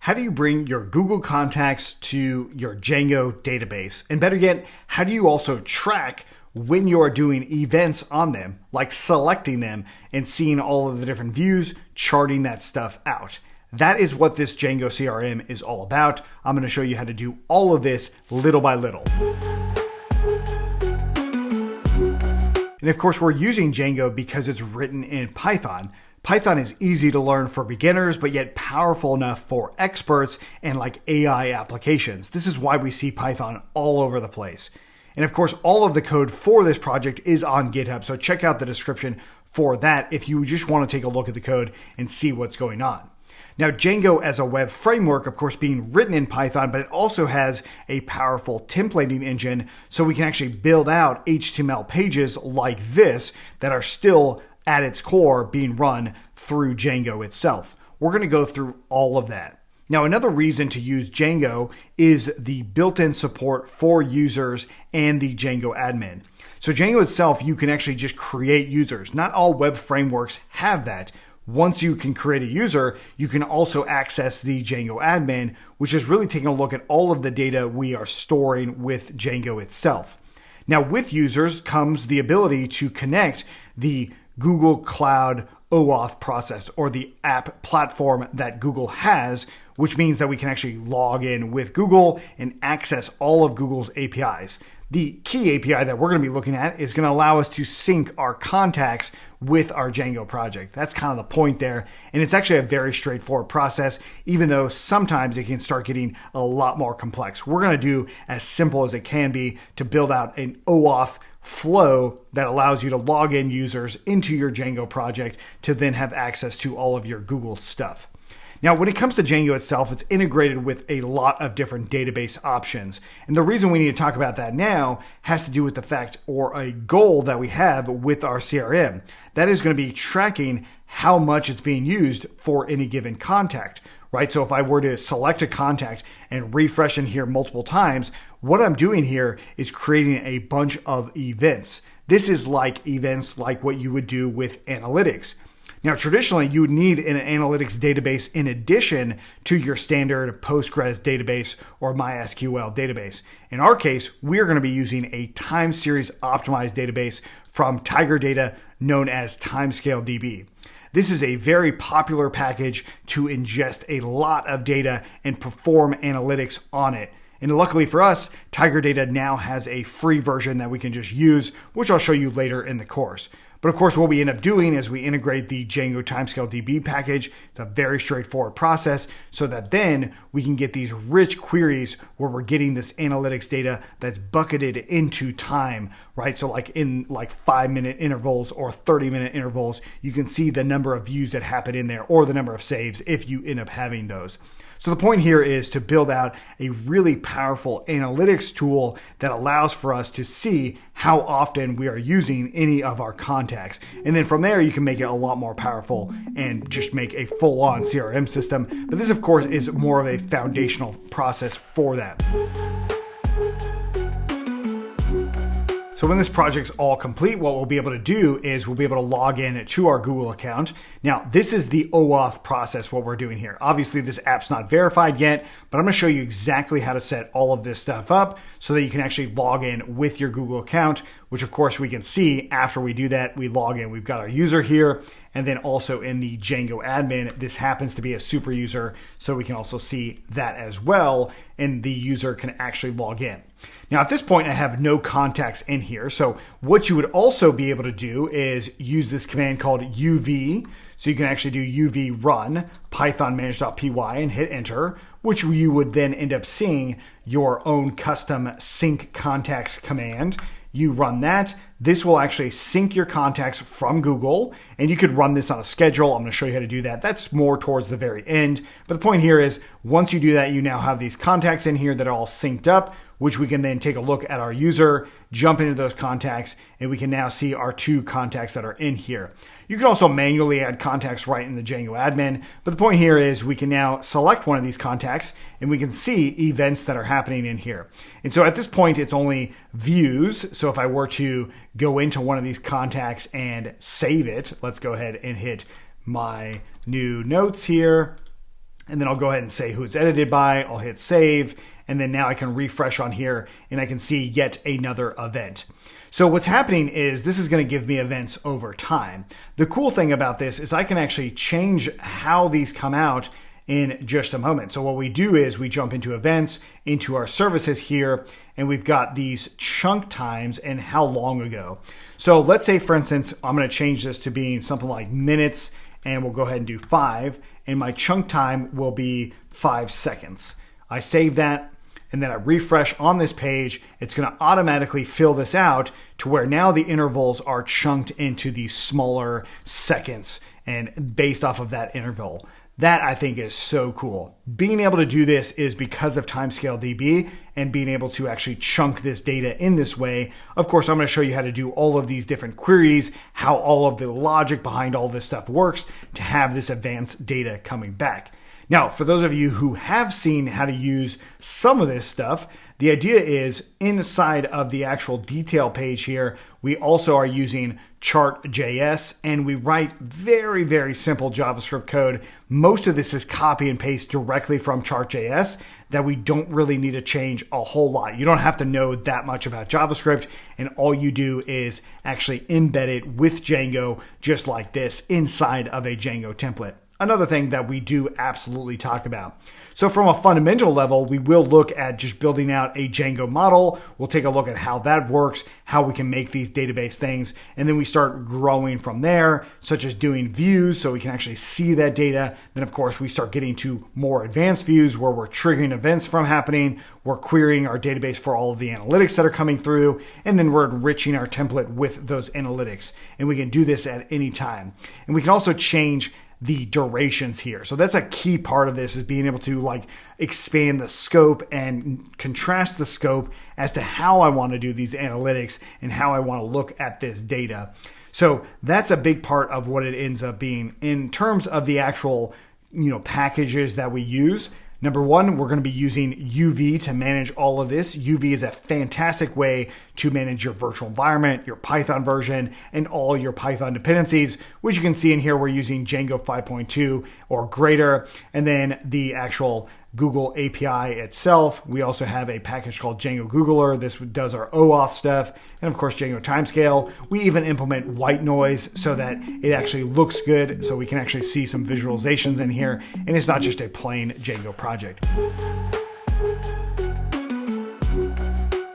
How do you bring your Google contacts to your Django database? And better yet, how do you also track when you're doing events on them, like selecting them and seeing all of the different views, charting that stuff out? That is what this Django CRM is all about. I'm going to show you how to do all of this little by little. And of course, we're using Django because it's written in Python. Python is easy to learn for beginners, but yet powerful enough for experts and like AI applications. This is why we see Python all over the place. And of course, all of the code for this project is on GitHub. So check out the description for that if you just want to take a look at the code and see what's going on. Now, Django as a web framework, of course, being written in Python, but it also has a powerful templating engine. So we can actually build out HTML pages like this that are still at its core being run through Django itself. We're going to go through all of that. Now, another reason to use Django is the built-in support for users and the Django admin. So Django itself, you can actually just create users. Not all web frameworks have that. Once you can create a user, you can also access the Django admin, which is really taking a look at all of the data we are storing with Django itself. Now, with users comes the ability to connect the Google Cloud OAuth process, or the app platform that Google has, which means that we can actually log in with Google and access all of Google's APIs. The key API that we're going to be looking at is going to allow us to sync our contacts with our Django project. That's kind of the point there. And it's actually a very straightforward process, even though sometimes it can start getting a lot more complex. We're going to do as simple as it can be to build out an OAuth flow that allows you to log in users into your Django project to then have access to all of your Google stuff. Now, when it comes to Django itself, it's integrated with a lot of different database options. And the reason we need to talk about that now has to do with the fact, or a goal that we have with our CRM. That is going to be tracking how much it's being used for any given contact, right? So if I were to select a contact and refresh in here multiple times, what I'm doing here is creating a bunch of events. This is like events like what you would do with analytics. Now, traditionally, you would need an analytics database in addition to your standard Postgres database or MySQL database. In our case, we're going to be using a time series optimized database from Tiger Data known as TimescaleDB. This is a very popular package to ingest a lot of data and perform analytics on it. And luckily for us, Tiger Data now has a free version that we can just use, which I'll show you later in the course. But of course, what we end up doing is we integrate the Django TimescaleDB package. It's a very straightforward process so that then we can get these rich queries where we're getting this analytics data that's bucketed into time, right? So like in 5-minute intervals or 30-minute intervals, you can see the number of views that happen in there or the number of saves if you end up having those. So the point here is to build out a really powerful analytics tool that allows for us to see how often we are using any of our contacts. And then from there, you can make it a lot more powerful and just make a full-on CRM system. But this, of course, is more of a foundational process for that. So when this project's all complete, what we'll be able to do is we'll be able to log in to our Google account. Now, this is the OAuth process, what we're doing here. Obviously, this app's not verified yet, but I'm going to show you exactly how to set all of this stuff up so that you can actually log in with your Google account, which of course we can see after we do that, we log in. We've got our user here, and then also in the Django admin, this happens to be a super user, so we can also see that as well, and the user can actually log in. Now at this point, I have no contacts in here. So what you would also be able to do is use this command called uv. So you can actually do uv run python manage.py and hit enter, which you would then end up seeing your own custom sync contacts command. You run that. This will actually sync your contacts from Google, and you could run this on a schedule. I'm going to show you how to do that. That's more towards the very end. But the point here is once you do that, you now have these contacts in here that are all synced up, which we can then take a look at our user, jump into those contacts, and we can now see our 2 contacts that are in here. You can also manually add contacts right in the Django admin, but the point here is we can now select one of these contacts and we can see events that are happening in here. And so at this point, it's only views. So if I were to go into one of these contacts and save it, let's go ahead and hit my new notes here. And then I'll go ahead and say who it's edited by. I'll hit save. And then now I can refresh on here and I can see yet another event. So what's happening is this is going to give me events over time. The cool thing about this is I can actually change how these come out in just a moment. So what we do is we jump into events, into our services here, and we've got these chunk times and how long ago. So let's say, for instance, I'm going to change this to being something like minutes, and we'll go ahead and do 5, and my chunk time will be 5 seconds. I save that, and then I refresh on this page. It's going to automatically fill this out to where now the intervals are chunked into these smaller seconds and based off of that interval. That I think is so cool. Being able to do this is because of TimescaleDB and being able to actually chunk this data in this way. Of course, I'm going to show you how to do all of these different queries, how all of the logic behind all this stuff works to have this advanced data coming back. Now, for those of you who have seen how to use some of this stuff, the idea is inside of the actual detail page here, we also are using Chart.js, and we write very, very simple JavaScript code. Most of this is copy and paste directly from Chart.js that we don't really need to change a whole lot. You don't have to know that much about JavaScript, and all you do is actually embed it with Django just like this inside of a Django template. Another thing that we do absolutely talk about. So from a fundamental level, we will look at just building out a Django model. We'll take a look at how that works, how we can make these database things, and then we start growing from there, such as doing views so we can actually see that data. Then of course, we start getting to more advanced views where we're triggering events from happening, we're querying our database for all of the analytics that are coming through, and then we're enriching our template with those analytics. And we can do this at any time. And we can also change the durations here. So that's a key part of this, is being able to like expand the scope and contrast the scope as to how I want to do these analytics and how I want to look at this data. So that's a big part of what it ends up being in terms of the actual, packages that we use. Number one, we're going to be using UV to manage all of this. UV is a fantastic way to manage your virtual environment, your Python version, and all your Python dependencies, which you can see in here. We're using Django 5.2 or greater, and then the actual Google API itself. We also have a package called django-googler. This does our OAuth stuff, and of course Django Timescale. We even implement Whitenoise so that it actually looks good, so we can actually see some visualizations in here, and it's not just a plain Django project.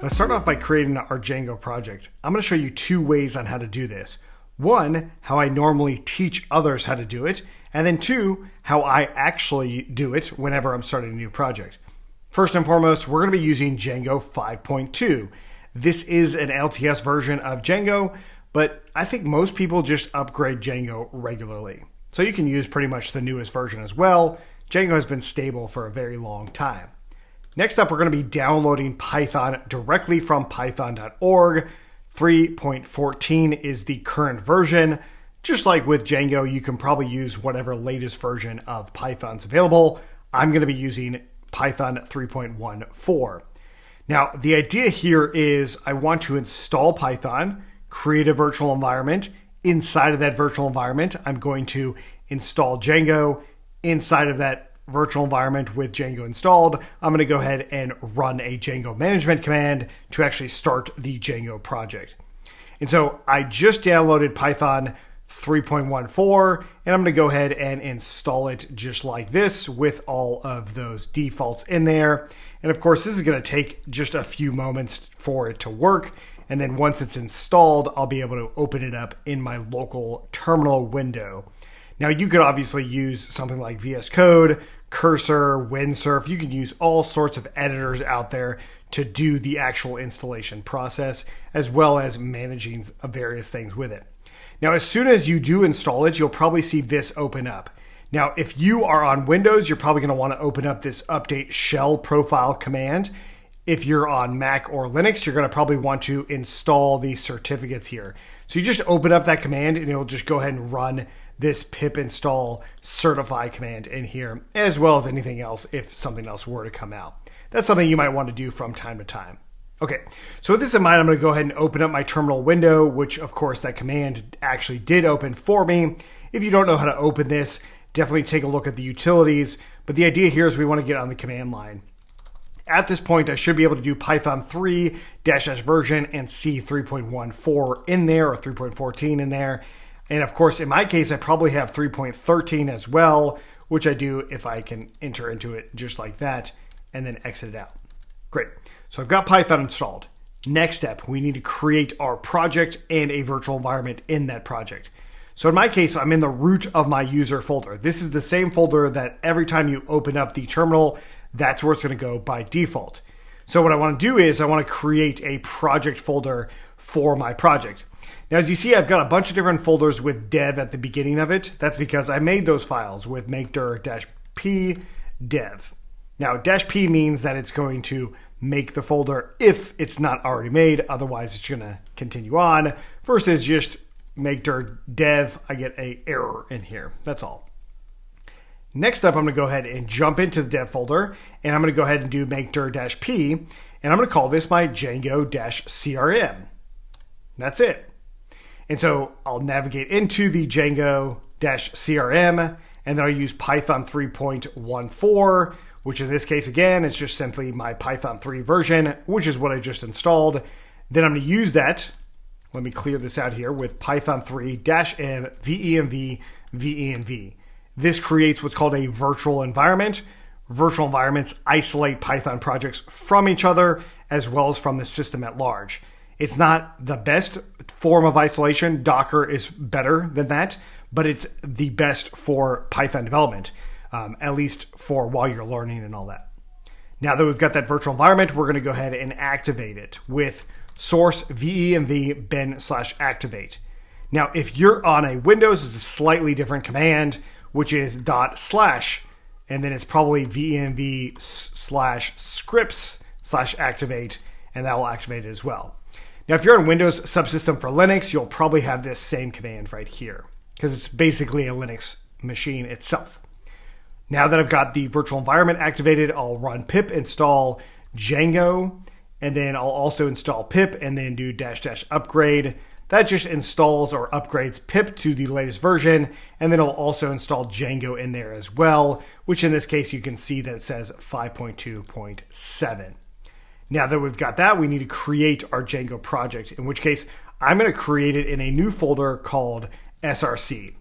Let's start off by creating our Django project. I'm going to show you 2 ways on how to do this. 1, how I normally teach others how to do it, and then 2, how I actually do it whenever I'm starting a new project. First and foremost, we're going to be using Django 5.2. This is an LTS version of Django, but I think most people just upgrade Django regularly. So you can use pretty much the newest version as well. Django has been stable for a very long time. Next up, we're going to be downloading Python directly from python.org. 3.14 is the current version. Just like with Django, you can probably use whatever latest version of Python's available. I'm going to be using Python 3.14. Now, the idea here is I want to install Python, create a virtual environment. Inside of that virtual environment, I'm going to install Django. Inside of that virtual environment with Django installed, I'm going to go ahead and run a Django management command to actually start the Django project. And so I just downloaded Python 3.14, and I'm going to go ahead and install it just like this with all of those defaults in there. And of course, this is going to take just a few moments for it to work. And then once it's installed, I'll be able to open it up in my local terminal window. Now, you could obviously use something like VS Code, Cursor, Windsurf. You can use all sorts of editors out there to do the actual installation process, as well as managing various things with it. Now, as soon as you do install it, you'll probably see this open up. Now, if you are on Windows, you're probably going to want to open up this update shell profile command. If you're on Mac or Linux, you're going to probably want to install these certificates here. So you just open up that command and it'll just go ahead and run this pip install certify command in here, as well as anything else if something else were to come out. That's something you might want to do from time to time. Okay, so with this in mind, I'm going to go ahead and open up my terminal window, which of course that command actually did open for me. If you don't know how to open this, definitely take a look at the utilities. but the idea here is we want to get on the command line. At this point, I should be able to do Python 3 -- version and see 3.14 in there or 3.14 in there. And of course, in my case, I probably have 3.13 as well, which I do if I can enter into it just like that and then exit it out. Great. So I've got Python installed. Next step, we need to create our project and a virtual environment in that project. So in my case, I'm in the root of my user folder. This is the same folder that every time you open up the terminal, that's where it's going to go by default. So what I want to do is I want to create a project folder for my project. Now, as you see, I've got a bunch of different folders with dev at the beginning of it. That's because I made those files with make-dir-p dev. Now, -p means that it's going to make the folder if it's not already made. Otherwise, it's going to continue on. Versus just make-dir dev, I get an error in here. That's all. Next up, I'm going to go ahead and jump into the dev folder, and I'm going to go ahead and do make-dir-p, and I'm going to call this my Django CRM. That's it. And so I'll navigate into the Django CRM, and then I'll use Python 3.14, which in this case, again, it's just simply my Python 3 version, which is what I just installed. Then I'm going to use that. Let me clear this out here with Python 3 -m venv. This creates what's called a virtual environment. Virtual environments isolate Python projects from each other as well as from the system at large. It's not the best form of isolation. Docker is better than that, but it's the best for Python development, at least for while you're learning and all that. Now that we've got that virtual environment, we're going to go ahead and activate it with source venv bin/activate. Now, if you're on a Windows, it's a slightly different command, which is // and then it's probably venv/scripts/activate, and that will activate it as well. Now, if you're on Windows subsystem for Linux, you'll probably have this same command right here because it's basically a Linux machine itself. Now that I've got the virtual environment activated, I'll run pip install Django, and then I'll also install pip and then do -- upgrade. That just installs or upgrades pip to the latest version, and then it'll also install Django in there as well, which in this case you can see that it says 5.2.7. Now that we've got that, we need to create our Django project, in which case I'm going to create it in a new folder called SRC.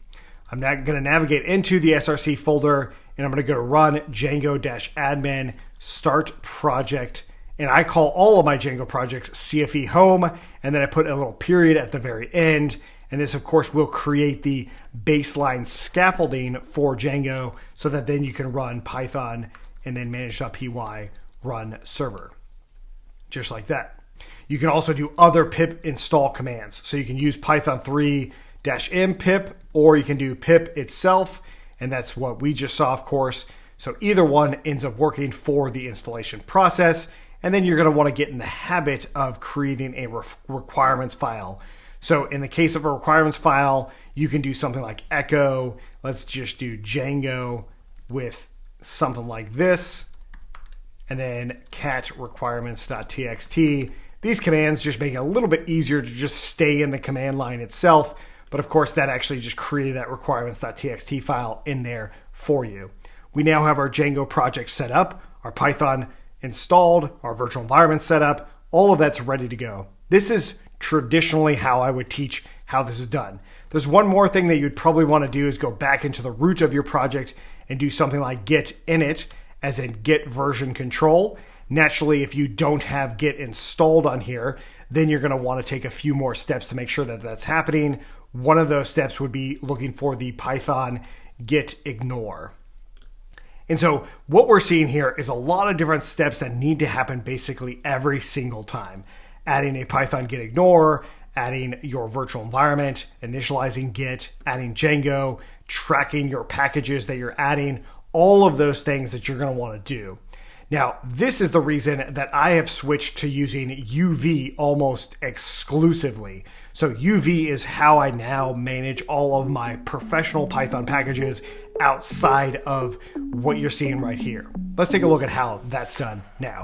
I'm now going to navigate into the SRC folder, and I'm going to go to run Django-admin start project. And I call all of my Django projects CFE home, and then I put a little period at the very end. And this, of course, will create the baseline scaffolding for Django so that then you can run Python and then manage.py run server. Just like that. You can also do other pip install commands. So you can use Python 3 -m pip, or you can do pip itself. And that's what we just saw, of course. So either one ends up working for the installation process. And then you're going to want to get in the habit of creating a requirements file. So in the case of a requirements file, you can do something like echo. Let's just do Django with something like this. And then cat requirements.txt. These commands just make it a little bit easier to just stay in the command line itself. But of course, that actually just created that requirements.txt file in there for you. We now have our Django project set up, our Python installed, our virtual environment set up, all of that's ready to go. This is traditionally how I would teach how this is done. There's one more thing that you'd probably want to do is go back into the root of your project and do something like git init, as in git version control. Naturally, if you don't have git installed on here, then you're going to want to take a few more steps to make sure that that's happening. One of those steps would be looking for the Python git ignore. And so what we're seeing here is a lot of different steps that need to happen basically every single time. Adding a Python git ignore, adding your virtual environment, initializing Git, adding Django, tracking your packages that you're adding, all of those things that you're going to want to do. Now, this is the reason that I have switched to using UV almost exclusively. So UV is how I now manage all of my professional Python packages outside of what you're seeing right here. Let's take a look at how that's done now.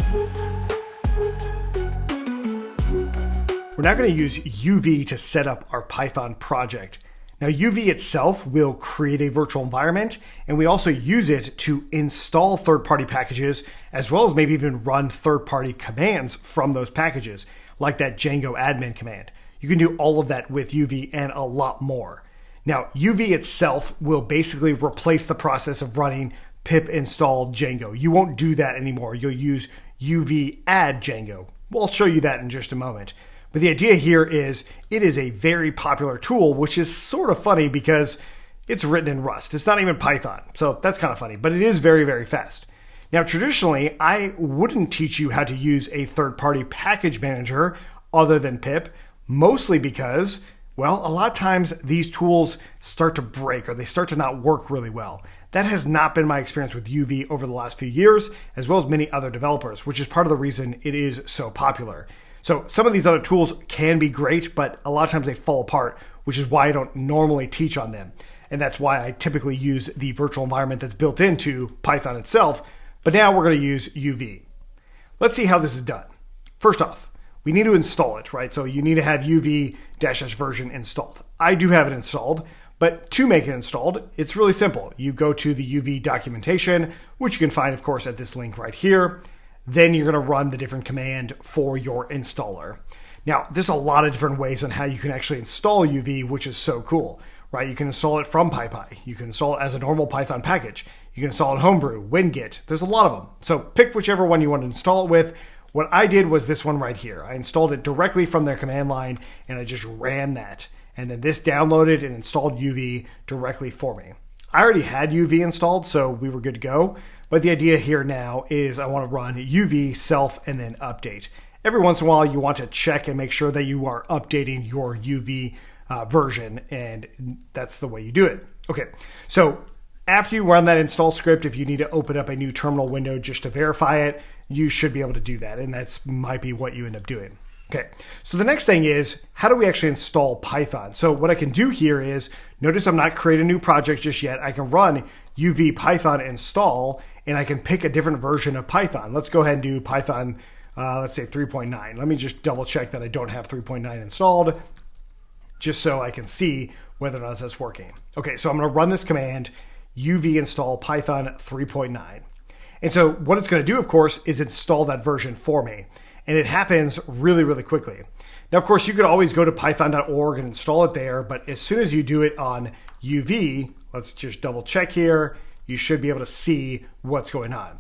We're now going to use UV to set up our Python project. Now, UV itself will create a virtual environment, and we also use it to install third-party packages, as well as maybe even run third-party commands from those packages, like that Django admin command. You can do all of that with UV and a lot more. Now, UV itself will basically replace the process of running pip install Django. You won't do that anymore. You'll use UV add Django. We'll show you that in just a moment. But the idea here is it is a very popular tool, which is sort of funny because it's written in Rust. It's not even Python. So that's kind of funny, but it is very, very fast. Now, traditionally, I wouldn't teach you how to use a third-party package manager other than pip, mostly because, well, a lot of times these tools start to break or they start to not work really well. That has not been my experience with UV over the last few years, as well as many other developers, which is part of the reason it is so popular. So some of these other tools can be great, but a lot of times they fall apart, which is why I don't normally teach on them. And that's why I typically use the virtual environment that's built into Python itself. But now we're going to use UV. Let's see how this is done. First off, we need to install it, right? So you need to have UV-S version installed. I do have it installed, but to make it installed, it's really simple. You go to the UV documentation, which you can find, of course, at this link right here. Then you're going to run the different command for your installer. Now, there's a lot of different ways on how you can actually install UV, which is so cool, right? You can install it from PyPy. You can install it as a normal Python package. You can install it Homebrew, WinGit. There's a lot of them. So pick whichever one you want to install it with. What I did was this one right here. I installed it directly from their command line, and I just ran that. And then this downloaded and installed UV directly for me. I already had UV installed, so we were good to go. But the idea here now is I want to run UV self and then update. Every once in a while, you want to check and make sure that you are updating your UV version, and that's the way you do it. Okay, so after you run that install script, if you need to open up a new terminal window just to verify it, you should be able to do that, and that's might be what you end up doing. Okay, so the next thing is, how do we actually install Python? So what I can do here is, notice I'm not creating a new project just yet. I can run UV Python install, and I can pick a different version of Python. Let's go ahead and do Python, let's say 3.9. Let me just double check that I don't have 3.9 installed, just so I can see whether or not that's working. Okay, so I'm gonna run this command, UV install Python 3.9. And so what it's gonna do, of course, is install that version for me. And it happens really, really quickly. Now, of course, you could always go to python.org and install it there, but as soon as you do it on UV, let's just double check here, you should be able to see what's going on.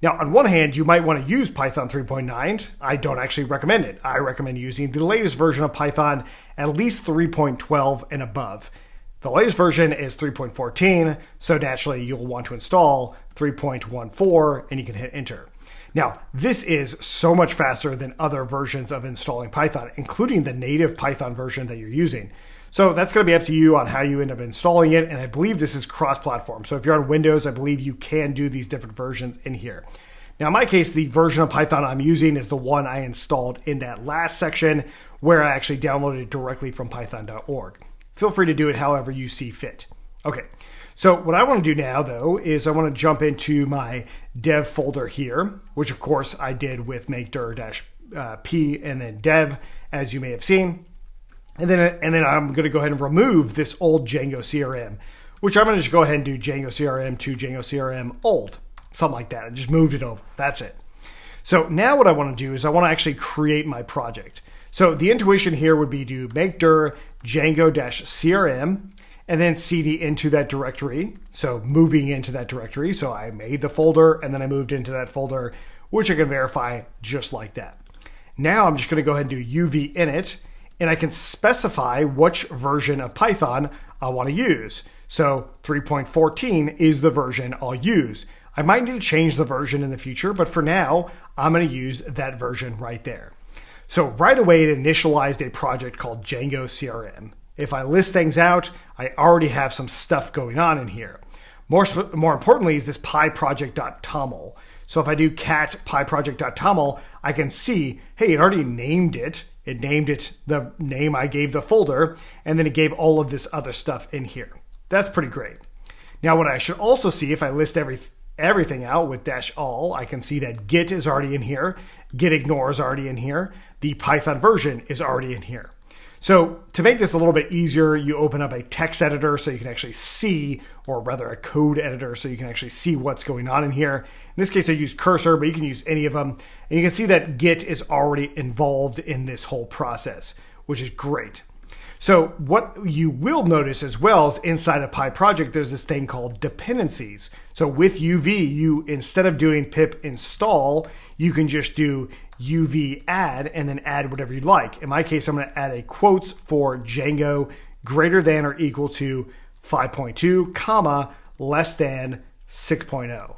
Now, on one hand, you might want to use Python 3.9. I don't actually recommend it. I recommend using the latest version of Python, at least 3.12 and above. The latest version is 3.14, so naturally you'll want to install 3.14 and you can hit enter. Now, this is so much faster than other versions of installing Python, including the native Python version that you're using. So that's going to be up to you on how you end up installing it. And I believe this is cross-platform. So if you're on Windows, I believe you can do these different versions in here. Now, in my case, the version of Python I'm using is the one I installed in that last section where I actually downloaded it directly from python.org. Feel free to do it however you see fit. Okay. So what I want to do now, though, is I want to jump into my dev folder here, which, of course, I did with make dir-p and then dev, as you may have seen. And then I'm going to go ahead and remove this old Django CRM, which I'm going to just go ahead and do Django CRM to Django CRM old, something like that. I just moved it over. That's it. So now what I want to do is I want to actually create my project. So the intuition here would be to make dir Django-CRM, and then cd into that directory. So moving into that directory. So I made the folder and then I moved into that folder, which I can verify just like that. Now I'm just going to go ahead and do UV init, and I can specify which version of Python I want to use. So 3.14 is the version I'll use. I might need to change the version in the future, but for now, I'm going to use that version right there. So right away, it initialized a project called Django CRM. If I list things out, I already have some stuff going on in here. More importantly is this pyproject.toml. So if I do cat pyproject.toml, I can see, hey, it already named it. It named it the name I gave the folder, and then it gave all of this other stuff in here. That's pretty great. Now, what I should also see, if I list everything out with -all, I can see that git is already in here, git ignore is already in here, the Python version is already in here. So to make this a little bit easier, you open up a text editor so you can actually see, or rather a code editor so you can actually see what's going on in here. In this case, I use Cursor, but you can use any of them. And you can see that Git is already involved in this whole process, which is great. So what you will notice as well is inside of PyProject, there's this thing called dependencies. So with UV, you, instead of doing pip install, you can just do UV add and then add whatever you'd like. In my case, I'm going to add a quotes for Django greater than or equal to 5.2, comma, less than 6.0.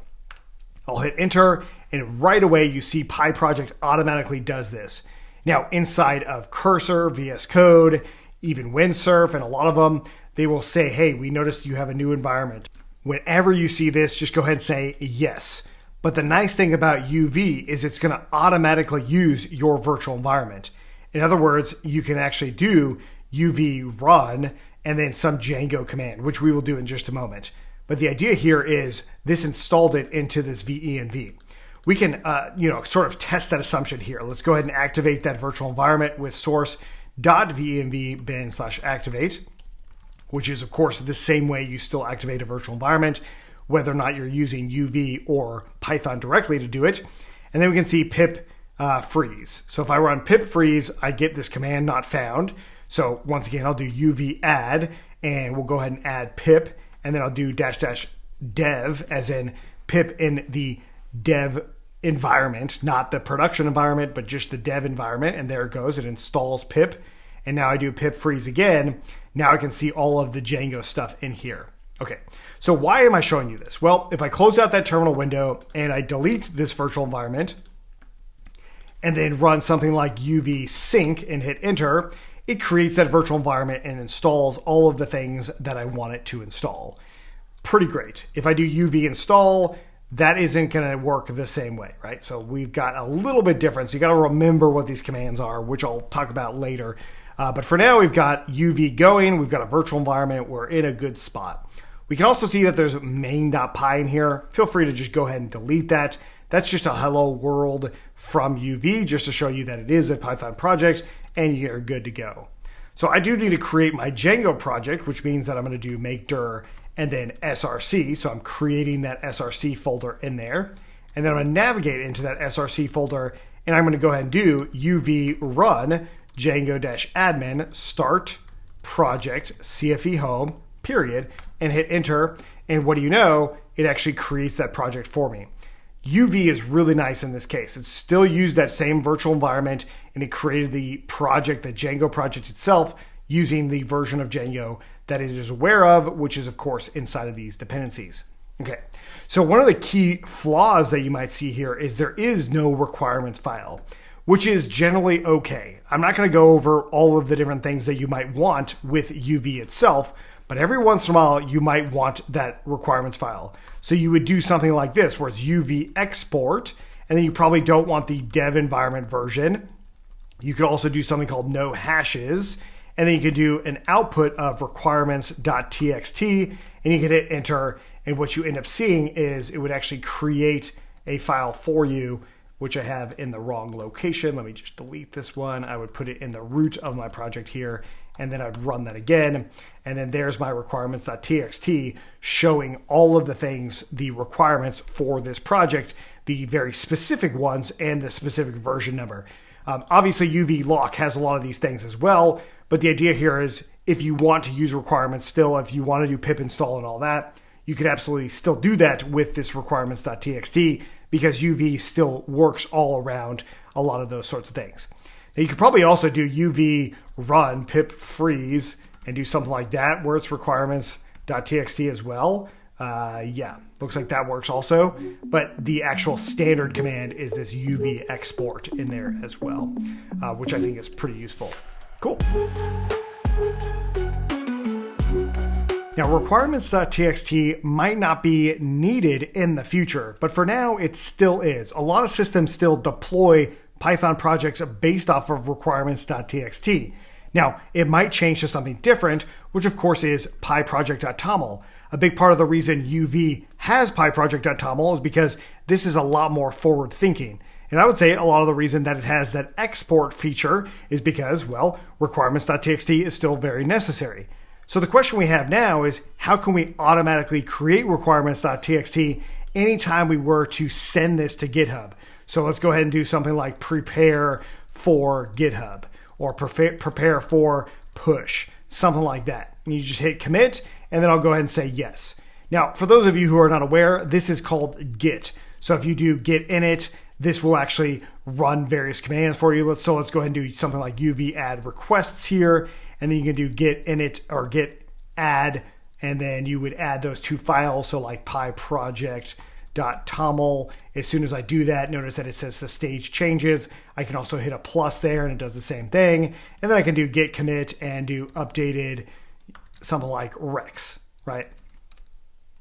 I'll hit enter, and right away you see PyProject automatically does this. Now inside of Cursor, VS Code, even Windsurf, and a lot of them, they will say, hey, we noticed you have a new environment. Whenever you see this, just go ahead and say yes. But the nice thing about UV is it's going to automatically use your virtual environment. In other words, you can actually do UV run and then some Django command, which we will do in just a moment. But the idea here is this installed it into this venv. We can sort of test that assumption here. Let's go ahead and activate that virtual environment with source.venv bin/activate, which is of course the same way you still activate a virtual environment, whether or not you're using UV or Python directly to do it. And then we can see pip freeze. So if I run pip freeze, I get this command not found. So once again, I'll do UV add, and we'll go ahead and add pip, and then I'll do --dev, as in pip in the dev environment, not the production environment, but just the dev environment. And there it goes, it installs pip. And now I do pip freeze again. Now I can see all of the Django stuff in here. Okay, so why am I showing you this? Well, if I close out that terminal window and I delete this virtual environment and then run something like UV sync and hit enter, it creates that virtual environment and installs all of the things that I want it to install. Pretty great. If I do UV install, that isn't going to work the same way, right? So we've got a little bit different. So you got to remember what these commands are, which I'll talk about later. But for now, we've got UV going. We've got a virtual environment. We're in a good spot. We can also see that there's main.py in here. Feel free to just go ahead and delete that. That's just a hello world from UV, just to show you that it is a Python project and you're good to go. So I do need to create my Django project, which means that I'm going to do make dir and then src. So I'm creating that src folder in there. And then I'm going to navigate into that src folder, and I'm going to go ahead and do uv run django-admin start project cfe home period, and hit enter. And what do you know? It actually creates that project for me. UV is really nice in this case. It still used that same virtual environment, and it created the project, the Django project itself, using the version of Django that it is aware of, which is of course inside of these dependencies. Okay, so one of the key flaws that you might see here is there is no requirements file, which is generally okay. I'm not going to go over all of the different things that you might want with UV itself, but every once in a while you might want that requirements file. So you would do something like this, where it's UV export, and then you probably don't want the dev environment version. You could also do something called no hashes, and then you could do an output of requirements.txt, and you could hit enter, and what you end up seeing is it would actually create a file for you, which I have in the wrong location. Let me just delete this one. I would put it in the root of my project here, and then I'd run that again. And then there's my requirements.txt showing all of the things, the requirements for this project, the very specific ones, and the specific version number. Obviously, UV lock has a lot of these things as well, but the idea here is if you want to use requirements still, if you want to do pip install and all that, you could absolutely still do that with this requirements.txt, because UV still works all around a lot of those sorts of things. Now you could probably also do UV run pip freeze and do something like that where it's requirements.txt as well. Yeah, looks like that works also. But the actual standard command is this UV export in there as well, which I think is pretty useful. Cool. Now, requirements.txt might not be needed in the future, but for now it still is. A lot of systems still deploy Python projects based off of requirements.txt. Now, it might change to something different, which of course is pyproject.toml. A big part of the reason UV has pyproject.toml is because this is a lot more forward thinking. And I would say a lot of the reason that it has that export feature is because, well, requirements.txt is still very necessary. So the question we have now is, how can we automatically create requirements.txt anytime we were to send this to GitHub? So let's go ahead and do something like prepare for GitHub or prepare for push, something like that. And you just hit commit, and then I'll go ahead and say yes. Now, for those of you who are not aware, this is called Git. So if you do git init, this will actually run various commands for you. Let's go ahead and do something like uv add requests here, and then you can do git init or git add, and then you would add those two files. So like pyproject.toml. As soon as I do that, notice that it says the stage changes. I can also hit a plus there and it does the same thing. And then I can do git commit and do updated something like rex, right?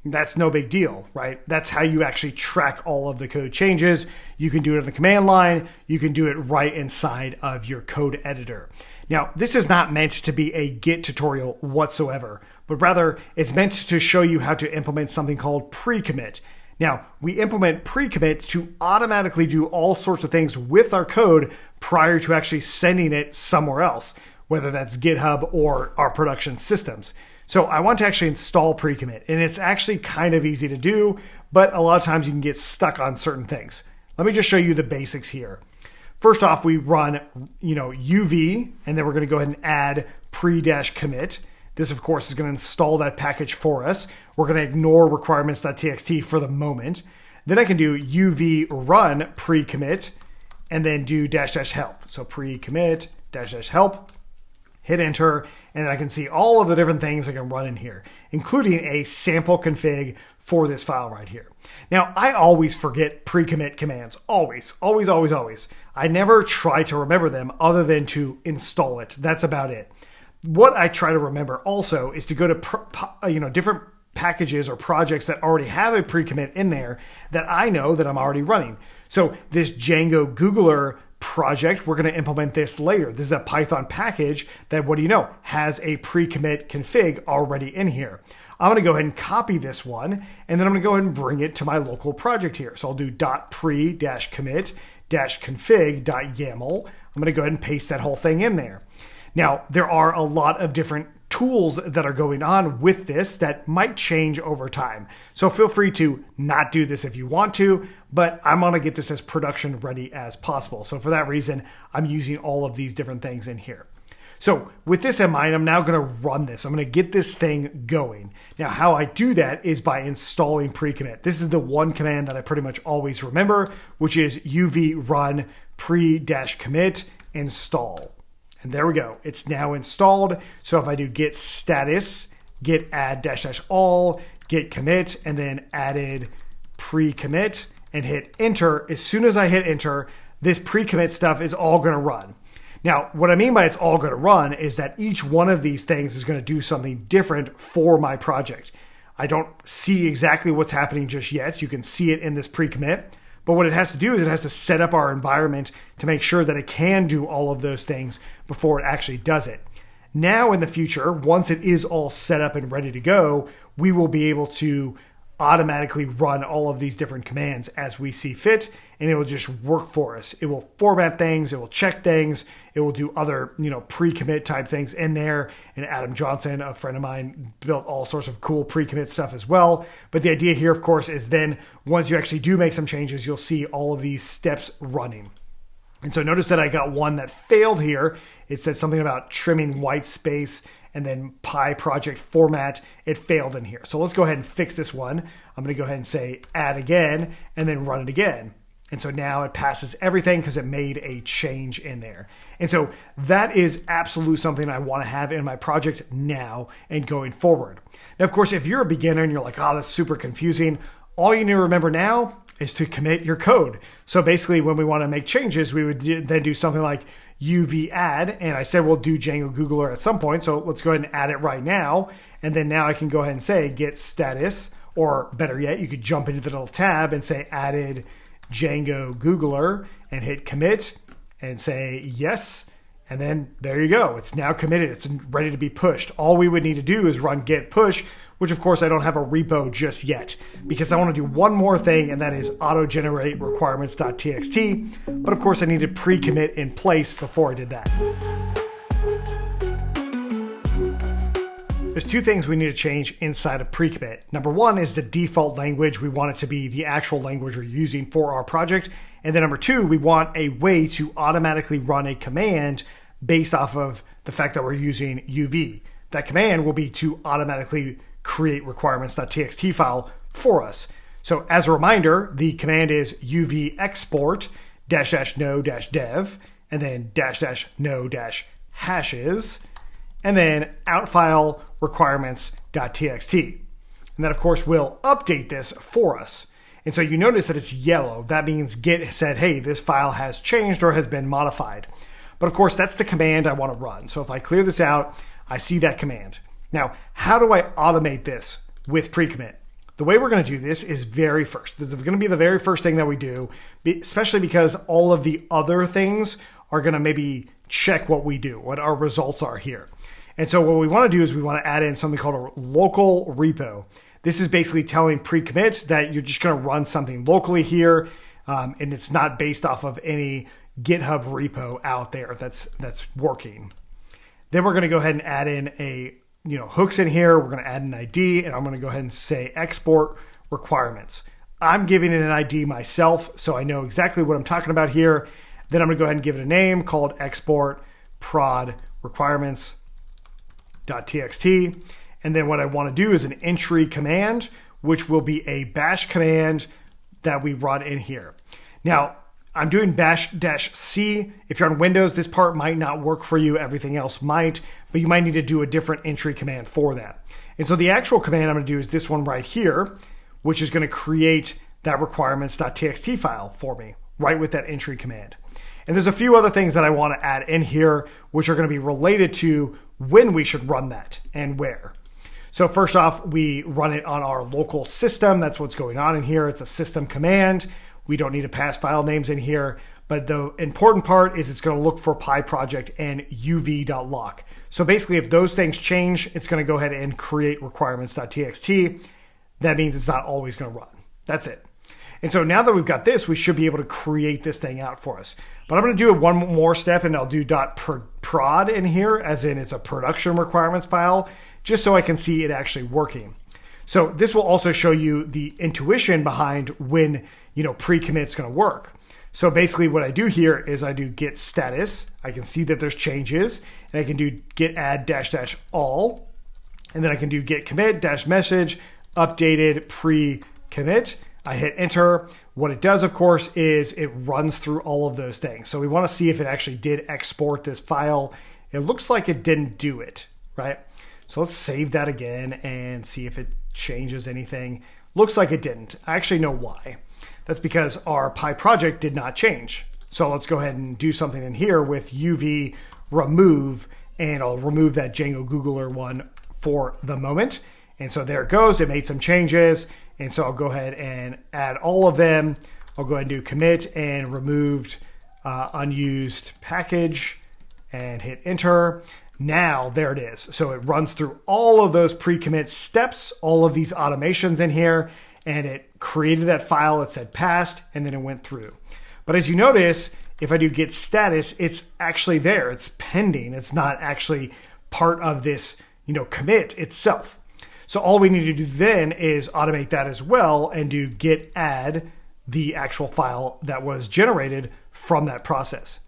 That's no big deal, right? That's how you actually track all of the code changes. You can do it in the command line. You can do it right inside of your code editor. Now, this is not meant to be a Git tutorial whatsoever, but rather it's meant to show you how to implement something called pre-commit. Now, we implement pre-commit to automatically do all sorts of things with our code prior to actually sending it somewhere else, whether that's GitHub or our production systems. So I want to actually install pre-commit, and it's actually kind of easy to do, but a lot of times you can get stuck on certain things. Let me just show you the basics here. First off, we run, uv, and then we're going to go ahead and add pre-commit. This, of course, is going to install that package for us. We're going to ignore requirements.txt for the moment. Then I can do uv run pre-commit, and then do --help. So pre-commit --help. Hit enter, and then I can see all of the different things I can run in here, including a sample config for this file right here. Now, I always forget pre-commit commands. Always. I never try to remember them other than to install it. That's about it. What I try to remember also is to go to different packages or projects that already have a pre-commit in there that I know that I'm already running. So this django-googler project, we're going to implement this later. This is a Python package that, has a pre-commit config already in here. I'm going to go ahead and copy this one, and then I'm going to go ahead and bring it to my local project here. So I'll do .pre-commit-config.yaml. I'm going to go ahead and paste that whole thing in there. Now, there are a lot of different tools that are going on with this that might change over time. So feel free to not do this if you want to, but I'm going to get this as production ready as possible. So for that reason, I'm using all of these different things in here. So with this in mind, I'm now going to run this. I'm going to get this thing going. Now, how I do that is by installing pre-commit. This is the one command that I pretty much always remember, which is uv run pre-commit install. And there we go. It's now installed. So if I do git status, git add --all, git commit, and then added pre-commit and hit enter, as soon as I hit enter, this pre-commit stuff is all going to run. Now, what I mean by it's all going to run is that each one of these things is going to do something different for my project. I don't see exactly what's happening just yet. You can see it in this pre-commit. But what it has to do is it has to set up our environment to make sure that it can do all of those things before it actually does it. Now in the future, once it is all set up and ready to go, we will be able to automatically run all of these different commands as we see fit, and it will just work for us. It will format things, it will check things, it will do other, pre-commit type things in there. And Adam Johnson, a friend of mine, built all sorts of cool pre-commit stuff as well. But the idea here, of course, is then once you actually do make some changes, you'll see all of these steps running. And so notice that I got one that failed here. It said something about trimming white space and then PyProject format. It failed in here. So let's go ahead and fix this one. I'm going to go ahead and say add again and then run it again. And so now it passes everything because it made a change in there. And so that is absolutely something I want to have in my project now and going forward. Now, of course, if you're a beginner and you're like, oh, that's super confusing, all you need to remember now is to commit your code. So basically, when we want to make changes, we would then do something like uv add, and I said we'll do Django Googler at some point, so let's go ahead and add it right now. And then now I can go ahead and say git status, or better yet, you could jump into the little tab and say added Django Googler and hit commit and say yes, And then there you go. It's now committed. It's ready to be pushed. All we would need to do is run git push, which of course I don't have a repo just yet because I want to do one more thing, and that is auto-generate requirements.txt. But of course I needed pre-commit in place before I did that. There's two things we need to change inside of pre-commit. Number one is the default language. We want it to be the actual language we're using for our project. And then number two, we want a way to automatically run a command based off of the fact that we're using UV. That command will be to automatically create requirements.txt file for us. So as a reminder, the command is uv export --no-dev and then --no-hashes and then outfile requirements.txt. And that of course will update this for us. And so you notice that it's yellow. That means Git said, hey, this file has changed or has been modified. But of course, that's the command I want to run. So if I clear this out, I see that command. Now, how do I automate this with pre-commit? The way we're going to do this is very first. This is going to be the very first thing that we do, especially because all of the other things are going to maybe check what we do, what our results are here. And so what we want to do is we want to add in something called a local repo. This is basically telling pre-commit that you're just going to run something locally here, and it's not based off of any GitHub repo out there that's working. Then we're going to go ahead and add in hooks in here. We're going to add an ID, and I'm going to go ahead and say export requirements. I'm giving it an ID myself, so I know exactly what I'm talking about here. Then I'm going to go ahead and give it a name called export prod requirements.txt. And then what I want to do is an entry command, which will be a bash command that we run in here. Now, I'm doing bash-c. If you're on Windows, this part might not work for you. Everything else might, but you might need to do a different entry command for that. And so the actual command I'm going to do is this one right here, which is going to create that requirements.txt file for me, right with that entry command. And there's a few other things that I want to add in here, which are going to be related to when we should run that and where. So first off, we run it on our local system. That's what's going on in here. It's a system command. We don't need to pass file names in here, but the important part is it's going to look for PyProject and uv.lock. So basically, if those things change, it's going to go ahead and create requirements.txt. That means it's not always going to run. That's it. And so now that we've got this, we should be able to create this thing out for us. But I'm going to do one more step, and I'll do .prod in here, as in it's a production requirements file, just so I can see it actually working. So this will also show you the intuition behind when pre-commit's going to work. So basically what I do here is I do git status. I can see that there's changes, and I can do git add --all, and then I can do git commit -message updated pre-commit. I hit enter. What it does, of course, is it runs through all of those things. So we want to see if it actually did export this file. It looks like it didn't do it, right? So let's save that again and see if it changes anything. Looks like it didn't. I actually know why. That's because our PyProject did not change. So let's go ahead and do something in here with uv remove, and I'll remove that django-googler one for the moment. And so there it goes. It made some changes. And so I'll go ahead and add all of them. I'll go ahead and do commit and removed unused package and hit enter. Now there it is. So it runs through all of those pre-commit steps, all of these automations in here, and it created that file. It said passed, and then it went through. But as you notice, if I do git status, it's actually there. It's pending. It's not actually part of this, commit itself. So all we need to do then is automate that as well and do git add the actual file that was generated from that process.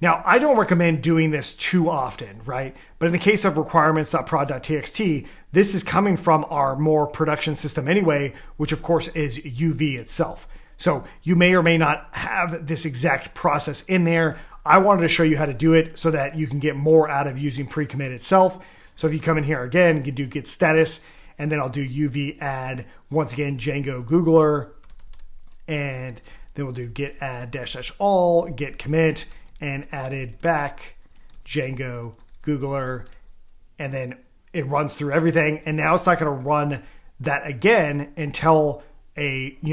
Now, I don't recommend doing this too often, right? But in the case of requirements.prod.txt, this is coming from our more production system anyway, which of course is UV itself. So you may or may not have this exact process in there. I wanted to show you how to do it so that you can get more out of using pre-commit itself. So if you come in here again, you can do git status, and then I'll do UV add, once again, django-googler, and then we'll do git add --all, git commit, and added back django-googler, and then it runs through everything. And now it's not going to run that again until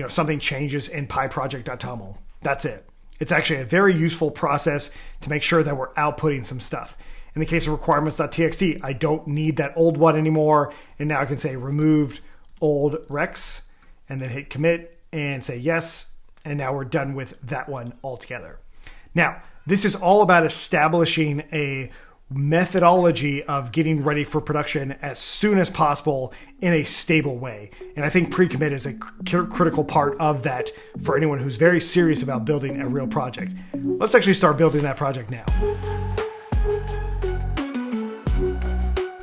something changes in pyproject.toml. That's it. It's actually a very useful process to make sure that we're outputting some stuff. In the case of requirements.txt, I don't need that old one anymore. And now I can say removed old recs and then hit commit and say yes. And now we're done with that one altogether. Now, this is all about establishing a methodology of getting ready for production as soon as possible in a stable way. And I think pre-commit is a critical part of that for anyone who's very serious about building a real project. Let's actually start building that project now.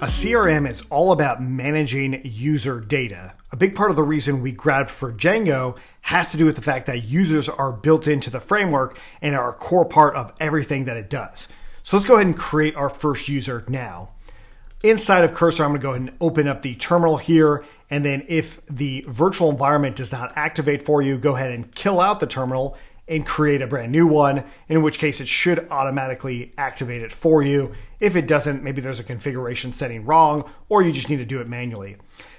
A CRM is all about managing user data. A big part of the reason we grabbed for Django has to do with the fact that users are built into the framework and are a core part of everything that it does. So let's go ahead and create our first user now. Inside of Cursor, I'm going to go ahead and open up the terminal here. And then if the virtual environment does not activate for you, go ahead and kill out the terminal and create a brand new one, in which case it should automatically activate it for you. If it doesn't, maybe there's a configuration setting wrong, or you just need to do it manually.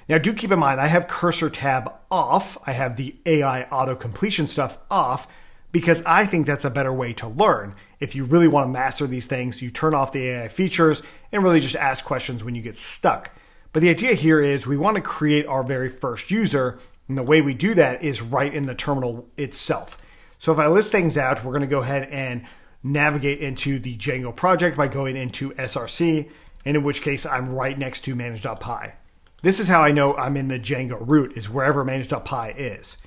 Now do keep in mind, I have Cursor tab off. I have the AI auto completion stuff off because I think that's a better way to learn. If you really want to master these things, you turn off the AI features and really just ask questions when you get stuck. But the idea here is we want to create our very first user, and the way we do that is right in the terminal itself. So if I list things out, we're going to go ahead and navigate into the Django project by going into SRC, and in which case I'm right next to manage.py. This is how I know I'm in the Django root, is wherever manage.py is.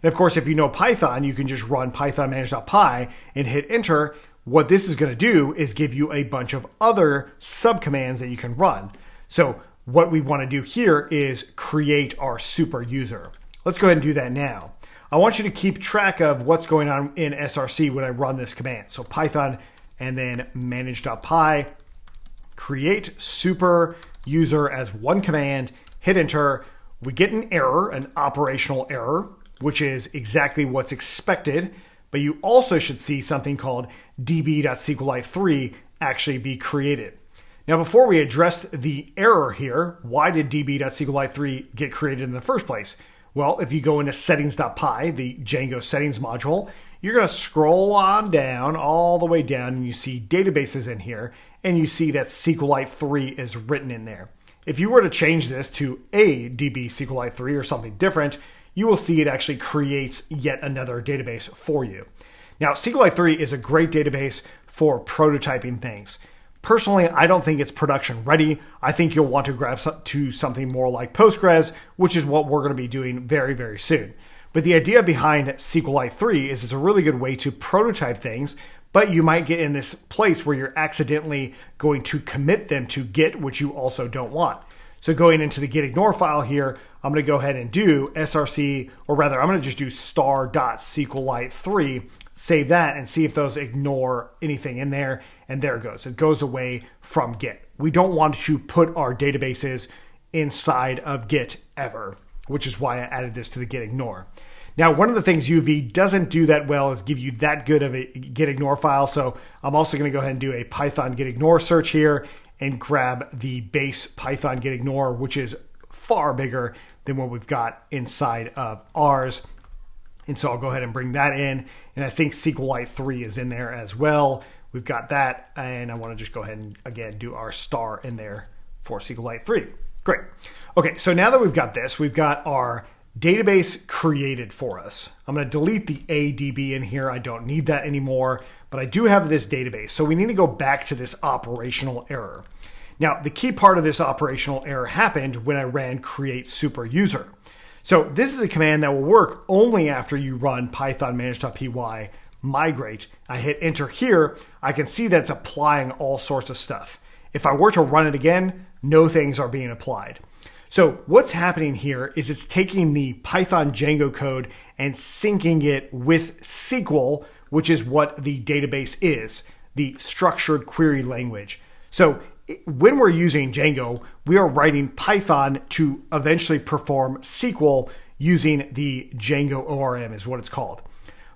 And of course, if you know Python, you can just run python manage.py and hit enter. What this is going to do is give you a bunch of other subcommands that you can run. So what we want to do here is create our super user. Let's go ahead and do that now. I want you to keep track of what's going on in SRC when I run this command. So Python and then manage.py, create super user as one command, hit enter. We get an error, an operational error, which is exactly what's expected. But you also should see something called db.sqlite3 actually be created. Now, before we address the error here, why did db.sqlite3 get created in the first place? Well, if you go into settings.py, the Django settings module, you're going to scroll on down, all the way down, and you see databases in here, and you see that SQLite3 is written in there. If you were to change this to a DB SQLite3 or something different, you will see it actually creates yet another database for you. Now, SQLite3 is a great database for prototyping things. Personally, I don't think it's production ready. I think you'll want to grab to something more like Postgres, which is what we're going to be doing very, very soon. But the idea behind SQLite3 is it's a really good way to prototype things, but you might get in this place where you're accidentally going to commit them to Git, which you also don't want. So going into the git ignore file here, I'm going to go ahead and do src, or rather, I'm going to just do star.sqlite3, save that, and see if those ignore anything in there. And there it goes. It goes away from Git. We don't want to put our databases inside of Git ever, which is why I added this to the git ignore. Now, one of the things UV doesn't do that well is give you that good of a git ignore file. So I'm also going to go ahead and do a Python git ignore search here and grab the base Python git ignore, which is far bigger than what we've got inside of ours. And so I'll go ahead and bring that in. And I think SQLite3 is in there as well. We've got that. And I want to just go ahead and, again, do our star in there for SQLite3. Great. Okay, so now that we've got this, we've got our database created for us. I'm going to delete the ADB in here. I don't need that anymore, but I do have this database. So we need to go back to this operational error. Now, the key part of this operational error happened when I ran create super user. So this is a command that will work only after you run python manage.py migrate. I hit enter here. I can see that's applying all sorts of stuff. If I were to run it again, no things are being applied. So what's happening here is it's taking the Python Django code and syncing it with SQL, which is what the database is, the structured query language. So when we're using Django, we are writing Python to eventually perform SQL using the Django ORM is what it's called.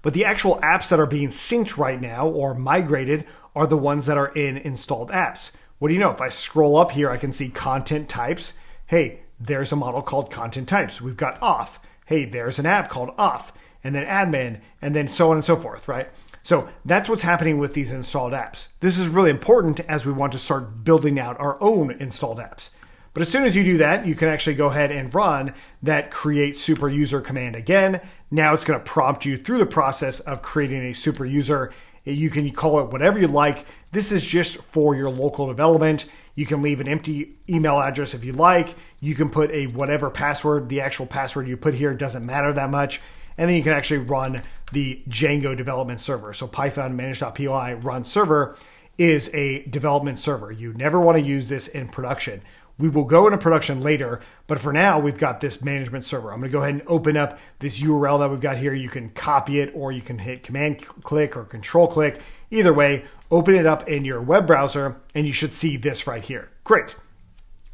But the actual apps that are being synced right now or migrated are the ones that are in installed apps. What do you know? If I scroll up here, I can see content types. Hey, there's a model called content types. We've got auth. Hey, there's an app called auth, and then admin, and then so on and so forth, right? So that's what's happening with these installed apps. This is really important as we want to start building out our own installed apps. But as soon as you do that, you can actually go ahead and run that create super user command again. Now it's going to prompt you through the process of creating a super user. You can call it whatever you like. This is just for your local development. You can leave an empty email address if you like. You can put a whatever password. The actual password you put here doesn't matter that much. And then you can actually run the Django development server. So Python manage.py run server is a development server. You never want to use this in production. We will go into production later, but for now, we've got this management server. I'm going to go ahead and open up this URL that we've got here. You can copy it, or you can hit command click or control click. Either way, open it up in your web browser, and you should see this right here. Great.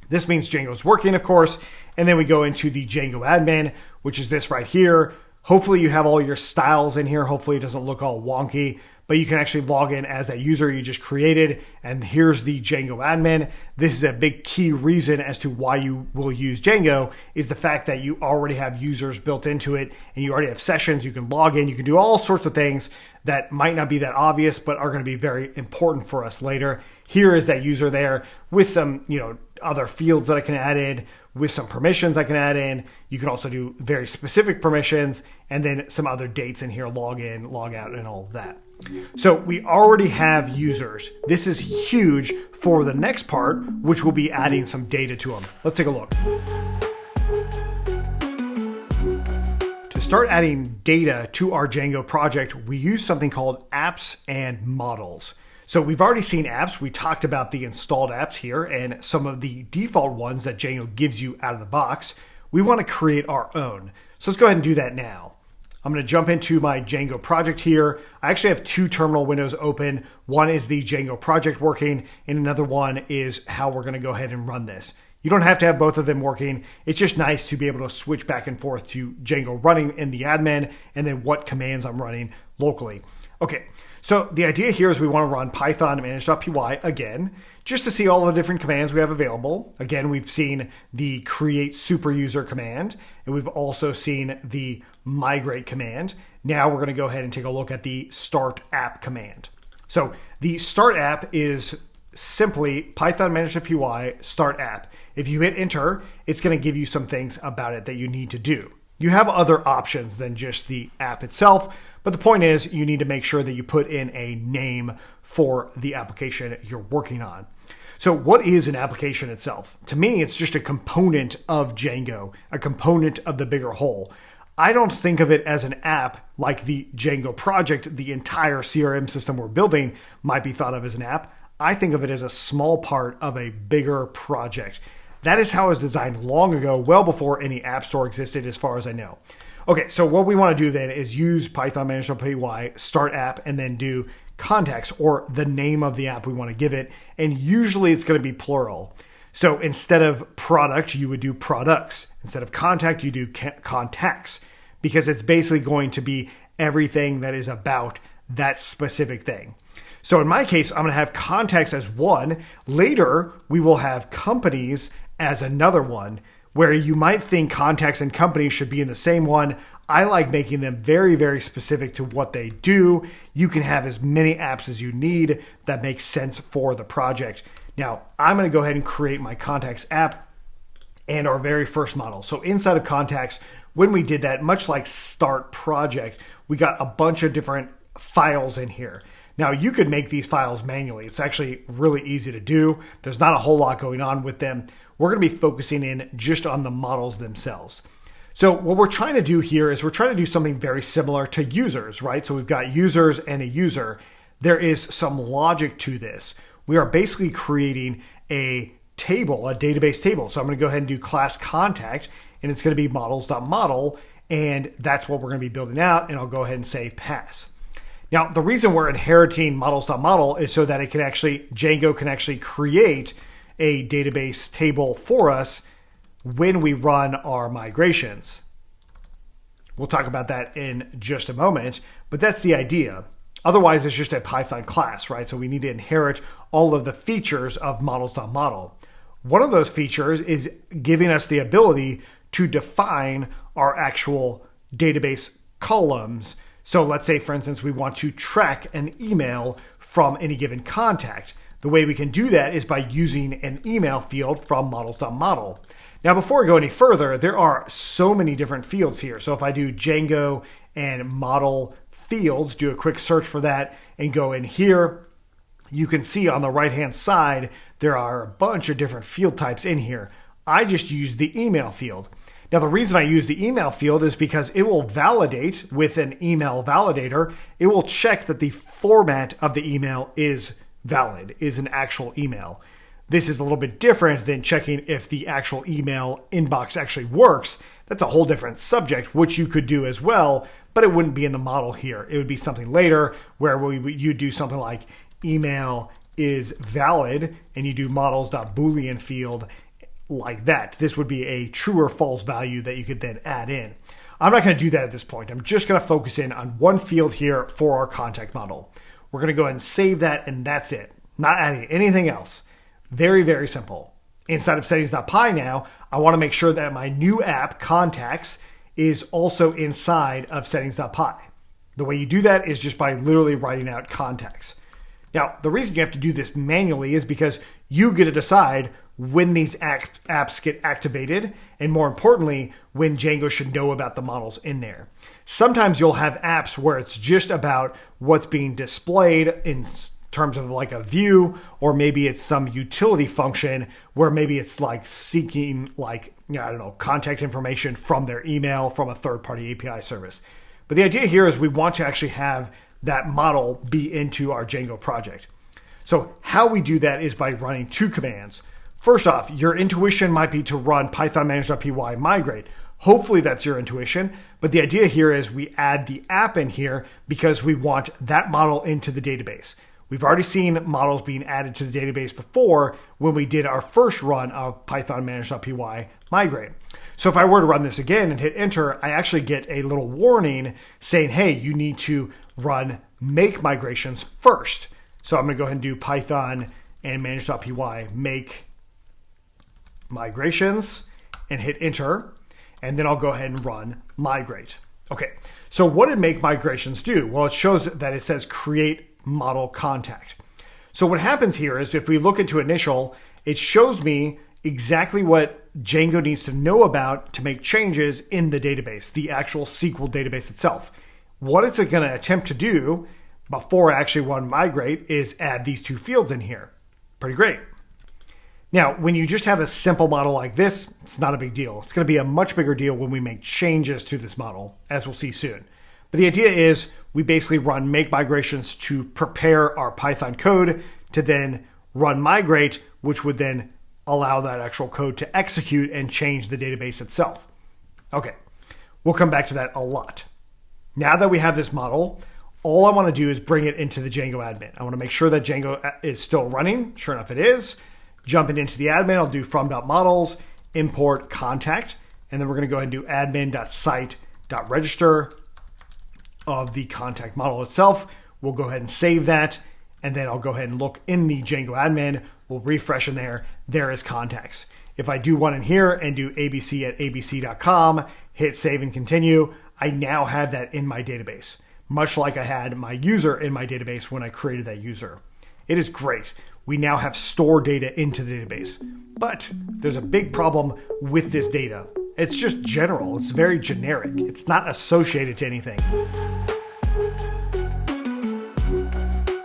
This means Django's working, of course. And then we go into the Django admin, which is this right here. Hopefully you have all your styles in here. Hopefully it doesn't look all wonky, but you can actually log in as that user you just created. And here's the Django admin. This is a big key reason as to why you will use Django, is the fact that you already have users built into it and you already have sessions. You can log in, you can do all sorts of things that might not be that obvious, but are going to be very important for us later. Here is that user there with some, other fields that I can add in, with some permissions I can add in. You can also do very specific permissions, and then some other dates in here, log in, log out, and all of that. So we already have users. This is huge for the next part, which will be adding some data to them. Let's take a look. To start adding data to our Django project, we use something called apps and models. So we've already seen apps. We talked about the installed apps here and some of the default ones that Django gives you out of the box. We want to create our own. So let's go ahead and do that now. I'm going to jump into my Django project here. I actually have two terminal windows open. One is the Django project working, and another one is how we're going to go ahead and run this. You don't have to have both of them working. It's just nice to be able to switch back and forth to Django running in the admin and then what commands I'm running locally. Okay, so the idea here is we want to run Python manage.py again, just to see all the different commands we have available. Again, we've seen the create super user command, and we've also seen the migrate command. Now we're going to go ahead and take a look at the start app command. So the start app is simply Python manage.py start app. If you hit enter, it's going to give you some things about it that you need to do. You have other options than just the app itself, but the point is you need to make sure that you put in a name for the application you're working on. So what is an application itself? To me, it's just a component of Django, a component of the bigger whole. I don't think of it as an app like the Django project. The entire CRM system we're building might be thought of as an app. I think of it as a small part of a bigger project. That is how it was designed long ago, well before any app store existed as far as I know. Okay, so what we want to do then is use Python manage.py, start app, and then do context, or the name of the app we want to give it. And usually it's going to be plural. So instead of product, you would do products. Instead of contact, you do contacts, because it's basically going to be everything that is about that specific thing. So in my case, I'm going to have contacts as one. Later, we will have companies as another one, where you might think contacts and companies should be in the same one. I like making them very, very specific to what they do. You can have as many apps as you need that make sense for the project. Now, I'm going to go ahead and create my contacts app and our very first model. So inside of contacts, when we did that, much like start project, we got a bunch of different files in here. Now, you could make these files manually. It's actually really easy to do. There's not a whole lot going on with them. We're going to be focusing in just on the models themselves. So what we're trying to do here is we're trying to do something very similar to users, right? So we've got users and a user. There is some logic to this. We are basically creating a table, a database table. So I'm going to go ahead and do class contact, and it's going to be models.model, and that's what we're going to be building out. And I'll go ahead and say pass. Now, the reason we're inheriting models.model is so that Django can actually create a database table for us when we run our migrations. We'll talk about that in just a moment, but that's the idea. Otherwise, it's just a Python class, right? So we need to inherit all of the features of models.model. One of those features is giving us the ability to define our actual database columns. So let's say, for instance, we want to track an email from any given contact. The way we can do that is by using an email field from models.model. Now, before we go any further, there are so many different fields here. So if I do Django and model fields, do a quick search for that and go in here, you can see on the right-hand side, there are a bunch of different field types in here. I just use the email field. Now, the reason I use the email field is because it will validate with an email validator. It will check that the format of the email is valid, is an actual email. This is a little bit different than checking if the actual email inbox actually works. That's a whole different subject, which you could do as well, but it wouldn't be in the model here. It would be something later where you do something like email is valid and you do models.boolean field like that. This would be a true or false value that you could then add in. I'm not going to do that at this point. I'm just going to focus in on one field here for our contact model. We're going to go ahead and save that, and that's it. Not adding anything else. Very, very simple. Inside of settings.py now, I want to make sure that my new app, contacts, is also inside of settings.py. The way you do that is just by literally writing out contacts. Now, the reason you have to do this manually is because you get to decide when these apps get activated, and more importantly, when Django should know about the models in there. Sometimes you'll have apps where it's just about what's being displayed in terms of like a view, or maybe it's some utility function where maybe it's like seeking contact information from their email from a third-party API service. But the idea here is we want to actually have that model be into our Django project. So how we do that is by running two commands. First off, your intuition might be to run python manage.py migrate. Hopefully that's your intuition, but the idea here is we add the app in here because we want that model into the database. We've already seen models being added to the database before when we did our first run of python manage.py migrate. So if I were to run this again and hit enter, I actually get a little warning saying, hey, you need to run make migrations first. So I'm going to go ahead and do python and manage.py make migrations and hit enter. And then I'll go ahead and run migrate. Okay, so what did make migrations do? Well, it shows that it says create model contact. So what happens here is if we look into initial, it shows me exactly what Django needs to know about to make changes in the database, the actual SQL database itself. What it's going to attempt to do before I actually run migrate is add these two fields in here. Pretty great. Now, when you just have a simple model like this, it's not a big deal. It's going to be a much bigger deal when we make changes to this model, as we'll see soon. But the idea is we basically run make migrations to prepare our Python code to then run migrate, which would then allow that actual code to execute and change the database itself. Okay, we'll come back to that a lot. Now that we have this model, all I want to do is bring it into the Django admin. I want to make sure that Django is still running. Sure enough, it is. Jumping into the admin, I'll do from.models, import contact, and then we're going to go ahead and do admin.site.register of the contact model itself. We'll go ahead and save that, and then I'll go ahead and look in the Django admin. We'll refresh in there. There is contacts. If I do one in here and do abc@abc.com, hit save and continue, I now have that in my database, much like I had my user in my database when I created that user. It is great. We now have stored data into the database, but there's a big problem with this data. It's just general. It's very generic. It's not associated to anything.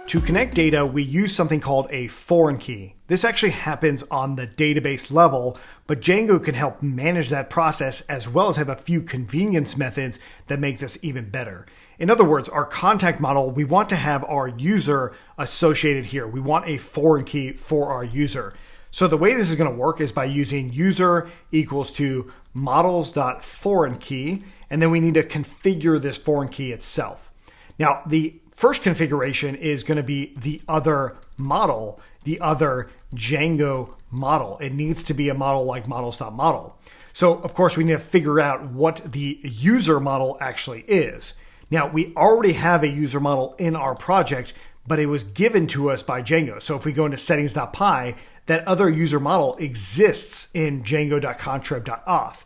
To connect data, we use something called a foreign key. This actually happens on the database level, but Django can help manage that process as well as have a few convenience methods that make this even better. In other words, our contact model, we want to have our user associated here. We want a foreign key for our user. So the way this is going to work is by using user equals to models.foreign key, and then we need to configure this foreign key itself. Now, the first configuration is going to be the other model, the other Django model. It needs to be a model like models.model. So, of course, we need to figure out what the user model actually is. Now, we already have a user model in our project, but it was given to us by Django. So if we go into settings.py, that other user model exists in django.contrib.auth.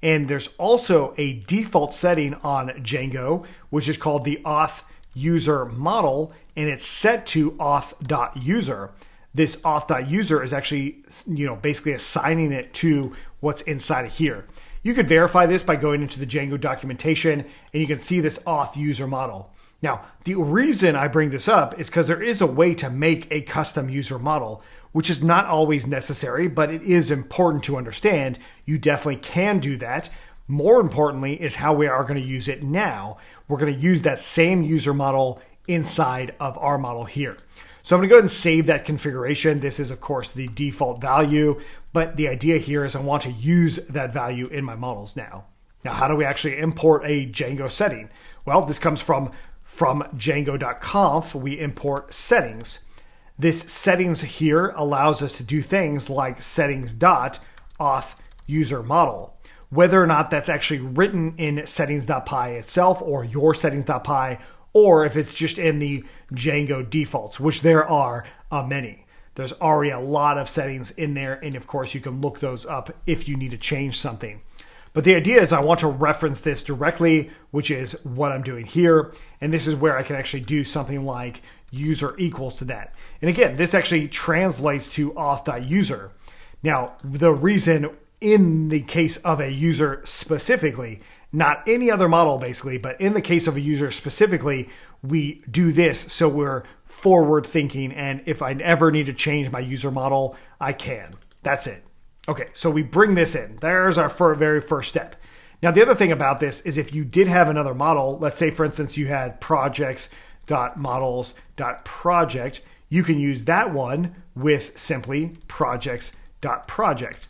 And there's also a default setting on Django, which is called the auth user model, and it's set to auth.user. This auth.user is actually, basically assigning it to what's inside of here. You could verify this by going into the Django documentation, and you can see this auth user model. Now, the reason I bring this up is because there is a way to make a custom user model, which is not always necessary, but it is important to understand. You definitely can do that. More importantly is how we are going to use it now. We're going to use that same user model inside of our model here. So I'm going to go ahead and save that configuration. This is, of course, the default value, but the idea here is I want to use that value in my models now. Now, how do we actually import a Django setting? Well, this comes from django.conf. We import settings. This settings here allows us to do things like settings.auth user model. Whether or not that's actually written in settings.py itself or your settings.py, or if it's just in the Django defaults, which there are many. There's already a lot of settings in there, and of course you can look those up if you need to change something. But the idea is I want to reference this directly, which is what I'm doing here, and this is where I can actually do something like user equals to that. And again, this actually translates to auth.user. Now, the reason in the case of a user specifically, not any other model basically, but in the case of a user specifically, we do this so we're forward thinking, and if I ever need to change my user model, I can. That's it. Okay, so we bring this in. There's our very first step. Now, the other thing about this is if you did have another model, let's say, for instance, you had projects.models.project, you can use that one with simply projects.project.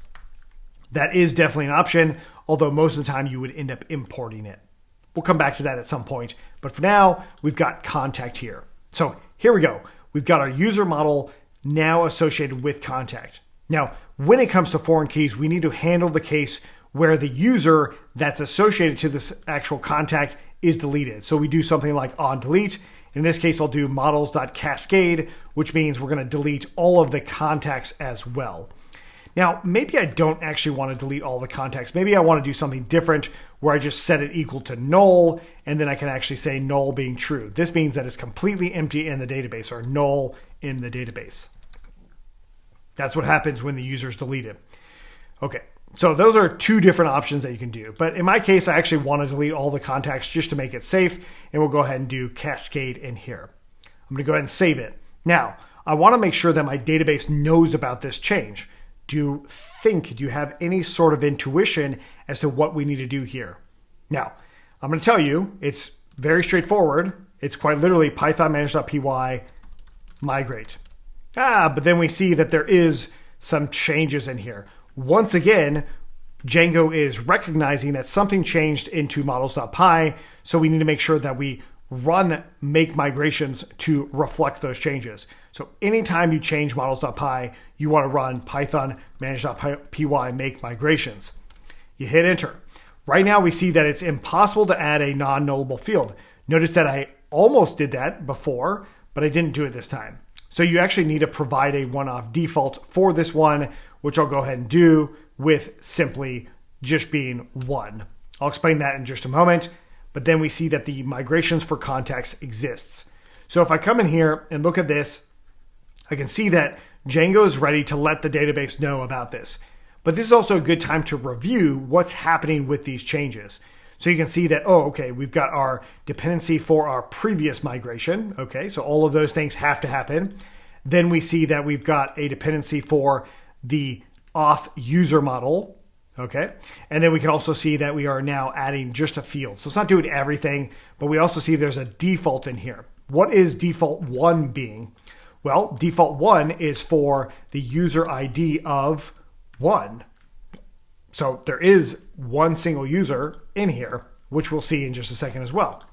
That is definitely an option, although most of the time you would end up importing it. We'll come back to that at some point, but for now, we've got contact here. So here we go. We've got our user model now associated with contact. Now, when it comes to foreign keys, we need to handle the case where the user that's associated to this actual contact is deleted. So we do something like on delete. In this case, I'll do models.cascade, which means we're going to delete all of the contacts as well. Now, maybe I don't actually want to delete all the contacts. Maybe I want to do something different where I just set it equal to null, and then I can actually say null being true. This means that it's completely empty in the database, or null in the database. That's what happens when the user is deleted. Okay, so those are two different options that you can do. But in my case, I actually want to delete all the contacts just to make it safe, and we'll go ahead and do cascade in here. I'm going to go ahead and save it. Now, I want to make sure that my database knows about this change. Do you have any sort of intuition as to what we need to do here? Now, I'm going to tell you, it's very straightforward. It's quite literally python manage.py migrate. But then we see that there is some changes in here. Once again, Django is recognizing that something changed into models.py, so we need to make sure that we run make migrations to reflect those changes. So anytime you change models.py, you want to run python manage.py make migrations. You hit enter. Right now we see that it's impossible to add a non-nullable field. Notice that I almost did that before, but I didn't do it this time. So you actually need to provide a one-off default for this one, which I'll go ahead and do with simply just being 1. I'll explain that in just a moment, but then we see that the migrations for contacts exists. So if I come in here and look at this, I can see that Django is ready to let the database know about this. But this is also a good time to review what's happening with these changes. So you can see that, we've got our dependency for our previous migration. Okay, so all of those things have to happen. Then we see that we've got a dependency for the auth user model. Okay, and then we can also see that we are now adding just a field. So it's not doing everything, but we also see there's a default in here. What is default 1 being? Well, default 1 is for the user ID of 1. So there is one single user in here, which we'll see in just a second as well.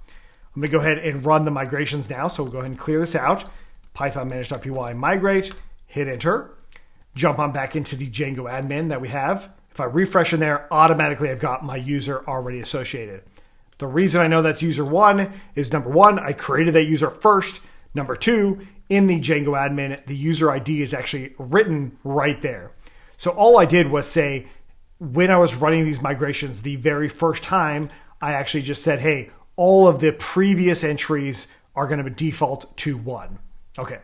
I'm going to go ahead and run the migrations now. So we'll go ahead and clear this out. Python manage.py migrate, hit enter, jump on back into the Django admin that we have. If I refresh in there, automatically I've got my user already associated. The reason I know that's user 1 is number 1, I created that user first. Number 2, in the Django admin, the user ID is actually written right there. So all I did was say, when I was running these migrations the very first time, I actually just said, hey, all of the previous entries are going to default to 1. Okay,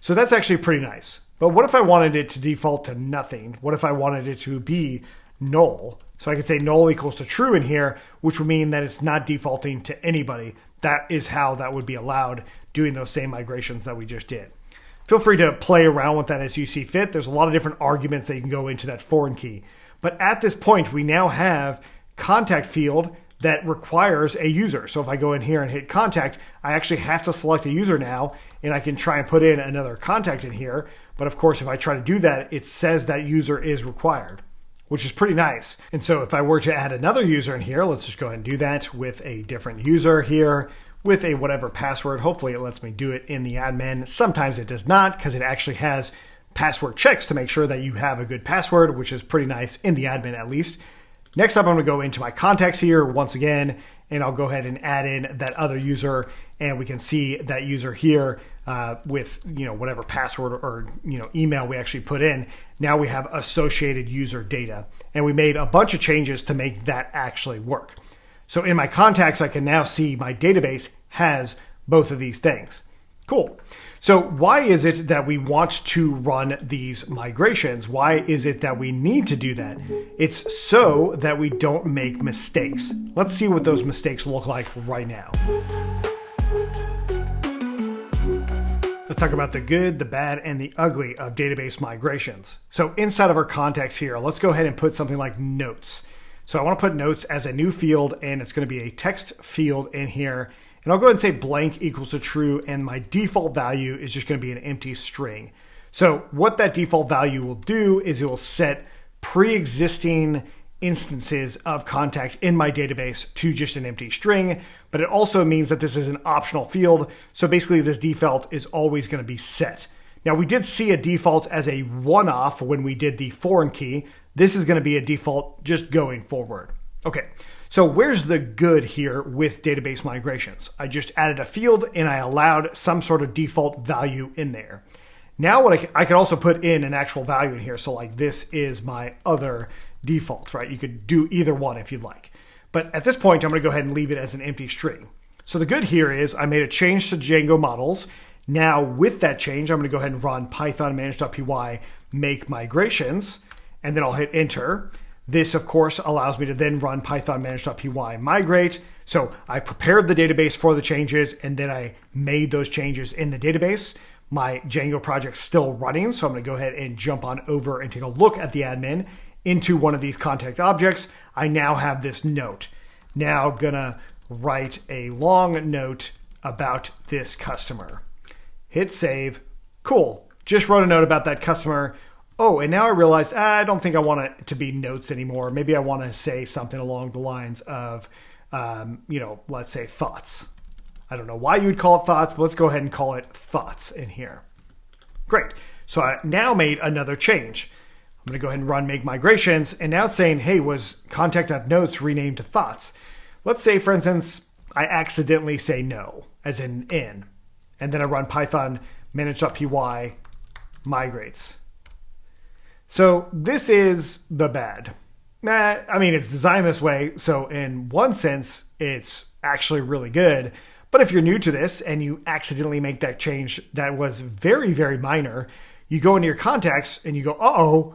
so that's actually pretty nice. But what if I wanted it to default to nothing? What if I wanted it to be null? So I could say null equals to true in here, which would mean that it's not defaulting to anybody. That is how that would be allowed doing those same migrations that we just did. Feel free to play around with that as you see fit. There's a lot of different arguments that you can go into that foreign key. But at this point, we now have contact field that requires a user. So if I go in here and hit contact, I actually have to select a user now, and I can try and put in another contact in here. But of course, if I try to do that, it says that user is required, which is pretty nice. And so if I were to add another user in here, let's just go ahead and do that with a different user here with a whatever password. Hopefully it lets me do it in the admin. Sometimes it does not, because it actually has password checks to make sure that you have a good password, which is pretty nice in the admin at least. Next up, I'm going to go into my contacts here once again, and I'll go ahead and add in that other user, and we can see that user here with whatever password or email we actually put in. Now we have associated user data, and we made a bunch of changes to make that actually work. So in my contacts, I can now see my database has both of these things. Cool. So why is it that we want to run these migrations? Why is it that we need to do that? It's so that we don't make mistakes. Let's see what those mistakes look like right now. Let's talk about the good, the bad, and the ugly of database migrations. So inside of our contacts here, let's go ahead and put something like notes. So I want to put notes as a new field, and it's going to be a text field in here. And I'll go ahead and say blank equals to true, and my default value is just going to be an empty string. So what that default value will do is it will set pre-existing instances of contact in my database to just an empty string, but it also means that this is an optional field. So basically this default is always going to be set. Now we did see a default as a one-off when we did the foreign key. This is going to be a default just going forward. Okay. So where's the good here with database migrations? I just added a field and I allowed some sort of default value in there. Now what I could also put in an actual value in here. So like this is my other default, right? You could do either one if you'd like. But at this point, I'm going to go ahead and leave it as an empty string. So the good here is I made a change to Django models. Now with that change, I'm going to go ahead and run python manage.py make migrations, and then I'll hit enter. This, of course, allows me to then run python manage.py migrate. So I prepared the database for the changes, and then I made those changes in the database. My Django project's still running, so I'm going to go ahead and jump on over and take a look at the admin into one of these contact objects. I now have this note. Now I'm going to write a long note about this customer. Hit save. Cool. Just wrote a note about that customer. Oh, and now I realized I don't think I want it to be notes anymore. Maybe I want to say something along the lines of, let's say thoughts. I don't know why you would call it thoughts, but let's go ahead and call it thoughts in here. Great. So I now made another change. I'm going to go ahead and run make migrations. And now it's saying, hey, was contact.notes renamed to thoughts? Let's say, for instance, I accidentally say no, as in n. And then I run python manage.py migrates. So this is the bad. It's designed this way. So in one sense, it's actually really good. But if you're new to this and you accidentally make that change that was very, very minor, you go into your contacts and you go, uh-oh,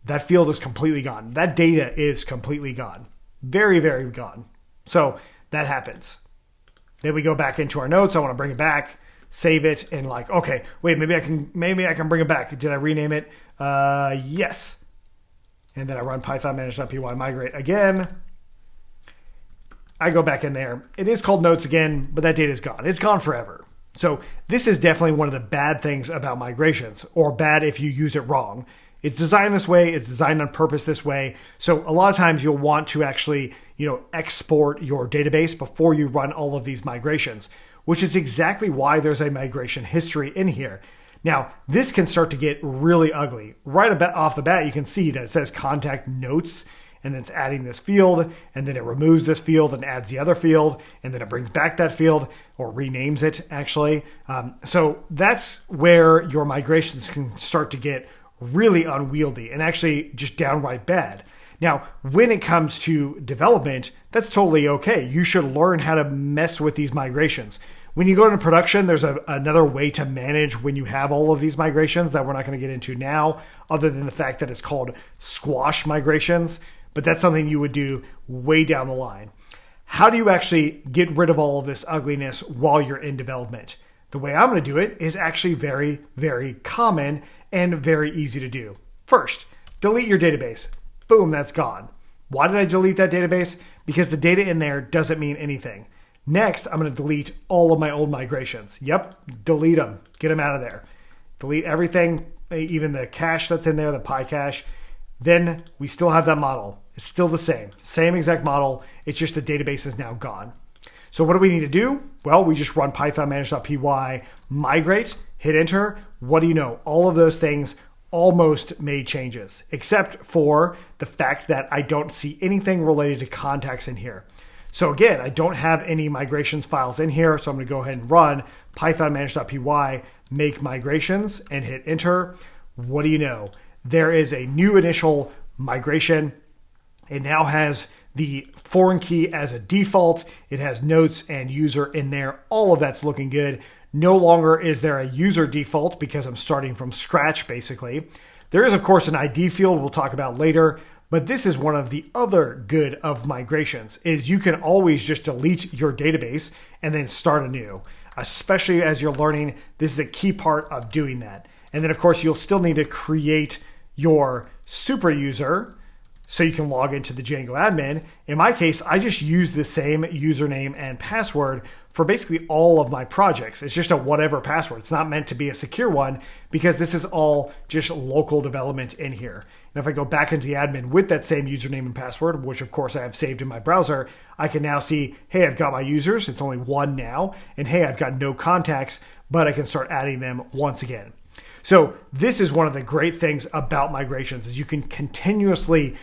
that field is completely gone. That data is completely gone. Very, very gone. So that happens. Then we go back into our notes. I want to bring it back, save it, and okay, wait, maybe I can bring it back. Did I rename it? Yes. And then I run python manage.py migrate again. I go back in there. It is called notes again, but that data is gone. It's gone forever. So this is definitely one of the bad things about migrations, or bad if you use it wrong. It's designed this way. It's designed on purpose this way. So a lot of times you'll want to actually, export your database before you run all of these migrations, which is exactly why there's a migration history in here. Now, this can start to get really ugly. Right off the bat, you can see that it says contact notes, and then it's adding this field, and then it removes this field and adds the other field, and then it brings back that field, or renames it, actually. So that's where your migrations can start to get really unwieldy and actually just downright bad. Now, when it comes to development, that's totally okay. You should learn how to mess with these migrations. When you go into production, there's another way to manage when you have all of these migrations that we're not going to get into now, other than the fact that it's called squash migrations, but that's something you would do way down the line. How do you actually get rid of all of this ugliness while you're in development? The way I'm going to do it is actually very, very common and very easy to do. First, delete your database. Boom, that's gone. Why did I delete that database? Because the data in there doesn't mean anything. Next, I'm going to delete all of my old migrations. Yep, delete them. Get them out of there. Delete everything, even the cache that's in there, the Pi cache. Then we still have that model. It's still the same exact model. It's just the database is now gone. So what do we need to do? Well, we just run python manage.py, migrate, hit enter. What do you know? All of those things almost made changes, except for the fact that I don't see anything related to contacts in here. So again, I don't have any migrations files in here, so I'm going to go ahead and run python manage.py, make migrations, and hit enter. What do you know? There is a new initial migration. It now has the foreign key as a default. It has notes and user in there. All of that's looking good. No longer is there a user default because I'm starting from scratch, basically. There is, of course, an ID field we'll talk about later. But this is one of the other good of migrations is you can always just delete your database and then start anew, especially as you're learning. This is a key part of doing that. And then, of course, you'll still need to create your super user so you can log into the Django admin. In my case, I just use the same username and password for basically all of my projects. It's just a whatever password. It's not meant to be a secure one because this is all just local development in here. And if I go back into the admin with that same username and password, which of course I have saved in my browser, I can now see, hey, I've got my users. It's only one now. And hey, I've got no contacts, but I can start adding them once again. So this is one of the great things about migrations is you can continuously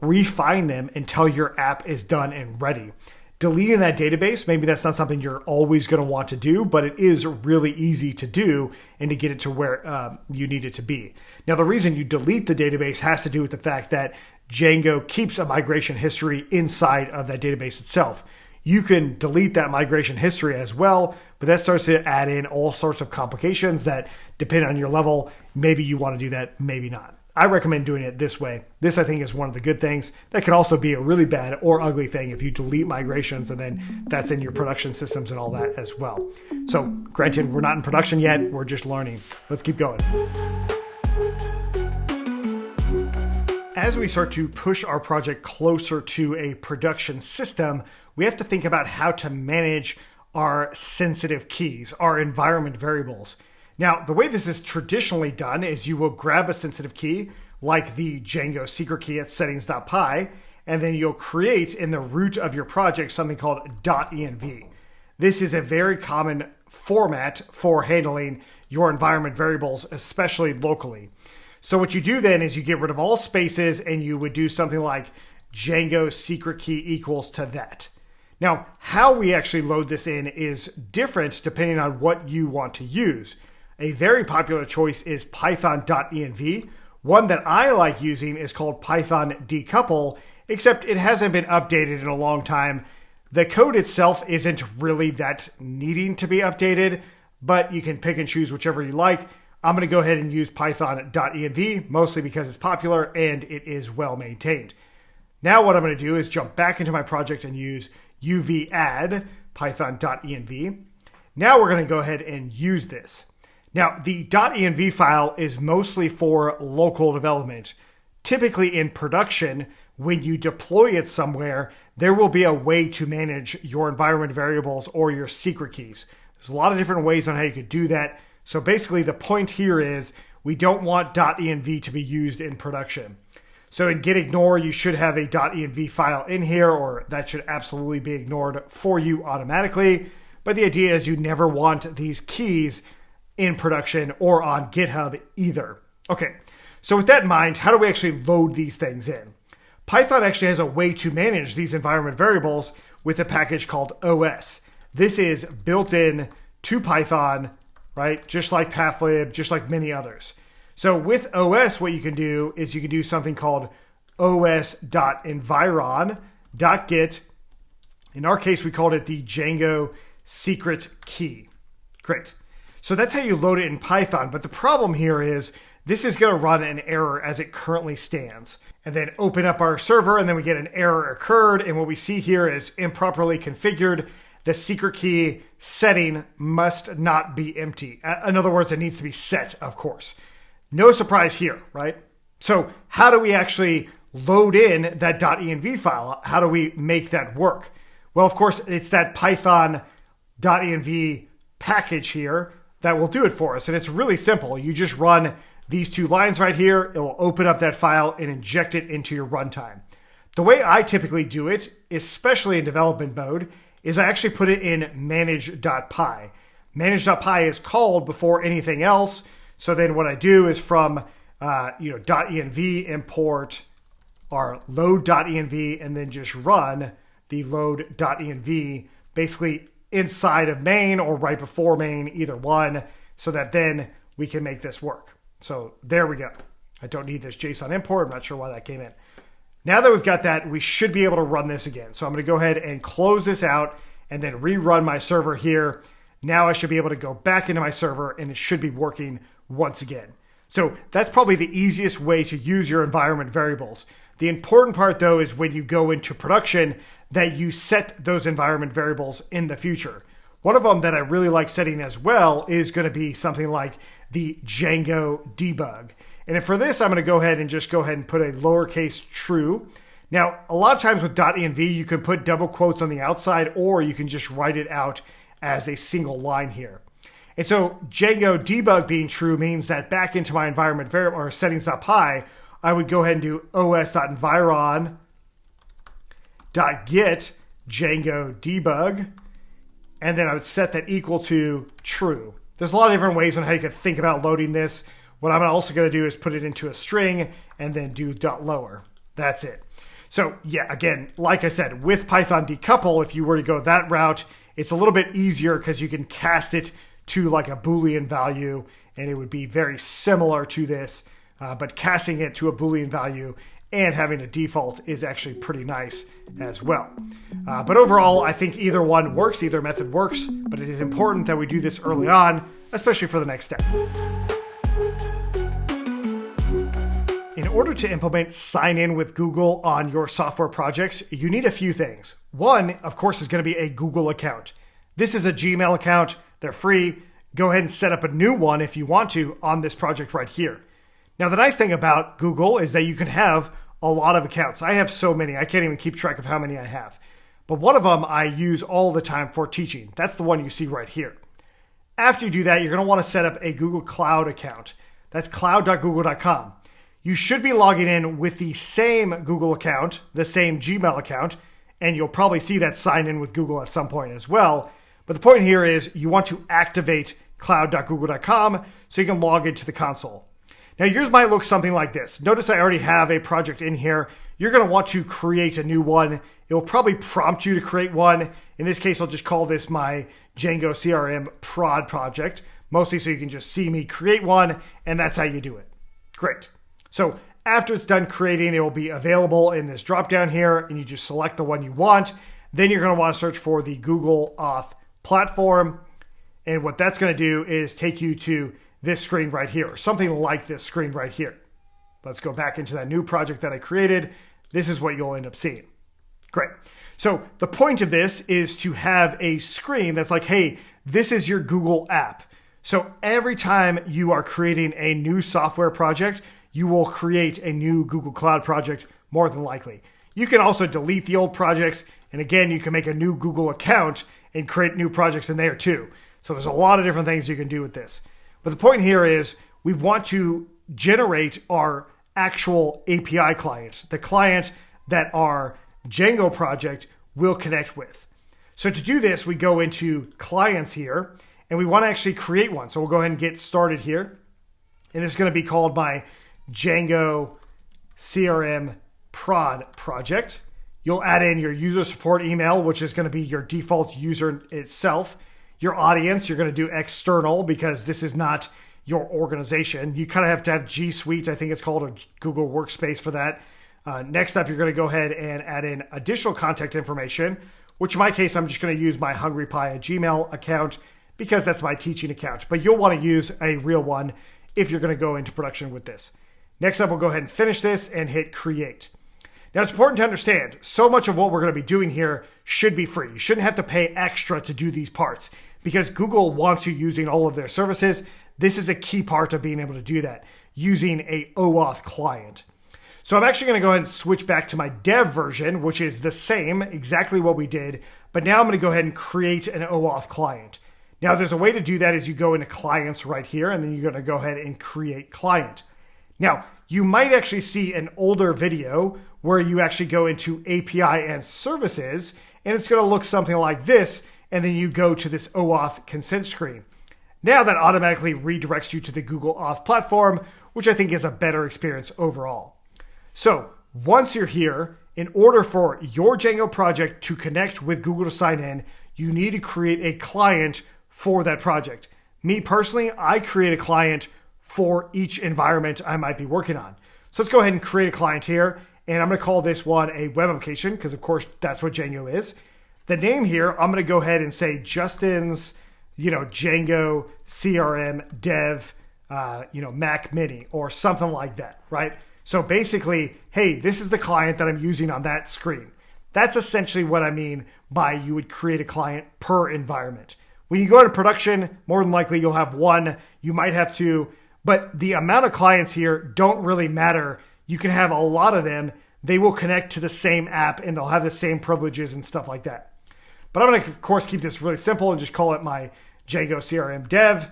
refine them until your app is done and ready. Deleting that database, maybe that's not something you're always going to want to do, but it is really easy to do and to get it to where you need it to be. Now, the reason you delete the database has to do with the fact that Django keeps a migration history inside of that database itself. You can delete that migration history as well, but that starts to add in all sorts of complications that depend on your level. Maybe you want to do that, maybe not. I recommend doing it this way. This, I think, is one of the good things. That can also be a really bad or ugly thing if you delete migrations and then that's in your production systems and all that as well. So granted, we're not in production yet. We're just learning. Let's keep going. As we start to push our project closer to a production system, we have to think about how to manage our sensitive keys, our environment variables. Now, the way this is traditionally done is you will grab a sensitive key, like the Django secret key at settings.py, and then you'll create in the root of your project something called .env. This is a very common format for handling your environment variables, especially locally. So what you do then is you get rid of all spaces and you would do something like Django secret key equals to that. Now, how we actually load this in is different depending on what you want to use. A very popular choice is python.env. One that I like using is called python decouple, except it hasn't been updated in a long time. The code itself isn't really that needing to be updated, but you can pick and choose whichever you like. I'm going to go ahead and use python.env, mostly because it's popular and it is well maintained. Now what I'm going to do is jump back into my project and use uv-add python.env. Now we're going to go ahead and use this. Now, the .env file is mostly for local development. Typically in production, when you deploy it somewhere, there will be a way to manage your environment variables or your secret keys. There's a lot of different ways on how you could do that. So basically the point here is we don't want .env to be used in production. So in gitignore, you should have a .env file in here, or that should absolutely be ignored for you automatically. But the idea is you never want these keys in production or on GitHub either. Okay, so with that in mind, how do we actually load these things in? Python actually has a way to manage these environment variables with a package called OS. This is built in to Python, right? Just like pathlib, just like many others. So with OS, what you can do is you can do something called os.environ.get. In our case, we called it the Django secret key. Great. So that's how you load it in Python. But the problem here is this is going to run an error as it currently stands. And then open up our server, and then we get an error occurred. And what we see here is improperly configured. The secret key setting must not be empty. In other words, it needs to be set, of course. No surprise here, right? So how do we actually load in that .env file? How do we make that work? Well, of course, it's that python.env package here that will do it for us. And it's really simple. You just run these two lines right here. It will open up that file and inject it into your runtime. The way I typically do it, especially in development mode, is I actually put it in manage.py. Manage.py is called before anything else. So then what I do is from .env import our load.env and then just run the load.env basically inside of main or right before main, either one, so that then we can make this work. So there we go. I don't need this JSON import. I'm not sure why that came in. Now that we've got that, we should be able to run this again. So I'm going to go ahead and close this out and then rerun my server here. Now I should be able to go back into my server and it should be working once again. So that's probably the easiest way to use your environment variables. The important part though is when you go into production that you set those environment variables in the future. One of them that I really like setting as well is going to be something like the Django debug. And for this, I'm going to go ahead and put a lowercase true. Now, a lot of times with .env, you can put double quotes on the outside, or you can just write it out as a single line here. And so Django debug being true means that back into my environment variable or settings.py, I would go ahead and do os.environ.get Django debug, and then I would set that equal to true. There's a lot of different ways on how you could think about loading this. What I'm also going to do is put it into a string and then do .lower. That's it. So yeah, again, like I said, with Python decouple, if you were to go that route, it's a little bit easier because you can cast it to like a Boolean value, and it would be very similar to this, but casting it to a Boolean value and having a default is actually pretty nice as well. But overall, I think either one works, either method works, but it is important that we do this early on, especially for the next step. In order to implement sign in with Google on your software projects, you need a few things. One, of course, is going to be a Google account. This is a Gmail account. They're free. Go ahead and set up a new one if you want to on this project right here. Now, the nice thing about Google is that you can have a lot of accounts. I have so many, I can't even keep track of how many I have. But one of them I use all the time for teaching. That's the one you see right here. After you do that, you're going to want to set up a Google Cloud account. That's cloud.google.com. You should be logging in with the same Google account, the same Gmail account, and you'll probably see that sign in with Google at some point as well. But the point here is you want to activate cloud.google.com so you can log into the console. Now yours might look something like this. Notice I already have a project in here. You're going to want to create a new one. It will probably prompt you to create one. In this case, I'll just call this my Django CRM prod project, mostly so you can just see me create one, and that's how you do it. Great. So after it's done creating, it will be available in this drop down here, and you just select the one you want. Then you're going to want to search for the Google OAuth platform. And what that's going to do is take you to this screen right here, or something like this screen right here. Let's go back into that new project that I created. This is what you'll end up seeing. Great. So the point of this is to have a screen that's like, hey, this is your Google app. So every time you are creating a new software project, you will create a new Google Cloud project more than likely. You can also delete the old projects. And again, you can make a new Google account and create new projects in there too. So there's a lot of different things you can do with this. But the point here is we want to generate our actual API client, the client that our Django project will connect with. So to do this, we go into clients here and we want to actually create one. So we'll go ahead and get started here. And it's going to be called my Django CRM prod project. You'll add in your user support email, which is going to be your default user itself. Your audience, you're going to do external because this is not your organization. You kind of have to have G Suite, I think it's called, a Google Workspace for that. Next up, you're going to go ahead and add in additional contact information, which in my case, I'm just going to use my HungryPie Gmail account because that's my teaching account. But you'll want to use a real one if you're going to go into production with this. Next up, we'll go ahead and finish this and hit create. Now, it's important to understand, so much of what we're going to be doing here should be free. You shouldn't have to pay extra to do these parts because Google wants you using all of their services. This is a key part of being able to do that, using a OAuth client. So I'm actually going to go ahead and switch back to my dev version, which is the same, exactly what we did, but now I'm going to go ahead and create an OAuth client. Now, there's a way to do that is you go into clients right here, and then you're going to go ahead and create client. Now, you might actually see an older video where you actually go into API and services, and it's going to look something like this, and then you go to this OAuth consent screen. Now that automatically redirects you to the Google Auth platform, which I think is a better experience overall. So once you're here, in order for your Django project to connect with Google to sign in, you need to create a client for that project. Me personally, I create a client for each environment I might be working on. So let's go ahead and create a client here. And I'm going to call this one a web application because, of course, that's what Django is. The name here, I'm going to go ahead and say Justin's, Django CRM dev, Mac Mini or something like that, right? So basically, hey, this is the client that I'm using on that screen. That's essentially what I mean by you would create a client per environment. When you go into production, more than likely you'll have one, you might have two, but the amount of clients here don't really matter. You can have a lot of them. They will connect to the same app and they'll have the same privileges and stuff like that. But I'm going to, of course, keep this really simple and just call it my Django CRM dev.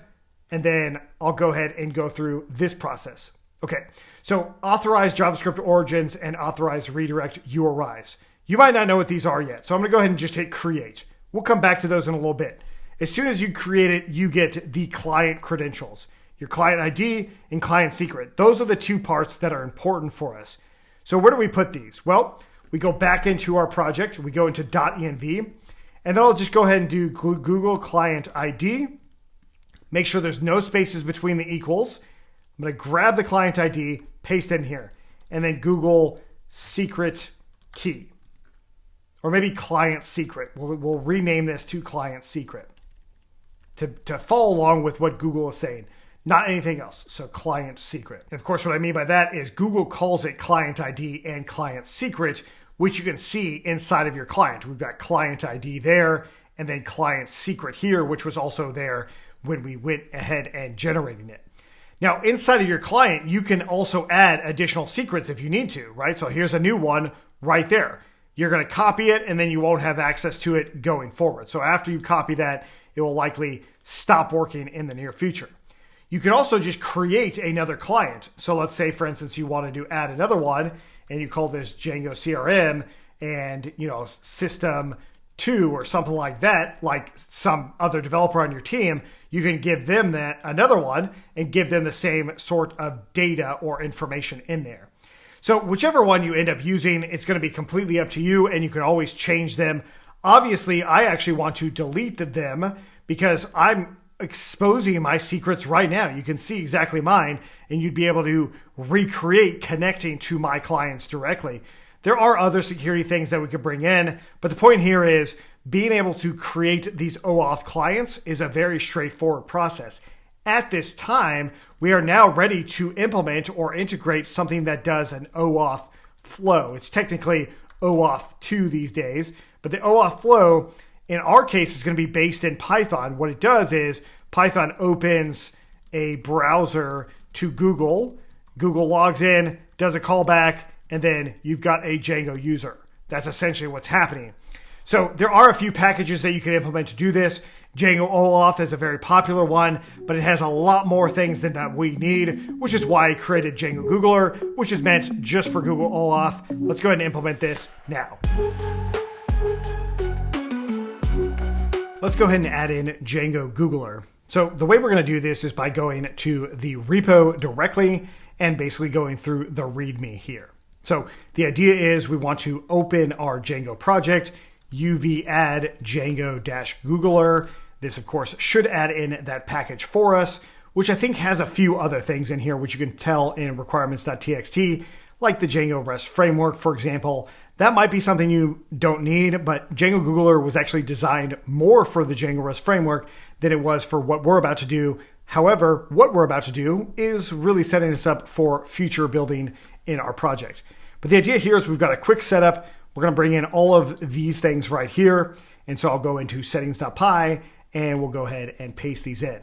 And then I'll go ahead and go through this process. Okay, so authorize JavaScript origins and authorize redirect URIs. You might not know what these are yet. So I'm going to go ahead and just hit create. We'll come back to those in a little bit. As soon as you create it, you get the client credentials, your client ID and client secret. Those are the two parts that are important for us. So where do we put these? Well, we go back into our project. We go into .env, and then I'll just go ahead and do Google Client ID. Make sure there's no spaces between the equals. I'm going to grab the client ID, paste it in here, and then Google secret key. Or maybe client secret. We'll rename this to client secret to follow along with what Google is saying. Not anything else. So client secret. And of course, what I mean by that is Google calls it client ID and client secret, which you can see inside of your client. We've got client ID there and then client secret here, which was also there when we went ahead and generating it. Now, inside of your client, you can also add additional secrets if you need to, right? So here's a new one right there. You're going to copy it and then you won't have access to it going forward. So after you copy that, it will likely stop working in the near future. You can also just create another client. So let's say, for instance, you wanted to add another one and you call this Django CRM and, system 2 or something like that, like some other developer on your team, you can give them that another one and give them the same sort of data or information in there. So whichever one you end up using, it's going to be completely up to you and you can always change them. Obviously, I actually want to delete them because I'm exposing my secrets right now. You can see exactly mine and you'd be able to recreate connecting to my clients directly. There are other security things that we could bring in, but the point here is being able to create these OAuth clients is a very straightforward process. At this time, we are now ready to implement or integrate something that does an OAuth flow. It's technically OAuth 2 these days, but the OAuth flow in our case is going to be based in Python. What it does is Python opens a browser to Google. Google logs in, does a callback, and then you've got a Django user. That's essentially what's happening. So there are a few packages that you can implement to do this. Django OAuth is a very popular one, but it has a lot more things than that we need, which is why I created django-googler, which is meant just for Google OAuth. Let's go ahead and implement this now. Let's go ahead and add in django-googler. So the way we're going to do this is by going to the repo directly and basically going through the README here. So the idea is we want to open our Django project, uv add django-googler. This, of course, should add in that package for us, which I think has a few other things in here, which you can tell in requirements.txt, like the Django REST framework, for example. That might be something you don't need, but Django Googler was actually designed more for the Django REST framework than it was for what we're about to do. However, what we're about to do is really setting us up for future building in our project. But the idea here is we've got a quick setup. We're going to bring in all of these things right here. And so I'll go into settings.py and we'll go ahead and paste these in.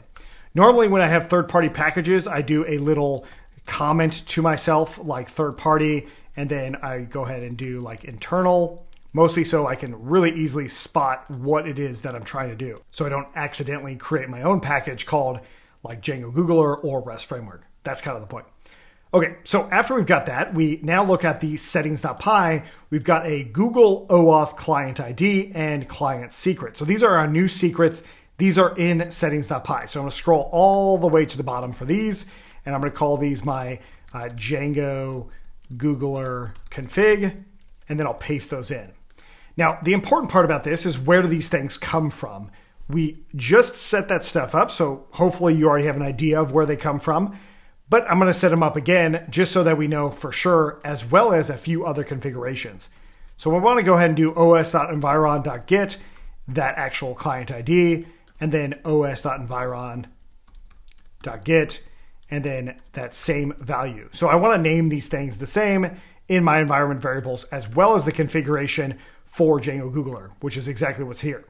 Normally when I have third-party packages, I do a little comment to myself like third party, and then I go ahead and do like internal, mostly so I can really easily spot what it is that I'm trying to do. So I don't accidentally create my own package called like Django Googler or REST framework. That's kind of the point. Okay, so after we've got that, we now look at the settings.py. We've got a Google OAuth client ID and client secret. So these are our new secrets. These are in settings.py. So I'm going to scroll all the way to the bottom for these, and I'm going to call these my Django Googler config, and then I'll paste those in. Now, the important part about this is where do these things come from? We just set that stuff up, so hopefully you already have an idea of where they come from. But I'm going to set them up again just so that we know for sure, as well as a few other configurations. So we want to go ahead and do os.environ.get, that actual client ID, and then os.environ.get, and then that same value. So I want to name these things the same in my environment variables, as well as the configuration for Django Googler, which is exactly what's here.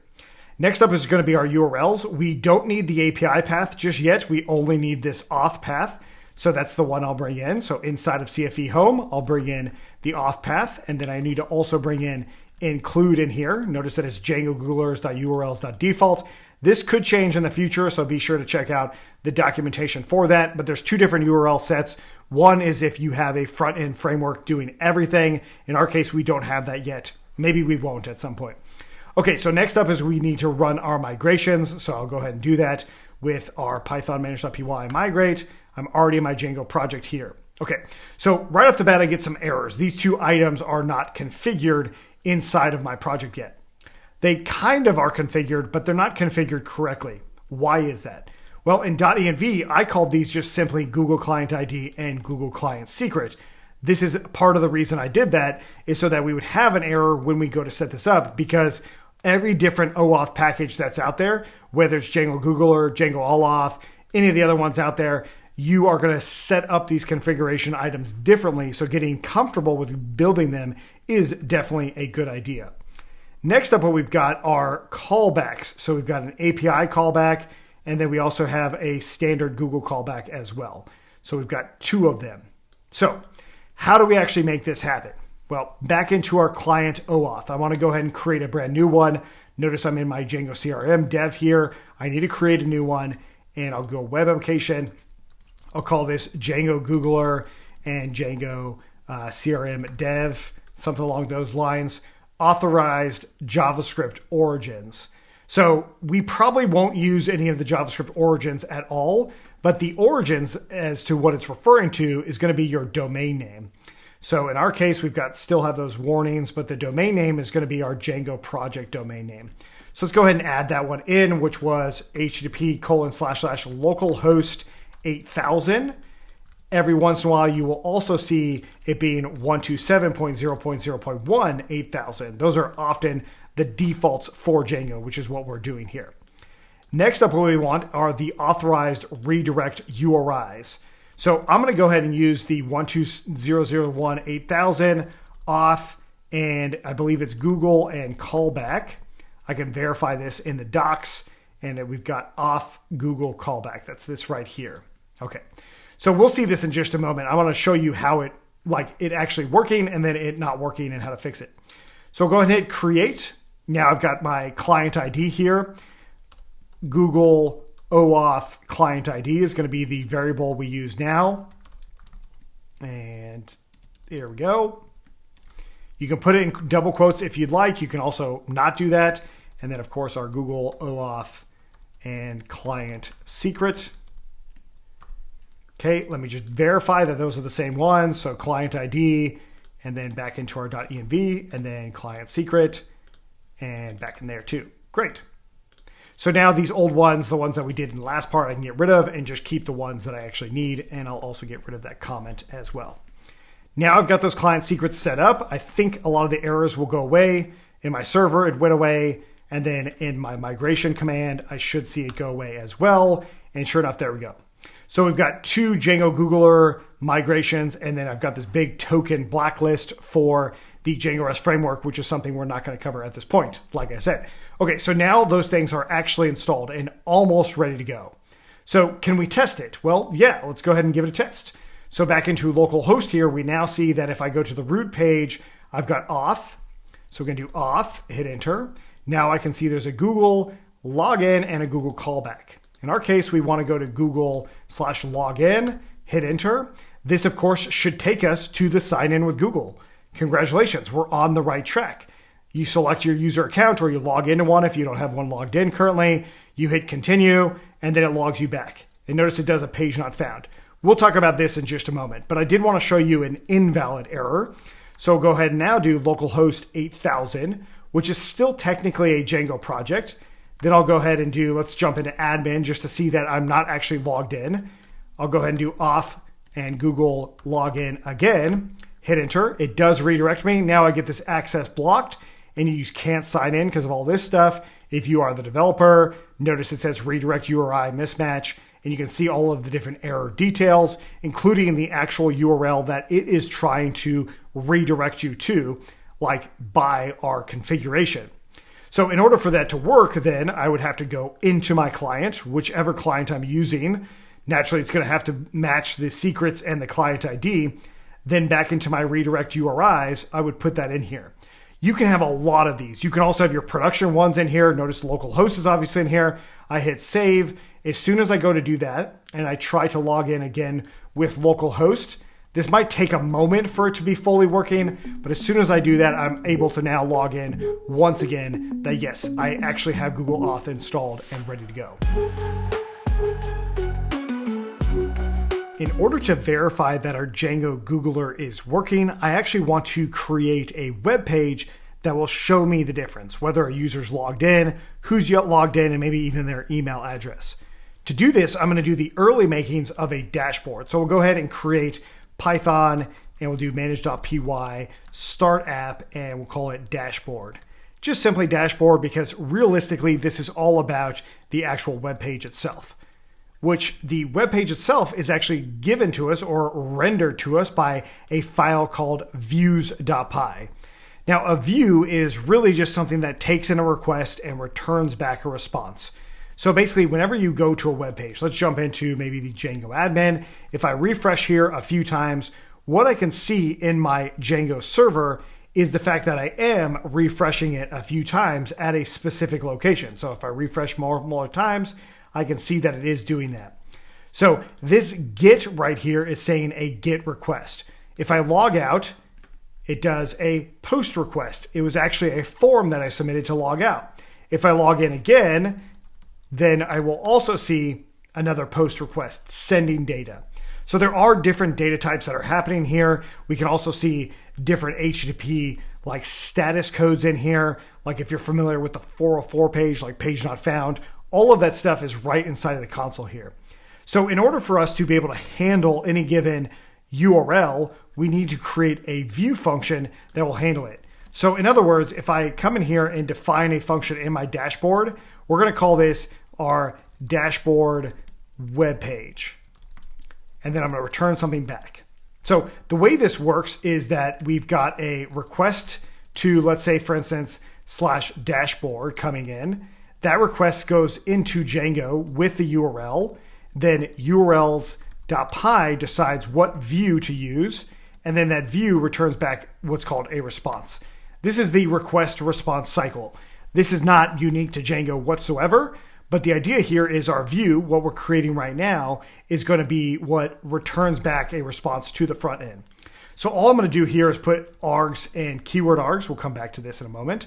Next up is going to be our URLs. We don't need the API path just yet. We only need this auth path. So that's the one I'll bring in. So inside of CFE home, I'll bring in the auth path. And then I need to also bring in include in here. Notice that it's django-googlers.urls.default. This could change in the future, so be sure to check out the documentation for that. But there's two different URL sets. One is if you have a front-end framework doing everything. In our case, we don't have that yet. Maybe we won't at some point. Okay, so next up is we need to run our migrations. So I'll go ahead and do that with our python manage.py migrate. I'm already in my Django project here. Okay, so right off the bat, I get some errors. These two items are not configured inside of my project yet. They kind of are configured, but they're not configured correctly. Why is that? Well, in .env, I called these just simply Google Client ID and Google Client Secret. This is part of the reason I did that is so that we would have an error when we go to set this up, because every different OAuth package that's out there, whether it's Django Googler, Django OAuth, any of the other ones out there, you are going to set up these configuration items differently. So getting comfortable with building them is definitely a good idea. Next up, what we've got are callbacks. So we've got an API callback, and then we also have a standard Google callback as well. So we've got two of them. So how do we actually make this happen? Well, back into our client OAuth. I want to go ahead and create a brand new one. Notice I'm in my Django CRM dev here. I need to create a new one, and I'll go web application. I'll call this Django Googler and Django CRM dev, something along those lines. Authorized JavaScript origins. So we probably won't use any of the JavaScript origins at all, but the origins as to what it's referring to is going to be your domain name. So in our case, we've got still have those warnings, but the domain name is going to be our Django Project domain name. So let's go ahead and add that one in, which was http://localhost 8000. Every once in a while, you will also see it being 127.0.0.1 8000. Those are often the defaults for Django, which is what we're doing here. Next up, what we want are the authorized redirect URIs. So I'm going to go ahead and use the 12001 8000 auth, and I believe it's Google and callback. I can verify this in the docs, and we've got auth Google callback. That's this right here. Okay, so we'll see this in just a moment. I want to show you how it actually working and then it not working and how to fix it. So go ahead and hit create. Now I've got my client ID here. Google OAuth client ID is going to be the variable we use now. And there we go. You can put it in double quotes if you'd like. You can also not do that. And then of course our Google OAuth and client secret. Okay, let me just verify that those are the same ones. So client ID, and then back into our .env, and then client secret, and back in there too. Great. So now these old ones, the ones that we did in the last part, I can get rid of and just keep the ones that I actually need. And I'll also get rid of that comment as well. Now I've got those client secrets set up. I think a lot of the errors will go away. In my server, it went away. And then in my migration command, I should see it go away as well. And sure enough, there we go. So we've got 2 Django-googler migrations, and then I've got this big token blacklist for the Django REST framework, which is something we're not going to cover at this point, like I said. Okay, so now those things are actually installed and almost ready to go. So can we test it? Well, yeah, let's go ahead and give it a test. So back into localhost here, we now see that if I go to the root page, I've got auth. So we're going to do auth, hit enter. Now I can see there's a Google login and a Google callback. In our case, we want to go to Google/login, hit enter. This, of course, should take us to the sign in with Google. Congratulations, we're on the right track. You select your user account or you log into one if you don't have one logged in currently. You hit continue, and then it logs you back. And notice it does a page not found. We'll talk about this in just a moment, but I did want to show you an invalid error. So we'll go ahead and now do localhost 8000, which is still technically a Django project. Then I'll go ahead and let's jump into admin just to see that I'm not actually logged in. I'll go ahead and do auth and Google login again, hit enter. It does redirect me. Now I get this access blocked and you can't sign in because of all this stuff. If you are the developer, notice it says redirect URI mismatch, and you can see all of the different error details, including the actual URL that it is trying to redirect you to, like by our configuration. So in order for that to work, then I would have to go into my client, whichever client I'm using. Naturally, it's going to have to match the secrets and the client ID. Then back into my redirect URIs, I would put that in here. You can have a lot of these. You can also have your production ones in here. Notice localhost is obviously in here. I hit save. As soon as I go to do that, and I try to log in again with localhost, this might take a moment for it to be fully working, but as soon as I do that, I'm able to now log in once again that yes, I actually have Google Auth installed and ready to go. In order to verify that our Django Googler is working, I actually want to create a web page that will show me the difference, whether a user's logged in, who's yet logged in, and maybe even their email address. To do this, I'm going to do the early makings of a dashboard. So we'll go ahead and create Python, and we'll do manage.py, start app, and we'll call it dashboard. Just simply dashboard because realistically, this is all about the actual web page itself, which the web page itself is actually given to us or rendered to us by a file called views.py. Now, a view is really just something that takes in a request and returns back a response. So basically, whenever you go to a web page, let's jump into maybe the Django admin. If I refresh here a few times, what I can see in my Django server is the fact that I am refreshing it a few times at a specific location. So if I refresh more times, I can see that it is doing that. So this get right here is saying a get request. If I log out, it does a post request. It was actually a form that I submitted to log out. If I log in again, then I will also see another post request sending data. So there are different data types that are happening here. We can also see different HTTP like status codes in here. Like if you're familiar with the 404 page, like page not found, all of that stuff is right inside of the console here. So in order for us to be able to handle any given URL, we need to create a view function that will handle it. So in other words, if I come in here and define a function in my dashboard, we're going to call this our dashboard web page. And then I'm going to return something back. So the way this works is that we've got a request to, let's say, for instance, /dashboard coming in. That request goes into Django with the URL. Then urls.py decides what view to use. And then that view returns back what's called a response. This is the request response cycle. This is not unique to Django whatsoever, but the idea here is our view, what we're creating right now, is going to be what returns back a response to the front end. So all I'm going to do here is put args and keyword args. We'll come back to this in a moment.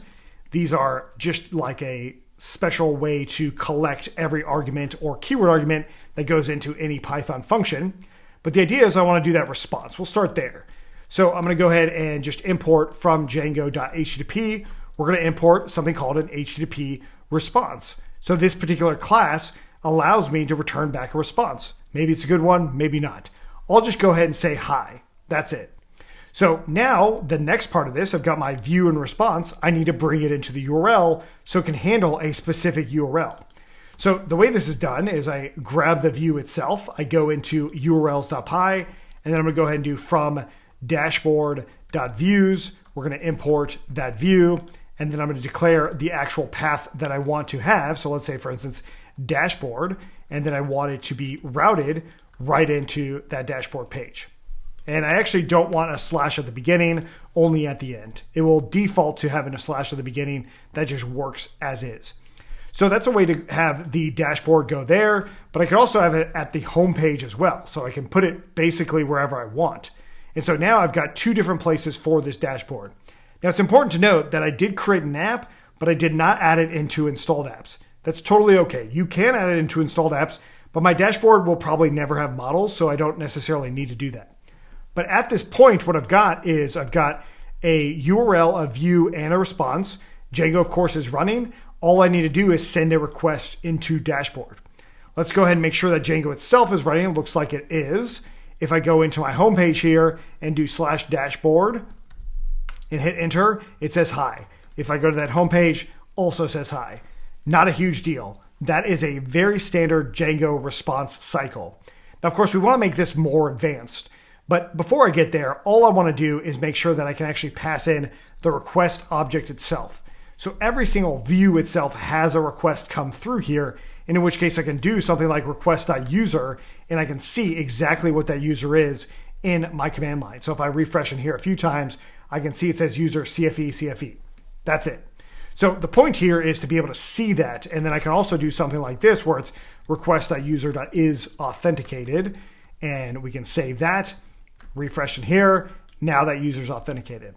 These are just like a special way to collect every argument or keyword argument that goes into any Python function. But the idea is I want to do that response. We'll start there. So I'm going to go ahead and just import from django.http. We're going to import something called an HTTP response. So this particular class allows me to return back a response. Maybe it's a good one, maybe not. I'll just go ahead and say hi. That's it. So now the next part of this, I've got my view and response. I need to bring it into the URL so it can handle a specific URL. So the way this is done is I grab the view itself. I go into urls.py, and then I'm going to go ahead and do from dashboard.views. We're going to import that view, and then I'm going to declare the actual path that I want to have. So let's say, for instance, dashboard, and then I want it to be routed right into that dashboard page. And I actually don't want a slash at the beginning, only at the end. It will default to having a slash at the beginning. That just works as is. So that's a way to have the dashboard go there, but I can also have it at the home page as well. So I can put it basically wherever I want. And so now I've got two different places for this dashboard. Now it's important to note that I did create an app, but I did not add it into installed apps. That's totally okay. You can add it into installed apps, but my dashboard will probably never have models, so I don't necessarily need to do that. But at this point, what I've got is I've got a URL, a view, and a response. Django, of course, is running. All I need to do is send a request into dashboard. Let's go ahead and make sure that Django itself is running. It looks like it is. If I go into my homepage here and do /dashboard and hit enter, it says hi. If I go to that homepage, also says hi. Not a huge deal. That is a very standard Django response cycle. Now, of course, we want to make this more advanced. But before I get there, all I want to do is make sure that I can actually pass in the request object itself. So every single view itself has a request come through here, in which case I can do something like request.user, and I can see exactly what that user is in my command line. So if I refresh in here a few times, I can see it says user CFE. That's it. So the point here is to be able to see that, and then I can also do something like this where it's request.user.isAuthenticated, and we can save that, refresh in here. Now that user's authenticated.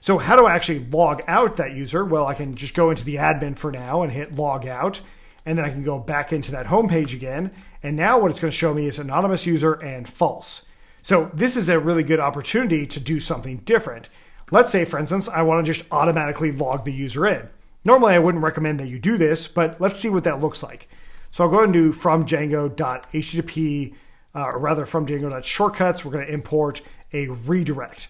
So how do I actually log out that user? Well, I can just go into the admin for now and hit log out, and then I can go back into that home page again. And now what it's going to show me is anonymous user and false. So this is a really good opportunity to do something different. Let's say, for instance, I want to just automatically log the user in. Normally, I wouldn't recommend that you do this, but let's see what that looks like. So I'll go and do from Django.http, or rather from Django.shortcuts, we're going to import a redirect.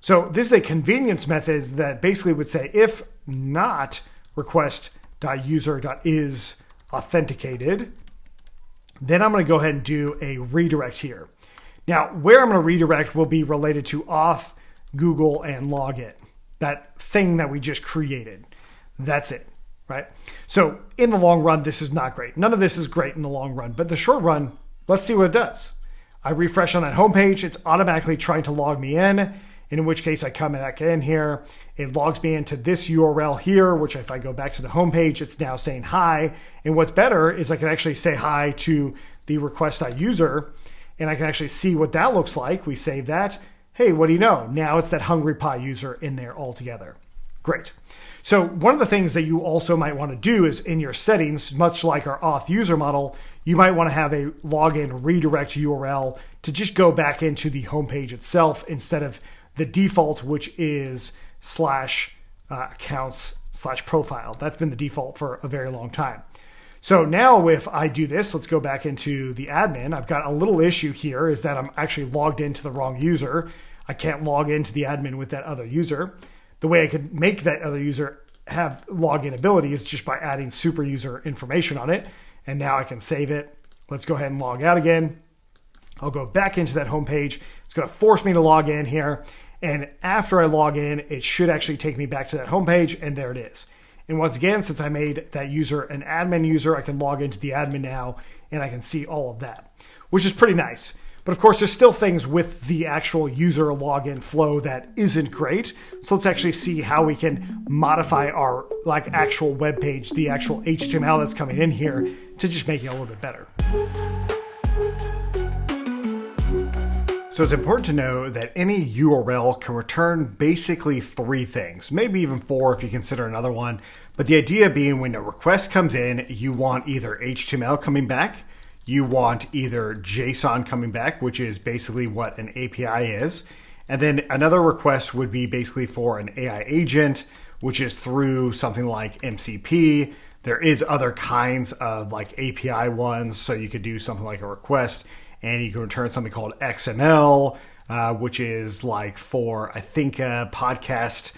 So this is a convenience method that basically would say if not request.user.isAuthenticated, then I'm going to go ahead and do a redirect here. Now, where I'm going to redirect will be related to auth, Google, and login, that thing that we just created. That's it, right? So in the long run, this is not great. None of this is great in the long run, but in the short run, let's see what it does. I refresh on that homepage. It's automatically trying to log me in which case I come back in here. It logs me into this URL here, which if I go back to the homepage, it's now saying hi. And what's better is I can actually say hi to the request.user, and I can actually see what that looks like. We save that. Hey, what do you know? Now it's that Hungry Pie user in there altogether. Great. So one of the things that you also might want to do is in your settings, much like our auth user model, you might want to have a login redirect URL to just go back into the homepage itself instead of the default, which is /accounts/profile. That's been the default for a very long time. So now if I do this, let's go back into the admin. I've got a little issue here is that I'm actually logged into the wrong user. I can't log into the admin with that other user. The way I could make that other user have login ability is just by adding super user information on it. And now I can save it. Let's go ahead and log out again. I'll go back into that homepage. It's going to force me to log in here. And after I log in, it should actually take me back to that homepage, and there it is. And once again, since I made that user an admin user, I can log into the admin now, and I can see all of that, which is pretty nice. But of course, there's still things with the actual user login flow that isn't great. So let's actually see how we can modify our actual web page, the actual HTML that's coming in here, to just make it a little bit better. So it's important to know that any URL can return basically three things, maybe even four if you consider another one. But the idea being when a request comes in, you want either HTML coming back, you want either JSON coming back, which is basically what an API is. And then another request would be basically for an AI agent, which is through something like MCP. There is other kinds of API ones. So you could do something like a request and you can return something called XML. which is like for, I think, podcast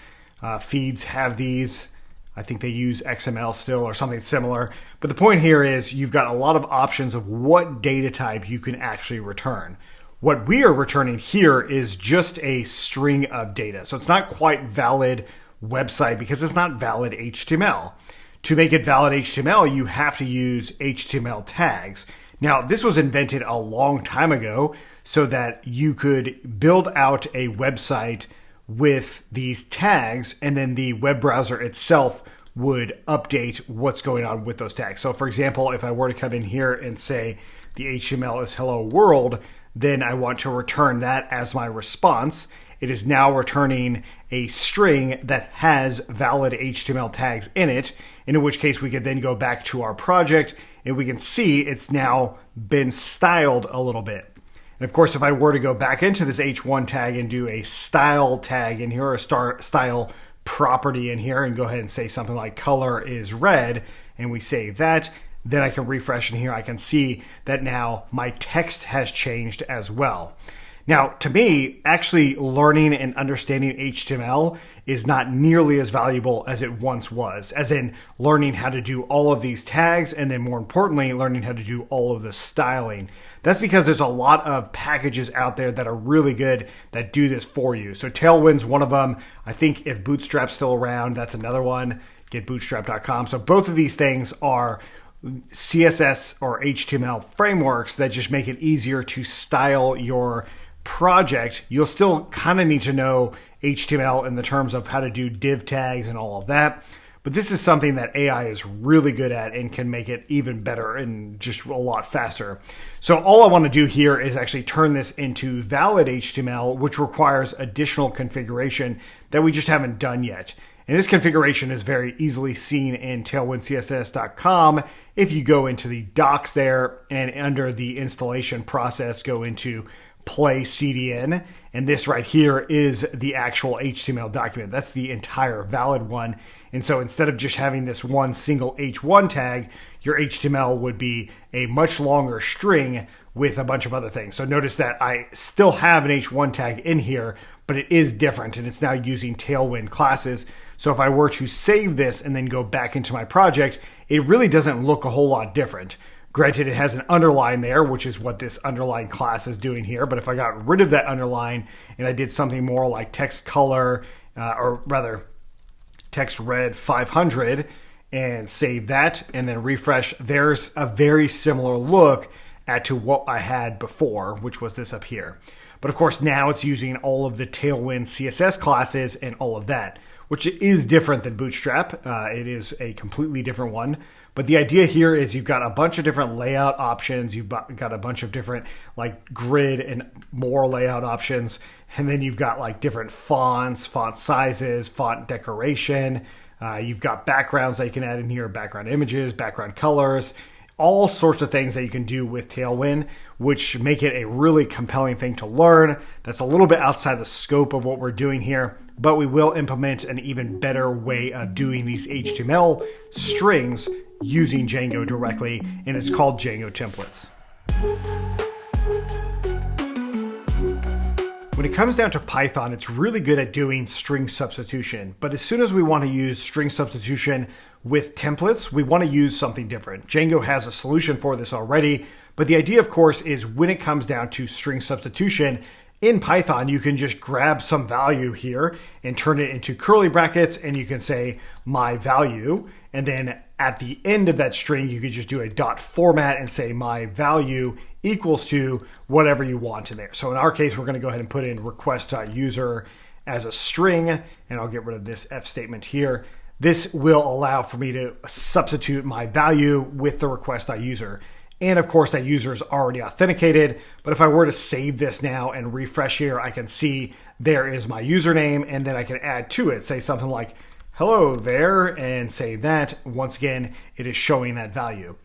feeds have these. I think they use XML still or something similar. But the point here is you've got a lot of options of what data type you can actually return. What we are returning here is just a string of data. So it's not quite valid website because it's not valid HTML. To make it valid HTML, you have to use HTML tags. Now, this was invented a long time ago so that you could build out a website with these tags, and then the web browser itself would update what's going on with those tags. So for example, if I were to come in here and say the HTML is hello world, then I want to return that as my response. It is now returning a string that has valid HTML tags in it, in which case we could then go back to our project and we can see it's now been styled a little bit. And of course, if I were to go back into this H1 tag and do a style tag in here, or a style property in here, and go ahead and say something like color is red, and we save that, then I can refresh in here. I can see that now my text has changed as well. Now, to me, actually learning and understanding HTML is not nearly as valuable as it once was, as in learning how to do all of these tags, and then more importantly, learning how to do all of the styling. That's because there's a lot of packages out there that are really good that do this for you. So Tailwind's one of them. I think if Bootstrap's still around, that's another one. Getbootstrap.com. So both of these things are CSS or HTML frameworks that just make it easier to style your project. You'll still kind of need to know HTML in the terms of how to do div tags and all of that. But this is something that AI is really good at and can make it even better and just a lot faster. So all I want to do here is actually turn this into valid HTML, which requires additional configuration that we just haven't done yet. And this configuration is very easily seen in tailwindcss.com. If you go into the docs there and under the installation process, go into play CDN, and this right here is the actual HTML document. That's the entire valid one. And so instead of just having this one single H1 tag, your HTML would be a much longer string with a bunch of other things. So notice that I still have an H1 tag in here, but it is different, and it's now using Tailwind classes. So if I were to save this and then go back into my project, it really doesn't look a whole lot different. Granted, it has an underline there, which is what this underline class is doing here. But if I got rid of that underline and I did something more like text color, or rather text red 500, and save that and then refresh, there's a very similar look to what I had before, which was this up here. But of course, now it's using all of the Tailwind CSS classes and all of that, which is different than Bootstrap. It is a completely different one. But the idea here is you've got a bunch of different layout options. You've got a bunch of different like grid and more layout options. And then you've got like different fonts, font sizes, font decoration. You've got backgrounds that you can add in here, background images, background colors, all sorts of things that you can do with Tailwind, which make it a really compelling thing to learn. That's a little bit outside the scope of what we're doing here, but we will implement an even better way of doing these HTML strings using Django directly, and it's called Django templates. When it comes down to Python, it's really good at doing string substitution. But as soon as we want to use string substitution with templates, we want to use something different. Django has a solution for this already, but the idea, of course, is when it comes down to string substitution, in Python, you can just grab some value here and turn it into curly brackets, and you can say my value. And then at the end of that string, you could just do a dot format and say my value equals to whatever you want in there. So in our case, we're going to go ahead and put in request.user as a string, and I'll get rid of this F statement here. This will allow for me to substitute my value with the request.user. And of course, that user is already authenticated. But if I were to save this now and refresh here, I can see there is my username, and then I can add to it, say something like hello there, and say that. Once again, it is showing that value.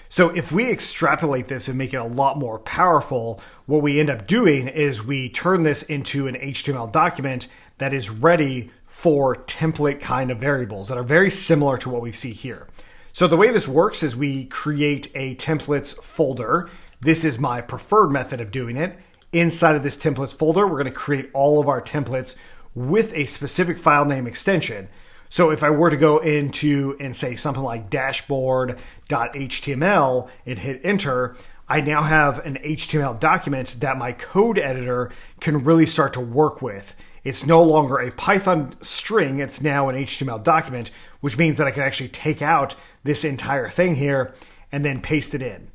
So if we extrapolate this and make it a lot more powerful, what we end up doing is we turn this into an HTML document that is ready for template kind of variables that are very similar to what we see here. So the way this works is we create a templates folder. This is my preferred method of doing it. inside of this templates folder, we're going to create all of our templates with a specific file name extension. So if I were to go into and say something like dashboard.html and hit enter, I now have an HTML document that my code editor can really start to work with. It's no longer a Python string, it's now an HTML document, which means that I can actually take out this entire thing here and then paste it in.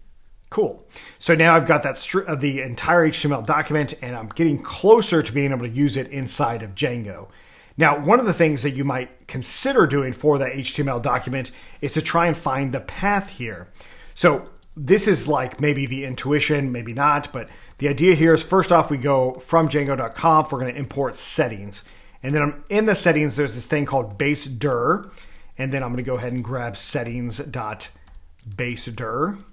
Cool. So now I've got that the entire HTML document, and I'm getting closer to being able to use it inside of Django. Now, one of the things that you might consider doing for that HTML document is to try and find the path here. So this is like maybe the intuition, maybe not, but the idea here is first off, we go from django.conf, we're going to import settings. And then in the settings, there's this thing called base dir. And then I'm going to go ahead and grab settings.basedir.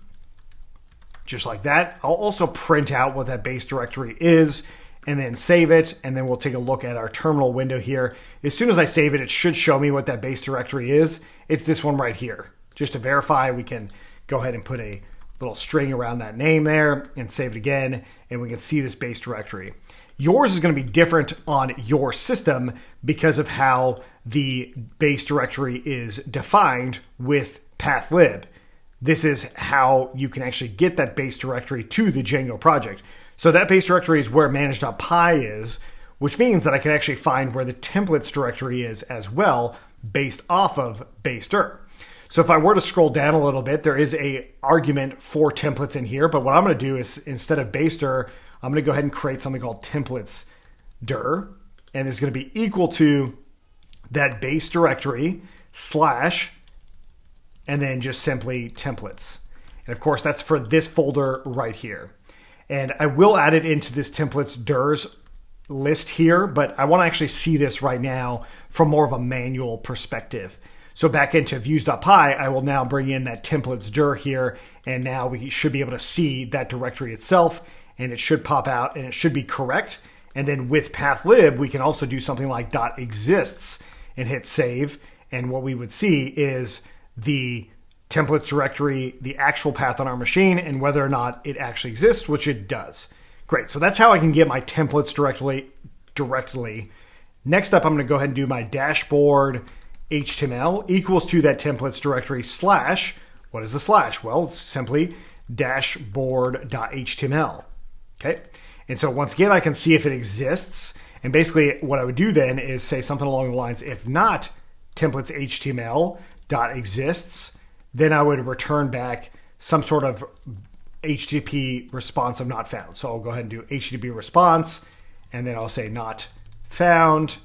Just like that. I'll also print out what that base directory is and then save it. And then we'll take a look at our terminal window here. As soon as I save it, it should show me what that base directory is. It's this one right here. Just to verify, we can go ahead and put a little string around that name there and save it again. And we can see this base directory. Yours is going to be different on your system because of how the base directory is defined with pathlib. This is how you can actually get that base directory to the Django project. So that base directory is where manage.py is, which means that I can actually find where the templates directory is as well, based off of base dir. So if I were to scroll down a little bit, there is a argument for templates in here, but what I'm going to do is instead of base dir, I'm going to go ahead and create something called templates dir, and it's going to be equal to that base directory / and then just simply templates. And of course, that's for this folder right here. And I will add it into this templates dirs list here, but I want to actually see this right now from more of a manual perspective. So back into views.py, I will now bring in that templates dir here, and now we should be able to see that directory itself, and it should pop out and it should be correct. And then with pathlib, we can also do something like .exists and hit save. And what we would see is the templates directory, the actual path on our machine, and whether or not it actually exists, which it does. Great. So that's how I can get my templates directly. Next up, I'm going to go ahead and do my dashboard HTML equals to that templates directory / what is the /? Well, it's simply dashboard.html. Okay. And so once again, I can see if it exists. And basically what I would do then is say something along the lines, if not templates HTML.exists, then I would return back some sort of HTTP response of not found. So I'll go ahead and do HTTP response, and then I'll say not found.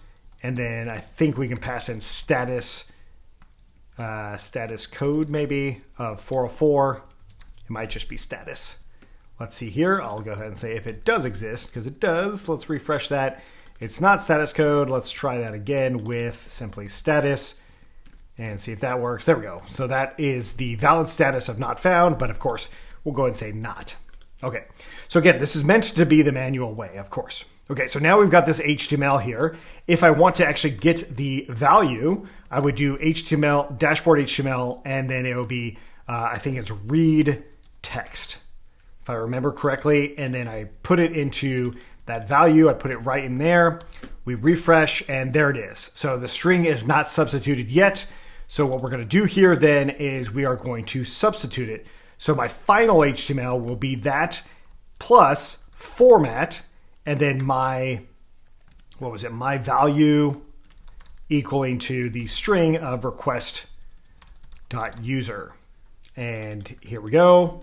And then I think we can pass in status code maybe of 404. It might just be status. Let's see here. I'll go ahead and say if it does exist, because it does. Let's refresh that. It's not status code. Let's try that again with simply status and see if that works. There we go. So that is the valid status of not found, but of course, we'll go ahead and say not. Okay. So again, this is meant to be the manual way, of course. Okay, so now we've got this HTML here. If I want to actually get the value, I would do HTML, dashboard HTML, and then it will be, I think it's read text, if I remember correctly. And then I put it into that value. I put it right in there. We refresh, and there it is. So the string is not substituted yet. So what we're going to do here then is we are going to substitute it. So my final HTML will be that plus format, and then my value equaling to the string of request.user. And here we go.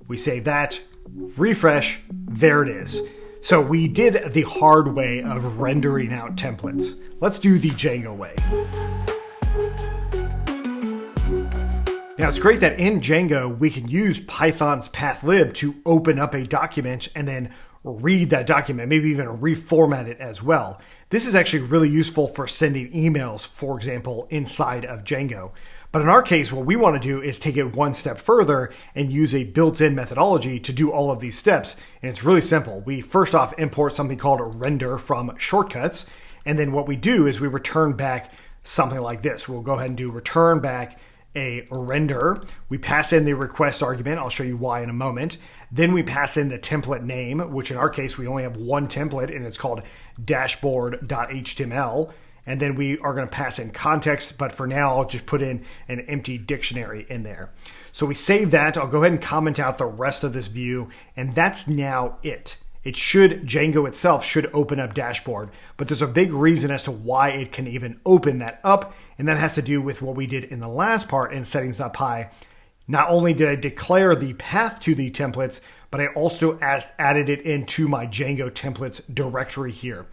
We save that, refresh, there it is. So we did the hard way of rendering out templates. Let's do the Django way. Now it's great that in Django, we can use Python's pathlib to open up a document and then read that document, maybe even reformat it as well. This is actually really useful for sending emails, for example, inside of Django. But in our case, what we want to do is take it one step further and use a built-in methodology to do all of these steps. And it's really simple. We first off import something called a render from shortcuts. And then what we do is we return back something like this. We'll go ahead and do return back a render. We pass in the request argument. I'll show you why in a moment. Then we pass in the template name, which in our case, we only have one template and it's called dashboard.html. And then we are going to pass in context, but for now, I'll just put in an empty dictionary in there. So we save that. I'll go ahead and comment out the rest of this view, and that's now it. Django itself should open up dashboard, but there's a big reason as to why it can even open that up, and that has to do with what we did in the last part in settings.py. Not only did I declare the path to the templates, but I also added it into my Django templates directory here.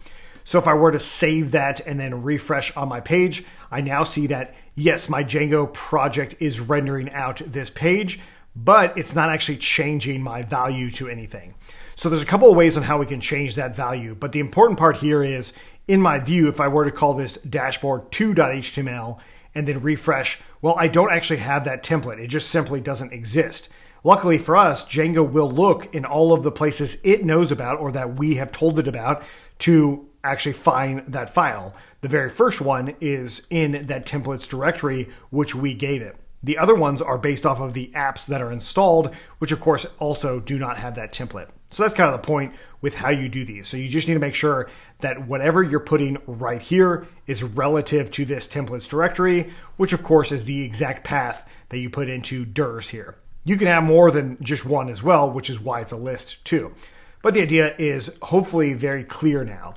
So if I were to save that and then refresh on my page, I now see that, yes, my Django project is rendering out this page, but it's not actually changing my value to anything. So there's a couple of ways on how we can change that value, but the important part here is, in my view, if I were to call this dashboard2.html and then refresh, well, I don't actually have that template. It just simply doesn't exist. Luckily for us, Django will look in all of the places it knows about or that we have told it about to actually find that file. The very first one is in that templates directory, which we gave it. The other ones are based off of the apps that are installed, which of course also do not have that template. So that's kind of the point with how you do these. So you just need to make sure that whatever you're putting right here is relative to this templates directory, which of course is the exact path that you put into DIRs here. You can have more than just one as well, which is why it's a list too. But the idea is hopefully very clear now.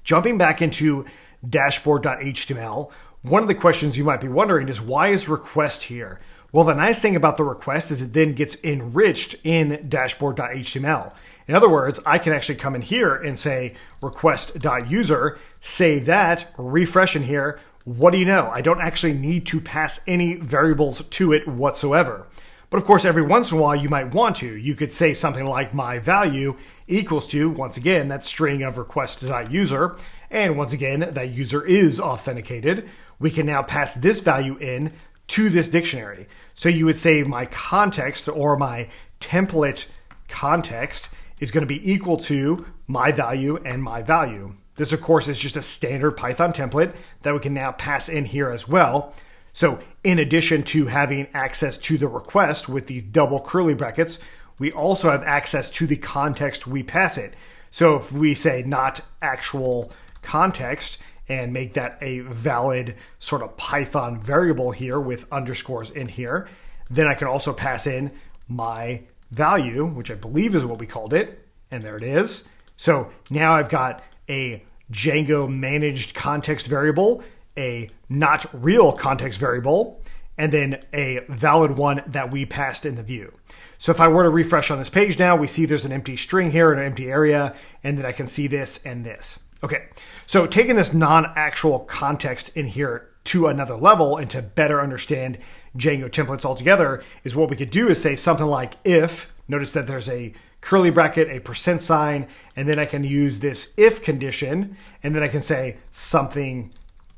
Jumping back into dashboard.html, one of the questions you might be wondering is, why is request here? Well, the nice thing about the request is it then gets enriched in dashboard.html. In other words, I can actually come in here and say request.user, save that, refresh in here. What do you know? I don't actually need to pass any variables to it whatsoever. But of course, every once in a while you might want to. You could say something like my value equals to, once again, that string of request.user. And once again, that user is authenticated. We can now pass this value in to this dictionary. So you would say my context or my template context is going to be equal to my value and my value. This, of course, is just a standard Python template that we can now pass in here as well. So in addition to having access to the request with these double curly brackets, we also have access to the context we pass it. So if we say not actual context and make that a valid sort of Python variable here with underscores in here, then I can also pass in my value, which I believe is what we called it. And there it is. So now I've got a Django managed context variable, a not real context variable, and then a valid one that we passed in the view. So if I were to refresh on this page now, we see there's an empty string here and an empty area, and then I can see this and this. Okay, so taking this non-actual context in here to another level and to better understand Django templates altogether is what we could do is say something like if, notice that there's a curly bracket, a %, and then I can use this if condition, and then I can say something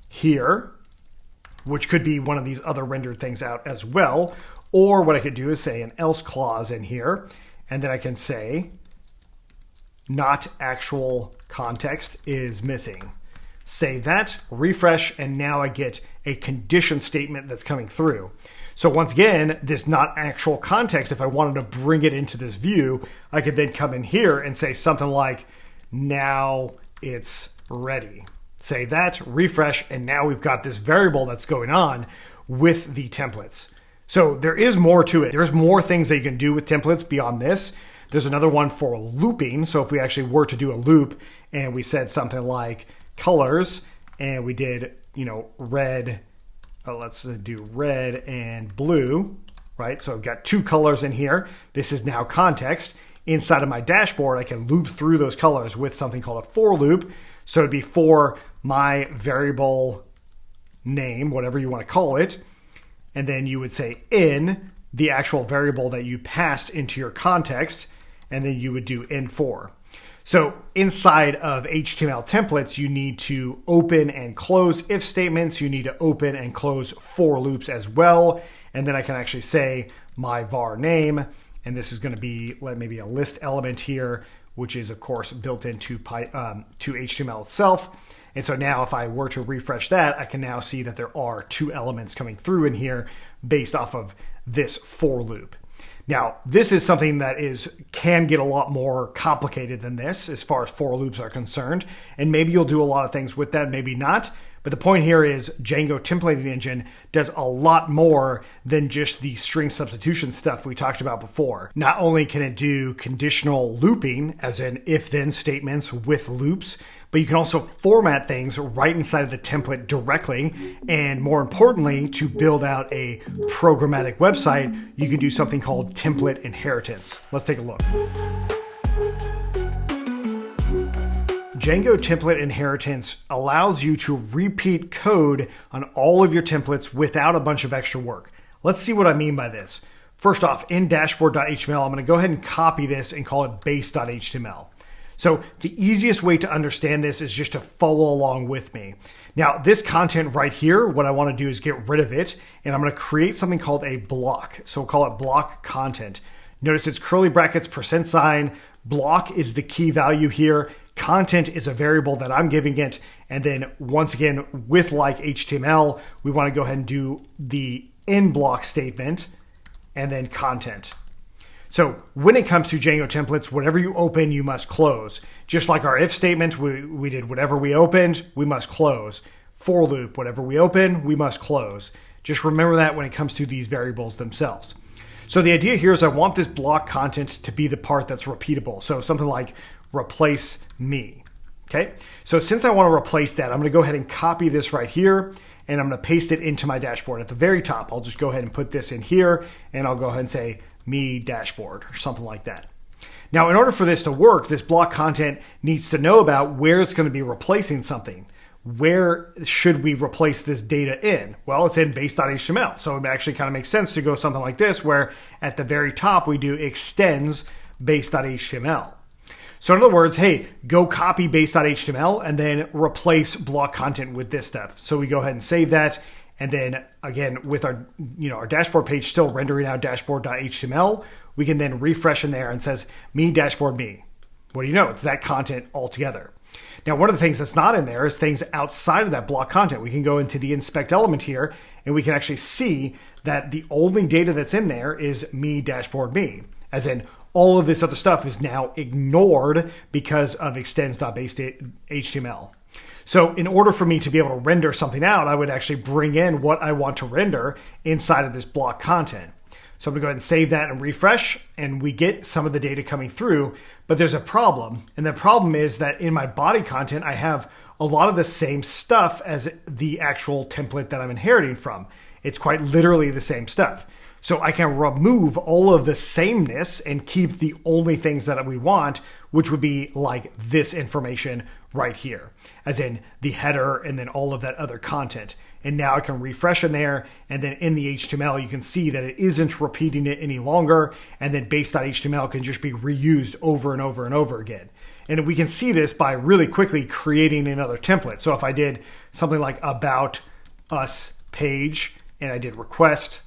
here, which could be one of these other rendered things out as well. Or what I could do is say an else clause in here, and then I can say not actual context is missing. Save that, refresh, and now I get a condition statement that's coming through. So once again, this not actual context, if I wanted to bring it into this view, I could then come in here and say something like, now it's ready. Save that, refresh, and now we've got this variable that's going on with the templates. So there is more to it. There's more things that you can do with templates beyond this. There's another one for looping. So if we actually were to do a loop and we said something like colors and we did, red, let's do red and blue, right? So I've got two colors in here. This is now context. Inside of my dashboard, I can loop through those colors with something called a for loop. So it'd be for my variable name, whatever you want to call it. And then you would say in the actual variable that you passed into your context, and then you would do in for. So inside of HTML templates, you need to open and close if statements. You need to open and close for loops as well. And then I can actually say my var name, and this is going to be maybe a list element here, which is of course built into HTML itself. And so now if I were to refresh that, I can now see that there are 2 elements coming through in here based off of this for loop. Now, this is something that can get a lot more complicated than this as far as for loops are concerned. And maybe you'll do a lot of things with that, maybe not. But the point here is Django templating engine does a lot more than just the string substitution stuff we talked about before. Not only can it do conditional looping, as in if-then statements with loops, but you can also format things right inside of the template directly. And more importantly, to build out a programmatic website, you can do something called template inheritance. Let's take a look. Django template inheritance allows you to repeat code on all of your templates without a bunch of extra work. Let's see what I mean by this. First off, in dashboard.html, I'm going to go ahead and copy this and call it base.html. So the easiest way to understand this is just to follow along with me. Now, this content right here, what I want to do is get rid of it, and I'm going to create something called a block. So we'll call it block content. Notice it's curly brackets, %. Block is the key value here. Content is a variable that I'm giving it. And then once again, with like HTML, we want to go ahead and do the in block statement and then content. So when it comes to Django templates, whatever you open, you must close. Just like our if statement, we did whatever we opened, we must close. For loop, whatever we open, we must close. Just remember that when it comes to these variables themselves. So the idea here is I want this block content to be the part that's repeatable. So something like replace me. Okay. So since I want to replace that, I'm going to go ahead and copy this right here and I'm going to paste it into my dashboard at the very top. I'll just go ahead and put this in here and I'll go ahead and say me dashboard or something like that. Now, in order for this to work, this block content needs to know about where it's going to be replacing something. Where should we replace this data in? Well, it's in base.html. So it actually kind of makes sense to go something like this, where at the very top we do extends base.html. So in other words, hey, go copy base.html and then replace block content with this stuff. So we go ahead and save that. And then again, with our dashboard page still rendering out dashboard.html, we can then refresh in there and says me dashboard me. What do you know? It's that content altogether. Now, one of the things that's not in there is things outside of that block content. We can go into the inspect element here and we can actually see that the only data that's in there is me dashboard me, as in all of this other stuff is now ignored because of extends.base.html. So in order for me to be able to render something out, I would actually bring in what I want to render inside of this block content. So I'm going to go ahead and save that and refresh, and we get some of the data coming through, but there's a problem. And the problem is that in my body content, I have a lot of the same stuff as the actual template that I'm inheriting from. It's quite literally the same stuff. So I can remove all of the sameness and keep the only things that we want, which would be like this information right here, as in the header and then all of that other content. And now I can refresh in there. And then in the HTML, you can see that it isn't repeating it any longer. And then base.html can just be reused over and over and over again. And we can see this by really quickly creating another template. So if I did something like about us page and I did request,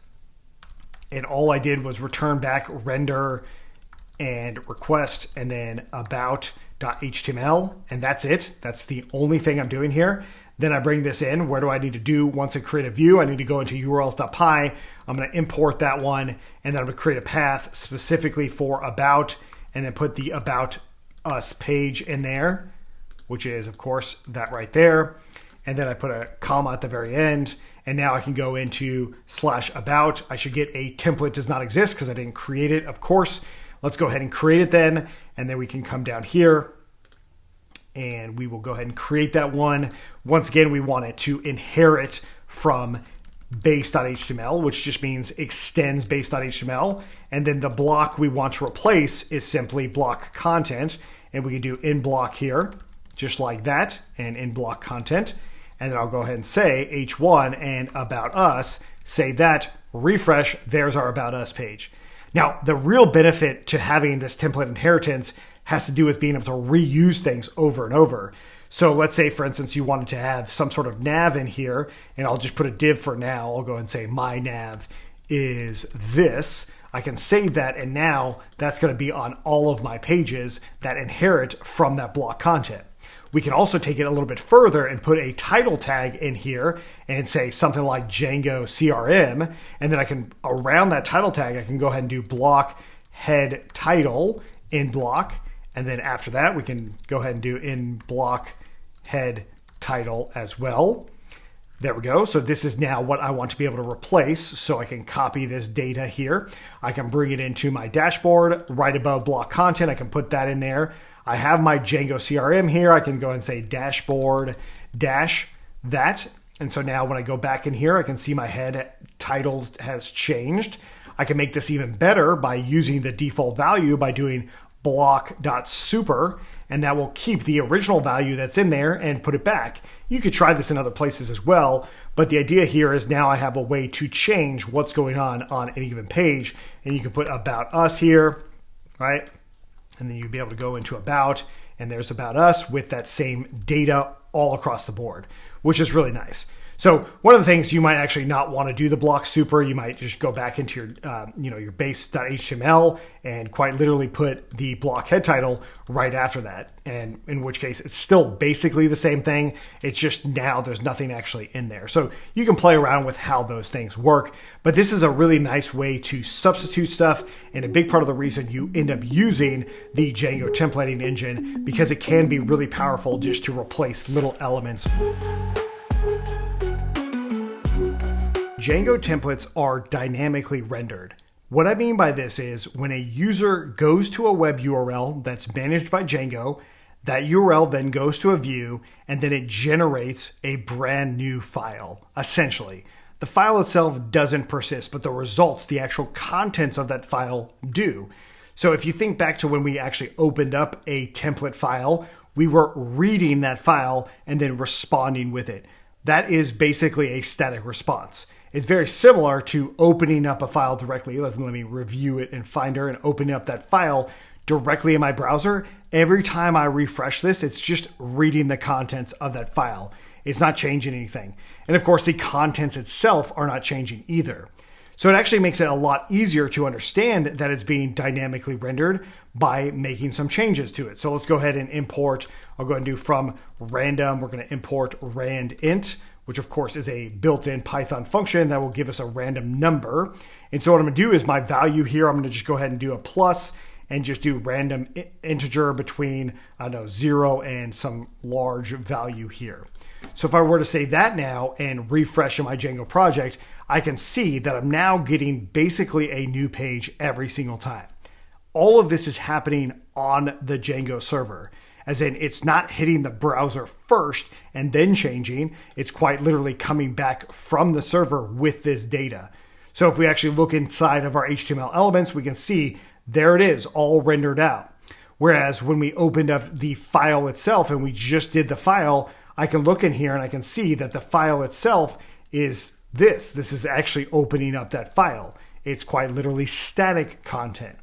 and all I did was return back render and request and then about.html, and that's it. That's the only thing I'm doing here. Then I bring this in. Where do I need to do? Once I create a view, I need to go into urls.py. I'm going to import that one, and then I'm going to create a path specifically for about, and then put the about us page in there, which is, of course, that right there. And then I put a comma at the very end. And now I can go into /about. I should get a template does not exist because I didn't create it, of course. Let's go ahead and create it then. And then we can come down here and we will go ahead and create that one. Once again, we want it to inherit from base.html, which just means extends base.html. And then the block we want to replace is simply block content. And we can do in block here, just like that, and in block content. And then I'll go ahead and say H1 and about us, save that, refresh, there's our about us page. Now, the real benefit to having this template inheritance has to do with being able to reuse things over and over. So let's say, for instance, you wanted to have some sort of nav in here, and I'll just put a div for now. I'll go ahead and say my nav is this. I can save that, and now that's going to be on all of my pages that inherit from that block content. We can also take it a little bit further and put a title tag in here and say something like Django CRM. And then I can, around that title tag, I can go ahead and do block head title in block. And then after that, we can go ahead and do in block head title as well. There we go. So this is now what I want to be able to replace. So I can copy this data here. I can bring it into my dashboard right above block content. I can put that in there. I have my Django CRM here. I can go and say dashboard dash that. And so now when I go back in here, I can see my head title has changed. I can make this even better by using the default value by doing block.super, and that will keep the original value that's in there and put it back. You could try this in other places as well, but the idea here is now I have a way to change what's going on any given page, and you can put about us here, right? And then you'd be able to go into about, and there's about us with that same data all across the board, which is really nice. So one of the things you might actually not want to do the block super, you might just go back into your, your base.html and quite literally put the block head title right after that. And in which case it's still basically the same thing. It's just now there's nothing actually in there. So you can play around with how those things work, but this is a really nice way to substitute stuff. And a big part of the reason you end up using the Django templating engine, because it can be really powerful just to replace little elements. Django templates are dynamically rendered. What I mean by this is when a user goes to a web URL that's managed by Django, that URL then goes to a view and then it generates a brand new file, essentially. The file itself doesn't persist, but the results, the actual contents of that file do. So if you think back to when we actually opened up a template file, we were reading that file and then responding with it. That is basically a static response. It's very similar to opening up a file directly. Let me review it in Finder and opening up that file directly in my browser. Every time I refresh this, it's just reading the contents of that file. It's not changing anything. And of course, the contents itself are not changing either. So it actually makes it a lot easier to understand that it's being dynamically rendered by making some changes to it. So let's go ahead and import. I'll go ahead and do from random. We're going to import randint, which of course is a built-in Python function that will give us a random number. And so what I'm going to do is my value here, I'm going to just go ahead and do a plus and just do random integer between, 0 and some large value here. So if I were to save that now and refresh in my Django project, I can see that I'm now getting basically a new page every single time. All of this is happening on the Django server, as in it's not hitting the browser first and then changing. It's quite literally coming back from the server with this data. So if we actually look inside of our HTML elements, we can see there it is all rendered out. Whereas when we opened up the file itself and we just did the file, I can look in here and I can see that the file itself is this. This is actually opening up that file. It's quite literally static content.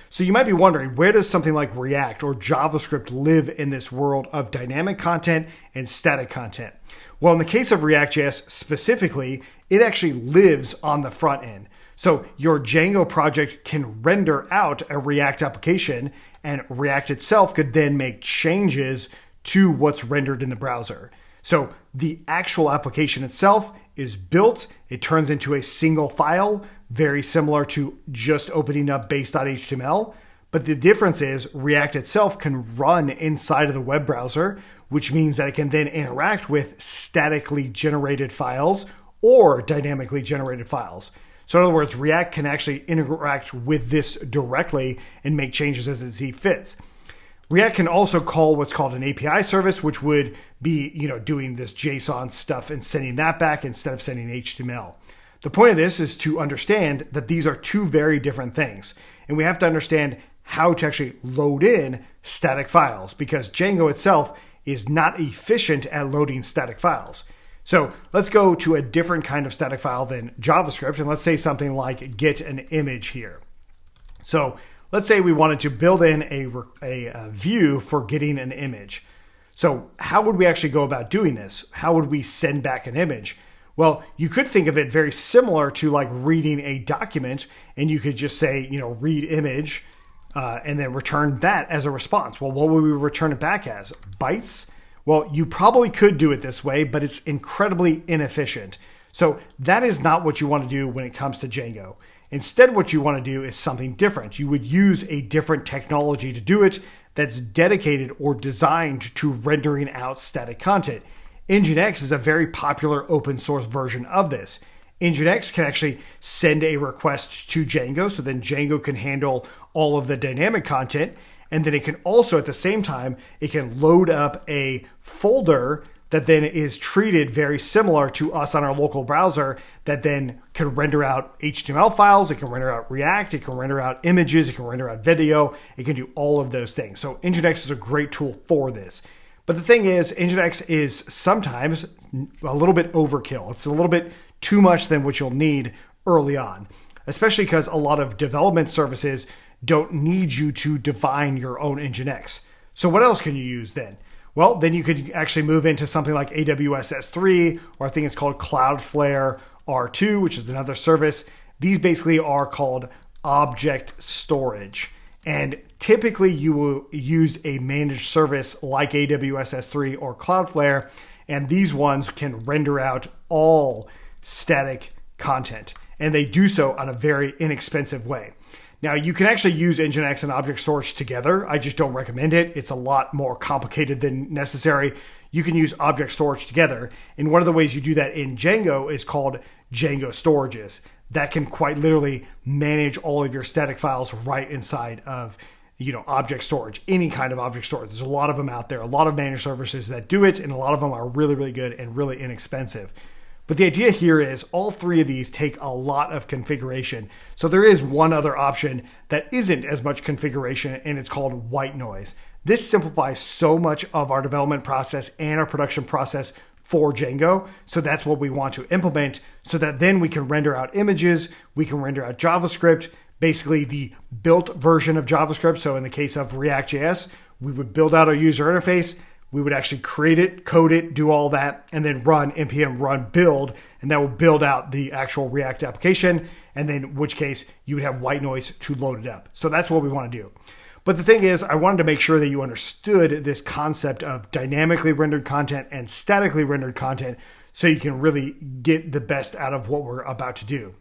So you might be wondering, where does something like React or JavaScript live in this world of dynamic content and static content? Well, in the case of React.js specifically, it actually lives on the front end. So your Django project can render out a React application, and React itself could then make changes to what's rendered in the browser. So the actual application itself is built. It turns into a single file, very similar to just opening up base.html. But the difference is React itself can run inside of the web browser, which means that it can then interact with statically generated files or dynamically generated files. So in other words, React can actually interact with this directly and make changes as it sees fits. React can also call what's called an API service, which would be, doing this JSON stuff and sending that back instead of sending HTML. The point of this is to understand that these are two very different things. And we have to understand how to actually load in static files, because Django itself is not efficient at loading static files. So let's go to a different kind of static file than JavaScript, and let's say something like get an image here. So let's say we wanted to build in a view for getting an image. So how would we actually go about doing this? How would we send back an image? Well, you could think of it very similar to like reading a document, and you could just say, read image, and then return that as a response. Well, what would we return it back as? Bytes? Well, you probably could do it this way, but it's incredibly inefficient. So that is not what you want to do when it comes to Django. Instead, what you want to do is something different. You would use a different technology to do it that's dedicated or designed to rendering out static content. Nginx is a very popular open source version of this. Nginx can actually send a request to Django, so then Django can handle all of the dynamic content. And then it can also, at the same time, it can load up a folder that then is treated very similar to us on our local browser that then can render out HTML files, it can render out React, it can render out images, it can render out video, it can do all of those things. So Nginx is a great tool for this. But the thing is, Nginx is sometimes a little bit overkill. It's a little bit too much than what you'll need early on, especially because a lot of development services don't need you to define your own Nginx. So what else can you use then? Well, then you could actually move into something like AWS S3, or I think it's called Cloudflare R2, which is another service. These basically are called object storage. And typically you will use a managed service like AWS S3 or Cloudflare, and these ones can render out all static content. And they do so on a very inexpensive way. Now, you can actually use Nginx and object storage together. I just don't recommend it. It's a lot more complicated than necessary. You can use object storage together. And one of the ways you do that in Django is called Django storages. That can quite literally manage all of your static files right inside of object storage, any kind of object storage. There's a lot of them out there, a lot of managed services that do it, and a lot of them are really, really good and really inexpensive. But the idea here is all three of these take a lot of configuration. So there is one other option that isn't as much configuration, and it's called Whitenoise. This simplifies so much of our development process and our production process for Django. So that's what we want to implement so that then we can render out images, we can render out JavaScript, basically the built version of JavaScript. So in the case of React.js, we would build out our user interface. We would actually create it, code it, do all that, and then run npm run build, and that will build out the actual React application, and then in which case you would have Whitenoise to load it up. So that's what we want to do. But the thing is, I wanted to make sure that you understood this concept of dynamically rendered content and statically rendered content so you can really get the best out of what we're about to do.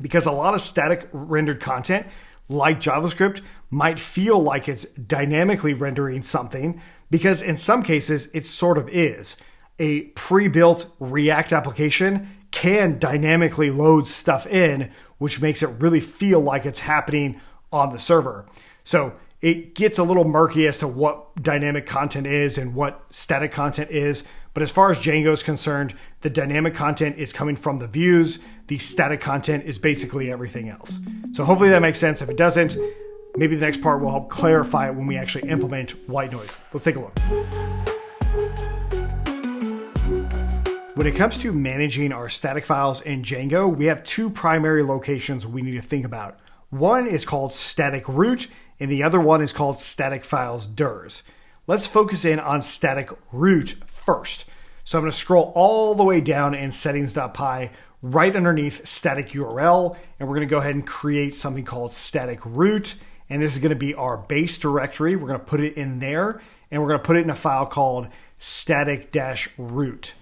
Because a lot of static rendered content, like JavaScript, might feel like it's dynamically rendering something, because in some cases it sort of is. A pre-built React application can dynamically load stuff in, which makes it really feel like it's happening on the server. So it gets a little murky as to what dynamic content is and what static content is. But as far as Django is concerned, the dynamic content is coming from the views. The static content is basically everything else. So hopefully that makes sense. If it doesn't, maybe the next part will help clarify it when we actually implement Whitenoise. Let's take a look. When it comes to managing our static files in Django, we have two primary locations we need to think about. One is called static root, and the other one is called static files dirs. Let's focus in on static root first. So I'm going to scroll all the way down in settings.py right underneath static URL, and we're going to go ahead and create something called static root. And this is going to be our base directory. We're going to put it in there, and we're going to put it in a file called static-root.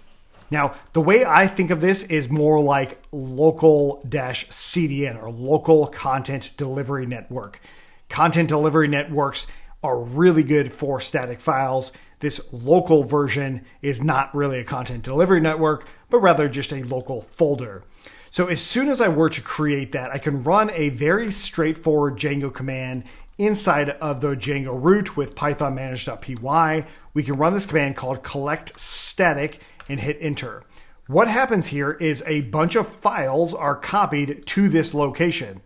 Now, the way I think of this is more like local-CDN, or local content delivery network. Content delivery networks are really good for static files. This local version is not really a content delivery network, but rather just a local folder. So as soon as I were to create that, I can run a very straightforward Django command inside of the Django root with python manage.py. We can run this command called collect static and hit enter. What happens here is a bunch of files are copied to this location.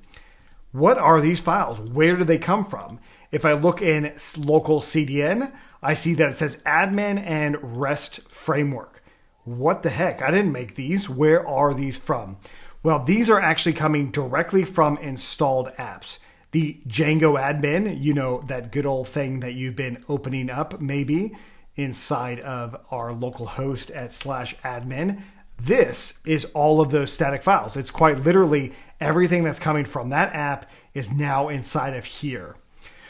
What are these files? Where do they come from? If I look in local CDN, I see that it says admin and REST framework. What the heck? I didn't make these. Where are these from? Well, these are actually coming directly from installed apps. The Django admin, that good old thing that you've been opening up maybe inside of our local host at /admin. This is all of those static files. It's quite literally everything that's coming from that app is now inside of here.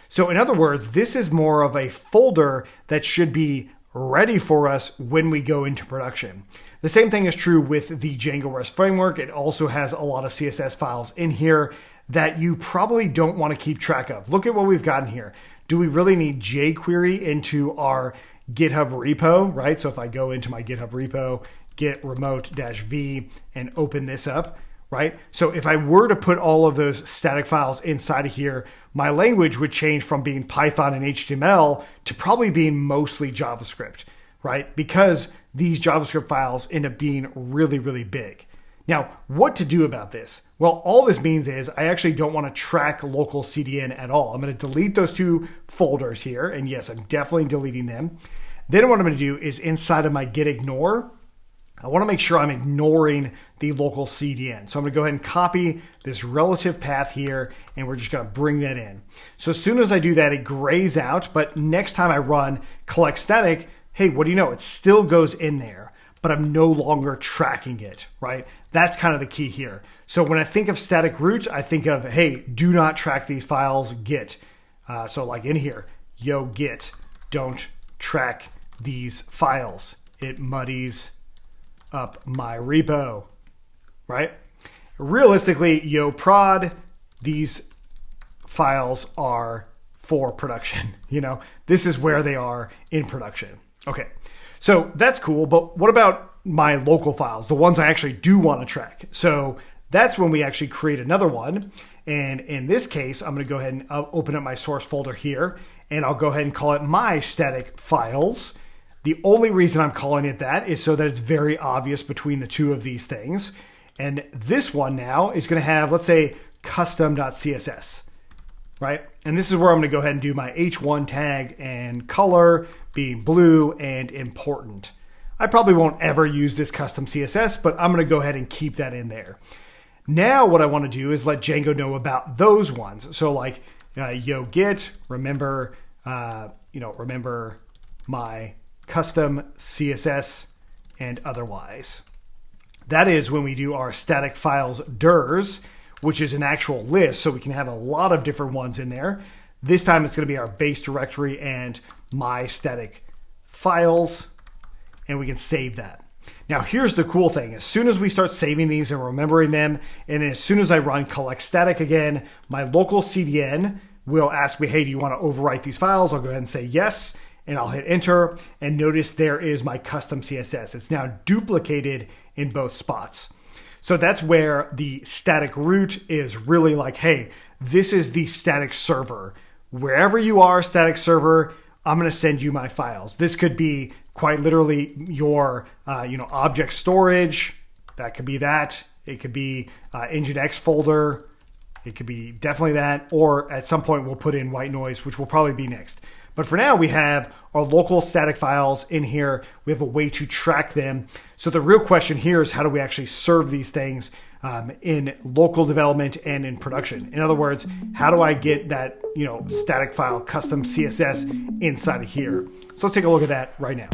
So in other words, this is more of a folder that should be ready for us when we go into production. The same thing is true with the Django REST framework. It also has a lot of CSS files in here that you probably don't want to keep track of. Look at what we've gotten here. Do we really need jQuery into our GitHub repo, right? So if I go into my GitHub repo, git remote-v and open this up, right? So if I were to put all of those static files inside of here, my language would change from being Python and HTML to probably being mostly JavaScript, right? Because these JavaScript files end up being really, really big. Now, what to do about this? Well, all this means is I actually don't want to track local CDN at all. I'm going to delete those two folders here. And yes, I'm definitely deleting them. Then what I'm going to do is inside of my git ignore, I want to make sure I'm ignoring the local CDN. So I'm going to go ahead and copy this relative path here, and we're just going to bring that in. So as soon as I do that, it grays out. But next time I run collect static, hey, what do you know? It still goes in there, but I'm no longer tracking it, right? That's kind of the key here. So when I think of static root, I think of, hey, do not track these files, git. So like in here, yo git, don't track these files. It muddies up my repo, right? Realistically, yo prod, these files are for production. You know, this is where they are in production. Okay, so that's cool, but what about my local files, the ones I actually do want to track? So that's when we actually create another one. And in this case, I'm going to go ahead and open up my source folder here, and I'll go ahead and call it my static files. The only reason I'm calling it that is so that it's very obvious between the two of these things. And this one now is going to have, let's say, custom.css, right? And this is where I'm going to go ahead and do my h1 tag and color being blue and important. I probably won't ever use this custom CSS, but I'm going to go ahead and keep that in there. Now what I want to do is let Django know about those ones. So like yo git, remember my custom CSS and otherwise. That is when we do our static files dirs, which is an actual list, so we can have a lot of different ones in there. This time it's going to be our base directory and my static files, and we can save that. Now here's the cool thing. As soon as we start saving these and remembering them, and as soon as I run collect static again, my local CDN will ask me, hey, do you want to overwrite these files? I'll go ahead and say yes, and I'll hit enter, and notice there is my custom CSS. It's now duplicated in both spots. So that's where the static root is really like, hey, this is the static server. Wherever you are, static server, I'm going to send you my files. This could be quite literally your object storage. That could be that. It could be Nginx folder. It could be definitely that. Or at some point we'll put in Whitenoise, which will probably be next. But for now, we have our local static files in here. We have a way to track them. So the real question here is, how do we actually serve these things in local development and in production? In other words, how do I get that static file custom CSS inside of here? So let's take a look at that right now.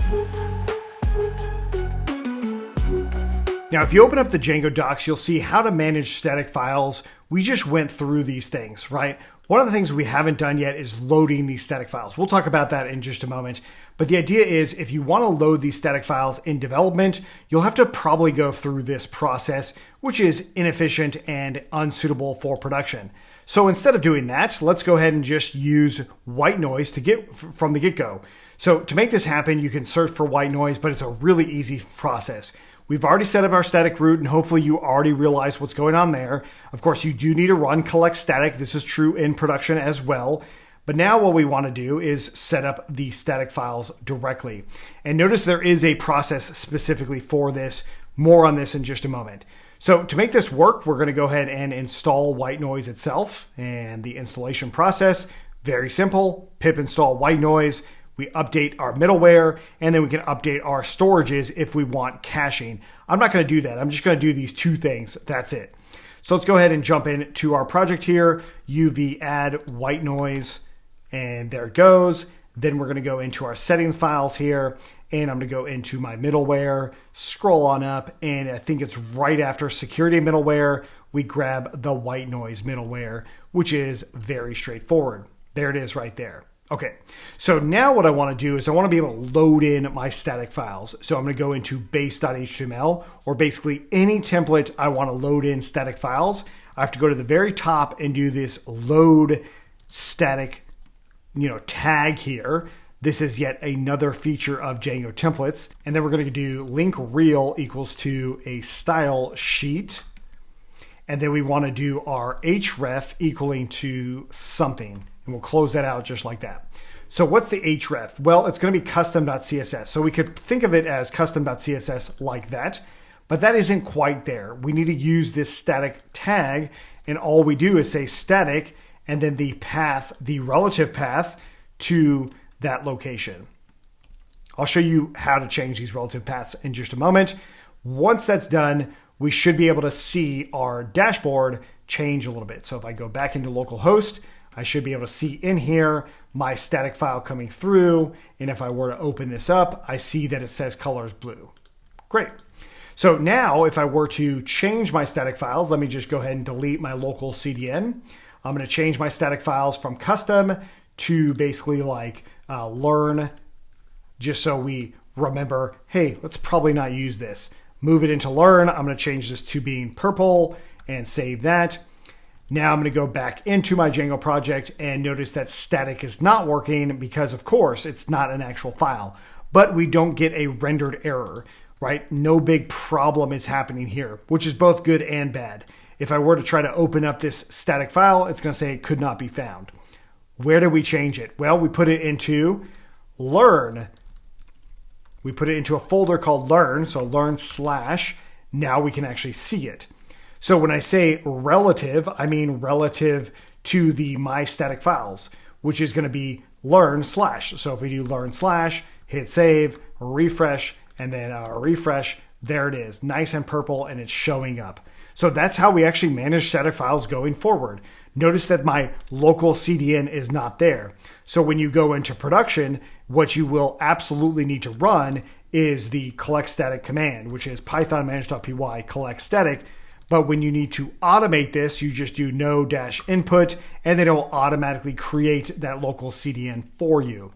Now, if you open up the Django docs, you'll see how to manage static files. We just went through these things, right? One of the things we haven't done yet is loading these static files. We'll talk about that in just a moment. But the idea is, if you want to load these static files in development, you'll have to probably go through this process, which is inefficient and unsuitable for production. So instead of doing that, let's go ahead and just use Whitenoise to get from the get-go. So to make this happen, you can search for Whitenoise, but it's a really easy process. We've already set up our static root, and hopefully you already realize what's going on there. Of course, you do need to run collect static. This is true in production as well. But now what we want to do is set up the static files directly. And notice there is a process specifically for this. More on this in just a moment. So to make this work, we're going to go ahead and install Whitenoise itself. And the installation process, very simple. Pip install Whitenoise. We update our middleware, and then we can update our storages if we want caching. I'm not going to do that. I'm just going to do these two things. That's it. So let's go ahead and jump into our project here. UV add Whitenoise, and there it goes. Then we're going to go into our settings files here, and I'm going to go into my middleware, scroll on up, and I think it's right after security middleware, we grab the Whitenoise middleware, which is very straightforward. There it is right there. Okay, so now what I want to do is I want to be able to load in my static files. So I'm going to go into base.html, or basically any template I want to load in static files. I have to go to the very top and do this load static, tag here. This is yet another feature of Django templates. And then we're going to do link rel equals to a style sheet. And then we want to do our href equaling to something. And we'll close that out just like that. So what's the href? Well, it's going to be custom.css. So we could think of it as custom.css like that, but that isn't quite there. We need to use this static tag, and all we do is say static and then the path, the relative path to that location. I'll show you how to change these relative paths in just a moment. Once that's done, we should be able to see our dashboard change a little bit. So if I go back into localhost, I should be able to see in here my static file coming through. And if I were to open this up, I see that it says color is blue. Great. So now if I were to change my static files, let me just go ahead and delete my local CDN. I'm going to change my static files from custom to basically like learn, just so we remember, hey, let's probably not use this. Move it into learn. I'm going to change this to being purple and save that. Now I'm going to go back into my Django project and notice that static is not working because, of course, it's not an actual file. But we don't get a rendered error, right? No big problem is happening here, which is both good and bad. If I were to try to open up this static file, it's going to say it could not be found. Where do we change it? Well, we put it into learn. We put it into a folder called learn, so learn / now we can actually see it. So when I say relative, I mean relative to the my static files, which is going to be learn /. So if we do learn /, hit save, refresh, and then refresh, there it is, nice and purple, and it's showing up. So that's how we actually manage static files going forward. Notice that my local CDN is not there. So when you go into production, what you will absolutely need to run is the collect static command, which is python manage.py collect static. But when you need to automate this, you just do no-input, and then it will automatically create that local CDN for you.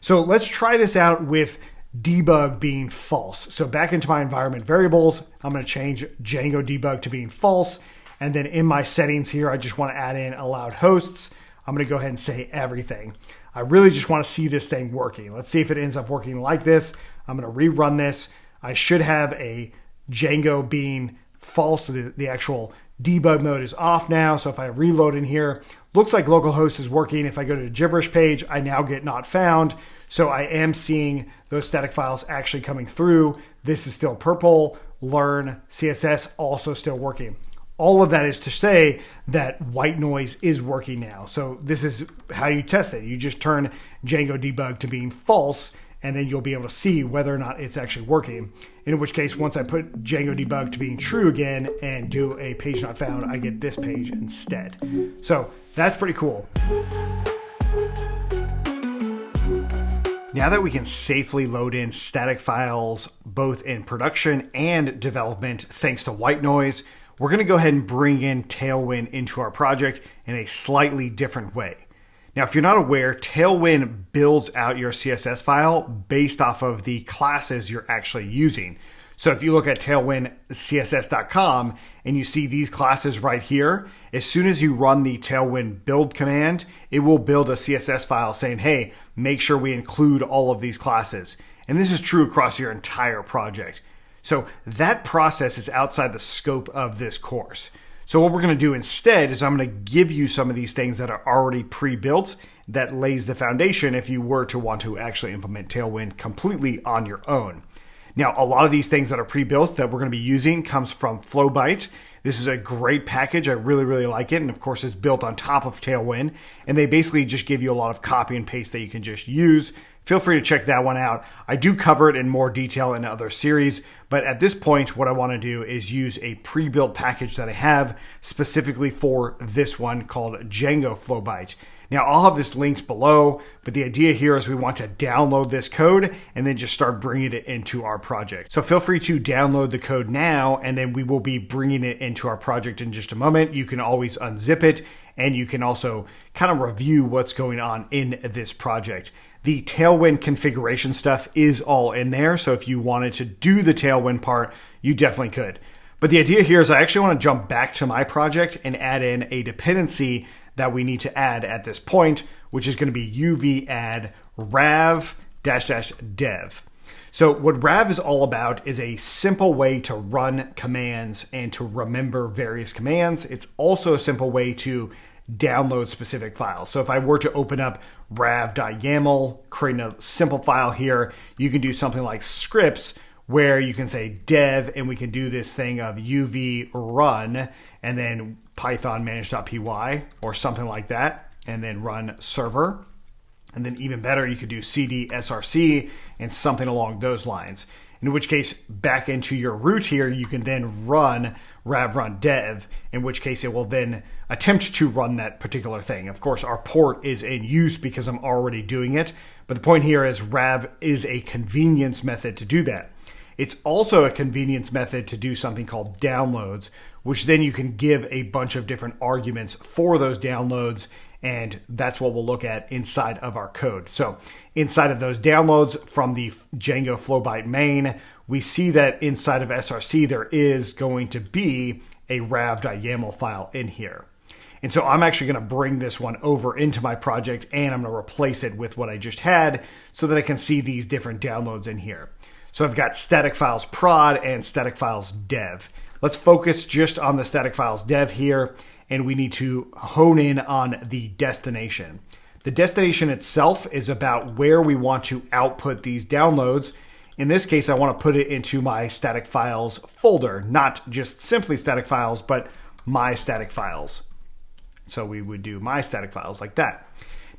So let's try this out with debug being false. So back into my environment variables, I'm going to change Django debug to being false. And then in my settings here, I just want to add in allowed hosts. I'm going to go ahead and say everything. I really just want to see this thing working. Let's see if it ends up working like this. I'm going to rerun this. I should have a Django being false. So the actual debug mode is off now. So if I reload in here, looks like localhost is working. If I go to the gibberish page, I now get not found. So I am seeing those static files actually coming through. This is still purple. Learn CSS also still working. All of that is to say that Whitenoise is working now. So this is how you test it. You just turn Django debug to being false, and then you'll be able to see whether or not it's actually working. In which case, once I put Django debug to being true again and do a page not found, I get this page instead. So that's pretty cool. Now that we can safely load in static files both in production and development thanks to Whitenoise, we're going to go ahead and bring in Tailwind into our project in a slightly different way. Now, if you're not aware, Tailwind builds out your CSS file based off of the classes you're actually using. So if you look at tailwindcss.com and you see these classes right here, as soon as you run the Tailwind build command, it will build a CSS file saying, hey, make sure we include all of these classes. And this is true across your entire project. So that process is outside the scope of this course. So what we're going to do instead is I'm going to give you some of these things that are already pre-built that lays the foundation if you were to want to actually implement Tailwind completely on your own. Now, a lot of these things that are pre-built that we're going to be using comes from Flowbite. This is a great package. I really, really like it. And of course, it's built on top of Tailwind. And they basically just give you a lot of copy and paste that you can just use. Feel free to check that one out. I do cover it in more detail in other series, but at this point, what I want to do is use a pre-built package that I have specifically for this one called Django Flowbite. Now, I'll have this linked below, but the idea here is we want to download this code and then just start bringing it into our project. So feel free to download the code now, and then we will be bringing it into our project in just a moment. You can always unzip it and you can also kind of review what's going on in this project. The Tailwind configuration stuff is all in there, so if you wanted to do the Tailwind part, you definitely could. But the idea here is I actually want to jump back to my project and add in a dependency that we need to add at this point, which is going to be uv add rav --dev. So what rav is all about is a simple way to run commands and to remember various commands. It's also a simple way to download specific files. So if I were to open up rav.yaml, create a simple file here, you can do something like scripts where you can say dev, and we can do this thing of uv run and then python manage.py or something like that, and then run server. And then even better, you could do cd src and something along those lines. In which case, back into your root here, you can then run rav run dev, in which case it will then attempt to run that particular thing. Of course, our port is in use because I'm already doing it. But the point here is rav is a convenience method to do that. It's also a convenience method to do something called downloads, which then you can give a bunch of different arguments for those downloads. And that's what we'll look at inside of our code. So inside of those downloads from the Django Flowbite main, we see that inside of src, there is going to be a rav.yaml file in here. And so I'm actually going to bring this one over into my project, and I'm going to replace it with what I just had so that I can see these different downloads in here. So I've got static files prod and static files dev. Let's focus just on the static files dev here. And we need to hone in on the destination. The destination itself is about where we want to output these downloads. In this case, I want to put it into my static files folder, not just simply static files, but my static files. So we would do my static files like that.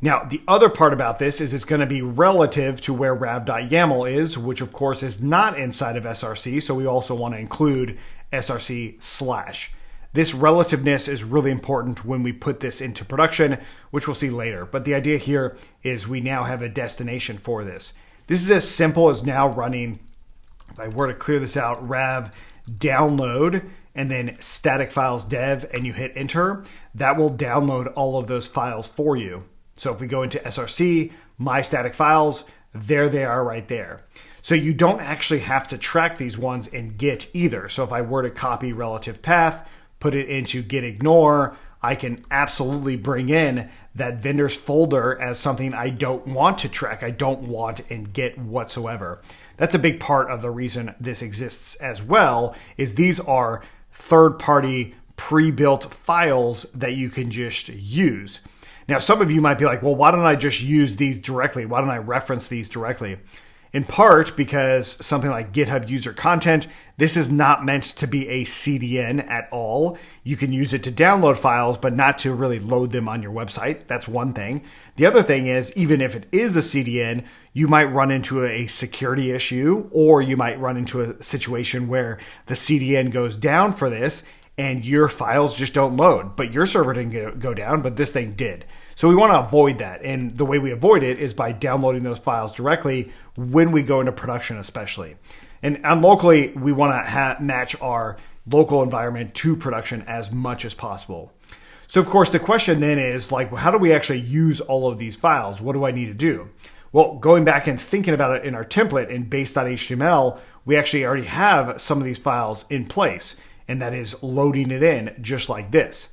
Now, the other part about this is it's going to be relative to where rav.yaml is, which of course is not inside of src. So we also want to include src/. This relativeness is really important when we put this into production, which we'll see later. But the idea here is we now have a destination for this. This is as simple as now running, if I were to clear this out, rav download and then static files dev, and you hit enter, that will download all of those files for you. So if we go into src, my static files, there they are right there. So you don't actually have to track these ones in Git either. So if I were to copy relative path, put it into git ignore, I can absolutely bring in that vendors folder as something I don't want to track. I don't want in Git whatsoever. That's a big part of the reason this exists as well, is these are third-party pre-built files that you can just use. Now, some of you might be like, well, why don't I just use these directly? Why don't I reference these directly? In part because something like GitHub user content, this is not meant to be a CDN at all. You can use it to download files, but not to really load them on your website. That's one thing. The other thing is, even if it is a CDN, you might run into a security issue, or you might run into a situation where the CDN goes down for this and your files just don't load, but your server didn't go down, but this thing did. So we want to avoid that. And the way we avoid it is by downloading those files directly when we go into production, especially. And locally, we want to match our local environment to production as much as possible. So of course, the question then is like, how do we actually use all of these files? What do I need to do? Well, going back and thinking about it in our template in base.html, we actually already have some of these files in place, and that is loading it in just like this.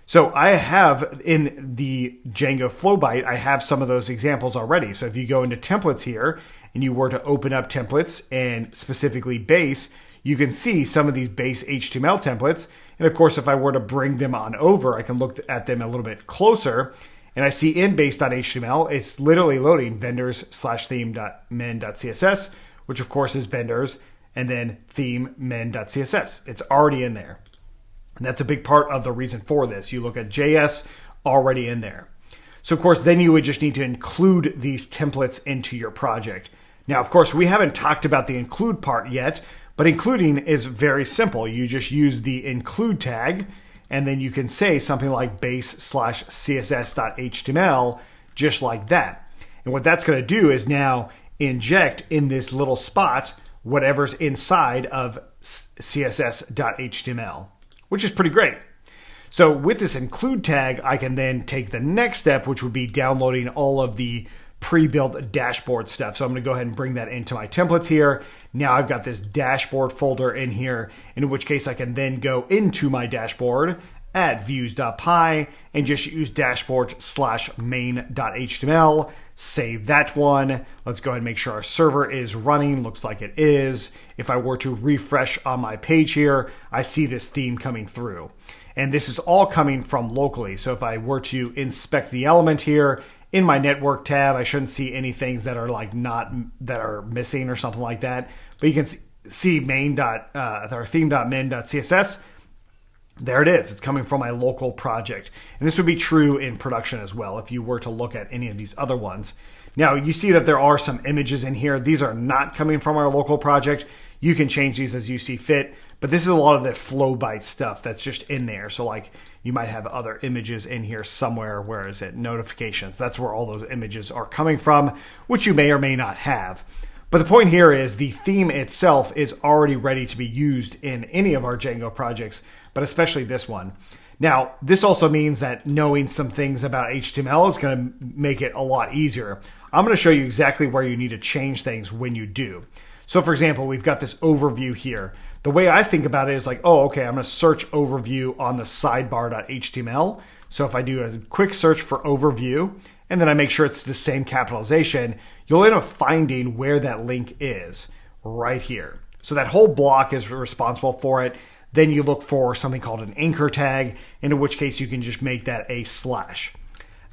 So I have in the Django Flowbite, I have some of those examples already. So if you go into templates here and you were to open up templates and specifically base, you can see some of these base HTML templates. And of course, if I were to bring them on over, I can look at them a little bit closer. And I see in base.html, it's literally loading vendors/theme.men.css, which of course is vendors, and then theme men.css. It's already in there. And that's a big part of the reason for this. You look at JS already in there. So of course, then you would just need to include these templates into your project. Now, of course, we haven't talked about the include part yet, but including is very simple. You just use the include tag, and then you can say something like base/css.html, just like that. And what that's going to do is now inject in this little spot whatever's inside of css.html, which is pretty great. So with this include tag, I can then take the next step, which would be downloading all of the pre-built dashboard stuff. So I'm going to go ahead and bring that into my templates here. Now I've got this dashboard folder in here, in which case I can then go into my dashboard at views.py and just use dashboard/main.html. Save that one. Let's go ahead and make sure our server is running. Looks like it is. If I were to refresh on my page here, I see this theme coming through. And this is all coming from locally. So if I were to inspect the element here in my network tab, I shouldn't see any things that are like that are missing or something like that. But you can see our theme.min.css. There it is. It's coming from my local project. And this would be true in production as well if you were to look at any of these other ones. Now, you see that there are some images in here. These are not coming from our local project. You can change these as you see fit, but this is a lot of the Flowbite stuff that's just in there. So like you might have other images in here somewhere. Where is it? Notifications. That's where all those images are coming from, which you may or may not have. But the point here is the theme itself is already ready to be used in any of our Django projects, but especially this one. Now, this also means that knowing some things about HTML is going to make it a lot easier. I'm going to show you exactly where you need to change things when you do. So for example, we've got this overview here. The way I think about it is like, oh, okay, I'm going to search overview on the sidebar.html. So if I do a quick search for overview, and then I make sure it's the same capitalization, you'll end up finding where that link is right here. So that whole block is responsible for it. Then you look for something called an anchor tag, in which case you can just make that a slash.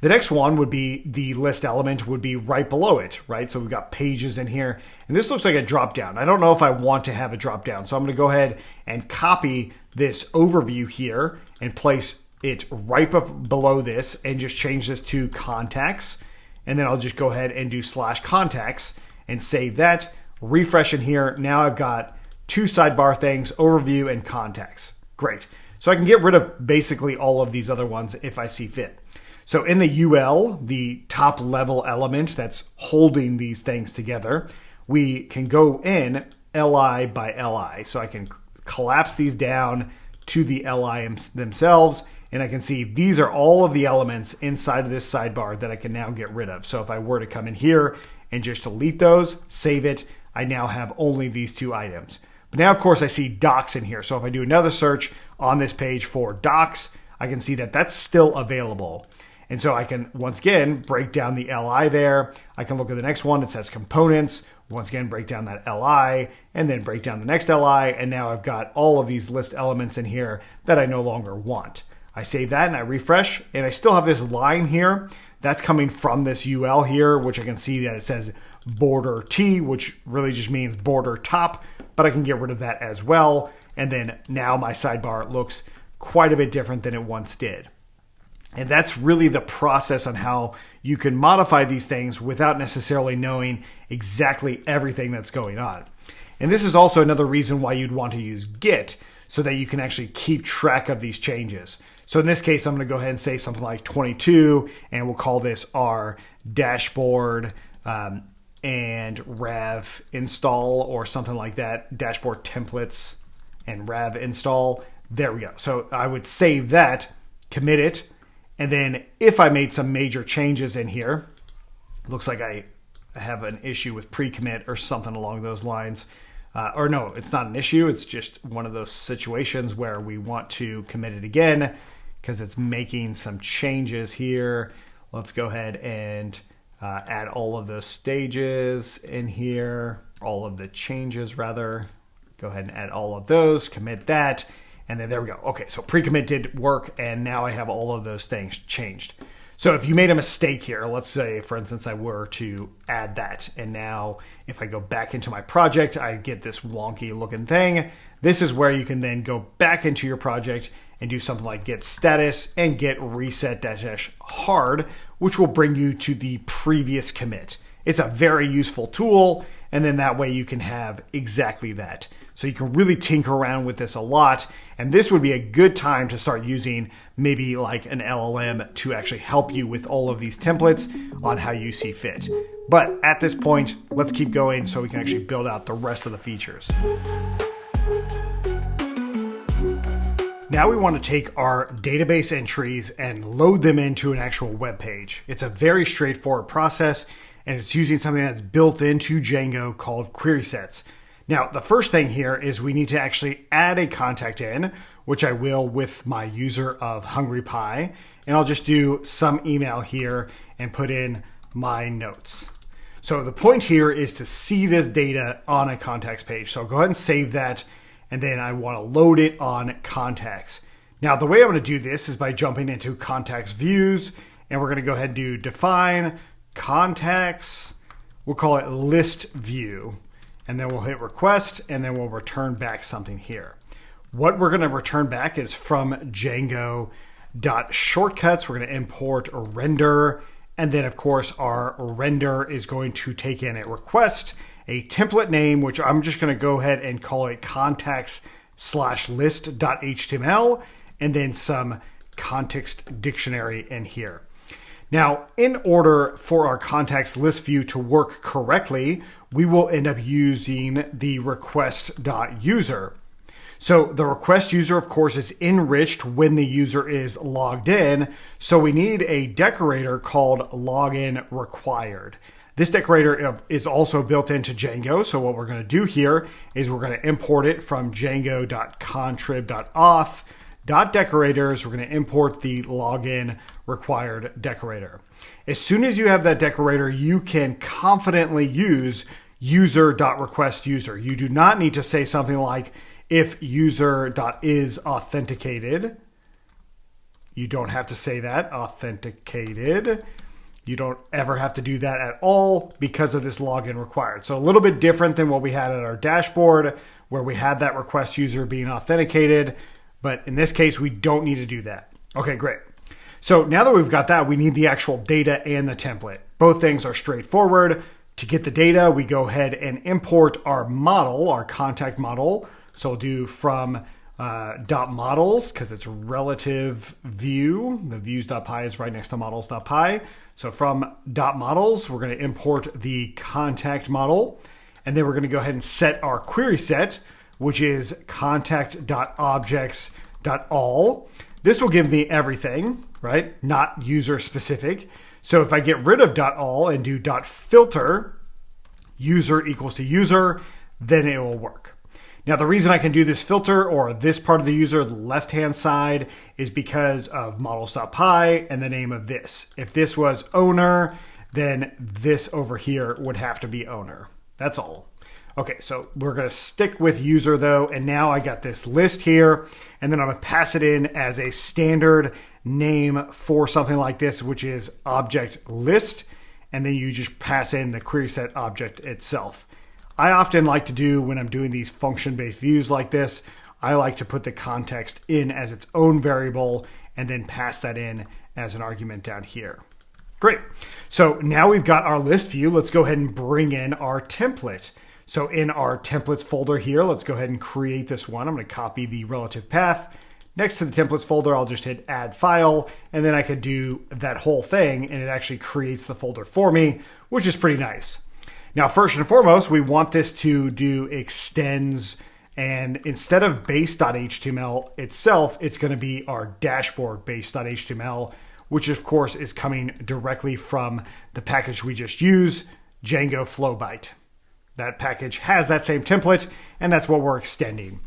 The next one would be the list element would be right below it, right? So we've got pages in here, and this looks like a drop down. I don't know if I want to have a drop down. So I'm going to go ahead and copy this overview here and place it right below this and just change this to contacts. And then I'll just go ahead and do /contacts and save that. Refresh in here. Now I've got two sidebar things, overview and contacts. Great. So I can get rid of basically all of these other ones if I see fit. So in the UL, the top level element that's holding these things together, we can go in LI by LI. So I can collapse these down to the LI themselves, and I can see these are all of the elements inside of this sidebar that I can now get rid of. So if I were to come in here and just delete those, save it, I now have only these two items. But now, of course, I see docs in here. So if I do another search on this page for docs, I can see that that's still available. And so I can, once again, break down the LI there. I can look at the next one that says components. Once again, break down that LI, and then break down the next LI. And now I've got all of these list elements in here that I no longer want. I save that and I refresh, and I still have this line here. That's coming from this UL here, which I can see that it says border T, which really just means border top, but I can get rid of that as well. And then now my sidebar looks quite a bit different than it once did. And that's really the process on how you can modify these things without necessarily knowing exactly everything that's going on. And this is also another reason why you'd want to use Git, so that you can actually keep track of these changes. So in this case, I'm going to go ahead and say something like 22, and we'll call this our dashboard and rav install or something like that. Dashboard templates and rav install. There we go. So I would save that, commit it, and then if I made some major changes in here, looks like I have an issue with pre-commit or something along those lines. Or no, it's not an issue. It's just one of those situations where we want to commit it again because it's making some changes here. Let's go ahead and add all of those stages in here, all of the changes rather. Go ahead and add all of those, commit that, and then there we go. Okay, so pre-commit did work, and now I have all of those things changed. So if you made a mistake here, let's say, for instance, I were to add that, and now if I go back into my project, I get this wonky looking thing. This is where you can then go back into your project and do something like git status and git reset -hard, which will bring you to the previous commit. It's a very useful tool, and then that way you can have exactly that. So you can really tinker around with this a lot, and this would be a good time to start using maybe like an LLM to actually help you with all of these templates on how you see fit. But at this point, let's keep going so we can actually build out the rest of the features. Now we want to take our database entries and load them into an actual web page. It's a very straightforward process, and it's using something that's built into Django called query sets. Now, the first thing here is we need to actually add a contact in, which I will with my user of Hungry Pie. And I'll just do some email here and put in my notes. So the point here is to see this data on a contacts page. So I'll go ahead and save that. And then I want to load it on contacts. Now, the way I'm going to do this is by jumping into contacts views. And we're going to go ahead and do define contacts. We'll call it list view. And then we'll hit request. And then we'll return back something here. What we're going to return back is from Django.shortcuts. We're going to import a render. And then, of course, our render is going to take in a request, a template name, which I'm just going to go ahead and call it contacts/list.html, and then some context dictionary in here. Now, in order for our contacts list view to work correctly, we will end up using the request.user. So the request user, of course, is enriched when the user is logged in. So we need a decorator called login required. This decorator is also built into Django. So what we're going to do here is we're going to import it from django.contrib.auth.decorators. We're going to import the login required decorator. As soon as you have that decorator, you can confidently use user.requestUser. You do not need to say something like if user.is authenticated. You don't have to say that, authenticated. You don't ever have to do that at all because of this login required. So a little bit different than what we had at our dashboard where we had that request user being authenticated. But in this case, we don't need to do that. Okay, great. So now that we've got that, we need the actual data and the template. Both things are straightforward. To get the data, we go ahead and import our model, our contact model. So we'll do from .models because it's relative view. The views.py is right next to models.py. So from .models, we're going to import the contact model. And then we're going to go ahead and set our query set, which is contact.objects.all. This will give me everything, right? Not user specific. So if I get rid of .all and do .filter, user equals to user, then it will work. Now, the reason I can do this filter or this part of the user, the left-hand side, is because of models.py and the name of this. If this was owner, then this over here would have to be owner. That's all. Okay, so we're going to stick with user though. And now I got this list here, and then I'm going to pass it in as a standard name for something like this, which is object list. And then you just pass in the query set object itself. I often like to do when I'm doing these function-based views like this, I like to put the context in as its own variable and then pass that in as an argument down here. Great. So now we've got our list view. Let's go ahead and bring in our template. So in our templates folder here, let's go ahead and create this one. I'm going to copy the relative path. Next to the templates folder, I'll just hit add file, and then I could do that whole thing, and it actually creates the folder for me, which is pretty nice. Now, first and foremost, we want this to do extends, and instead of base.html itself, it's going to be our dashboard base.html, which of course is coming directly from the package we just used, Django Flowbite. That package has that same template, and that's what we're extending.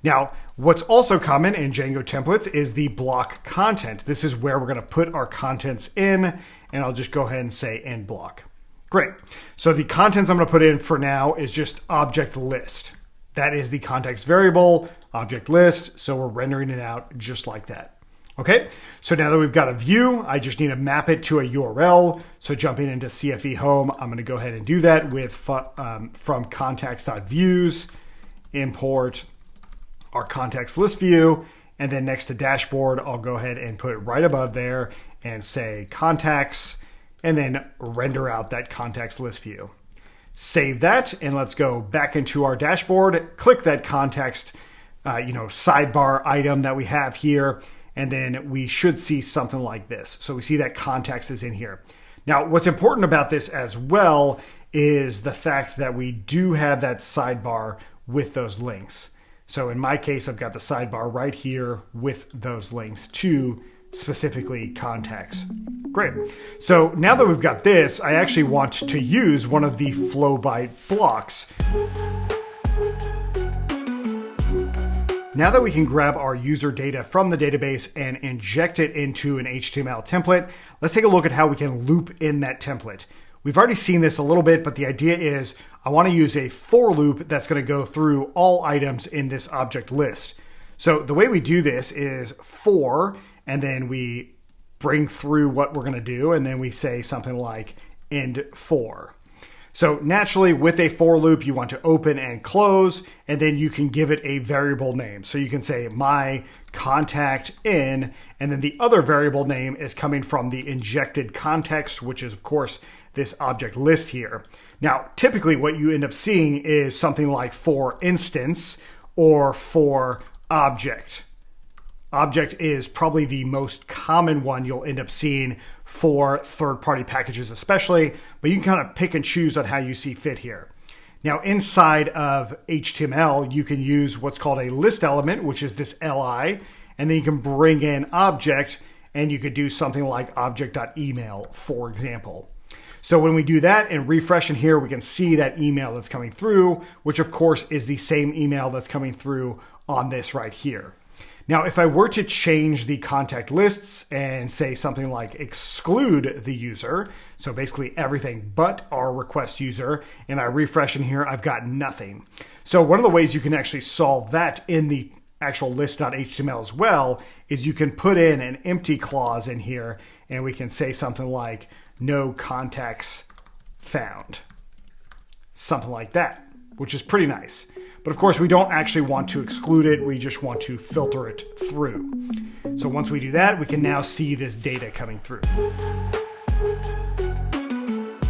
Now, what's also common in Django templates is the block content. This is where we're going to put our contents in, and I'll just go ahead and say end block. Great. So the contents I'm going to put in for now is just object list. That is the context variable, object list. So we're rendering it out just like that. Okay. So now that we've got a view, I just need to map it to a URL. So jumping into CFE home, I'm going to go ahead and do that with from contacts.views, import our context list view. And then next to dashboard, I'll go ahead and put it right above there and say contacts, and then render out that context list view. Save that, and let's go back into our dashboard, click that context sidebar item that we have here, and then we should see something like this. So we see that context is in here. Now, what's important about this as well is the fact that we do have that sidebar with those links. So in my case, I've got the sidebar right here with those links to specifically contacts. Great. So now that we've got this, I actually want to use one of the Flowbite blocks. Now that we can grab our user data from the database and inject it into an HTML template, let's take a look at how we can loop in that template. We've already seen this a little bit, but the idea is I want to use a for loop that's going to go through all items in this object list. So the way we do this is for, and then we bring through what we're going to do, and then we say something like end for. So naturally, with a for loop, you want to open and close, and then you can give it a variable name. So you can say my contact in, and then the other variable name is coming from the injected context, which is, of course, this object list here. Now, typically what you end up seeing is something like for instance or for object. Object is probably the most common one you'll end up seeing for third-party packages especially, but you can kind of pick and choose on how you see fit here. Now inside of HTML, you can use what's called a list element, which is this li, and then you can bring in object, and you could do something like object.email, for example. So when we do that and refresh in here, we can see that email that's coming through, which of course is the same email that's coming through on this right here. Now, if I were to change the contact lists and say something like exclude the user, so basically everything but our request user, and I refresh in here, I've got nothing. So one of the ways you can actually solve that in the actual list.html as well is you can put in an empty clause in here, and we can say something like no contacts found. Something like that, which is pretty nice. But of course, we don't actually want to exclude it. We just want to filter it through. So once we do that, we can now see this data coming through.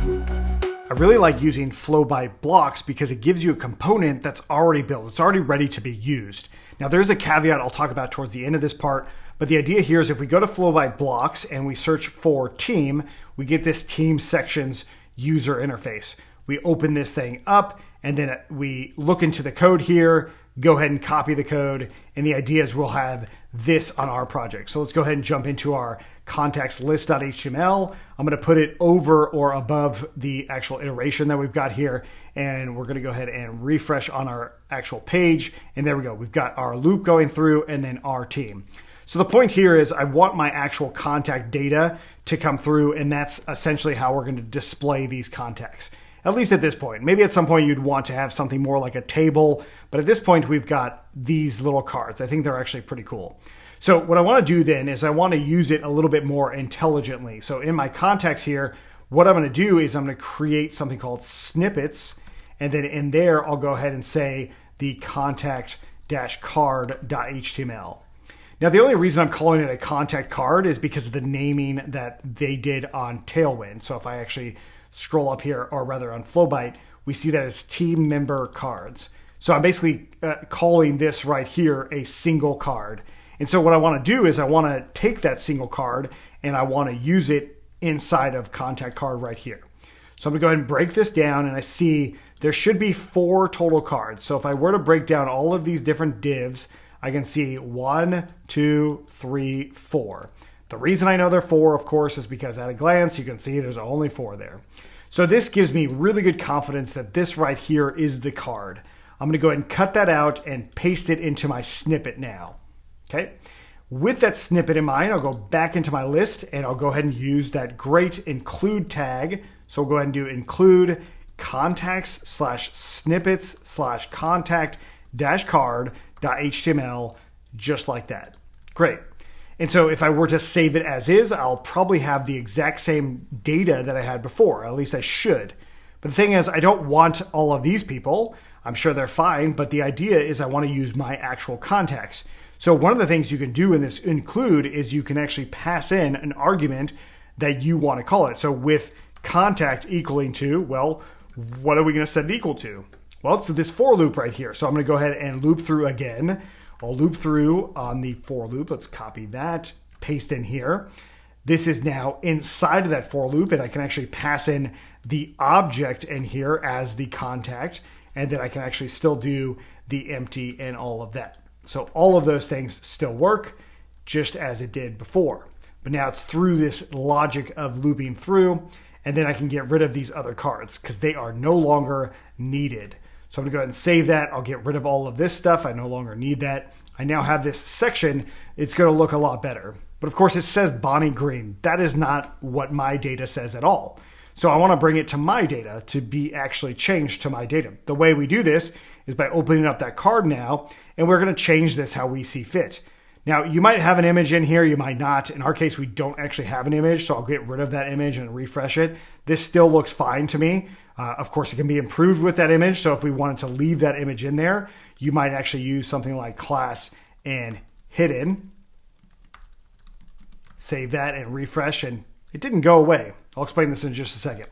I really like using Flowbite blocks because it gives you a component that's already built. It's already ready to be used. Now there's a caveat I'll talk about towards the end of this part, but the idea here is if we go to Flowbite blocks and we search for team, we get this team sections user interface. We open this thing up, and then we look into the code here, go ahead and copy the code, and the idea is we'll have this on our project. So let's go ahead and jump into our contacts list.html. I'm going to put it over or above the actual iteration that we've got here, and we're going to go ahead and refresh on our actual page, and there we go. We've got our loop going through and then our team. So the point here is I want my actual contact data to come through, and that's essentially how we're going to display these contacts. At least at this point. Maybe at some point you'd want to have something more like a table, but at this point we've got these little cards. I think they're actually pretty cool. So what I want to do then is I want to use it a little bit more intelligently. So in my contacts here, what I'm going to do is I'm going to create something called snippets, and then in there I'll go ahead and say the contact-card.html. Now the only reason I'm calling it a contact card is because of the naming that they did on Tailwind. So if I actually scroll up here, or rather on Flowbite, we see that it's team member cards. So I'm basically calling this right here a single card. And so what I want to do is I want to take that single card and I want to use it inside of contact card right here. So I'm going to go ahead and break this down, and I see there should be 4 total cards. So if I were to break down all of these different divs, I can see 1, 2, 3, 4. The reason I know they're 4, of course, is because at a glance, you can see there's only 4 there. So this gives me really good confidence that this right here is the card. I'm going to go ahead and cut that out and paste it into my snippet now. Okay. With that snippet in mind, I'll go back into my list and I'll go ahead and use that great include tag. So we'll go ahead and do include contacts/snippets/contact-card.html, just like that. Great. And so if I were to save it as is, I'll probably have the exact same data that I had before. At least I should. But the thing is, I don't want all of these people. I'm sure they're fine, but the idea is I want to use my actual contacts. So one of the things you can do in this include is you can actually pass in an argument that you want to call it. So with contact equaling to, well, what are we going to set it equal to? Well, it's this for loop right here. So I'm going to go ahead and loop through again. I'll loop through on the for loop. Let's copy that, paste in here. This is now inside of that for loop, and I can actually pass in the object in here as the contact. and then I can actually still do the empty and all of that. So all of those things still work just as it did before. But now it's through this logic of looping through, and then I can get rid of these other cards because they are no longer needed. So I'm gonna go ahead and save that. I'll get rid of all of this stuff. I no longer need that. I now have this section. It's gonna look a lot better. But of course it says Bonnie Green. That is not what my data says at all. So I wanna bring it to my data to be actually changed to my data. The way we do this is by opening up that card now, and we're gonna change this how we see fit. Now, you might have an image in here, you might not. In our case, we don't actually have an image, so I'll get rid of that image and refresh it. This still looks fine to me. Of course, it can be improved with that image, so if we wanted to leave that image in there, you might actually use something like class and hidden. Save that and refresh, and it didn't go away. I'll explain this in just a second.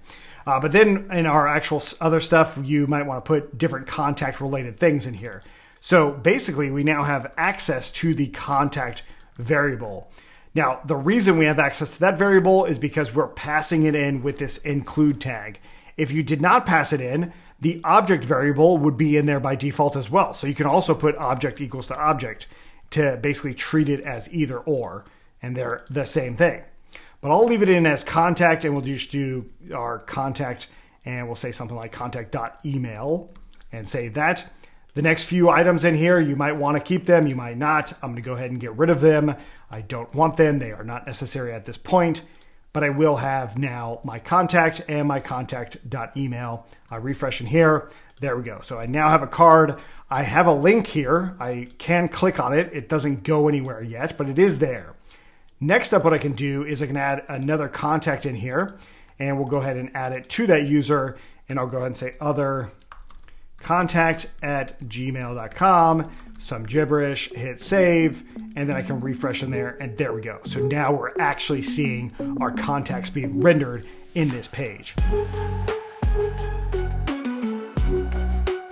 But then in our actual other stuff, you might want to put different contact-related things in here. So basically, we now have access to the contact variable. Now, the reason we have access to that variable is because we're passing it in with this include tag. If you did not pass it in, the object variable would be in there by default as well. So you can also put object equals to object to basically treat it as either or, and they're the same thing. But I'll leave it in as contact, and we'll just do our contact, and we'll say something like contact.email and save that. The next few items in here, you might want to keep them, you might not. I'm going to go ahead and get rid of them. I don't want them. They are not necessary at this point, but I will have now my contact and my contact.email. I refresh in here. There we go. So I now have a card. I have a link here. I can click on it. It doesn't go anywhere yet, but it is there. Next up, what I can do is I can add another contact in here, and we'll go ahead and add it to that user, and I'll go ahead and say other contact@gmail.com, some gibberish, hit save, and then I can refresh in there, and there we go. So now we're actually seeing our contacts being rendered in this page.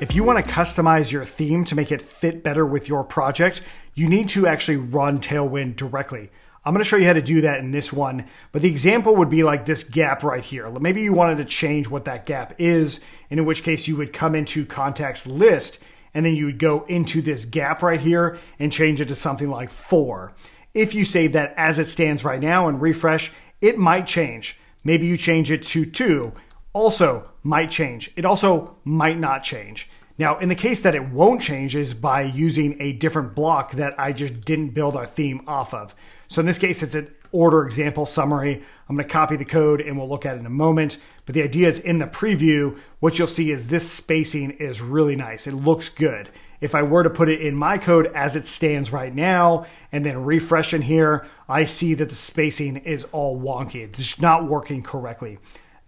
If you want to customize your theme to make it fit better with your project, you need to actually run Tailwind directly. I'm going to show you how to do that in this one, but the example would be like this gap right here. Maybe you wanted to change what that gap is, and in which case you would come into contacts list, and then you would go into this gap right here and change it to something like 4. If you save that as it stands right now and refresh, it might change. Maybe you change it to 2, also might change. It also might not change. Now, in the case that it won't change is by using a different block that I just didn't build our theme off of. So in this case, it's an order example summary. I'm going to copy the code and we'll look at it in a moment. But the idea is in the preview, what you'll see is this spacing is really nice. It looks good. If I were to put it in my code as it stands right now and then refresh in here, I see that the spacing is all wonky. It's not working correctly.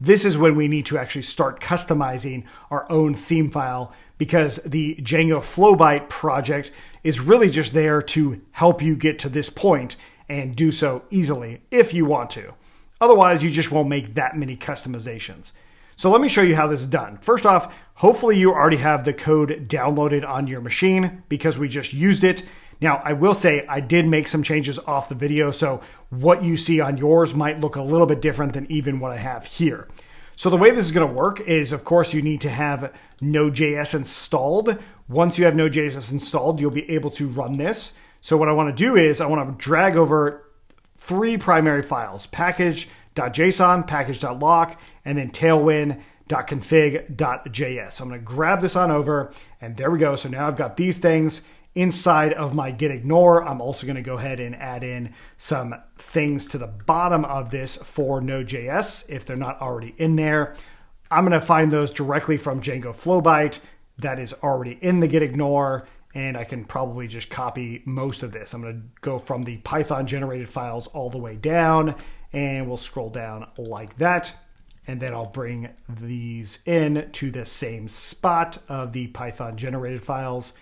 This is when we need to actually start customizing our own theme file, because the Django Flowbite project is really just there to help you get to this point and do so easily if you want to. Otherwise, you just won't make that many customizations. So let me show you how this is done. First off, hopefully you already have the code downloaded on your machine because we just used it. Now, I will say I did make some changes off the video, so what you see on yours might look a little bit different than even what I have here. So the way this is going to work is, of course, you need to have Node.js installed. Once you have Node.js installed, you'll be able to run this. So what I want to do is I want to drag over 3 primary files: package.json, package.lock, and then tailwind.config.js. So I'm going to grab this on over, and there we go. So now I've got these things inside of my gitignore. I'm also going to go ahead and add in some things to the bottom of this for Node.js if they're not already in there. I'm going to find those directly from Django Flowbite that is already in the gitignore, and I can probably just copy most of this. I'm going to go from the Python generated files all the way down, and we'll scroll down like that. And then I'll bring these in to the same spot of the Python generated files.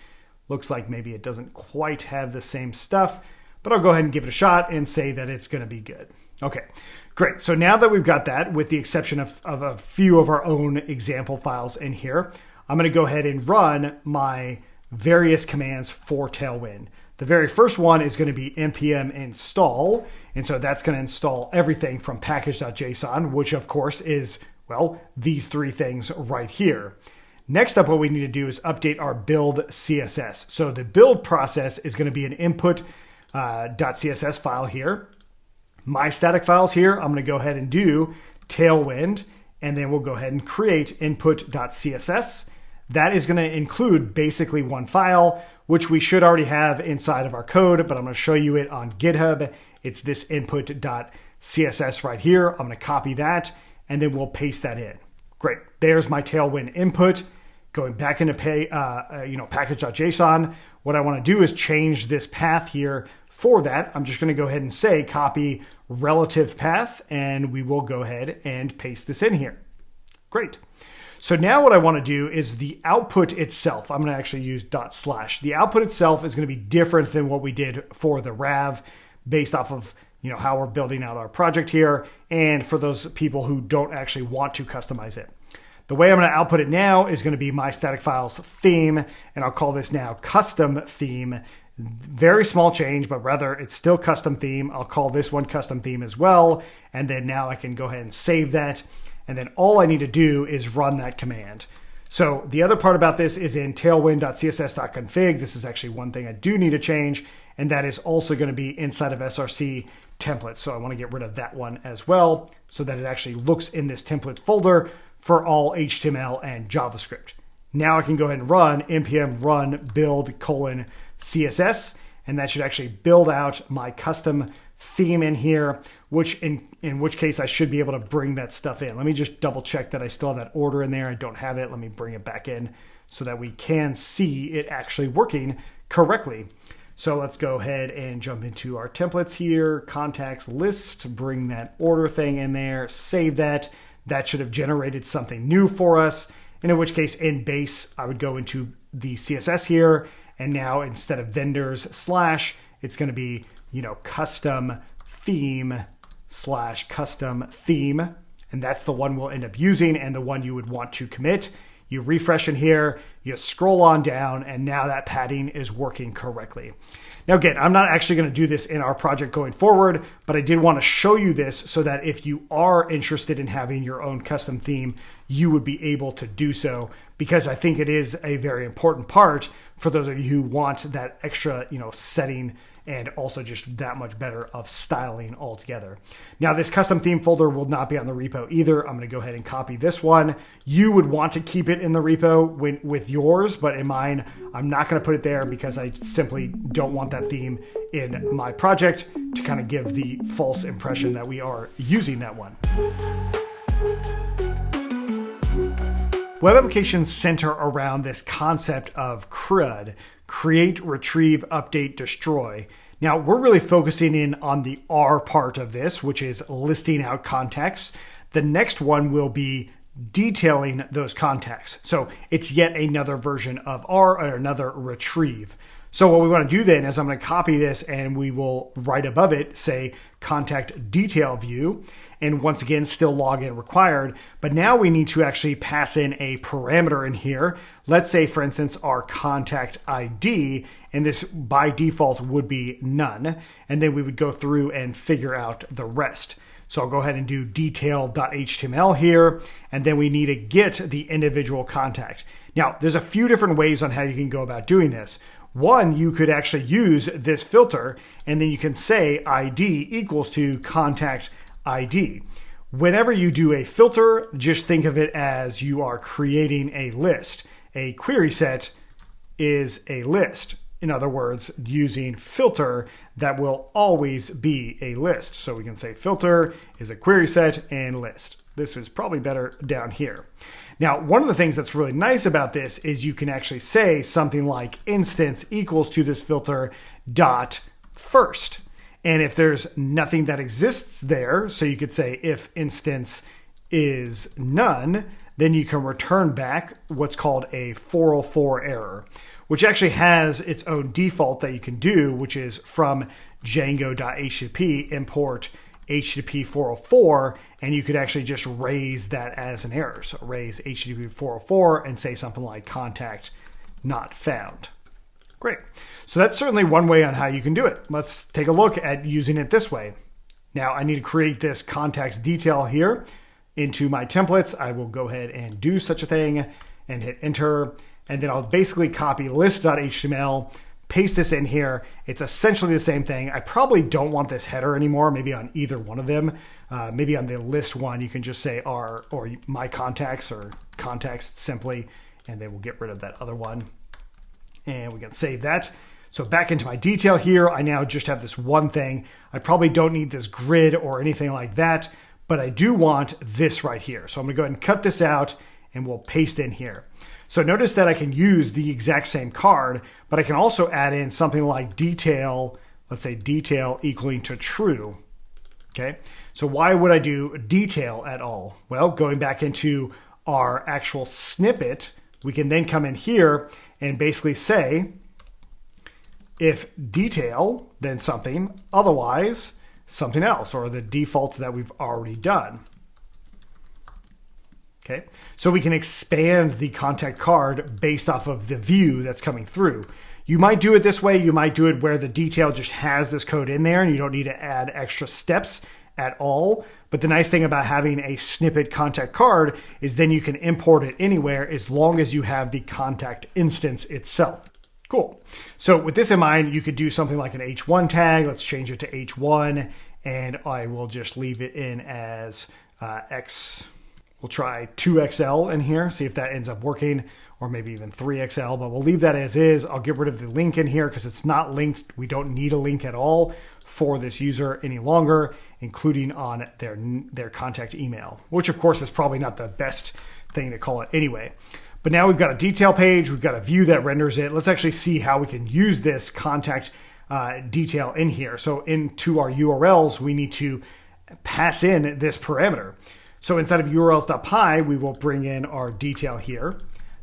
Looks like maybe it doesn't quite have the same stuff, but I'll go ahead and give it a shot and say that it's going to be good. Okay, great. So now that we've got that, with the exception of a few of our own example files in here, I'm going to go ahead and run my various commands for Tailwind. The very first one is going to be npm install. And so that's going to install everything from package.json, which of course is, well, these 3 things right here. Next up, what we need to do is update our build CSS. So the build process is going to be an input.css file here. My static files here, I'm going to go ahead and do Tailwind, and then we'll go ahead and create input.css. That is going to include basically one file, which we should already have inside of our code, but I'm going to show you it on GitHub. It's this input.css right here. I'm going to copy that, and then we'll paste that in. Great. There's my Tailwind input. Going back into package.json, what I want to do is change this path here. For that, I'm just going to go ahead and say copy relative path, and we will go ahead and paste this in here. Great. So now what I want to do is the output itself. I'm going to actually use /. The output itself is going to be different than what we did for the Rav based off of how we're building out our project here, and for those people who don't actually want to customize it. The way I'm going to output it now is going to be my static files theme, and I'll call this now custom theme. Very small change, but rather it's still custom theme. I'll call this one custom theme as well. And then now I can go ahead and save that. And then all I need to do is run that command. So the other part about this is in tailwind.css.config. This is actually one thing I do need to change, and that is also going to be inside of src templates. So I want to get rid of that one as well so that it actually looks in this template folder for all HTML and JavaScript. Now I can go ahead and run npm run build :css, and that should actually build out my custom theme in here, which in which case I should be able to bring that stuff in. Let me just double check that I still have that order in there. I don't have it. Let me bring it back in so that we can see it actually working correctly. So let's go ahead and jump into our templates here, contacts list, bring that order thing in there, save that. That should have generated something new for us. And in which case in base, I would go into the CSS here. And now instead of vendors / it's going to be, custom theme / custom theme. And that's the one we'll end up using and the one you would want to commit. You refresh in here, you scroll on down, and now that padding is working correctly. Now again, I'm not actually going to do this in our project going forward, but I did want to show you this so that if you are interested in having your own custom theme, you would be able to do so, because I think it is a very important part for those of you who want that extra, setting and also just that much better of styling altogether. Now this custom theme folder will not be on the repo either. I'm going to go ahead and copy this one. You would want to keep it in the repo with yours, but in mine, I'm not going to put it there because I simply don't want that theme in my project to kind of give the false impression that we are using that one. Web applications center around this concept of CRUD, create, retrieve, update, destroy. Now we're really focusing in on the R part of this, which is listing out contacts. The next one will be detailing those contacts. So it's yet another version of R, or another retrieve. So what we want to do then is I'm going to copy this and we will right above it say contact detail view. And once again, still login required. But now we need to actually pass in a parameter in here. Let's say, for instance, our contact ID, and this by default would be none. And then we would go through and figure out the rest. So I'll go ahead and do detail.html here. And then we need to get the individual contact. Now, there's a few different ways on how you can go about doing this. One, you could actually use this filter, and then you can say ID equals to contact ID. Whenever you do a filter, just think of it as you are creating a list. A query set is a list. In other words, using filter, that will always be a list. So we can say filter is a query set and list. This is probably better down here. Now, one of the things that's really nice about this is you can actually say something like instance equals to this filter dot first. And if there's nothing that exists there, so you could say if instance is none, then you can return back what's called a 404 error, which actually has its own default that you can do, which is from django.http import HTTP 404, and you could actually just raise that as an error. So raise HTTP 404 and say something like contact not found. Great. So that's certainly one way on how you can do it. Let's take a look at using it this way. Now I need to create this contacts detail here into my templates. I will go ahead and do such a thing. and hit enter. And then I'll basically copy list.html, paste this in here. It's essentially the same thing. I probably don't want this header anymore, maybe on either one of them. Maybe on the list one, you can just say our or my contacts or contacts simply, and then we'll get rid of that other one. And we can save that. So back into my detail here, I now just have this one thing. I probably don't need this grid or anything like that, but I do want this right here. So I'm gonna go ahead and cut this out and we'll paste in here. So notice that I can use the exact same card, but I can also add in something like detail, let's say detail equaling to true, okay? So why would I do detail at all? Well, going back into our actual snippet, we can then come in here and basically say, if detail, then something, otherwise something else, or the default that we've already done. Okay, so we can expand the contact card based off of the view that's coming through. You might do it this way. You might do it where the detail just has this code in there and you don't need to add extra steps at all. But the nice thing about having a snippet contact card is then you can import it anywhere as long as you have the contact instance itself. Cool. So with this in mind, you could do something like an H1 tag. Let's change it to H1 and I will just leave it in as X. We'll try 2XL in here, see if that ends up working, or maybe even 3XL, but we'll leave that as is. I'll get rid of the link in here because it's not linked. We don't need a link at all for this user any longer, including on their contact email, which of course is probably not the best thing to call it anyway. But now we've got a detail page, we've got a view that renders it. Let's actually see how we can use this contact detail in here. So into our URLs, we need to pass in this parameter. So inside of urls.py, we will bring in our detail here.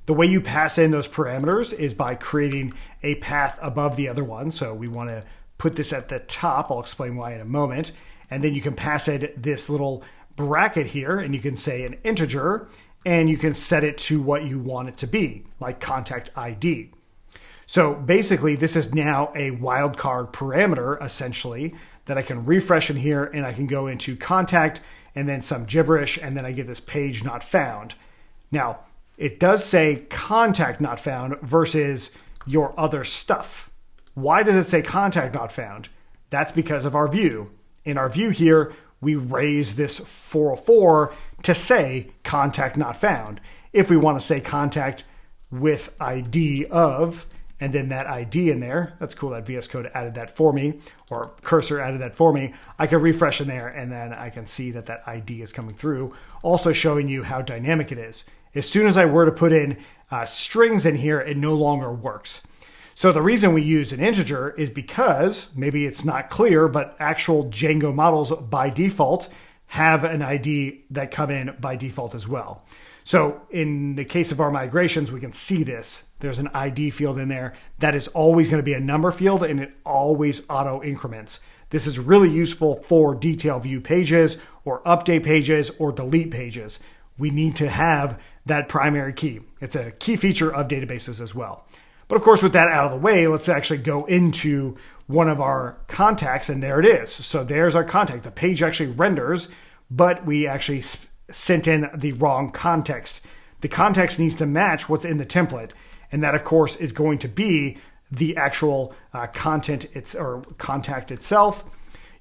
The way you pass in those parameters is by creating a path above the other one. So we want to put this at the top. I'll explain why in a moment. And then you can pass in this little bracket here and you can say an integer and you can set it to what you want it to be, like contact ID. So basically this is now a wildcard parameter essentially that I can refresh in here and I can go into contact and then some gibberish, and then I get this page not found. Now, it does say contact not found versus your other stuff. Why does it say contact not found? That's because of our view. In our view here, we raise this 404 to say contact not found. If we want to say contact with ID of, and then that ID in there, that's cool that VS Code added that for me, or cursor added that for me. I can refresh in there and then I can see that that ID is coming through, also showing you how dynamic it is. As soon as I were to put in strings in here, it no longer works. So the reason we use an integer is because, maybe it's not clear, but actual Django models by default have an ID that come in by default as well. So in the case of our migrations, we can see this. There's an ID field in there that is always going to be a number field and it always auto increments. This is really useful for detail view pages or update pages or delete pages. We need to have that primary key. It's a key feature of databases as well. But of course, with that out of the way, let's actually go into one of our contacts and there it is. So there's our contact. The page actually renders, but we actually sent in the wrong context. The context needs to match what's in the template. And that, of course, is going to be the actual content or contact itself.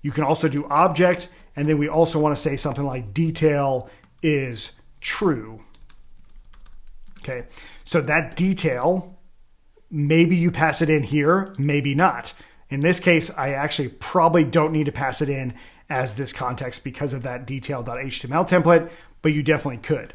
You can also do object. And then we also want to say something like detail is true. Okay, so that detail, maybe you pass it in here, maybe not. In this case, I actually probably don't need to pass it in as this context because of that detail.html template, but you definitely could.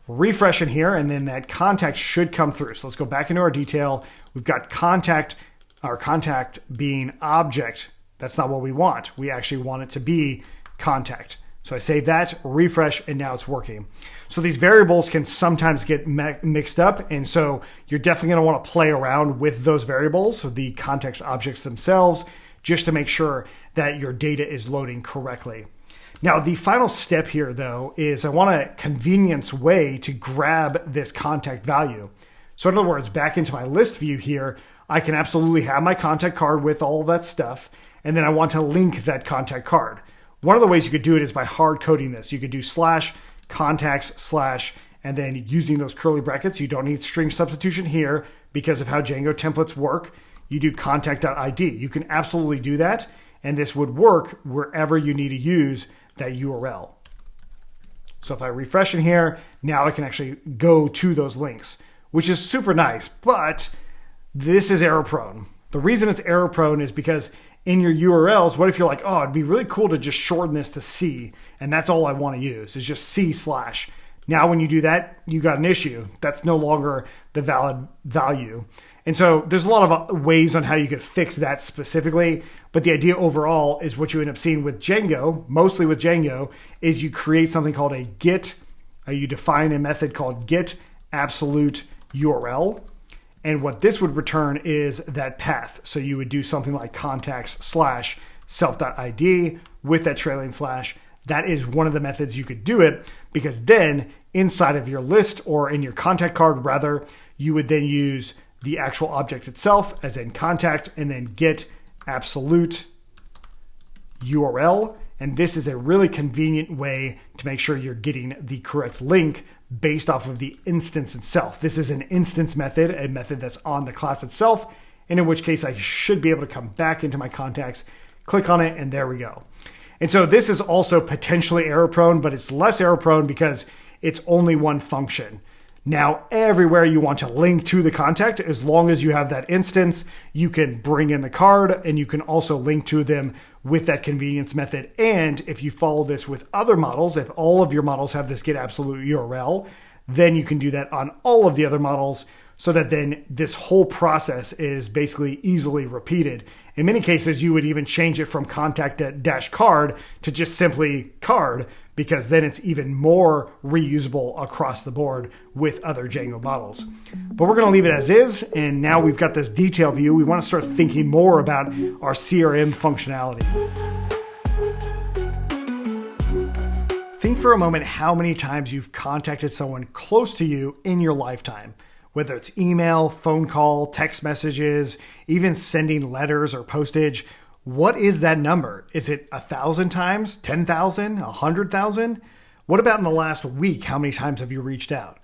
Refresh in here, and then that contact should come through. So let's go back into our detail. We've got contact, our contact being object. That's not what we want. We actually want it to be contact. So I save that, refresh, and now it's working. So these variables can sometimes get mixed up, and so you're definitely going to want to play around with those variables, so the context objects themselves, just to make sure that your data is loading correctly. Now, the final step here, though, is I want a convenience way to grab this contact value. So in other words, back into my list view here, I can absolutely have my contact card with all that stuff, and then I want to link that contact card. One of the ways you could do it is by hard coding this. You could do /contacts/ and then using those curly brackets. You don't need string substitution here because of how Django templates work. You do contact.id. You can absolutely do that, and this would work wherever you need to use that URL. So if I refresh in here, now I can actually go to those links, which is super nice, but this is error prone. The reason it's error prone is because in your URLs, what if you're like, oh, it'd be really cool to just shorten this to C, and that's all I want to use is just C/. Now when you do that, you got an issue. That's no longer the valid value. And so there's a lot of ways on how you could fix that specifically, but the idea overall is what you end up seeing with Django, mostly with Django, is you create something called a get, you define a method called get absolute URL. And what this would return is that path. So you would do something like contacts/self.id with that trailing slash. That is one of the methods you could do it, because then inside of your list, or in your contact card rather, you would then use the actual object itself as in contact and then get absolute URL. And this is a really convenient way to make sure you're getting the correct link based off of the instance itself. This is an instance method, a method that's on the class itself, and in which case I should be able to come back into my contacts, click on it, and there we go. And so this is also potentially error prone, but it's less error prone because it's only one function. Now, everywhere you want to link to the contact, as long as you have that instance, you can bring in the card, and you can also link to them with that convenience method. And if you follow this with other models, if all of your models have this get absolute URL, then you can do that on all of the other models, so that then this whole process is basically easily repeated. In many cases, you would even change it from contact-card to just simply card, because then it's even more reusable across the board with other Django models. But we're going to leave it as is, and now we've got this detail view. We want to start thinking more about our CRM functionality. Think for a moment how many times you've contacted someone close to you in your lifetime, whether it's email, phone call, text messages, even sending letters or postage. What is that number? Is it 1,000 times, 10,000, 100,000? What about in the last week? How many times have you reached out?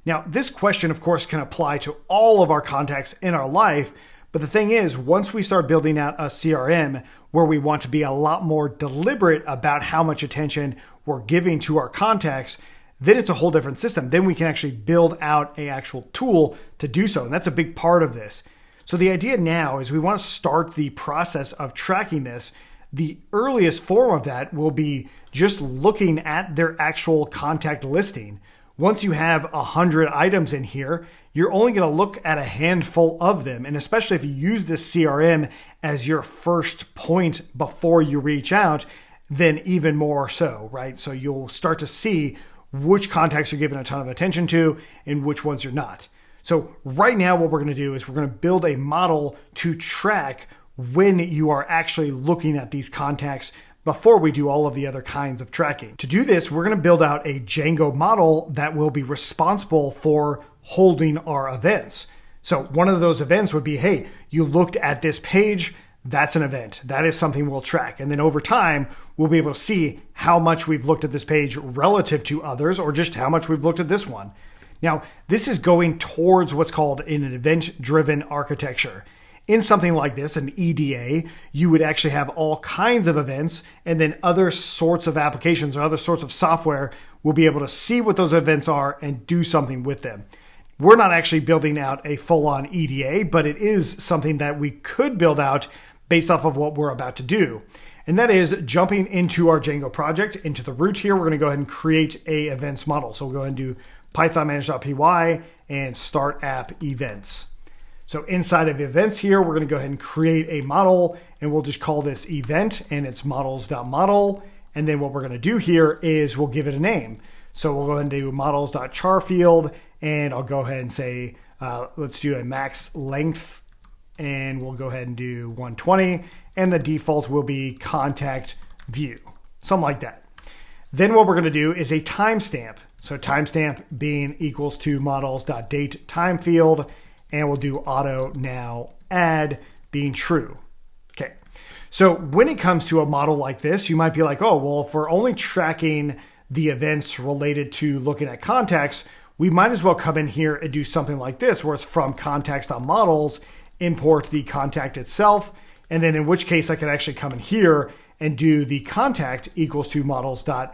Now, this question, of course, can apply to all of our contacts in our life. But the thing is, once we start building out a CRM where we want to be a lot more deliberate about how much attention we're giving to our contacts, then it's a whole different system. Then we can actually build out an actual tool to do so. And that's a big part of this. So the idea now is we want to start the process of tracking this. The earliest form of that will be just looking at their actual contact listing. Once you have 100 items in here, you're only going to look at a handful of them. And especially if you use this CRM as your first point before you reach out, then even more so, right? So you'll start to see which contacts you're giving a ton of attention to and which ones you're not. So right now, what we're going to do is we're going to build a model to track when you are actually looking at these contacts before we do all of the other kinds of tracking. To do this, we're going to build out a Django model that will be responsible for holding our events. So one of those events would be, hey, you looked at this page, that's an event. That is something we'll track. And then over time, we'll be able to see how much we've looked at this page relative to others, or just how much we've looked at this one. Now, this is going towards what's called an event-driven architecture. In something like this, an EDA, you would actually have all kinds of events, and then other sorts of applications or other sorts of software will be able to see what those events are and do something with them. We're not actually building out a full-on EDA, but it is something that we could build out based off of what we're about to do. And that is jumping into our Django project. Into the root here, we're going to go ahead and create a events model. So we'll go ahead and do Python manage.py and start app events. So inside of events here, we're going to go ahead and create a model, and we'll just call this event, and it's models.model. And then what we're going to do here is we'll give it a name. So we'll go ahead and do models.char field, and I'll go ahead and say, let's do a max length, and we'll go ahead and do 120, and the default will be contact view, something like that. Then what we're going to do is a timestamp. So timestamp being equals to models.date time field, and we'll do auto now add being true. Okay. So when it comes to a model like this, you might be like, oh, well, if we're only tracking the events related to looking at contacts, we might as well come in here and do something like this, where it's from contacts.models, import the contact itself. And then in which case I can actually come in here and do the contact equals to models dot,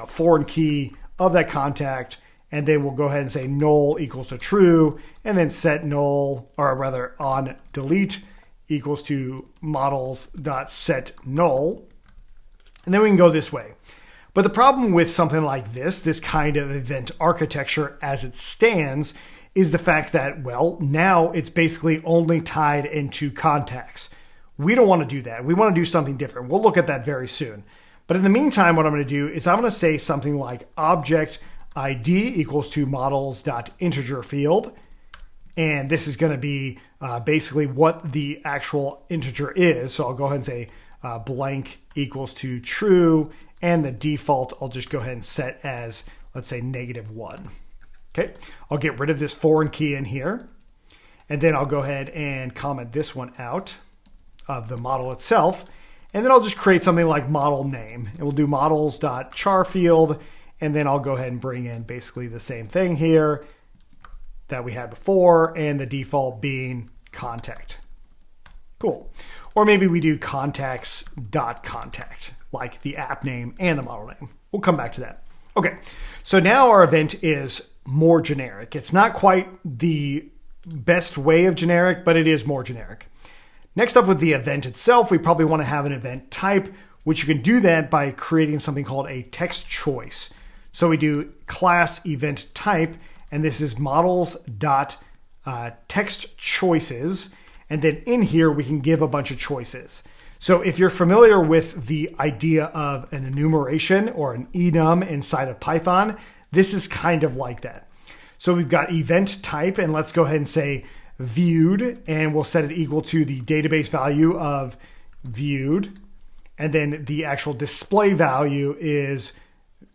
foreign key of that contact. And then we'll go ahead and say null equals to true, and then set null, or rather on delete equals to models dot set null. And then we can go this way. But the problem with something like this kind of event architecture as it stands, is the fact that, well, now it's basically only tied into contacts. We don't want to do that. We want to do something different. We'll look at that very soon. But in the meantime, what I'm going to do is I'm going to say something like object ID equals to models.integer field. And this is going to be basically what the actual integer is. So I'll go ahead and say blank equals to true. And the default, I'll just go ahead and set as, let's say, -1. Okay, I'll get rid of this foreign key in here. And then I'll go ahead and comment this one out of the model itself. And then I'll just create something like model name. And we'll do models.char field. And then I'll go ahead and bring in basically the same thing here that we had before, and the default being contact. Cool. Or maybe we do contacts.contact, like the app name and the model name. We'll come back to that. Okay, so now our event is more generic. It's not quite the best way of generic, but it is more generic. Next up with the event itself, we probably want to have an event type, which you can do that by creating something called a text choice. So we do class event type, and this is models.text choices. And then in here, we can give a bunch of choices. So if you're familiar with the idea of an enumeration or an enum inside of Python, this is kind of like that. So we've got event type, and let's go ahead and say viewed, and we'll set it equal to the database value of viewed. And then the actual display value is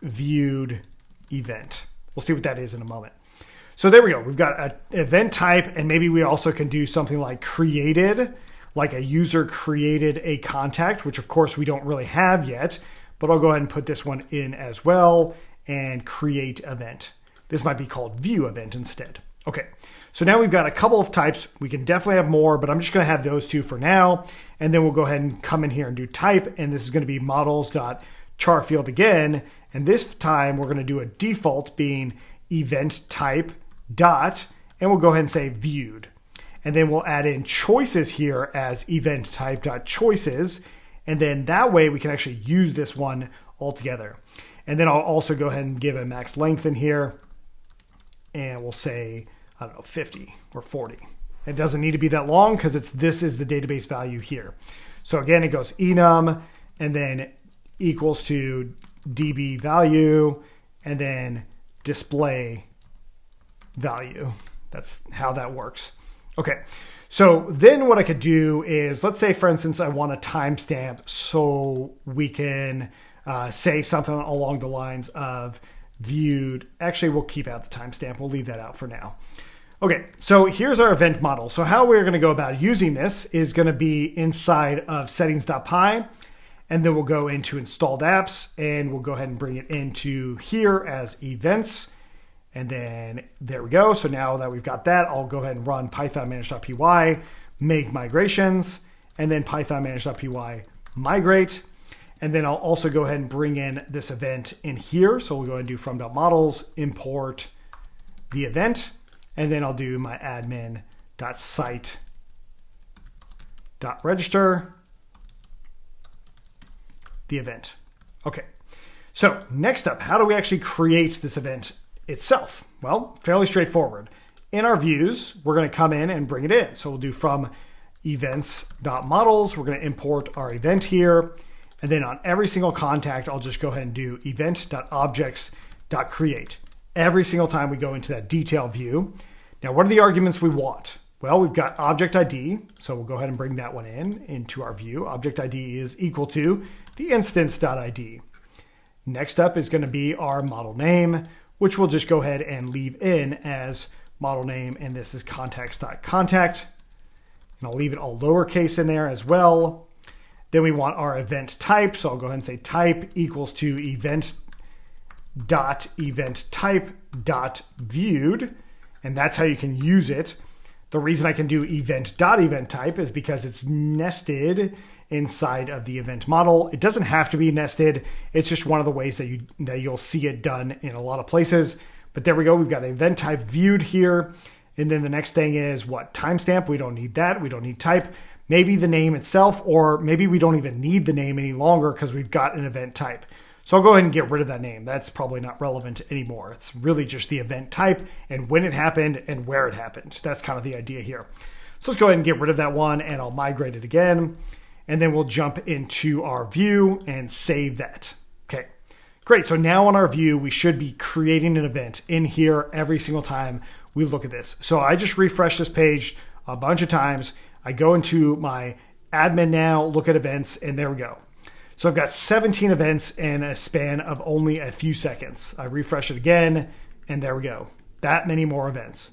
viewed event. We'll see what that is in a moment. So there we go. We've got an event type, and maybe we also can do something like created, like a user created a contact, which of course we don't really have yet, but I'll go ahead and put this one in as well and create event. This might be called view event instead. Okay, so now we've got a couple of types. We can definitely have more, but I'm just going to have those two for now. And then we'll go ahead and come in here and do type, and this is going to be models.char field again. And this time we're going to do a default being event type dot, and we'll go ahead and say viewed. And then we'll add in choices here as event type dot choices. And then that way we can actually use this one all together. And then I'll also go ahead and give a max length in here. And we'll say, 50 or 40. It doesn't need to be that long because this is the database value here. So again, it goes enum and then equals to db value and then display value. That's how that works. Okay, so then what I could do is, let's say, for instance, I want a timestamp so we can say something along the lines of viewed. Actually, we'll keep out the timestamp. We'll leave that out for now. Okay, so here's our event model. So how we're going to go about using this is going to be inside of settings.py, and then we'll go into installed apps, and we'll go ahead and bring it into here as events. And then there we go. So now that we've got that, I'll go ahead and run python manage.py, make migrations, and then python manage.py migrate. And then I'll also go ahead and bring in this event in here. So we'll go ahead and do from.models, import the event, and then I'll do my admin.site.register the event. Okay, so next up, how do we actually create this event itself? Well, fairly straightforward. In our views, we're going to come in and bring it in. So we'll do from events.models. We're going to import our event here. And then on every single contact, I'll just go ahead and do event.objects.create. Every single time we go into that detail view. Now, what are the arguments we want? Well, we've got object ID. So we'll go ahead and bring that one into our view. Object ID is equal to the instance.id. Next up is going to be our model name, which we'll just go ahead and leave in as model name. And this is contacts.contact. And I'll leave it all lowercase in there as well. Then we want our event type. So I'll go ahead and say type equals to event dot event type dot viewed, and that's how you can use it. The reason I can do event dot event type is because it's nested inside of the event model. It doesn't have to be nested. It's just one of the ways that you'll see it done in a lot of places. But there we go. We've got event type viewed here. And then the next thing is what? Timestamp. We don't need that. We don't need type. Maybe the name itself, or maybe we don't even need the name any longer because we've got an event type. So I'll go ahead and get rid of that name. That's probably not relevant anymore. It's really just the event type and when it happened and where it happened. That's kind of the idea here. So let's go ahead and get rid of that one, and I'll migrate it again. And then we'll jump into our view and save that. Okay, great. So now on our view, we should be creating an event in here every single time we look at this. So I just refresh this page a bunch of times. I go into my admin now, look at events, and there we go. So I've got 17 events in a span of only a few seconds. I refresh it again, and there we go. That many more events.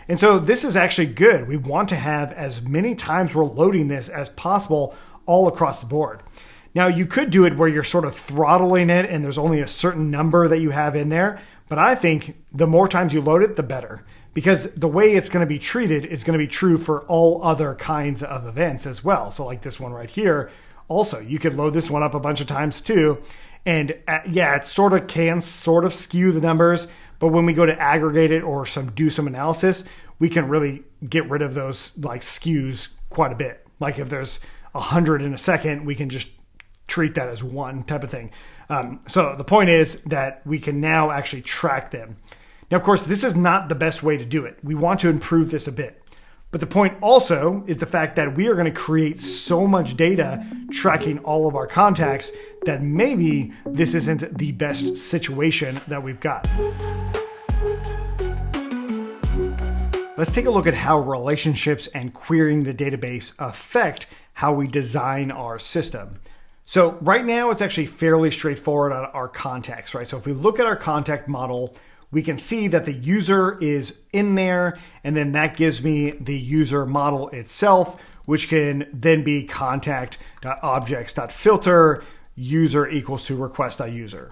And so this is actually good. We want to have as many times we're loading this as possible all across the board. Now you could do it where you're sort of throttling it and there's only a certain number that you have in there. But I think the more times you load it, the better. Because the way it's going to be treated is going to be true for all other kinds of events as well. So like this one right here, also, you could load this one up a bunch of times too. And yeah, it sort of skew the numbers. But when we go to aggregate it or do some analysis, we can really get rid of those like skews quite a bit. Like if there's 100 in a second, we can just treat that as one type of thing. So the point is that we can now actually track them. Now, of course, this is not the best way to do it. We want to improve this a bit. But the point also is the fact that we are going to create so much data tracking all of our contacts that maybe this isn't the best situation that we've got. Let's take a look at how relationships and querying the database affect how we design our system. So right now, it's actually fairly straightforward on our contacts, right? So if we look at our contact model, we can see that the user is in there, and then that gives me the user model itself, which can then be contact.objects.filter user equals to request.user,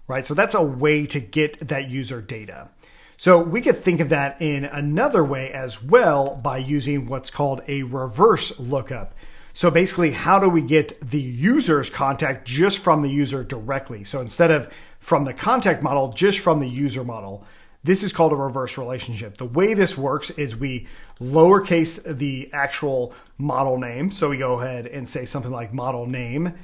right? So that's a way to get that user data. So we could think of that in another way as well by using what's called a reverse lookup. So basically, how do we get the user's contact just from the user directly? So instead of from the contact model, just from the user model, this is called a reverse relationship. The way this works is we lowercase the actual model name. So we go ahead and say something like model name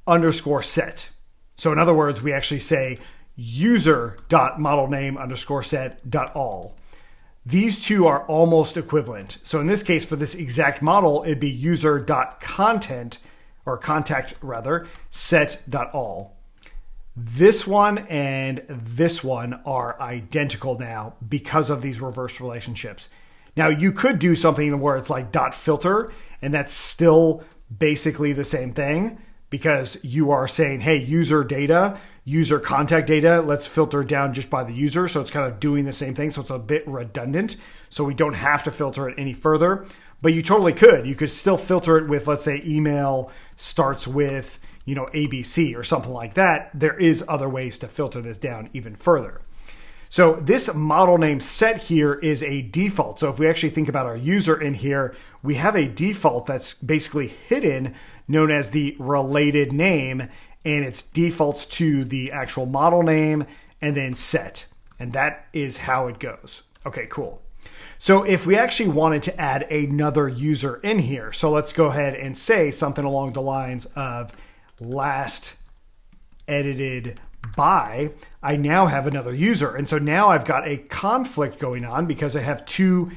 underscore set. So in other words, we actually say user.modelname_set.all. These two are almost equivalent. So in this case, for this exact model, it'd be user.content or contact rather set.all. This one and this one are identical now because of these reverse relationships. Now you could do something where it's like .filter, and that's still basically the same thing because you are saying, hey, user data, user contact data, let's filter down just by the user. So it's kind of doing the same thing. So it's a bit redundant. So we don't have to filter it any further, but you totally could. You could still filter it with, let's say, email starts with, ABC or something like that. There is other ways to filter this down even further. So this model name set here is a default. So if we actually think about our user in here, we have a default that's basically hidden known as the related name, and it's defaults to the actual model name and then set. And that is how it goes. Okay, cool. So if we actually wanted to add another user in here, so let's go ahead and say something along the lines of last edited by, I now have another user. And so now I've got a conflict going on because I have two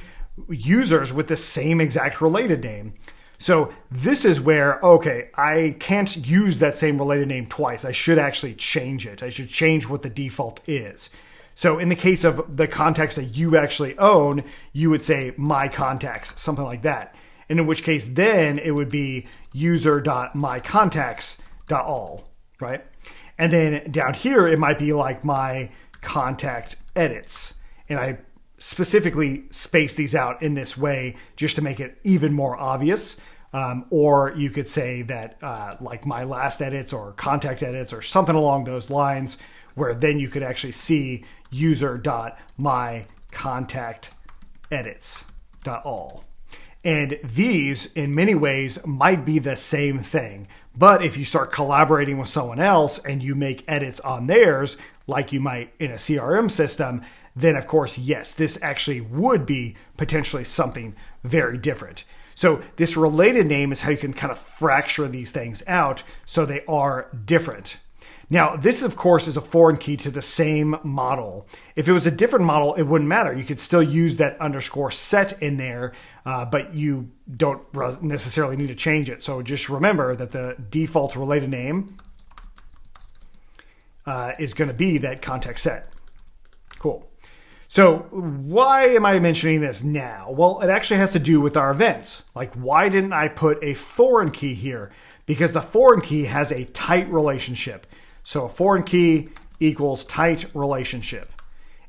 users with the same exact related name. So this is where, okay, I can't use that same related name twice. I should actually change it. I should change what the default is. So in the case of the contacts that you actually own, you would say my contacts, something like that. And in which case then it would be user.mycontacts.all, right? And then down here, it might be like my contact edits. And I specifically space these out in this way just to make it even more obvious. Or you could say that like my last edits or contact edits or something along those lines, where then you could actually see user.mycontactedits.all. And these, in many ways, might be the same thing. But if you start collaborating with someone else and you make edits on theirs, like you might in a CRM system, then of course, yes, this actually would be potentially something very different. So this related name is how you can kind of fracture these things out so they are different. Now, this, of course, is a foreign key to the same model. If it was a different model, it wouldn't matter. You could still use that underscore set in there, but you don't necessarily need to change it. So just remember that the default related name is going to be that context set. Cool. So why am I mentioning this now? Well, it actually has to do with our events. Like, why didn't I put a foreign key here? Because the foreign key has a tight relationship. So a foreign key equals tight relationship.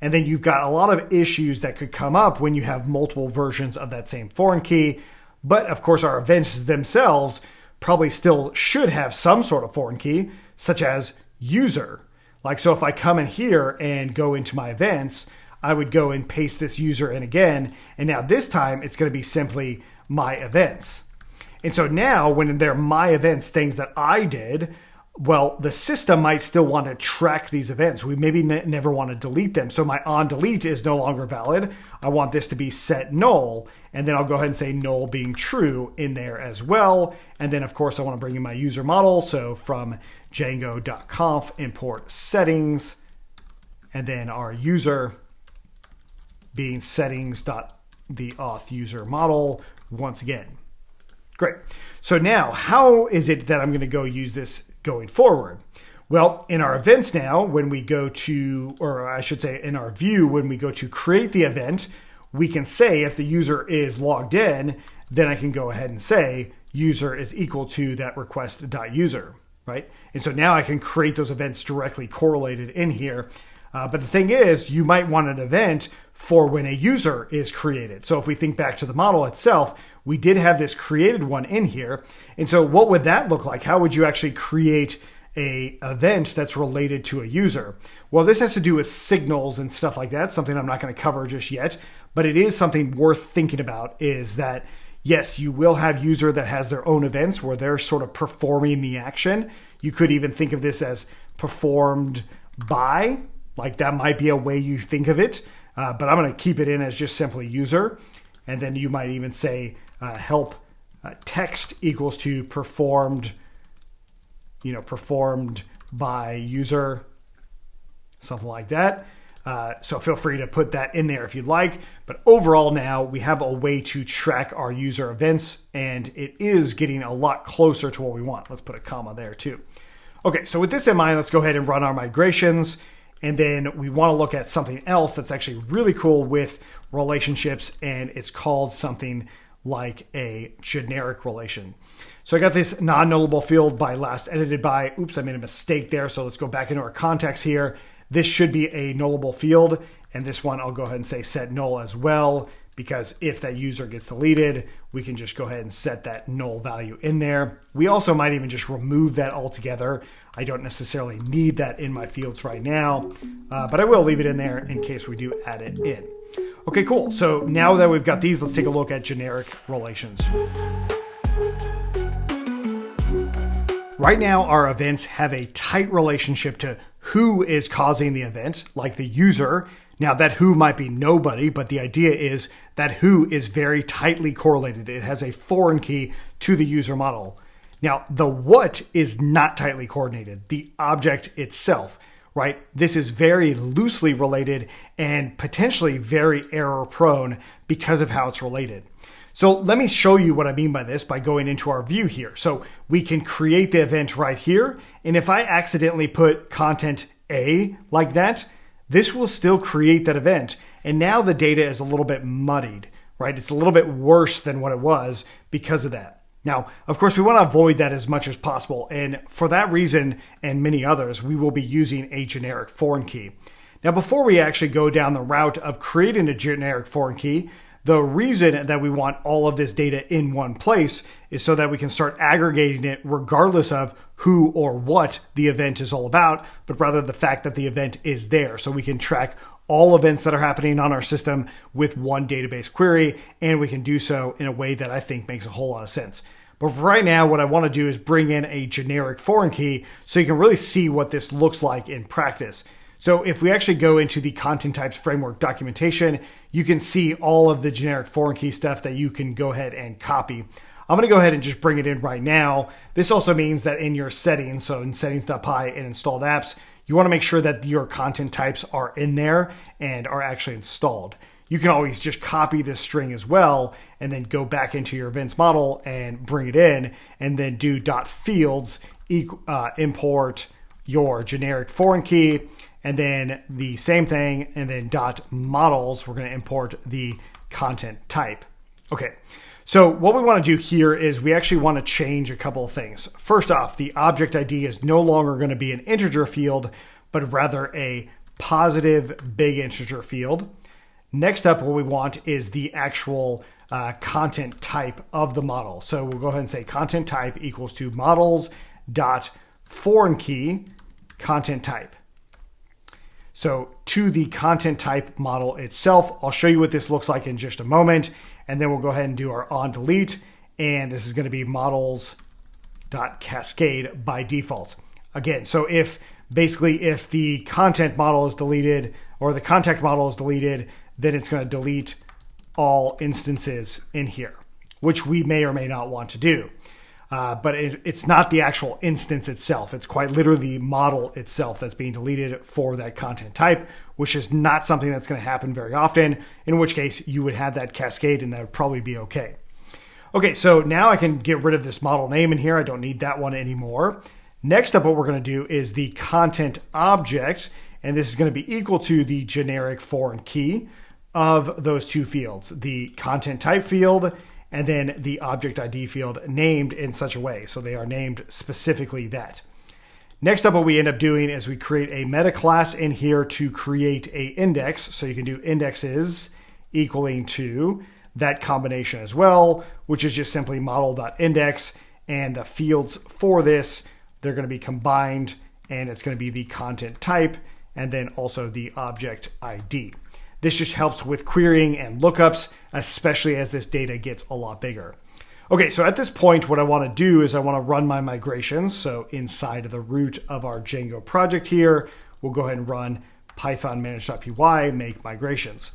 And then you've got a lot of issues that could come up when you have multiple versions of that same foreign key. But of course, our events themselves probably still should have some sort of foreign key, such as user. Like, so if I come in here and go into my events, I would go and paste this user in again. And now this time it's going to be simply my events. And so now when they're my events, things that I did, well, the system might still want to track these events. We maybe never want to delete them. So my on delete is no longer valid. I want this to be set null. And then I'll go ahead and say null being true in there as well. And then of course I want to bring in my user model. So from django.conf import settings, and then our user being settings.theauth user model once again. Great. So now how is it that I'm going to go use this going forward? Well, in our events now, when we go to, or I should say in our view, when we go to create the event, we can say if the user is logged in, then I can go ahead and say user is equal to that request.user, right? And so now I can create those events directly correlated in here. But the thing is, you might want an event for when a user is created. So if we think back to the model itself, we did have this created one in here. And so what would that look like? How would you actually create a event that's related to a user? Well, this has to do with signals and stuff like that, something I'm not going to cover just yet, but it is something worth thinking about, is that yes, you will have user that has their own events where they're sort of performing the action. You could even think of this as performed by, like that might be a way you think of it, but I'm going to keep it in as just simply user. And then you might even say help text equals to performed, performed by user, something like that. So feel free to put that in there if you'd like. But overall now we have a way to track our user events, and it is getting a lot closer to what we want. Let's put a comma there too. Okay, so with this in mind, let's go ahead and run our migrations. And then we want to look at something else that's actually really cool with relationships, and it's called something like a generic relation. So I got this non-nullable field by last edited by. Oops, I made a mistake there. So let's go back into our context here. This should be a nullable field, and this one I'll go ahead and say set null as well, because if that user gets deleted, we can just go ahead and set that null value in there. We also might even just remove that altogether. I don't necessarily need that in my fields right now, but I will leave it in there in case we do add it in. Okay, cool. So now that we've got these, let's take a look at generic relations. Right now, our events have a tight relationship to who is causing the event, like the user. Now that who might be nobody, but the idea is that who is very tightly correlated. It has a foreign key to the user model. Now the what is not tightly coordinated, the object itself, right? This is very loosely related and potentially very error prone because of how it's related. So let me show you what I mean by this by going into our view here. So we can create the event right here. And if I accidentally put content A like that, this will still create that event. And now the data is a little bit muddied, right? It's a little bit worse than what it was because of that. Now, of course, we want to avoid that as much as possible. And for that reason and many others, we will be using a generic foreign key. Now, before we actually go down the route of creating a generic foreign key, The reason that we want all of this data in one place is so that we can start aggregating it regardless of who or what the event is all about, but rather the fact that the event is there. So we can track all events that are happening on our system with one database query, and we can do so in a way that I think makes a whole lot of sense. But for right now, what I want to do is bring in a generic foreign key so you can really see what this looks like in practice. So if we actually go into the content types framework documentation, you can see all of the generic foreign key stuff that you can go ahead and copy. I'm going to go ahead and just bring it in right now. This also means that in your settings, so in settings.py and installed apps, you want to make sure that your content types are in there and are actually installed. You can always just copy this string as well and then go back into your events model and bring it in and then do .fields import your generic foreign key, and then the same thing, and then .models, we're going to import the content type. Okay, so what we want to do here is we actually want to change a couple of things. First off, the object ID is no longer going to be an integer field, but rather a positive big integer field. Next up, what we want is the actual content type of the model. So we'll go ahead and say content type equals to models dot foreign key content type. So to the content type model itself, I'll show you what this looks like in just a moment, and then we'll go ahead and do our on delete, and this is going to be models.cascade by default. Again, so if the content model is deleted or the contact model is deleted, then it's going to delete all instances in here, which we may or may not want to do. But it's not the actual instance itself. It's quite literally the model itself that's being deleted for that content type, which is not something that's going to happen very often, in which case you would have that cascade and that would probably be okay. Okay, so now I can get rid of this model name in here. I don't need that one anymore. Next up, what we're going to do is the content object, and this is going to be equal to the generic foreign key of those two fields, the content type field and then the object ID field named in such a way. So they are named specifically that. Next up, what we end up doing is we create a meta class in here to create a index. So you can do indexes equaling to that combination as well, which is just simply model.index, and the fields for this, they're going to be combined, and it's going to be the content type and then also the object ID. This just helps with querying and lookups, especially as this data gets a lot bigger. Okay, so at this point, what I want to do is I want to run my migrations. So inside of the root of our Django project here, we'll go ahead and run python manage.py make migrations.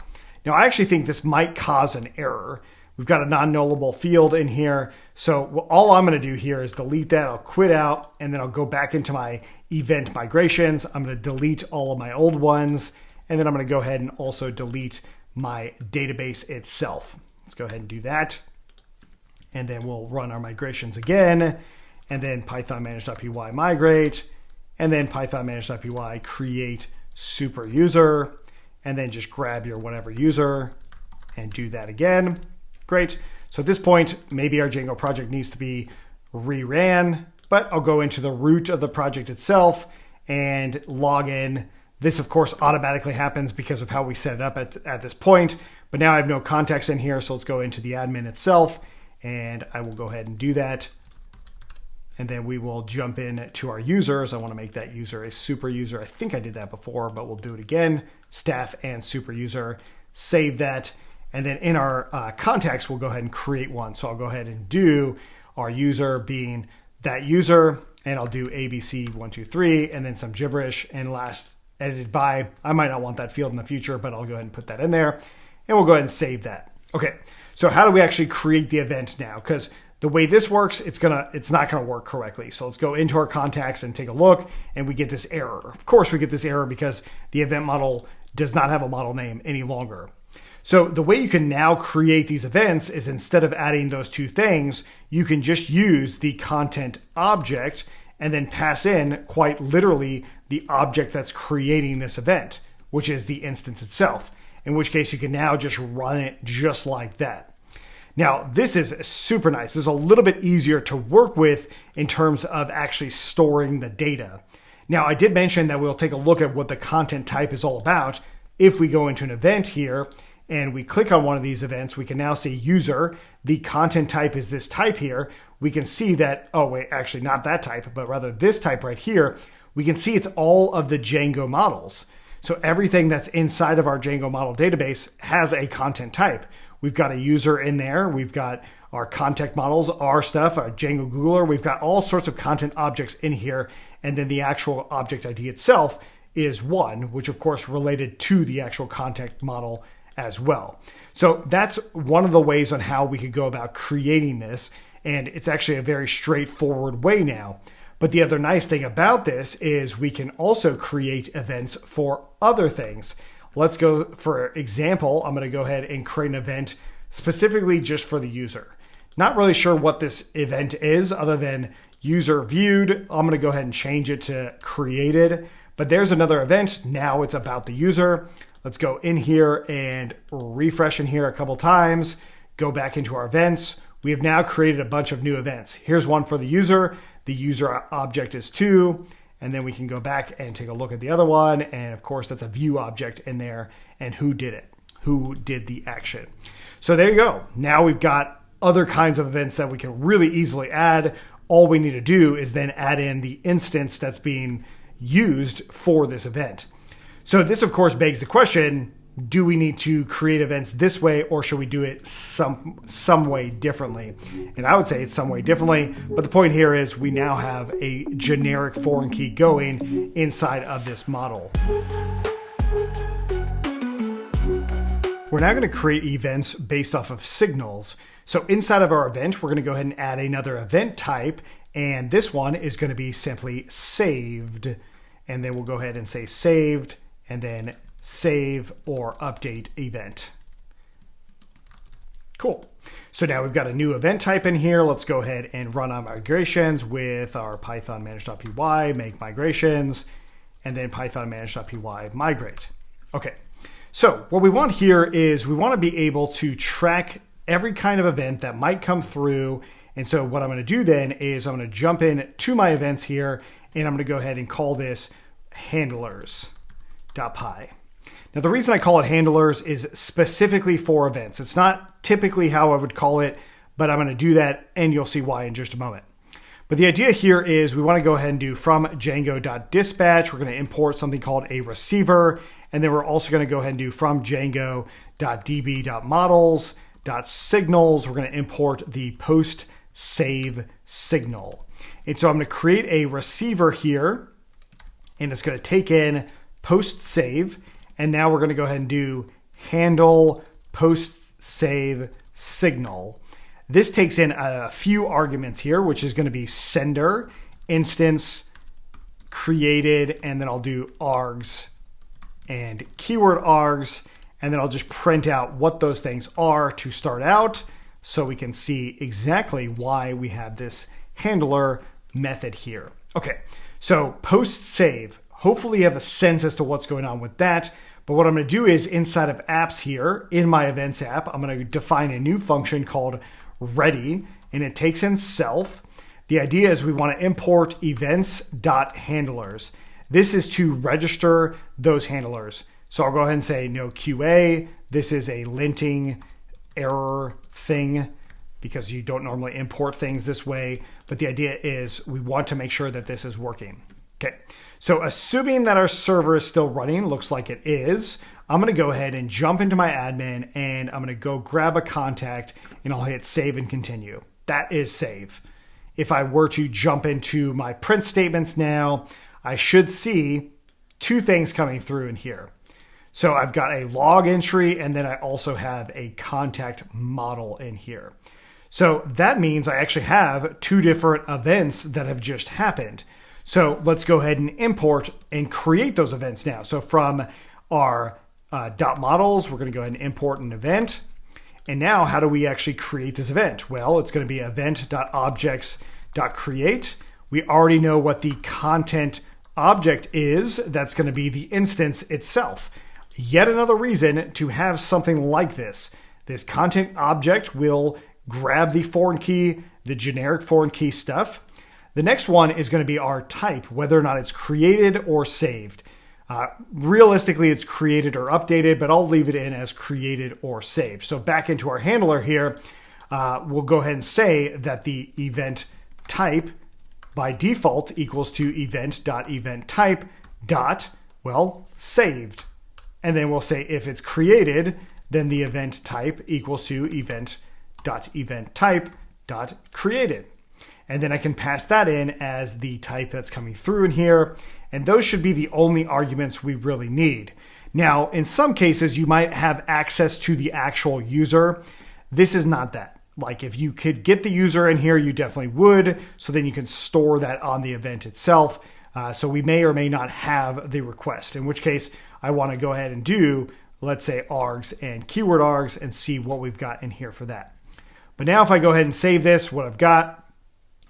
Now, I actually think this might cause an error. We've got a non-nullable field in here. So all I'm going to do here is delete that. I'll quit out, and then I'll go back into my event migrations. I'm going to delete all of my old ones. And then I'm going to go ahead and also delete my database itself. Let's go ahead and do that. And then we'll run our migrations again. And then python manage.py migrate. And then python manage.py create super user. And then just grab your whatever user and do that again. Great. So at this point, maybe our Django project needs to be reran. But I'll go into the root of the project itself and log in. This, of course, automatically happens because of how we set it up at this point. But now I have no context in here, so let's go into the admin itself, and I will go ahead and do that. And then we will jump in to our users. I want to make that user a super user. I think I did that before, but we'll do it again. Staff and super user. Save that. And then in our context, we'll go ahead and create one. So I'll go ahead and do our user being that user, and I'll do ABC123, and then some gibberish, and last edited by. I might not want that field in the future, but I'll go ahead and put that in there, and we'll go ahead and save that. Okay, so how do we actually create the event now? Because the way this works, it's not gonna work correctly. So let's go into our contacts and take a look, and we get this error. Of course, we get this error because the event model does not have a model name any longer. So the way you can now create these events is instead of adding those two things, you can just use the content object and then pass in quite literally the object that's creating this event, which is the instance itself, in which case you can now just run it just like that. Now, this is super nice. This is a little bit easier to work with in terms of actually storing the data. Now, I did mention that we'll take a look at what the content type is all about if we go into an event here, and we click on one of these events, we can now see user. The content type is this type here. We can see that, oh wait, actually not that type, but rather this type right here. We can see it's all of the Django models. So everything that's inside of our Django model database has a content type. We've got a user in there. We've got our contact models, our stuff, our django-googler. We've got all sorts of content objects in here. And then the actual object ID itself is one, which of course related to the actual contact model as well. So that's one of the ways on how we could go about creating this. And it's actually a very straightforward way now. But the other nice thing about this is we can also create events for other things. Let's go, for example, I'm going to go ahead and create an event specifically just for the user. Not really sure what this event is other than user viewed. I'm going to go ahead and change it to created. But there's another event. Now it's about the user. Let's go in here and refresh in here a couple times. Go back into our events. We have now created a bunch of new events. Here's one for the user. The user object is 2. And then we can go back and take a look at the other one. And of course, that's a view object in there and who did it, who did the action. So there you go. Now we've got other kinds of events that we can really easily add. All we need to do is then add in the instance that's being used for this event. So this, of course, begs the question, do we need to create events this way or should we do it some way differently? And I would say it's some way differently, but the point here is we now have a generic foreign key going inside of this model. We're now going to create events based off of signals. So inside of our event, we're going to go ahead and add another event type, and this one is going to be simply saved. And then we'll go ahead and say saved, and then save or update event. Cool. So now we've got a new event type in here. Let's go ahead and run our migrations with our Python manage.py, make migrations, and then Python manage.py migrate. Okay. So what we want here is we want to be able to track every kind of event that might come through. And so what I'm going to do then is I'm going to jump in to my events here, and I'm going to go ahead and call this handlers.py. Now, the reason I call it handlers is specifically for events. It's not typically how I would call it, but I'm going to do that, and you'll see why in just a moment. But the idea here is we want to go ahead and do from Django.dispatch. We're going to import something called a receiver, and then we're also going to go ahead and do from Django.db.models.signals. We're going to import the post save signal. And so I'm going to create a receiver here, and it's going to take in post save. And now we're going to go ahead and do handle post save signal. This takes in a few arguments here, which is going to be sender, instance, created, and then I'll do args and keyword args. And then I'll just print out what those things are to start out so we can see exactly why we have this handler method here. Okay, so post save. Hopefully you have a sense as to what's going on with that. But what I'm going to do is inside of apps here in my events app, I'm going to define a new function called ready, and it takes in self. The idea is we want to import events.handlers. This is to register those handlers. So I'll go ahead and say no QA. This is a linting error thing because you don't normally import things this way. But the idea is we want to make sure that this is working. Okay, so assuming that our server is still running, looks like it is, I'm going to go ahead and jump into my admin and I'm going to go grab a contact and I'll hit save and continue. That is save. If I were to jump into my print statements now, I should see two things coming through in here. So I've got a log entry and then I also have a contact model in here. So that means I actually have two different events that have just happened. So let's go ahead and import and create those events now. So from our .models, we're going to go ahead and import an event. And now how do we actually create this event? Well, it's going to be event.objects.create. We already know what the content object is. That's going to be the instance itself. Yet another reason to have something like this. This content object will grab the foreign key, the generic foreign key stuff. The next one is going to be our type, whether or not it's created or saved. Realistically, it's created or updated, but I'll leave it in as created or saved. So back into our handler here, we'll go ahead and say that the event type by default equals to event.eventType dot, well, saved. And then we'll say if it's created, then the event type equals to event.eventType dot created. And then I can pass that in as the type that's coming through in here. And those should be the only arguments we really need. Now, in some cases, you might have access to the actual user. This is not that. Like if you could get the user in here, you definitely would. So then you can store that on the event itself. So we may or may not have the request, in which case I want to go ahead and do, let's say, args and keyword args and see what we've got in here for that. But now if I go ahead and save this, what I've got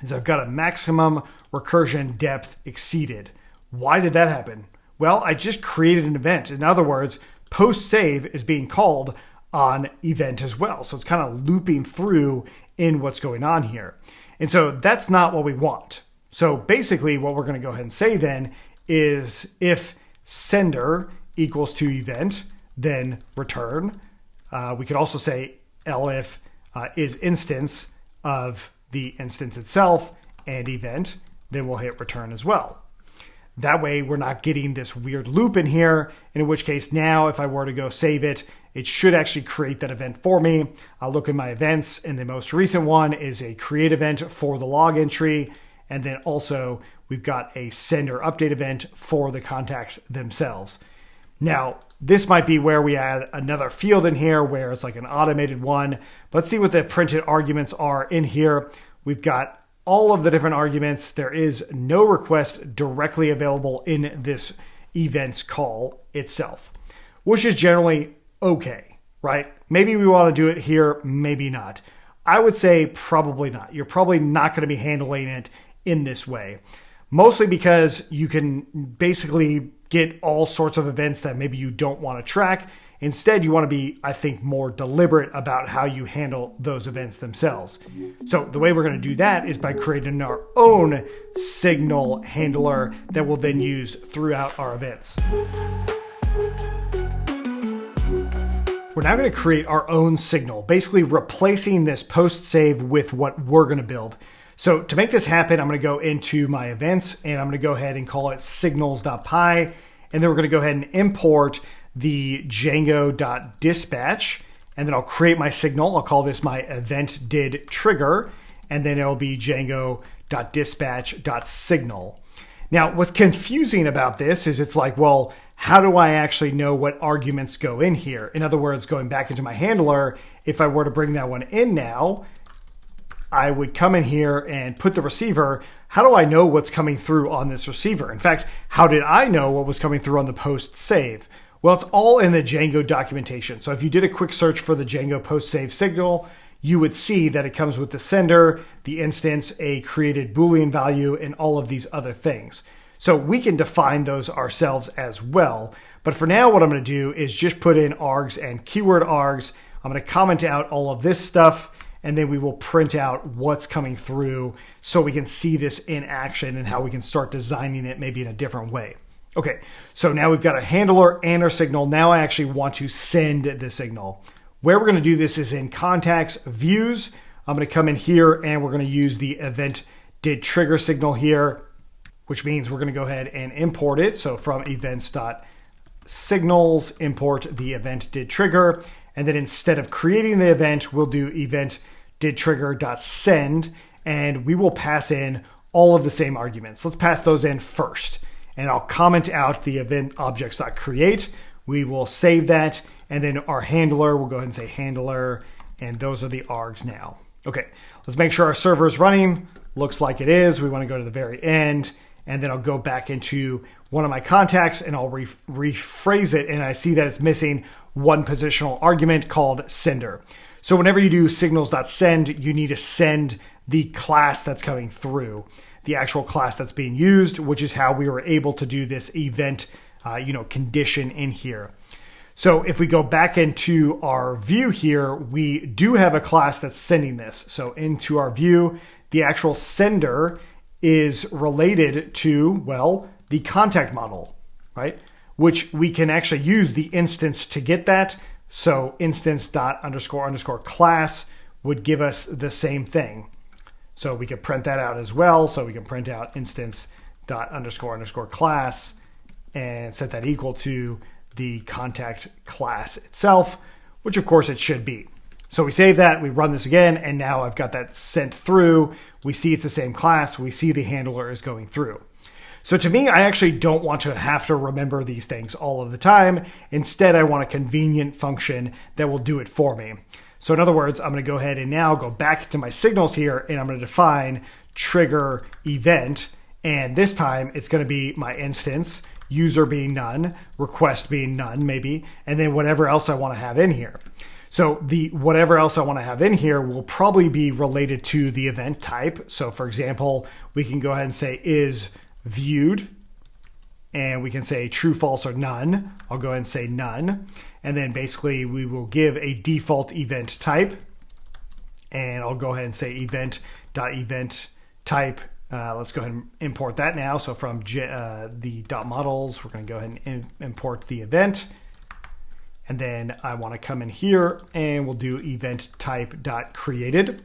is I've got a maximum recursion depth exceeded. Why did that happen? Well, I just created an event. In other words, post save is being called on event as well. So it's kind of looping through in what's going on here. And so that's not what we want. So basically what we're going to go ahead and say then is if sender equals to event, then return. We could also say elif is instance of the instance itself and event, then we'll hit return as well. That way we're not getting this weird loop in here, in which case now if I were to go save it, it should actually create that event for me. I'll look in my events, and the most recent one is a create event for the log entry. And then also we've got a sender update event for the contacts themselves. Now, this might be where we add another field in here where it's like an automated one. Let's see what the printed arguments are in here. We've got all of the different arguments. There is no request directly available in this events call itself, which is generally okay, right? Maybe we want to do it here, maybe not. I would say probably not. You're probably not going to be handling it in this way, mostly because you can basically get all sorts of events that maybe you don't want to track. Instead, you want to be, I think, more deliberate about how you handle those events themselves. So the way we're going to do that is by creating our own signal handler that we'll then use throughout our events. We're now going to create our own signal, basically replacing this post save with what we're going to build. So to make this happen, I'm going to go into my events and I'm going to go ahead and call it signals.py. And then we're going to go ahead and import the Django.dispatch. And then I'll create my signal. I'll call this my event did trigger. And then it'll be Django.dispatch.signal. Now, what's confusing about this is it's like, well, how do I actually know what arguments go in here? In other words, going back into my handler, if I were to bring that one in now, I would come in here and put the receiver. How do I know what's coming through on this receiver? In fact, how did I know what was coming through on the post save? Well, it's all in the Django documentation. So if you did a quick search for the Django post save signal, you would see that it comes with the sender, the instance, a created Boolean value, and all of these other things. So we can define those ourselves as well. But for now, what I'm going to do is just put in args and keyword args. I'm going to comment out all of this stuff, and then we will print out what's coming through so we can see this in action and how we can start designing it maybe in a different way. Okay, so now we've got a handler and our signal. Now I actually want to send the signal. Where we're going to do this is in contacts, views. I'm going to come in here and we're going to use the event did trigger signal here, which means we're going to go ahead and import it. So from events.signals, import the event did trigger. And then instead of creating the event, we'll do event did trigger.send, and we will pass in all of the same arguments. Let's pass those in first. And I'll comment out the event objects.create. We will save that. And then our handler, we'll go ahead and say handler. And those are the args now. Okay, let's make sure our server is running. Looks like it is. We want to go to the very end. And then I'll go back into one of my contacts and I'll rephrase it. And I see that it's missing one positional argument called sender. So whenever you do signals.send, you need to send the class that's coming through, the actual class that's being used, which is how we were able to do this event condition in here. So if we go back into our view here, we do have a class that's sending this. So into our view, the actual sender is related to, well, the contact model, right? which we can actually use the instance to get that. So instance.__class would give us the same thing. So we could print that out as well. So we can print out instance.__class and set that equal to the contact class itself, which of course it should be. So we save that, we run this again, and now I've got that sent through. We see it's the same class. We see the handler is going through. So to me, I actually don't want to have to remember these things all of the time. Instead, I want a convenient function that will do it for me. So in other words, I'm going to go ahead and now go back to my signals here, and I'm going to define trigger event. And this time it's going to be my instance, user being none, request being none maybe, and then whatever else I want to have in here. So the whatever else I want to have in here will probably be related to the event type. So for example, we can go ahead and say is viewed, and we can say true, false, or none. I'll go ahead and say none. And then basically we will give a default event type. And I'll go ahead and say event.event type. Let's go ahead and import that now. So from the .models, we're going to go ahead and import the event. And then I want to come in here and we'll do event type.created.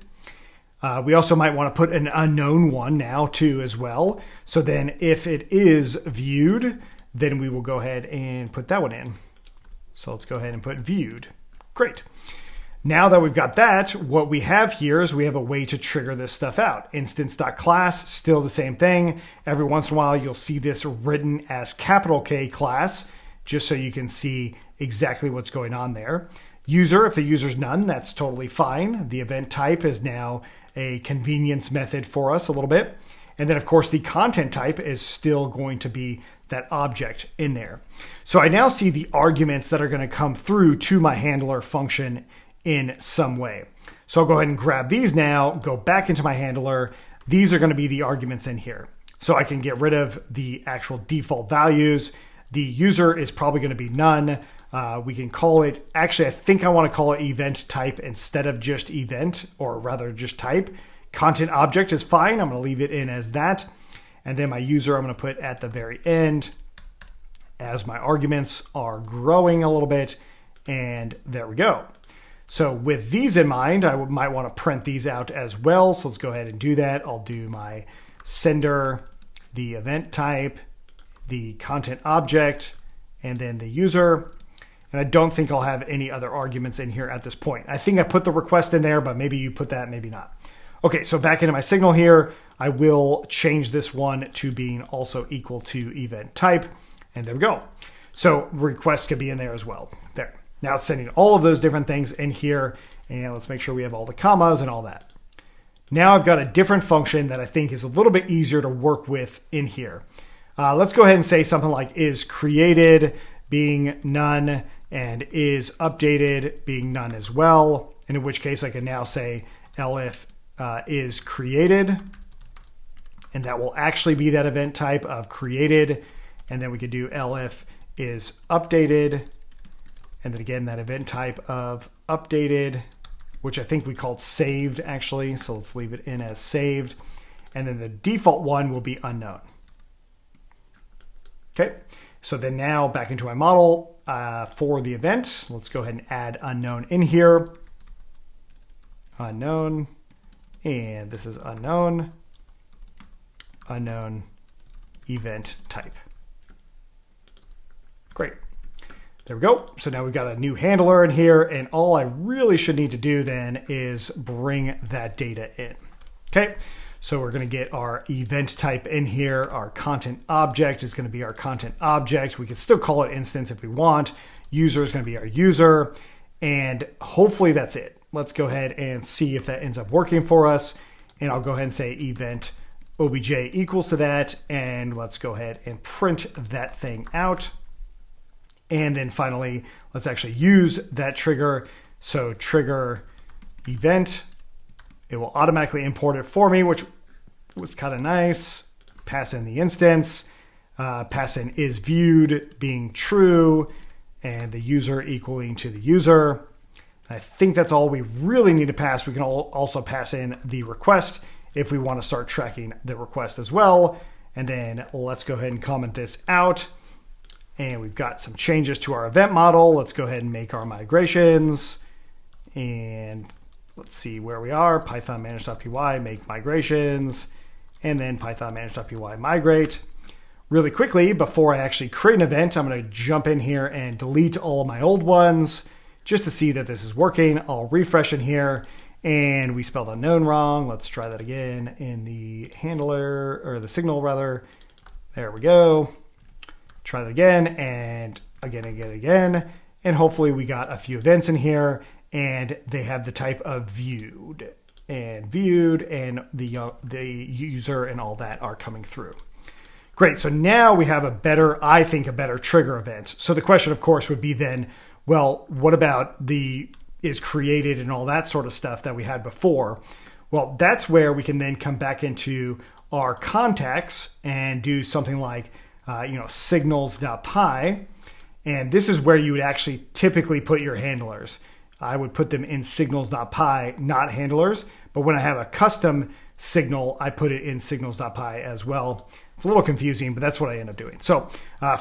We also might want to put an unknown one now too as well. So then if it is viewed, then we will go ahead and put that one in. So let's go ahead and put viewed. Great. Now that we've got that, what we have here is we have a way to trigger this stuff out. Instance.class, still the same thing. Every once in a while, you'll see this written as capital K class, just so you can see exactly what's going on there. User, if the user's none, that's totally fine. The event type is now a convenience method for us a little bit. And then of course the content type is still going to be that object in there. So I now see the arguments that are going to come through to my handler function in some way. So I'll go ahead and grab these now, go back into my handler. These are going to be the arguments in here. So I can get rid of the actual default values. The user is probably going to be none. We can call it, actually I think I want to call it event type instead of just event, or rather just type. Content object is fine. I'm going to leave it in as that. And then my user I'm going to put at the very end as my arguments are growing a little bit. And there we go. So with these in mind, I might want to print these out as well. So let's go ahead and do that. I'll do my sender, the event type, the content object, and then the user. And I don't think I'll have any other arguments in here at this point. I think I put the request in there, but maybe you put that, maybe not. Okay, so back into my signal here, I will change this one to being also equal to event type. And there we go. So request could be in there as well. There. Now it's sending all of those different things in here. And let's make sure we have all the commas and all that. Now I've got a different function that I think is a little bit easier to work with in here. Let's go ahead and say something like is created being none and is updated being none as well. And in which case I can now say elif is created. And that will actually be that event type of created. And then we could do elif is updated. And then again, that event type of updated, which I think we called saved actually. So let's leave it in as saved. And then the default one will be unknown. Okay, so then now back into my model for the event. Let's go ahead and add unknown in here. Unknown, and this is unknown, unknown event type. Great. There we go. So now we've got a new handler in here, and all I really should need to do then is bring that data in. Okay. So we're going to get our event type in here. Our content object is going to be our content object. We can still call it instance if we want. User is going to be our user. And hopefully that's it. Let's go ahead and see if that ends up working for us. And I'll go ahead and say event obj equals to that. And let's go ahead and print that thing out. And then finally, let's actually use that trigger. So trigger event. It will automatically import it for me, which was kind of nice. Pass in the instance, pass in is viewed being true, and the user equaling to the user. And I think that's all we really need to pass. We can also pass in the request if we want to start tracking the request as well. And then let's go ahead and comment this out. And we've got some changes to our event model. Let's go ahead and make our migrations. And let's see where we are. Python manage.py, make migrations, and then Python manage.py migrate. Really quickly, before I actually create an event, I'm going to jump in here and delete all of my old ones just to see that this is working. I'll refresh in here, and we spelled unknown wrong. Let's try that again in the handler, or the signal rather. There we go. Try that again, and again. And hopefully we got a few events in here, and they have the type of viewed, and the user and all that are coming through. Great, so now we have a better trigger event. So the question, of course, would be then, well, what about the is created and all that sort of stuff that we had before? Well, that's where we can then come back into our contacts and do something like, signals.py. And this is where you would actually typically put your handlers. I would put them in signals.py, not handlers. But when I have a custom signal, I put it in signals.py as well. It's a little confusing, but that's what I end up doing. So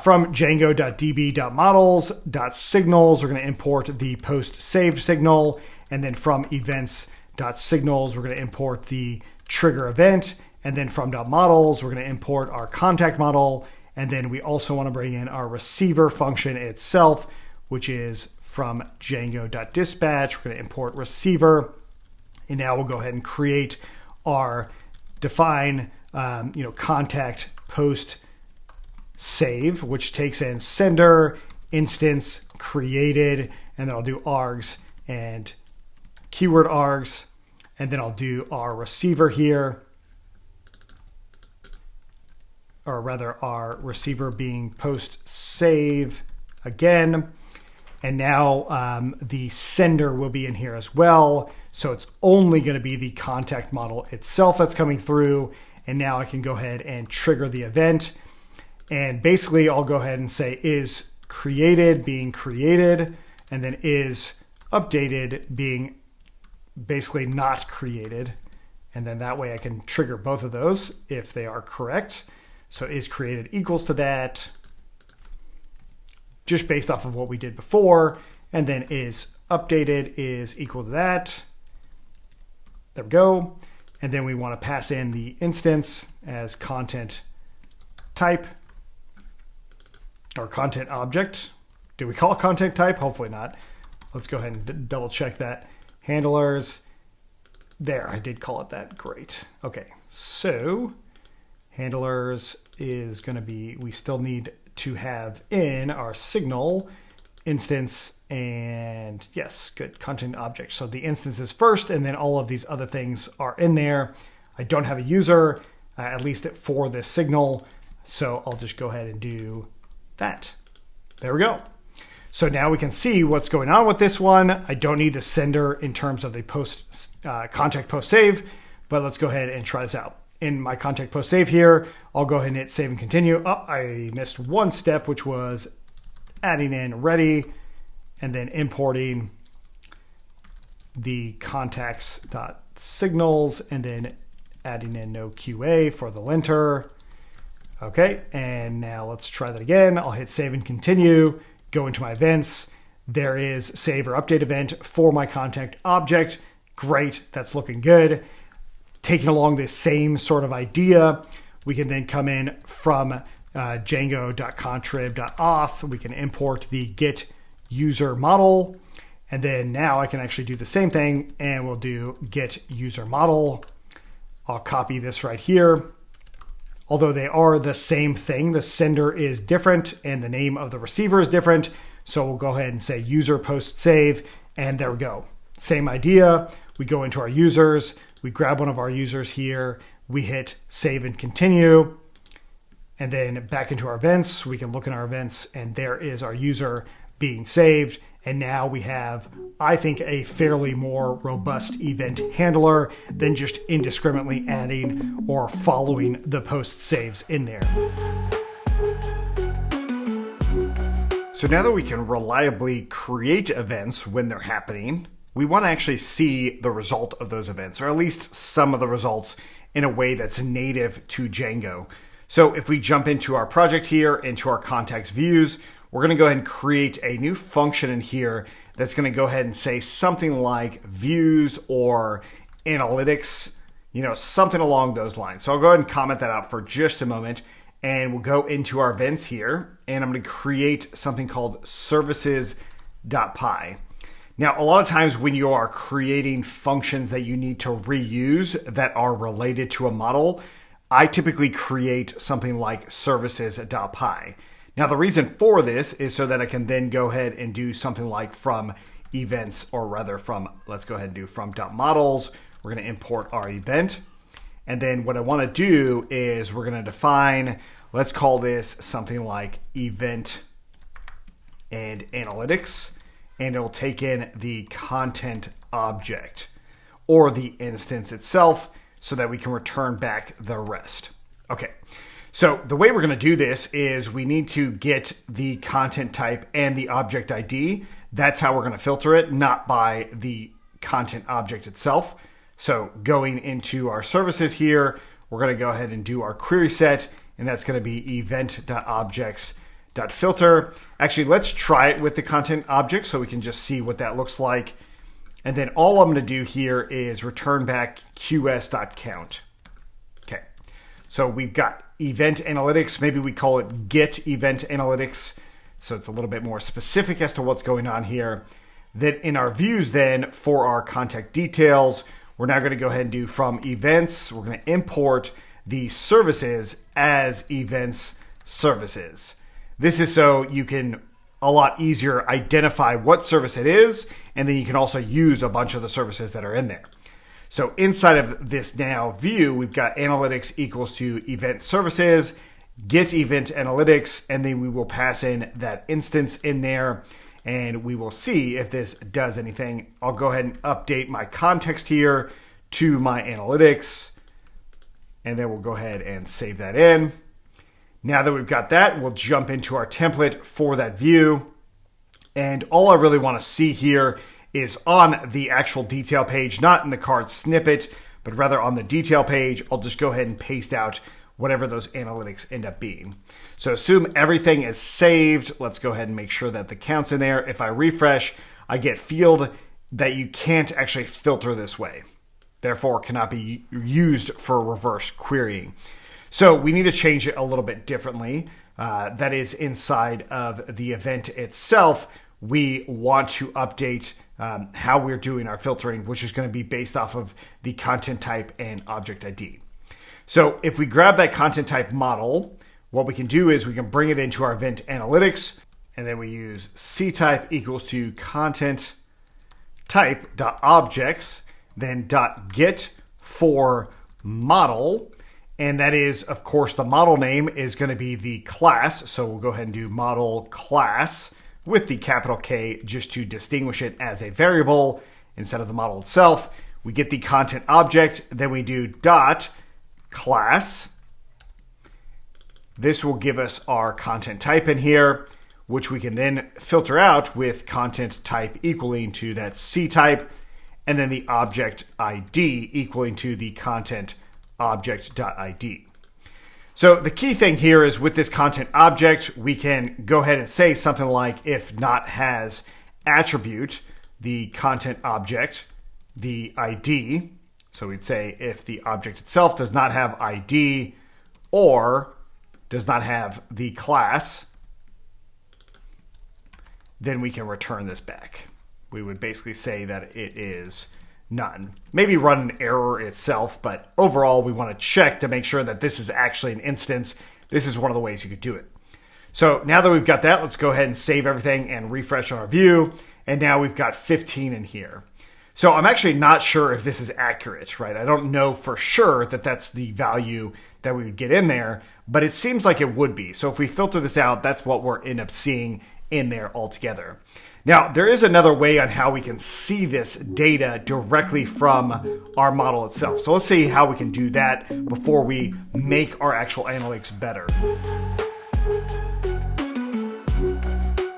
from django.db.models.signals, we're going to import the post saved signal. And then from events.signals, we're going to import the trigger event. And then from .models, we're going to import our contact model. And then we also want to bring in our receiver function itself, which is from django.dispatch. We're going to import receiver. And now we'll go ahead and create our define contact post save, which takes in sender, instance, created, and then I'll do args and keyword args. And then I'll do our receiver here, or rather our receiver being post save again. And now the sender will be in here as well. So it's only going to be the contact model itself that's coming through. And now I can go ahead and trigger the event. And basically I'll go ahead and say is created being created, and then is updated being basically not created. And then that way I can trigger both of those if they are correct. So is created equals to that, just based off of what we did before. And then is updated is equal to that. There we go. And then we want to pass in the instance as content type or content object. Do we call it content type? Hopefully not. Let's go ahead and double check that. Handlers. There, I did call it that. Great. Okay, so handlers is going to be, we still need to have in our signal instance, and yes, good, content object. So the instance is first, and then all of these other things are in there. I don't have a user, at least for this signal. So I'll just go ahead and do that. There we go. So now we can see what's going on with this one. I don't need the sender in terms of the contact post save, but let's go ahead and try this out. In my contact post save here, I'll go ahead and hit save and continue. Oh, I missed one step, which was adding in ready and then importing the contacts.signals and then adding in no QA for the linter. Okay, and now let's try that again. I'll hit save and continue, go into my events. There is save or update event for my contact object. Great, that's looking good. Taking along this same sort of idea, we can then come in from django.contrib.auth. We can import the get user model. And then now I can actually do the same thing, and we'll do get user model. I'll copy this right here. Although they are the same thing, the sender is different and the name of the receiver is different. So we'll go ahead and say user post save, and there we go. Same idea. We go into our users, we grab one of our users here, we hit save and continue, and then back into our events. We can look in our events, and there is our user being saved. And now we have, I think, a fairly more robust event handler than just indiscriminately adding or following the post saves in there. So now that we can reliably create events when they're happening, we want to actually see the result of those events, or at least some of the results, in a way that's native to Django. So if we jump into our project here, into our context views, we're going to go ahead and create a new function in here that's going to go ahead and say something like views or analytics, something along those lines. So I'll go ahead and comment that out for just a moment, and we'll go into our events here, and I'm going to create something called services.py. Now, a lot of times when you are creating functions that you need to reuse that are related to a model, I typically create something like services.py. Now, the reason for this is so that I can then go ahead and do something like from events, or rather from, let's go ahead and do from .models. We're going to import our event. And then what I want to do is we're going to define, let's call this something like event and analytics. And it'll take in the content object or the instance itself so that we can return back the rest. Okay, so the way we're going to do this is we need to get the content type and the object ID. That's how we're going to filter it, not by the content object itself. So going into our services here, we're going to go ahead and do our query set, and that's going to be event.objects.filter. Actually, let's try it with the content object so we can just see what that looks like. And then all I'm going to do here is return back qs.count. Okay, so we've got event analytics. Maybe we call it get event analytics, so it's a little bit more specific as to what's going on here. Then in our views then, for our contact details, we're now going to go ahead and do from events. We're going to import the services as events services. This is so you can a lot easier identify what service it is, and then you can also use a bunch of the services that are in there. So inside of this now view, we've got analytics equals to event services, get event analytics, and then we will pass in that instance in there, and we will see if this does anything. I'll go ahead and update my context here to my analytics, and then we'll go ahead and save that in. Now that we've got that, we'll jump into our template for that view. And all I really want to see here is on the actual detail page, not in the card snippet, but rather on the detail page. I'll just go ahead and paste out whatever those analytics end up being. So assume everything is saved. Let's go ahead and make sure that the count's in there. If I refresh, I get field that you can't actually filter this way. Therefore, cannot be used for reverse querying. So we need to change it a little bit differently. That is inside of the event itself. We want to update how we're doing our filtering, which is going to be based off of the content type and object ID. So if we grab that content type model, what we can do is we can bring it into our event analytics, and then we use ctype equals to content type.objects, then .get for model. And that is, of course, the model name is going to be the class. So we'll go ahead and do model class with the capital K just to distinguish it as a variable instead of the model itself. We get the content object, then we do dot class. This will give us our content type in here, which we can then filter out with content type equaling to that C type, and then the object ID equaling to the content object.id. So the key thing here is with this content object, we can go ahead and say something like if not has attribute, the content object, the ID. So we'd say if the object itself does not have ID or does not have the class, then we can return this back. We would basically say that it is none. Maybe run an error itself, but overall we want to check to make sure that this is actually an instance. This is one of the ways you could do it. So now that we've got that, let's go ahead and save everything and refresh our view. And now we've got 15 in here. So I'm actually not sure if this is accurate, right? I don't know for sure that that's the value that we would get in there, but it seems like it would be. So if we filter this out, that's what we're end up seeing in there altogether. Now, there is another way on how we can see this data directly from our model itself. So let's see how we can do that before we make our actual analytics better.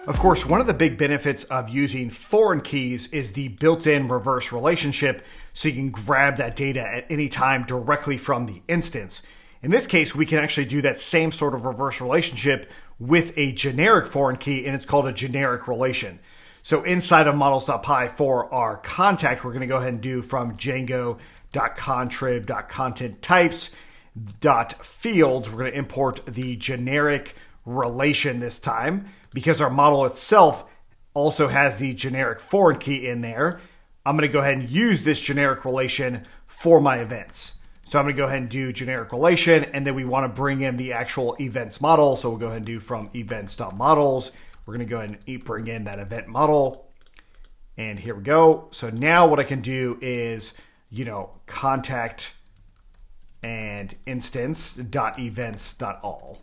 Of course, one of the big benefits of using foreign keys is the built-in reverse relationship, so you can grab that data at any time directly from the instance. In this case, we can actually do that same sort of reverse relationship with a generic foreign key, and it's called a generic relation. So inside of models.py for our contact, we're going to go ahead and do from django.contrib.content-types.fields, we're going to import the generic relation this time because our model itself also has the generic foreign key in there. I'm going to go ahead and use this generic relation for my events. So I'm going to go ahead and do generic relation, and then we want to bring in the actual events model. So we'll go ahead and do from events.models. We're going to go ahead and bring in that event model. And here we go. So now what I can do is, contact and instance.events.all,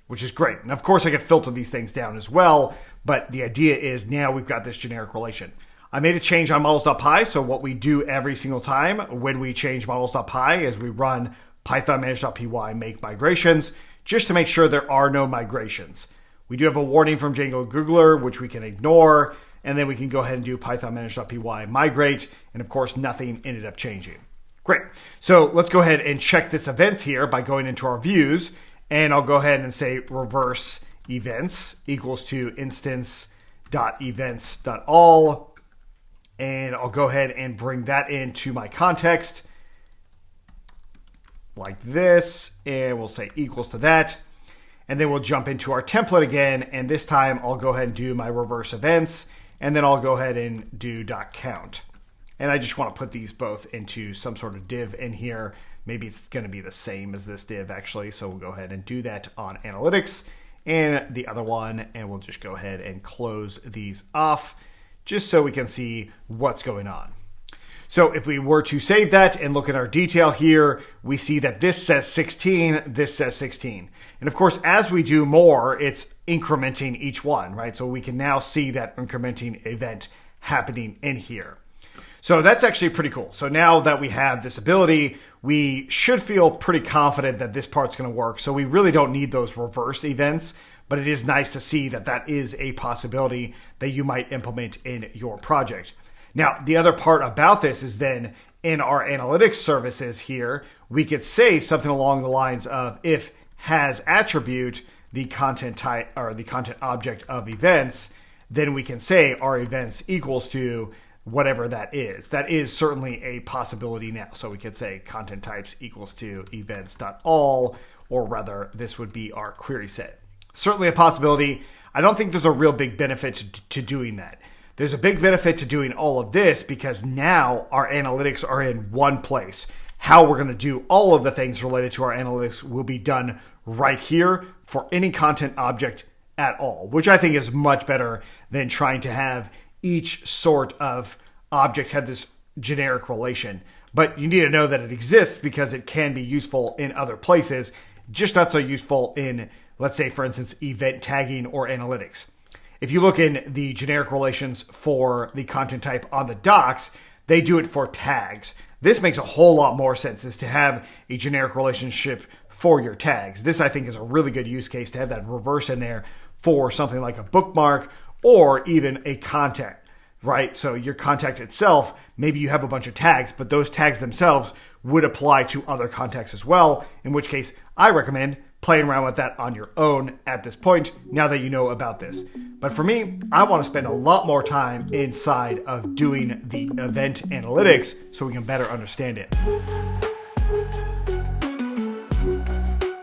which is great. And of course I can filter these things down as well, but the idea is now we've got this generic relation. I made a change on models.py, so what we do every single time when we change models.py is we run python manage.py make migrations just to make sure there are no migrations. We do have a warning from django-googler, which we can ignore, and then we can go ahead and do python manage.py migrate, and of course nothing ended up changing. Great. So let's go ahead and check this events here by going into our views, and I'll go ahead and say reverse events equals to instance.events.all. And I'll go ahead and bring that into my context like this, and we'll say equals to that. And then we'll jump into our template again, and this time I'll go ahead and do my reverse events, and then I'll go ahead and do .count. And I just want to put these both into some sort of div in here. Maybe it's going to be the same as this div actually, so we'll go ahead and do that on analytics and the other one, and we'll just go ahead and close these off, just so we can see what's going on. So if we were to save that and look at our detail here, we see that this says 16, this says 16. And of course, as we do more, it's incrementing each one, right? So we can now see that incrementing event happening in here. So that's actually pretty cool. So now that we have this ability, we should feel pretty confident that this part's going to work. So we really don't need those reverse events, but it is nice to see that that is a possibility that you might implement in your project. Now, the other part about this is then in our analytics services here, we could say something along the lines of if has attribute the content type or the content object of events, then we can say our events equals to whatever that is. That is certainly a possibility now. So we could say content types equals to events.all, or rather this would be our query set. Certainly a possibility. I don't think there's a real big benefit to doing that. There's a big benefit to doing all of this because now our analytics are in one place. How we're going to do all of the things related to our analytics will be done right here for any content object at all, which I think is much better than trying to have each sort of object have this generic relation. But you need to know that it exists because it can be useful in other places, just not so useful in, let's say, for instance, event tagging or analytics. If you look in the generic relations for the content type on the docs, they do it for tags. This makes a whole lot more sense, is to have a generic relationship for your tags. This, I think, is a really good use case to have that reverse in there for something like a bookmark or even a contact, right? So your contact itself, maybe you have a bunch of tags, but those tags themselves would apply to other contacts as well, in which case I recommend playing around with that on your own at this point, now that you know about this. But for me, I want to spend a lot more time inside of doing the event analytics so we can better understand it.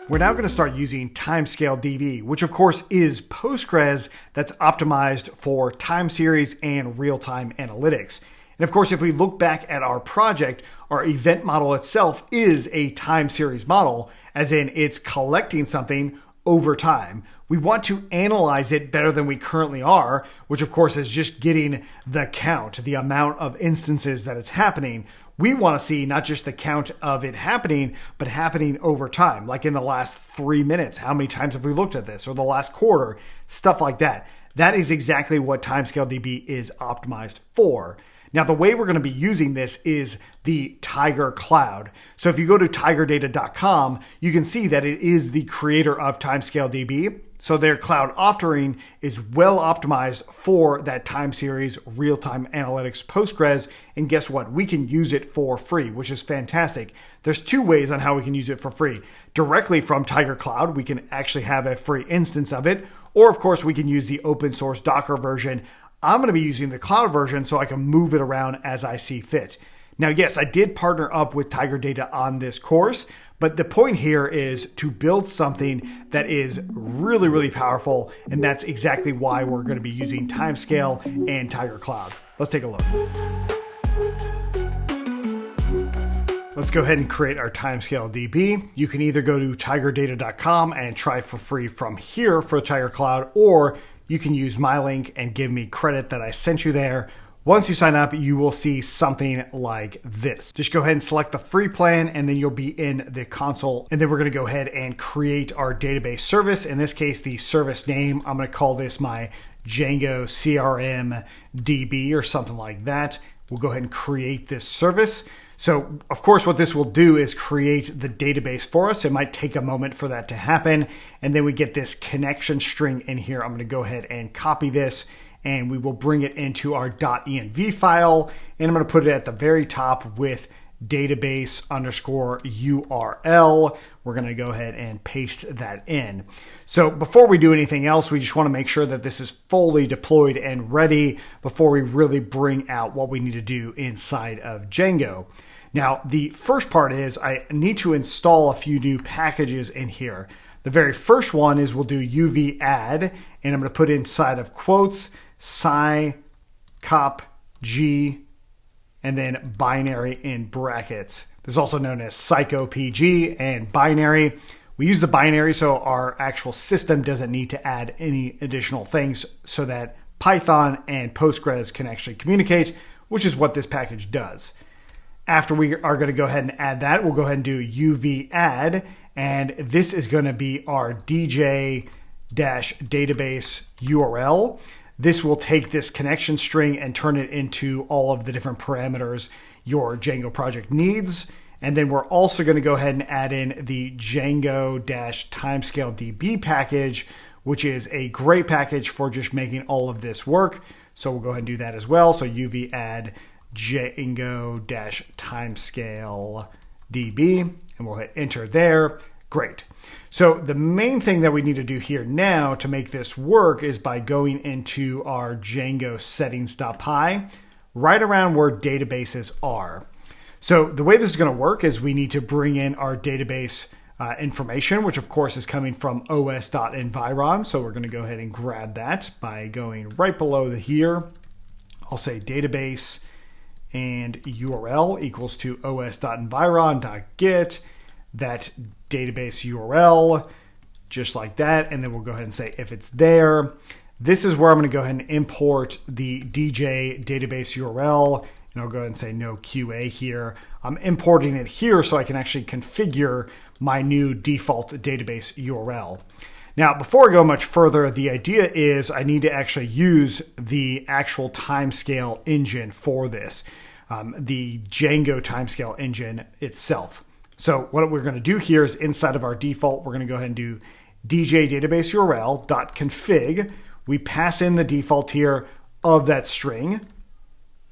We're now going to start using TimescaleDB, which of course is Postgres that's optimized for time series and real-time analytics. And of course, if we look back at our project, our event model itself is a time series model, as in it's collecting something over time. We want to analyze it better than we currently are, which of course is just getting the count, the amount of instances that it's happening. We want to see not just the count of it happening, but happening over time. Like in the last 3 minutes, how many times have we looked at this? Or the last quarter, stuff like that. That is exactly what TimescaleDB is optimized for. Now, the way we're going to be using this is the Tiger Cloud. So if you go to tigerdata.com, you can see that it is the creator of TimescaleDB. So their cloud authoring is well optimized for that time series real-time analytics Postgres. And guess what? We can use it for free, which is fantastic. There's two ways on how we can use it for free. Directly from Tiger Cloud, we can actually have a free instance of it. Or of course, we can use the open source Docker version. I'm going to be using the cloud version so I can move it around as I see fit. Now, yes, I did partner up with Tiger Data on this course, but the point here is to build something that is really, really powerful, and that's exactly why we're going to be using Timescale and Tiger Cloud. Let's take a look. Let's go ahead and create our TimescaleDB. You can either go to tigerdata.com and try for free from here for Tiger Cloud, or you can use my link and give me credit that I sent you there. Once you sign up, you will see something like this. Just go ahead and select the free plan, and then you'll be in the console. And then we're going to go ahead and create our database service. In this case, the service name, I'm going to call this my Django CRM DB or something like that. We'll go ahead and create this service. So, of course, what this will do is create the database for us. It might take a moment for that to happen. And then we get this connection string in here. I'm going to go ahead and copy this, and we will bring it into our .env file. And I'm going to put it at the very top with database underscore URL. We're going to go ahead and paste that in. So before we do anything else, we just want to make sure that this is fully deployed and ready before we really bring out what we need to do inside of Django. Now, the first part is I need to install a few new packages in here. The very first one is we'll do uv add, and I'm going to put inside of quotes sci cop g and then binary in brackets. This is also known as psychopg and binary. We use the binary so our actual system doesn't need to add any additional things so that Python and Postgres can actually communicate, which is what this package does. After we are going to go ahead and add that, we'll go ahead and do uv add, and this is going to be our dj-database URL. This will take this connection string and turn it into all of the different parameters your Django project needs. And then we're also going to go ahead and add in the Django-TimescaleDB package, which is a great package for just making all of this work. So we'll go ahead and do that as well. So uv add Django-TimescaleDB, and we'll hit enter there. Great. So the main thing that we need to do here now to make this work is by going into our Django settings.py, right around where databases are. So the way this is going to work is we need to bring in our database information, which of course is coming from os.environ. So we're going to go ahead and grab that by going right below here. I'll say database and URL equals to os.environ.get that database URL, just like that. And then we'll go ahead and say if it's there. This is where I'm going to go ahead and import the DJ database URL. And I'll go ahead and say no QA here. I'm importing it here so I can actually configure my new default database URL. Now, before I go much further, the idea is I need to actually use the actual timescale engine for this, the Django timescale engine itself. So what we're going to do here is inside of our default, we're going to go ahead and do dj database URL.config. We pass in the default here of that string,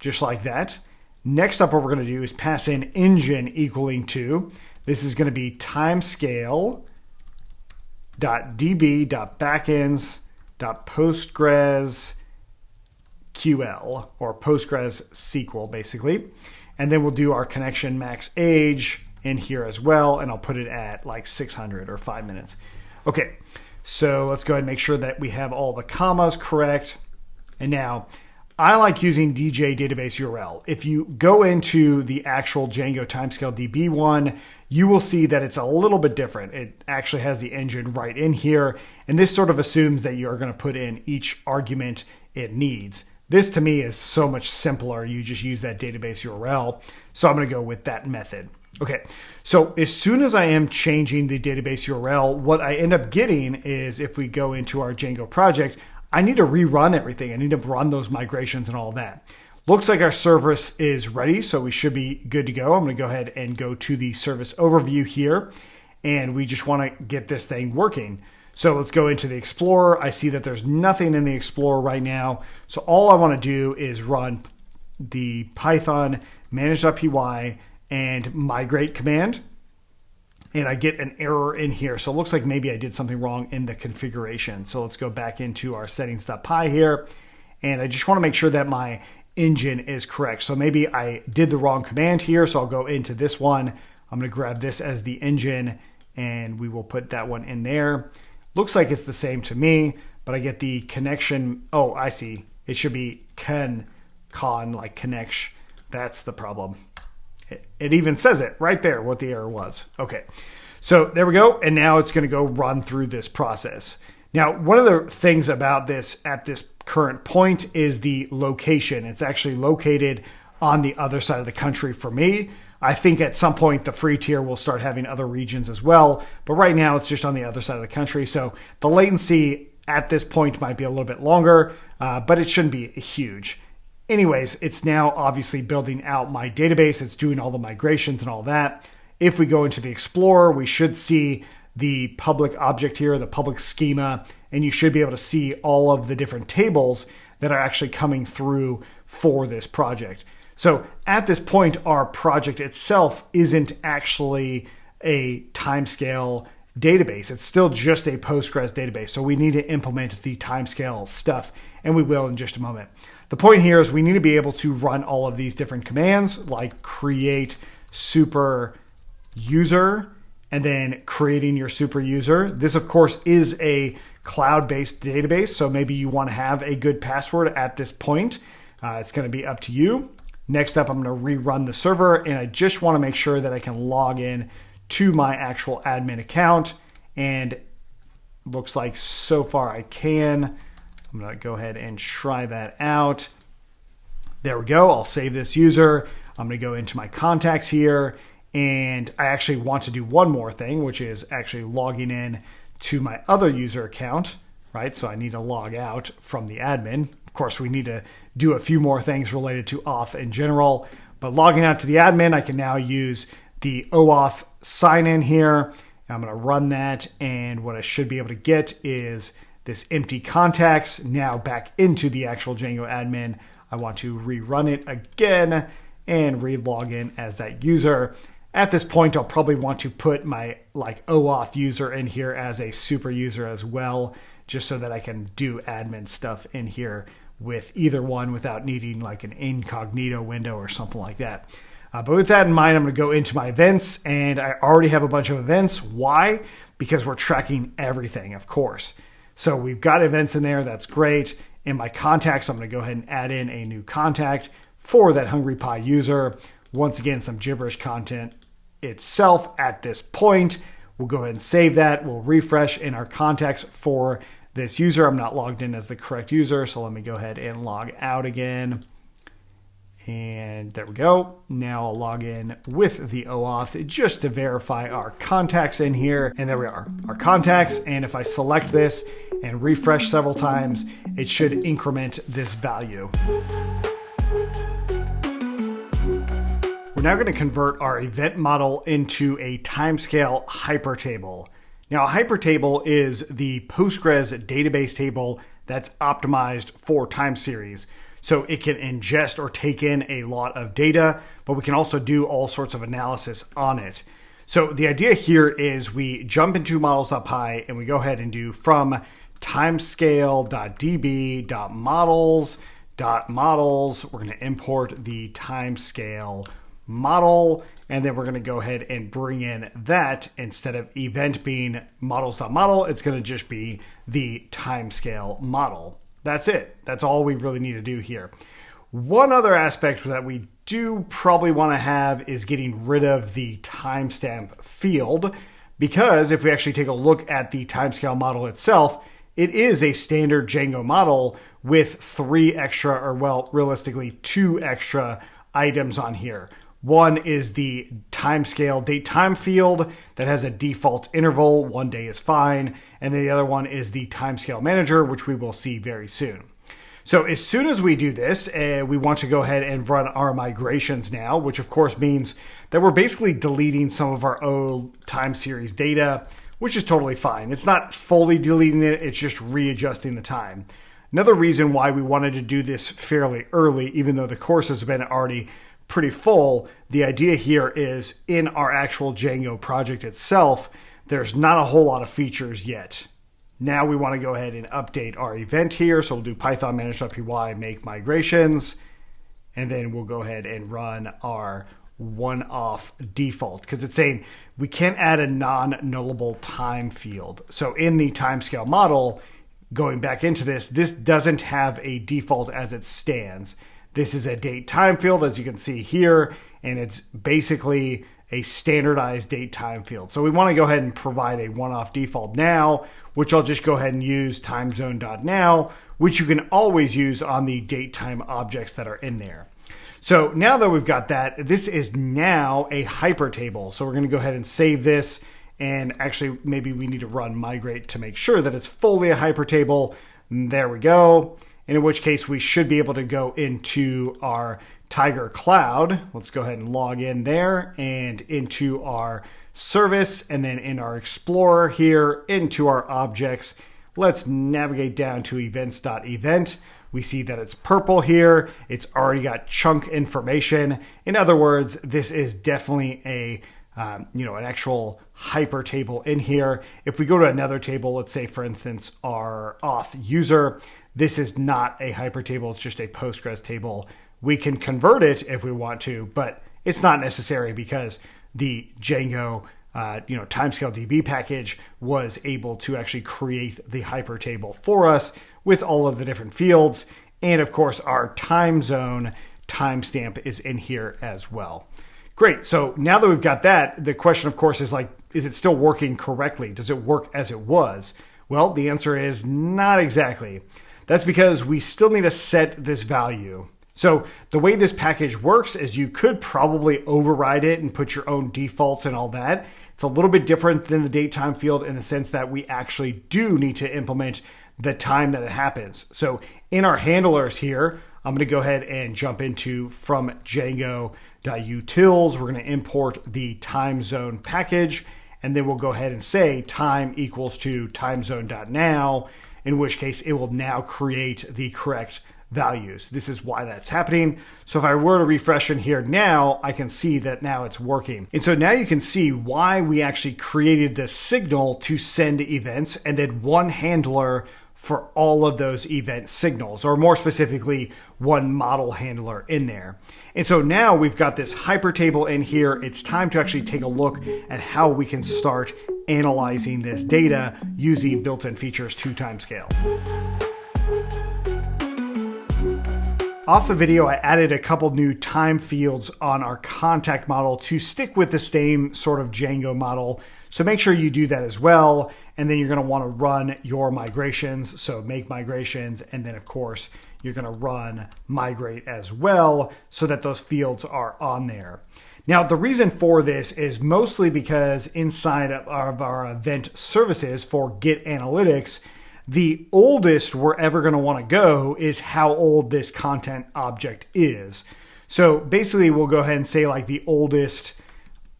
just like that. Next up, what we're going to do is pass in engine equaling to, this is going to be timescale.db.backends.postgresql or PostgreSQL basically. And then we'll do our connection max age in here as well, and I'll put it at like 600 or 5 minutes. Okay, so let's go ahead and make sure that we have all the commas correct. And now, I like using DJ database URL. If you go into the actual Django TimescaleDB one, you will see that it's a little bit different. It actually has the engine right in here, and this sort of assumes that you're going to put in each argument it needs. This to me is so much simpler. You just use that database URL. So I'm going to go with that method. Okay, so as soon as I am changing the database URL, what I end up getting is if we go into our Django project, I need to rerun everything. I need to run those migrations and all that. Looks like our service is ready, so we should be good to go. I'm going to go ahead and go to the service overview here, and we just want to get this thing working. So let's go into the Explorer. I see that there's nothing in the Explorer right now. So all I want to do is run the Python manage.py and migrate command. And I get an error in here. So it looks like maybe I did something wrong in the configuration. So let's go back into our settings.py here. And I just want to make sure that my engine is correct. So maybe I did the wrong command here. So I'll go into this one. I'm going to grab this as the engine and we will put that one in there. Looks like it's the same to me, but I get the connection. Oh, I see. It should be con, like connection. That's the problem. It even says it right there, what the error was. Okay, so there we go. And now it's going to go run through this process. Now, one of the things about this at this current point is the location. It's actually located on the other side of the country for me. I think at some point the free tier will start having other regions as well, but right now it's just on the other side of the country. So the latency at this point might be a little bit longer, but it shouldn't be huge. Anyways, it's now obviously building out my database. It's doing all the migrations and all that. If we go into the Explorer, we should see the public object here, the public schema, and you should be able to see all of the different tables that are actually coming through for this project. So at this point, our project itself isn't actually a Timescale database. It's still just a Postgres database. So we need to implement the Timescale stuff, and we will in just a moment. The point here is we need to be able to run all of these different commands like create super user and then creating your super user. This, of course, is a cloud-based database. So maybe you want to have a good password at this point. It's going to be up to you. Next up, I'm going to rerun the server, and I just want to make sure that I can log in to my actual admin account. And looks like so far I can. I'm going to go ahead and try that out. There we go. I'll save this user. I'm going to go into my contacts here, and I actually want to do one more thing, which is actually logging in to my other user account, right? So I need to log out from the admin. Of course, we need to do a few more things related to auth in general, but logging out to the admin, I can now use the OAuth sign in here. I'm going to run that, and what I should be able to get is this empty contacts now back into the actual Django admin. I want to rerun it again and re-log in as that user. At this point, I'll probably want to put my OAuth user in here as a super user as well, just so that I can do admin stuff in here with either one without needing like an incognito window or something like that. But with that in mind, I'm going to go into my events, and I already have a bunch of events. Why? Because we're tracking everything, of course. So we've got events in there. That's great. In my contacts, I'm going to go ahead and add in a new contact for that Hungry Pie user. Once again, some gibberish content itself at this point. We'll go ahead and save that. We'll refresh in our contacts for this user. I'm not logged in as the correct user, so let me go ahead and log out again. And there we go. Now I'll log in with the OAuth just to verify our contacts in here. And there we are, our contacts. And if I select this and refresh several times, it should increment this value. We're now going to convert our event model into a timescale hypertable. Now, a hypertable is the Postgres database table that's optimized for time series. So it can ingest or take in a lot of data, but we can also do all sorts of analysis on it. So the idea here is we jump into models.py and we go ahead and do from timescale.db.models.models. We're going to import the timescale model, and then we're going to go ahead and bring in that. Instead of event being models.model, it's going to just be the timescale model. That's it. That's all we really need to do here. One other aspect that we do probably want to have is getting rid of the timestamp field, because if we actually take a look at the timescale model itself, it is a standard Django model with 3 extra, or well, realistically 2 extra items on here. One is the timescale date time field that has a default interval, 1 day is fine. And then the other one is the timescale manager, which we will see very soon. So as soon as we do this, we want to go ahead and run our migrations now, which of course means that we're basically deleting some of our old time series data. which is totally fine. It's not fully deleting it, it's just readjusting the time. Another reason why we wanted to do this fairly early, even though the course has been already pretty full, the idea here is in our actual Django project itself, there's not a whole lot of features yet. Now we want to go ahead and update our event here. So we'll do Python manage.py make migrations, and then we'll go ahead and run our one-off default because it's saying we can't add a non-nullable time field. So in the timescale model, going back into this doesn't have a default as it stands. This is a date time field, as you can see here, and it's basically a standardized date time field. So we want to go ahead and provide a one-off default now, which I'll just go ahead and use timezone.now, which you can always use on the date time objects that are in there. So now that we've got that, this is now a hypertable. So we're going to go ahead and save this. And actually, maybe we need to run migrate to make sure that it's fully a hypertable. There we go. And in which case, we should be able to go into our Tiger Cloud. Let's go ahead and log in there and into our service. And then in our Explorer here, into our objects. Let's navigate down to events.event. We see that it's purple here. It's already got chunk information. In other words, this is definitely an actual hyper table in here. If we go to another table, let's say, for instance, our auth user, this is not a hyper table. It's just a Postgres table. We can convert it if we want to, but it's not necessary because the Django TimescaleDB package was able to actually create the hyper table for us with all of the different fields. And of course, our time zone timestamp is in here as well. Great. So now that we've got that, the question, of course, is is it still working correctly? Does it work as it was? Well, the answer is not exactly. That's because we still need to set this value. So the way this package works is you could probably override it and put your own defaults and all that. It's a little bit different than the date time field in the sense that we actually do need to implement the time that it happens. So in our handlers here, I'm going to go ahead and jump into from Django.utils. We're going to import the time zone package, and then we'll go ahead and say time equals to timezone.now, in which case it will now create the correct values. This is why that's happening. So if I were to refresh in here now, I can see that now it's working. And so now you can see why we actually created this signal to send events and then one handler for all of those event signals, or more specifically, one model handler in there. And so now we've got this hyper table in here. It's time to actually take a look at how we can start analyzing this data using built-in features to Timescale. Off the video, I added a couple new time fields on our contact model to stick with the same sort of Django model. So make sure you do that as well. And then you're going to want to run your migrations. So make migrations. And then, of course, you're going to run migrate as well so that those fields are on there. Now, the reason for this is mostly because inside of our event services for Git Analytics, the oldest we're ever going to want to go is how old this content object is. So basically, we'll go ahead and say like the oldest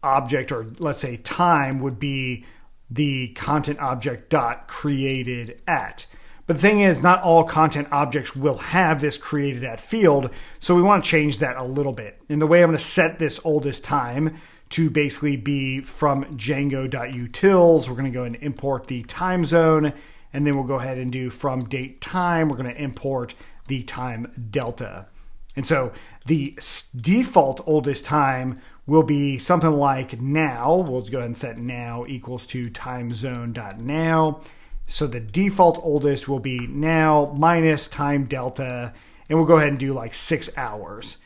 object, or let's say time, would be the content object dot created at. But the thing is, not all content objects will have this created at field, so we want to change that a little bit. And the way I'm going to set this oldest time to basically be from Django.utils, we're going to go and import the time zone, and then we'll go ahead and do from date time, we're going to import the time delta. And so the default oldest time will be something like now. We'll go ahead and set now equals to timezone.now. So the default oldest will be now minus time delta, and we'll go ahead and do like 6 hours.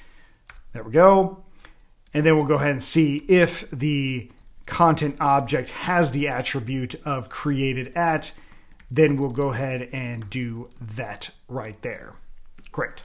There we go. And then we'll go ahead and see if the content object has the attribute of created at. Then we'll go ahead and do that right there. Great.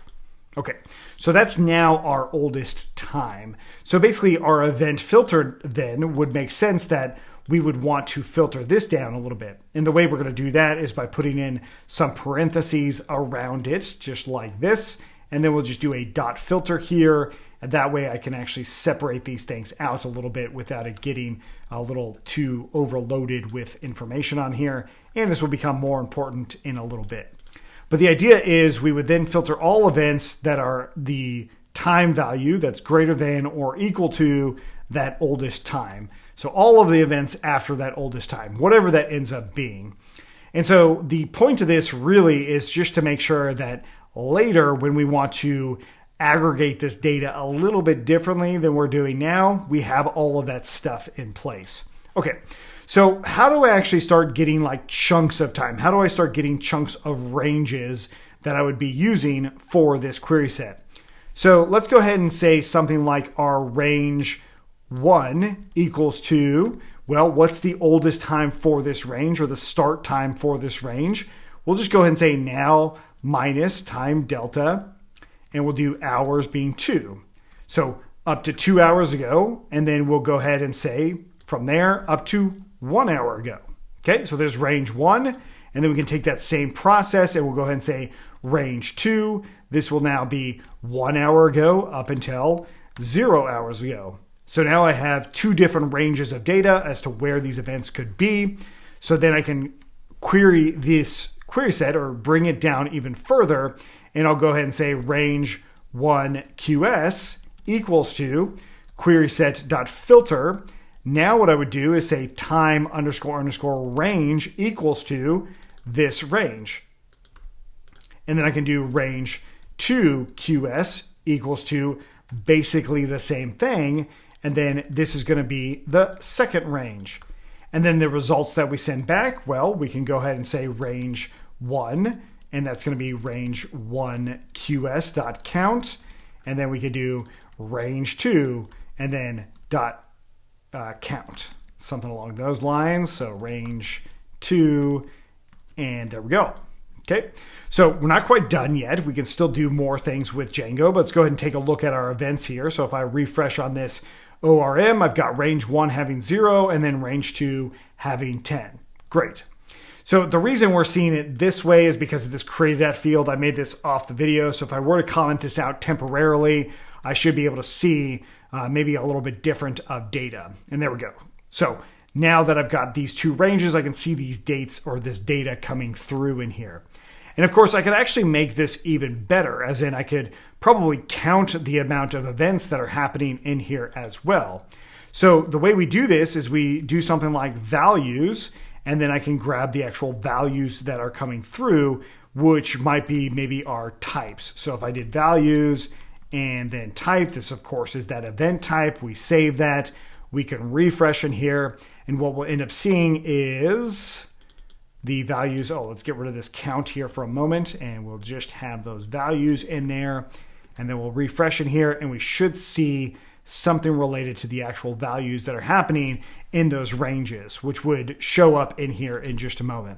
Okay, so that's now our oldest time. So basically our event filter then would make sense that we would want to filter this down a little bit. And the way we're going to do that is by putting in some parentheses around it, just like this. And then we'll just do a dot filter here. And that way I can actually separate these things out a little bit without it getting a little too overloaded with information on here. And this will become more important in a little bit. But the idea is we would then filter all events that are the time value that's greater than or equal to that oldest time. So all of the events after that oldest time, whatever that ends up being. And so the point of this really is just to make sure that later when we want to aggregate this data a little bit differently than we're doing now, we have all of that stuff in place. Okay, so how do I actually start getting like chunks of time? How do I start getting chunks of ranges that I would be using for this query set? So let's go ahead and say something like our range 1 equals to, well, what's the oldest time for this range or the start time for this range? We'll just go ahead and say now minus time delta, and we'll do hours being 2. So up to 2 hours ago, and then we'll go ahead and say from there up to 1 hour ago. Okay, so there's range 1, and then we can take that same process and we'll go ahead and say range 2. This will now be 1 hour ago up until 0 hours ago. So now I have 2 different ranges of data as to where these events could be. So then I can query this query set or bring it down even further. And I'll go ahead and say range 1 QS equals to query set.filter. Now what I would do is say time __ range equals to this range. And then I can do range 2 QS equals to basically the same thing. And then this is going to be the second range. And then the results that we send back, well, we can go ahead and say range 1, and that's going to be range 1 QS.count. And then we could do range 2 and then count, something along those lines. So range 2, and there we go. Okay, so we're not quite done yet. We can still do more things with Django, but let's go ahead and take a look at our events here. So if I refresh on this ORM, I've got range 1 having 0 and then range 2 having 10. Great. So the reason we're seeing it this way is because of this created at field. I made this off the video. So if I were to comment this out temporarily, I should be able to see maybe a little bit different of data. And there we go. So now that I've got these 2 ranges, I can see these dates or this data coming through in here. And of course, I could actually make this even better, as in I could probably count the amount of events that are happening in here as well. So the way we do this is we do something like values, and then I can grab the actual values that are coming through, which might be maybe our types. So if I did values and then type, this of course is that event type. We save that. We can refresh in here, and what we'll end up seeing is the values. Oh, let's get rid of this count here for a moment, and we'll just have those values in there, and then we'll refresh in here, and we should see something related to the actual values that are happening in those ranges, which would show up in here in just a moment.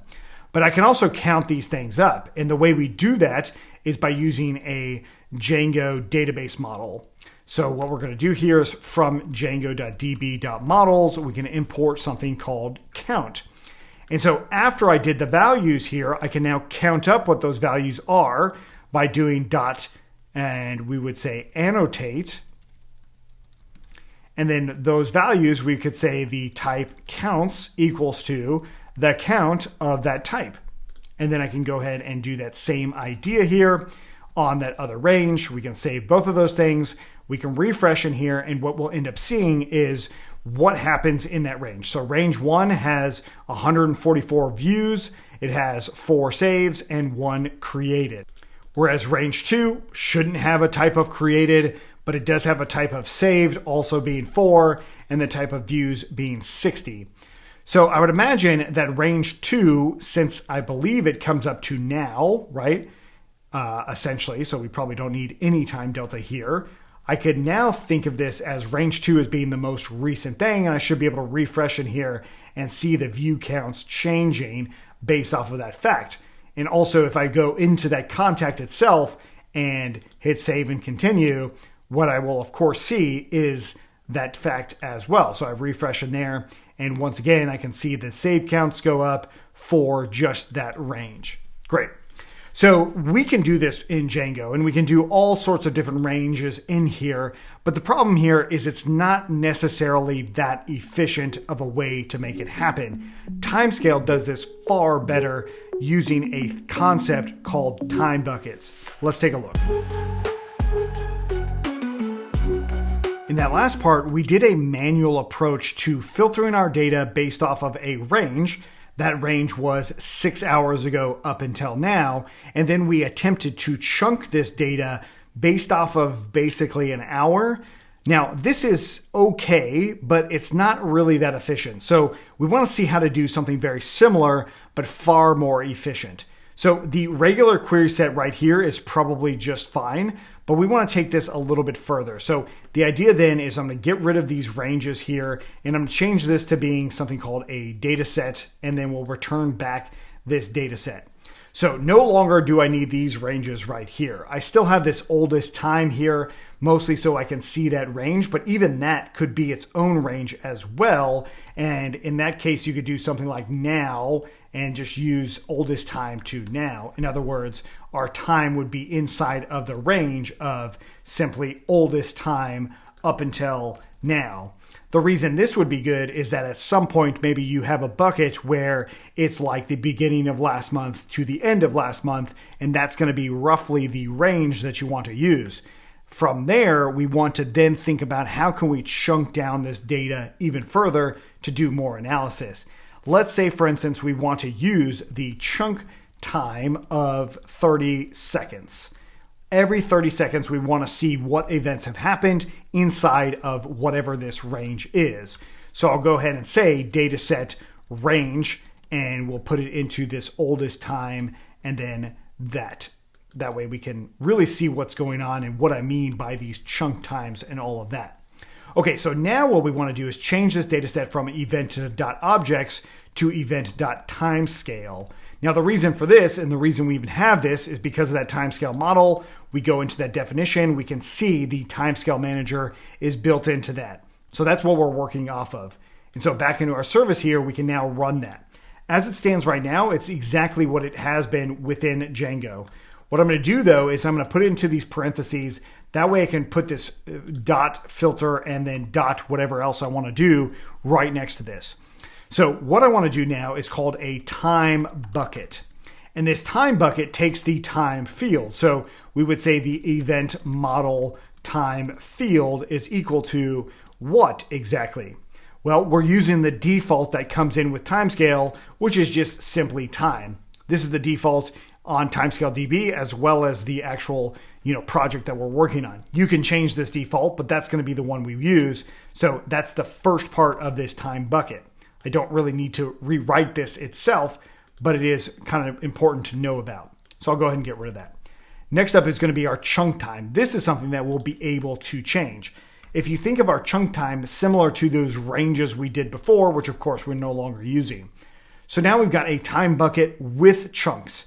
But I can also count these things up, and the way we do that is by using a Django database model. So what we're going to do here is from django.db.models, we can import something called count. And so after I did the values here, I can now count up what those values are by doing dot, and we would say annotate. And then those values, we could say the type counts equals to the count of that type. And then I can go ahead and do that same idea here on that other range. We can save both of those things. We can refresh in here, and what we'll end up seeing is what happens in that range. So range 1 has 144 views, it has 4 saves and 1 created. Whereas range 2 shouldn't have a type of created, but it does have a type of saved also being 4 and the type of views being 60. So I would imagine that range 2, since I believe it comes up to now, right? Essentially, so we probably don't need any time delta here. I could now think of this as range 2 as being the most recent thing, and I should be able to refresh in here and see the view counts changing based off of that fact. And also, if I go into that contact itself and hit save and continue, what I will of course see is that fact as well. So I refresh in there, and once again, I can see the save counts go up for just that range. Great. So we can do this in Django, and we can do all sorts of different ranges in here. But the problem here is it's not necessarily that efficient of a way to make it happen. Timescale does this far better using a concept called time buckets. Let's take a look. In that last part, we did a manual approach to filtering our data based off of a range. That range was 6 hours ago up until now. And then we attempted to chunk this data based off of basically an hour. Now, this is okay, but it's not really that efficient. So we want to see how to do something very similar, but far more efficient. So the regular query set right here is probably just fine, but we want to take this a little bit further. So the idea then is I'm going to get rid of these ranges here, and I'm going to change this to being something called a data set, and then we'll return back this data set. So no longer do I need these ranges right here. I still have this oldest time here, mostly so I can see that range, but even that could be its own range as well. And in that case, you could do something like now and just use oldest time to now. In other words, our time would be inside of the range of simply oldest time up until now. The reason this would be good is that at some point, maybe you have a bucket where it's like the beginning of last month to the end of last month, and that's going to be roughly the range that you want to use. From there, we want to then think about how can we chunk down this data even further to do more analysis. Let's say, for instance, we want to use the chunk time of 30 seconds. Every 30 seconds, we want to see what events have happened inside of whatever this range is. So I'll go ahead and say dataset range, and we'll put it into this oldest time, and then that. That way we can really see what's going on and what I mean by these chunk times and all of that. Okay, so now what we want to do is change this dataset from event.objects to event.timescale. Now the reason for this, and the reason we even have this, is because of that timescale model. We go into that definition, we can see the timescale manager is built into that. So that's what we're working off of. And so back into our service here, we can now run that. As it stands right now, it's exactly what it has been within Django. What I'm going to do though is I'm going to put it into these parentheses. That way I can put this dot filter and then dot whatever else I want to do right next to this. So what I want to do now is called a time bucket. And this time bucket takes the time field. So we would say the event model time field is equal to what exactly? Well, we're using the default that comes in with Timescale, which is just simply time. This is the default on TimescaleDB as well as the actual project that we're working on. You can change this default, but that's going to be the one we use. So that's the first part of this time bucket. I don't really need to rewrite this itself, but it is kind of important to know about. So I'll go ahead and get rid of that. Next up is going to be our chunk time. This is something that we'll be able to change. If you think of our chunk time similar to those ranges we did before, which of course we're no longer using. So now we've got a time bucket with chunks.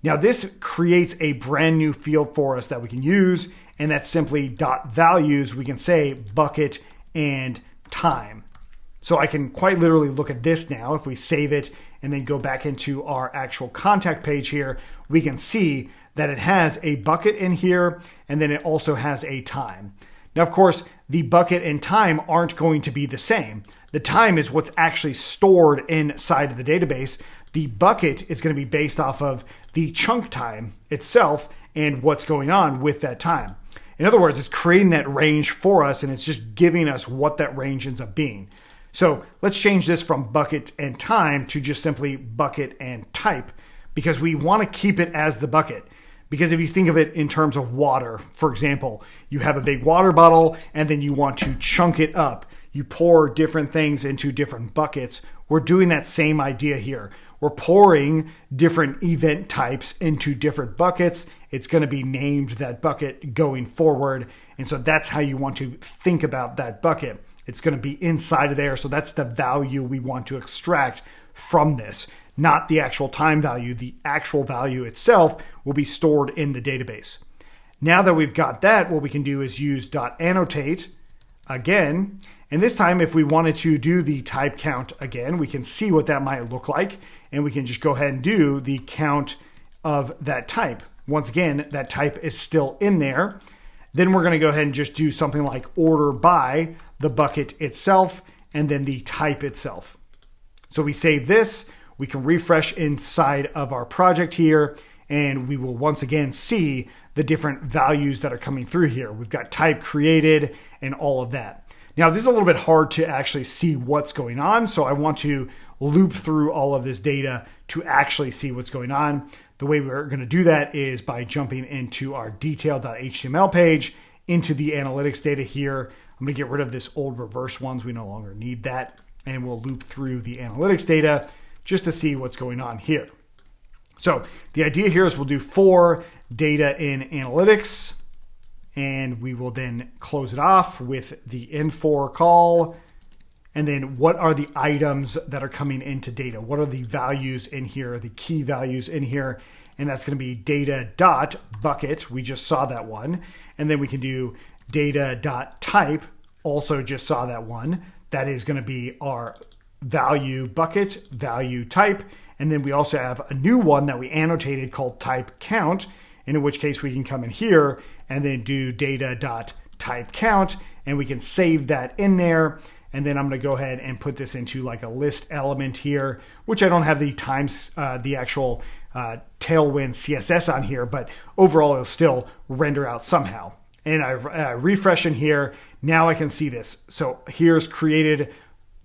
Now this creates a brand new field for us that we can use, and that's simply dot values. We can say bucket and time. So I can quite literally look at this now. If we save it and then go back into our actual contact page here, we can see that it has a bucket in here, and then it also has a time. Now, of course, the bucket and time aren't going to be the same. The time is what's actually stored inside of the database. The bucket is going to be based off of the chunk time itself and what's going on with that time. In other words, it's creating that range for us, and it's just giving us what that range ends up being. So let's change this from bucket and time to just simply bucket and type, because we want to keep it as the bucket. Because if you think of it in terms of water, for example, you have a big water bottle and then you want to chunk it up. You pour different things into different buckets. We're doing that same idea here. We're pouring different event types into different buckets. It's going to be named that bucket going forward. And so that's how you want to think about that bucket. It's going to be inside of there. So that's the value we want to extract from this, not the actual time value. The actual value itself will be stored in the database. Now that we've got that, what we can do is use .annotate again. And this time, if we wanted to do the type count again, we can see what that might look like. And we can just go ahead and do the count of that type. Once again, that type is still in there. Then we're going to go ahead and just do something like order by the bucket itself and then the type itself. So we save this, we can refresh inside of our project here, and we will once again see the different values that are coming through here. We've got type created and all of that. Now, this is a little bit hard to actually see what's going on, so I want to loop through all of this data to actually see what's going on. The way we're going to do that is by jumping into our detail.html page, into the analytics data here. I'm going to get rid of this old reverse ones. We no longer need that. And we'll loop through the analytics data just to see what's going on here. So the idea here is we'll do for data in analytics, and we will then close it off with the in4 call. And then what are the items that are coming into data? What are the values in here, the key values in here? And that's going to be data.bucket. We just saw that one. And then we can do data.type. Also just saw that one. That is going to be our value bucket, value type. And then we also have a new one that we annotated called type count, in which case we can come in here and then do data.type count, and we can save that in there. And then I'm going to go ahead and put this into like a list element here, which I don't have the actual Tailwind CSS on here, but overall it'll still render out somehow. And I refresh in here. Now I can see this. So here's created.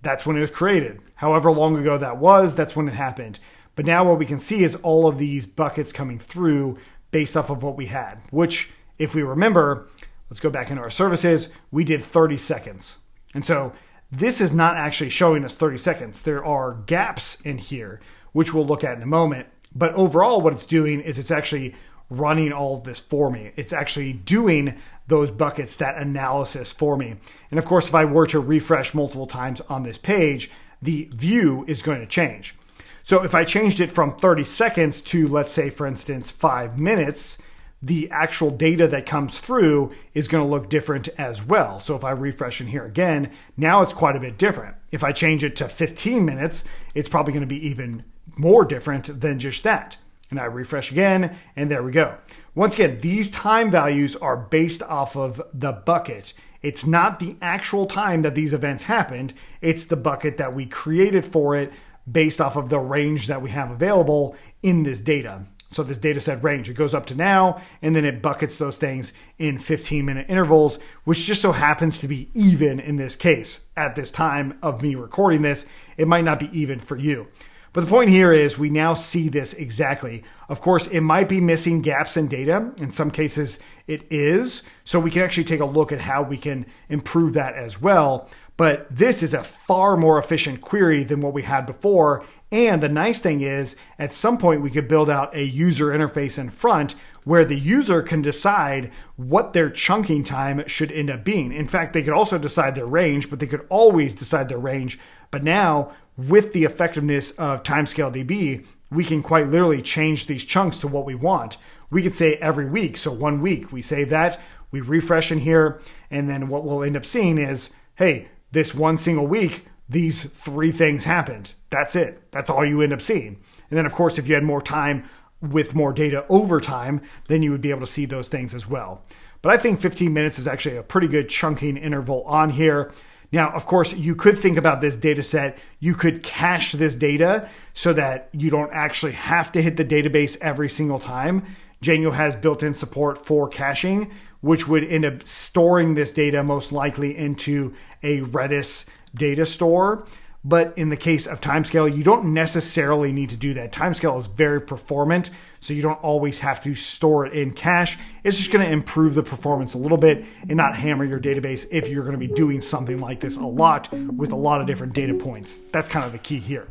That's when it was created. However long ago that was, that's when it happened. But now what we can see is all of these buckets coming through based off of what we had, which if we remember, let's go back into our services, we did 30 seconds. And so this is not actually showing us 30 seconds. There are gaps in here, which we'll look at in a moment. But overall, what it's doing is it's actually running all of this for me. It's actually doing those buckets, that analysis for me. And of course, if I were to refresh multiple times on this page, the view is going to change. So if I changed it from 30 seconds to, let's say, for instance, 5 minutes, the actual data that comes through is going to look different as well. So if I refresh in here again, now it's quite a bit different. If I change it to 15 minutes, it's probably going to be even more different than just that. And I refresh again, and there we go. Once again, these time values are based off of the bucket. It's not the actual time that these events happened. It's the bucket that we created for it based off of the range that we have available in this data. So this data set range, it goes up to now, and then it buckets those things in 15-minute intervals, which just so happens to be even in this case. At this time of me recording this, it might not be even for you. But the point here is we now see this exactly. Of course, it might be missing gaps in data. In some cases, it is. So we can actually take a look at how we can improve that as well. But this is a far more efficient query than what we had before. And the nice thing is, at some point, we could build out a user interface in front where the user can decide what their chunking time should end up being. In fact, they could also decide their range, but they could always decide their range. But now, with the effectiveness of TimescaleDB, we can quite literally change these chunks to what we want. We could say every week. So 1 week, we save that, we refresh in here, and then what we'll end up seeing is, hey, this one single week, these 3 things happened. That's it. That's all you end up seeing. And then, of course, if you had more time with more data over time, then you would be able to see those things as well. But I think 15 minutes is actually a pretty good chunking interval on here. Now, of course, you could think about this data set. You could cache this data so that you don't actually have to hit the database every single time. Django has built-in support for caching, which would end up storing this data most likely into a Redis data store. But in the case of Timescale, you don't necessarily need to do that. Timescale is very performant, so you don't always have to store it in cache. It's just going to improve the performance a little bit and not hammer your database if you're going to be doing something like this a lot with a lot of different data points. That's kind of the key here.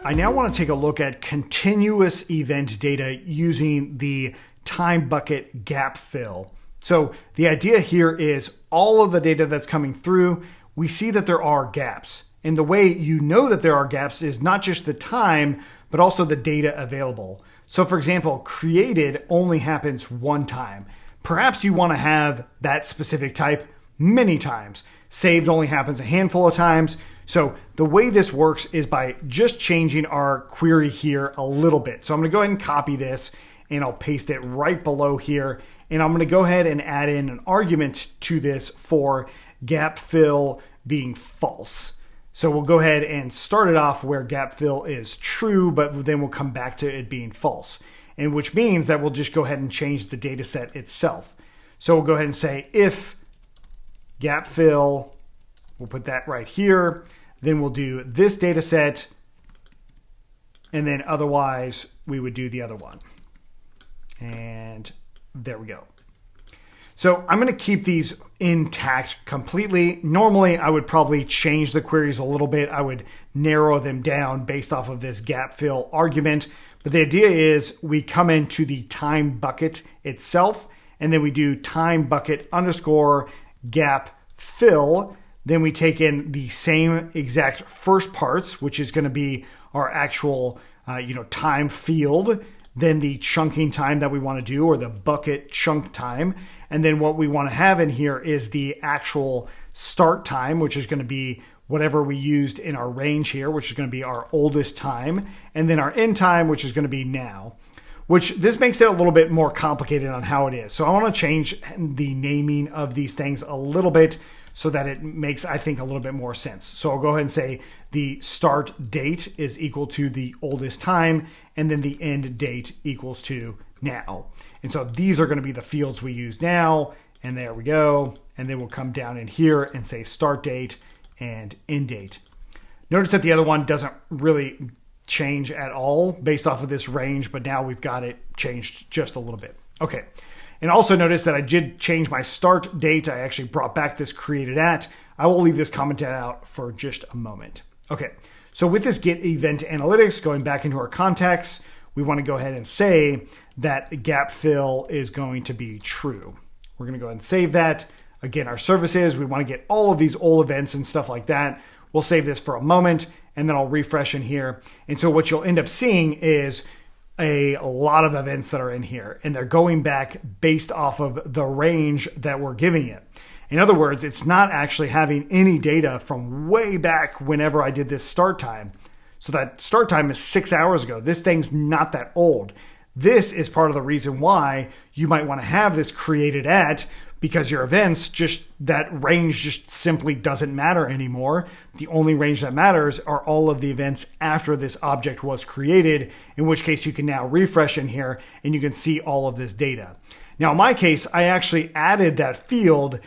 I now want to take a look at continuous event data using the time bucket gap fill. So the idea here is all of the data that's coming through, we see that there are gaps. And the way you know that there are gaps is not just the time, but also the data available. So for example, created only happens 1 time. Perhaps you want to have that specific type many times. Saved only happens a handful of times. So the way this works is by just changing our query here a little bit. So I'm going to go ahead and copy this and I'll paste it right below here. And I'm going to go ahead and add in an argument to this for gap fill being false. So we'll go ahead and start it off where gap fill is true, but then we'll come back to it being false. And which means that we'll just go ahead and change the data set itself. So we'll go ahead and say if gap fill, we'll put that right here. Then we'll do this data set. And then otherwise we would do the other one. And there we go. So I'm going to keep these intact completely. Normally, I would probably change the queries a little bit. I would narrow them down based off of this gap fill argument. But the idea is we come into the time bucket itself, and then we do time bucket underscore gap fill. Then we take in the same exact first parts, which is going to be our actual time field, then the chunking time that we want to do, or the bucket chunk time. And then what we want to have in here is the actual start time, which is going to be whatever we used in our range here, which is going to be our oldest time. And then our end time, which is going to be now, which this makes it a little bit more complicated on how it is. So I want to change the naming of these things a little bit so that it makes, I think, a little bit more sense. So I'll go ahead and say the start date is equal to the oldest time, and then the end date equals to now. And so these are going to be the fields we use now, and there we go. And then we'll come down in here and say start date and end date. Notice that the other one doesn't really change at all based off of this range, but now we've got it changed just a little bit. Okay. And also notice that I did change my start date. I actually brought back this created at. I will leave this comment out for just a moment. Okay, so with this get event analytics, going back into our contacts, we want to go ahead and say that gap fill is going to be true. We're going to go ahead and save that. Again, our services, we want to get all of these old events and stuff like that. We'll save this for a moment, and then I'll refresh in here. And so what you'll end up seeing is a lot of events that are in here, and they're going back based off of the range that we're giving it. In other words, it's not actually having any data from way back whenever I did this start time. So that start time is 6 hours ago. This thing's not that old. This is part of the reason why you might want to have this created at, because your events, just that range just simply doesn't matter anymore. The only range that matters are all of the events after this object was created, in which case you can now refresh in here and you can see all of this data. Now in my case, I actually added that field,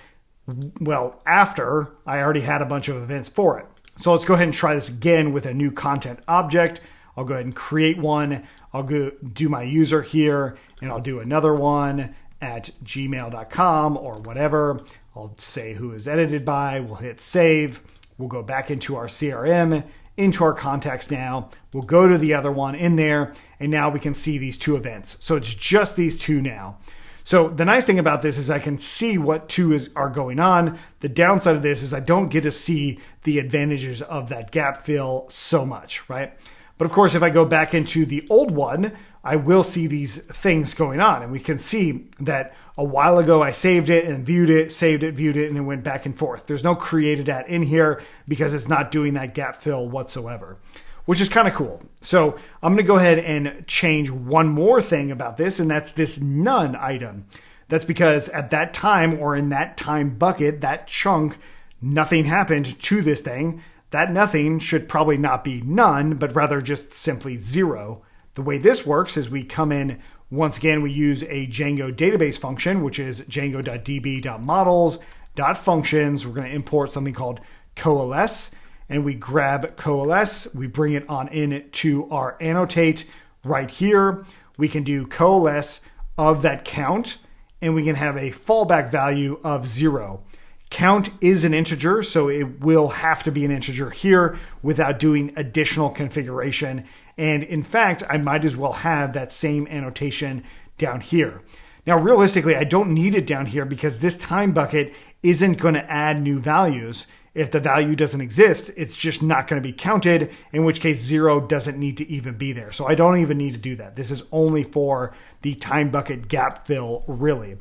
well, after I already had a bunch of events for it. So let's go ahead and try this again with a new content object. I'll go ahead and create one. I'll go do my user here, and I'll do another one at gmail.com or whatever. I'll say who is edited by. We'll hit save. We'll go back into our CRM, into our contacts now. We'll go to the other one in there, and now we can see these two events. So it's just these two now. So the nice thing about this is I can see what are going on. The downside of this is I don't get to see the advantages of that gap fill so much, right? But of course, if I go back into the old one, I will see these things going on. And we can see that a while ago I saved it and viewed it, saved it, viewed it, and it went back and forth. There's no created at in here because it's not doing that gap fill whatsoever, which is kind of cool. So I'm going to go ahead and change one more thing about this, and that's this none item. That's because at that time, or in that time bucket, that chunk, nothing happened to this thing. That nothing should probably not be none, but rather just simply 0. The way this works is we come in, once again, we use a Django database function, which is django.db.models.functions. We're going to import something called coalesce, and we grab coalesce. We bring it on in to our annotate right here. We can do coalesce of that count, and we can have a fallback value of 0. Count is an integer, so it will have to be an integer here without doing additional configuration. And in fact, I might as well have that same annotation down here. Now, realistically, I don't need it down here because this time bucket isn't going to add new values. If the value doesn't exist, it's just not going to be counted, in which case 0 doesn't need to even be there. So I don't even need to do that. This is only for the time bucket gap fill, really.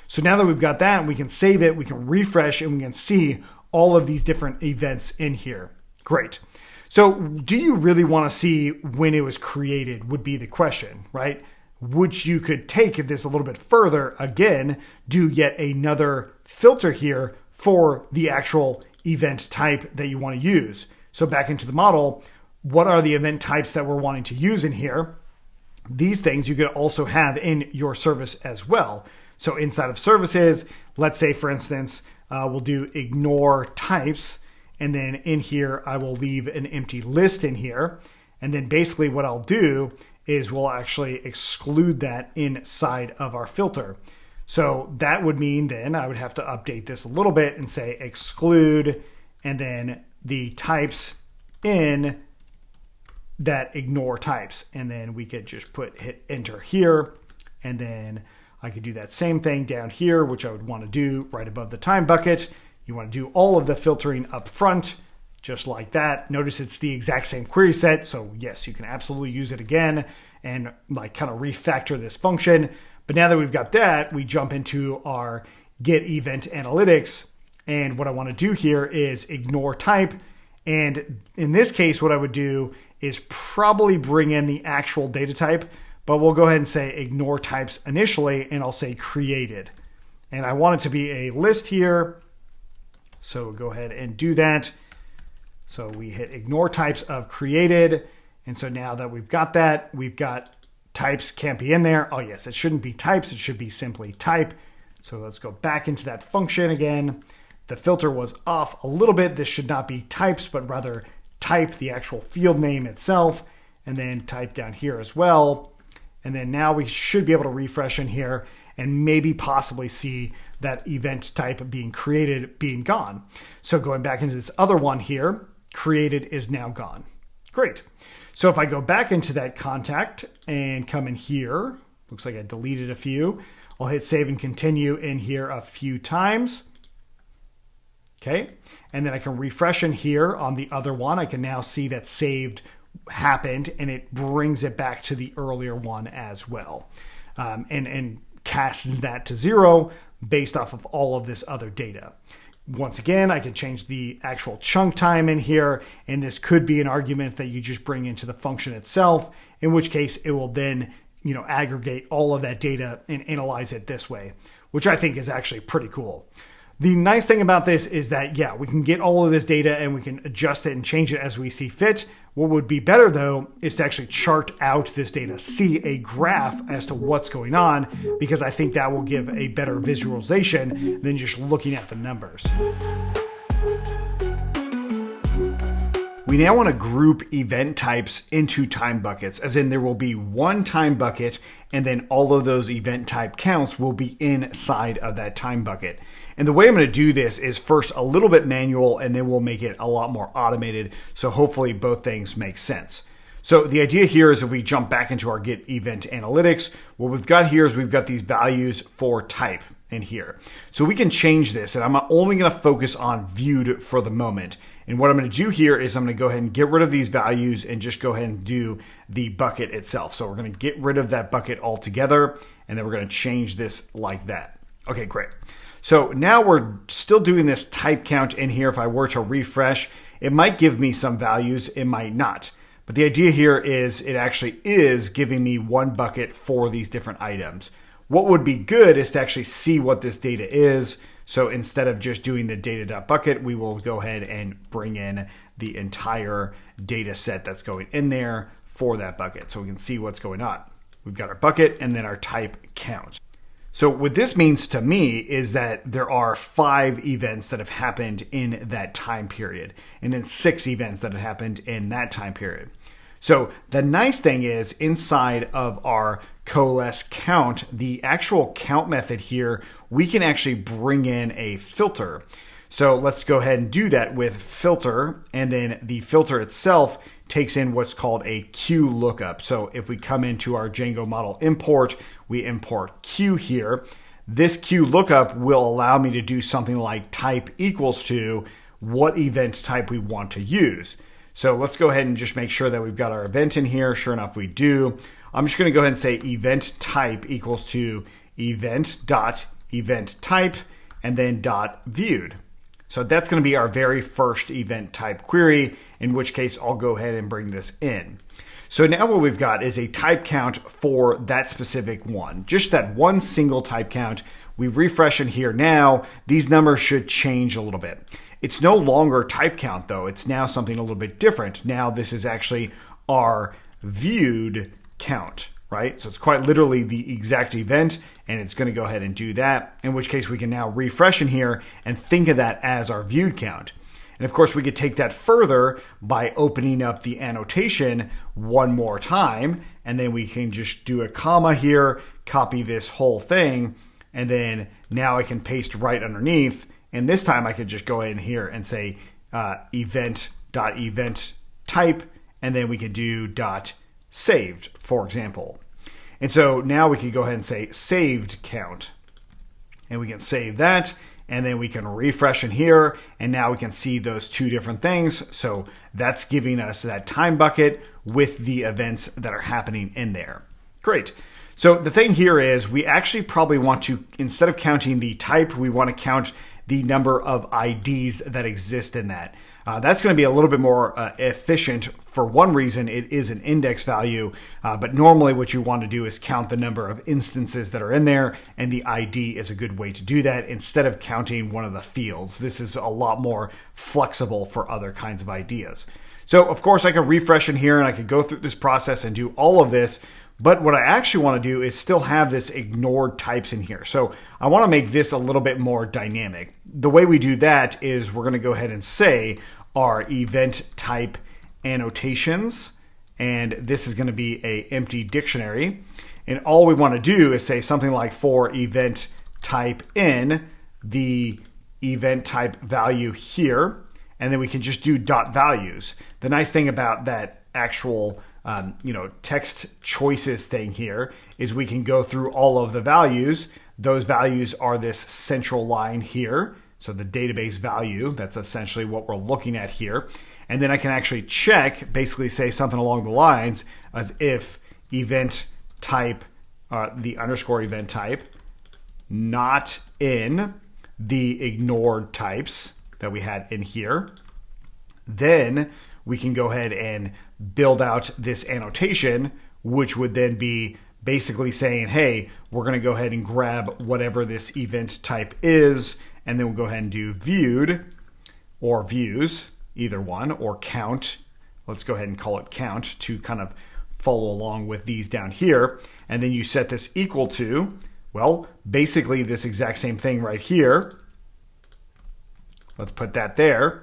So now that we've got that, we can save it, we can refresh, and we can see all of these different events in here. Great. So do you really want to see when it was created would be the question, right? Which you could take this a little bit further. Again, do yet another filter here for the actual event type that you want to use. So back into the model, what are the event types that we're wanting to use in here? These things you could also have in your service as well. So inside of services, let's say, for instance, we'll do ignore types. And then in here, I will leave an empty list in here. And then basically what I'll do is we'll actually exclude that inside of our filter. So that would mean then I would have to update this a little bit and say exclude, and then the types in that ignore types. And then we could just hit enter here. And then I could do that same thing down here, which I would want to do right above the time bucket. You want to do all of the filtering up front, just like that. Notice it's the exact same query set. So yes, you can absolutely use it again and like kind of refactor this function. But now that we've got that, we jump into our get event analytics. And what I want to do here is ignore type. And in this case, what I would do is probably bring in the actual data type, but we'll go ahead and say ignore types initially, and I'll say created. And I want it to be a list here. So we'll go ahead and do that. So we hit ignore types of created. And so now that we've got that, we've got types can't be in there. Oh yes, it shouldn't be types. It should be simply type. So let's go back into that function again. The filter was off a little bit. This should not be types, but rather type, the actual field name itself, and then type down here as well. And then now we should be able to refresh in here and maybe possibly see that event type being created being gone. So going back into this other one here, created is now gone. Great. So if I go back into that contact and come in here, looks like I deleted a few. I'll hit save and continue in here a few times. Okay. And then I can refresh in here on the other one. I can now see that saved happened, and it brings it back to the earlier one as well. And casts that to 0 based off of all of this other data. Once again, I can change the actual chunk time in here, and this could be an argument that you just bring into the function itself, in which case it will then, aggregate all of that data and analyze it this way, which I think is actually pretty cool. The nice thing about this is that, yeah, we can get all of this data and we can adjust it and change it as we see fit. What would be better, though, is to actually chart out this data, see a graph as to what's going on, because I think that will give a better visualization than just looking at the numbers. We now want to group event types into time buckets, as in there will be one time bucket, and then all of those event type counts will be inside of that time bucket. And the way I'm going to do this is first a little bit manual, and then we'll make it a lot more automated. So hopefully both things make sense. So the idea here is if we jump back into our get event analytics, what we've got here is we've got these values for type in here. So we can change this, and I'm only going to focus on viewed for the moment. And what I'm going to do here is I'm going to go ahead and get rid of these values and just go ahead and do the bucket itself. So we're going to get rid of that bucket altogether, and then we're going to change this like that. Okay, great. So now we're still doing this type count in here. If I were to refresh, it might give me some values, it might not. But the idea here is it actually is giving me one bucket for these different items. What would be good is to actually see what this data is. So instead of just doing the data.bucket, we will go ahead and bring in the entire data set that's going in there for that bucket. So we can see what's going on. We've got our bucket and then our type count. So what this means to me is that there are 5 events that have happened in that time period, and then 6 events that have happened in that time period. So the nice thing is inside of our coalesce count, the actual count method here, we can actually bring in a filter. So let's go ahead and do that with filter, and then the filter itself takes in what's called a queue lookup. So if we come into our Django model import, we import queue here. This queue lookup will allow me to do something like type equals to what event type we want to use. So let's go ahead and just make sure that we've got our event in here. Sure enough, we do. I'm just going to go ahead and say event type equals to event.event type and then dot viewed. So that's going to be our very first event type query, in which case I'll go ahead and bring this in. So now what we've got is a type count for that specific one, just that one single type count. We refresh in here now, these numbers should change a little bit. It's no longer type count though, it's now something a little bit different. Now this is actually our viewed count, right? So it's quite literally the exact event, and it's going to go ahead and do that, in which case we can now refresh in here and think of that as our viewed count. And of course we could take that further by opening up the annotation one more time, and then we can just do a comma here, copy this whole thing, and then now I can paste right underneath. And this time I could just go in here and say event.event type, and then we could do .saved, for example. And so now we could go ahead and say saved count, and we can save that, and then we can refresh in here, and now we can see those two different things. So that's giving us that time bucket with the events that are happening in there. Great. So the thing here is we actually probably want to, instead of counting the type, we want to count the number of IDs that exist in that. That's going to be a little bit more efficient. For one reason, it is an index value, but normally what you want to do is count the number of instances that are in there, and the ID is a good way to do that instead of counting one of the fields. This is a lot more flexible for other kinds of ideas. So of course I can refresh in here and I could go through this process and do all of this. But what I actually want to do is still have this ignored types in here. So I want to make this a little bit more dynamic. The way we do that is we're going to go ahead and say our event type annotations, and this is going to be an empty dictionary. And all we want to do is say something like for event type in the event type value here, and then we can just do dot values. The nice thing about that actual text choices thing here is we can go through all of the values. Those values are this central line here. So the database value, that's essentially what we're looking at here. And then I can actually check, basically say something along the lines as if event type, the underscore event type, not in the ignored types that we had in here. Then we can go ahead and build out this annotation, which would then be basically saying, hey, we're going to go ahead and grab whatever this event type is, and then we'll go ahead and do viewed or views, either one, or count. Let's go ahead and call it count to kind of follow along with these down here. And then you set this equal to, well, basically this exact same thing right here. Let's put that there.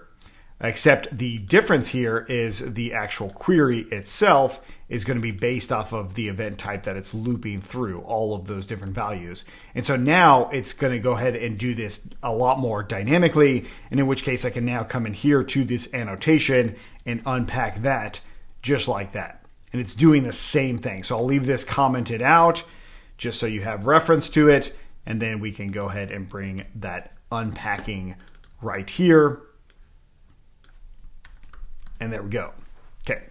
Except the difference here is the actual query itself is going to be based off of the event type that it's looping through all of those different values. And so now it's going to go ahead and do this a lot more dynamically, and in which case I can now come in here to this annotation and unpack that just like that. And it's doing the same thing. So I'll leave this commented out just so you have reference to it, and then we can go ahead and bring that unpacking right here. And there we go. Okay.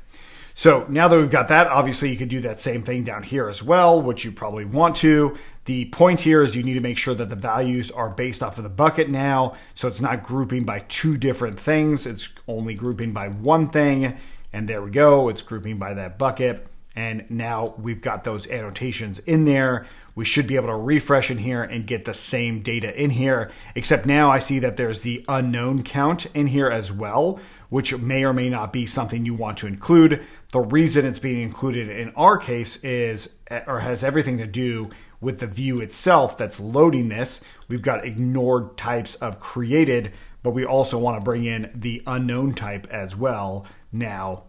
So now that we've got that, obviously you could do that same thing down here as well, which you probably want to. The point here is you need to make sure that the values are based off of the bucket now. So it's not grouping by two different things. It's only grouping by one thing. And there we go. It's grouping by that bucket. And now we've got those annotations in there. We should be able to refresh in here and get the same data in here, except now I see that there's the unknown count in here as well, which may or may not be something you want to include. The reason it's being included in our case is, or has everything to do with the view itself that's loading this. We've got ignored types of created, but we also want to bring in the unknown type as well now,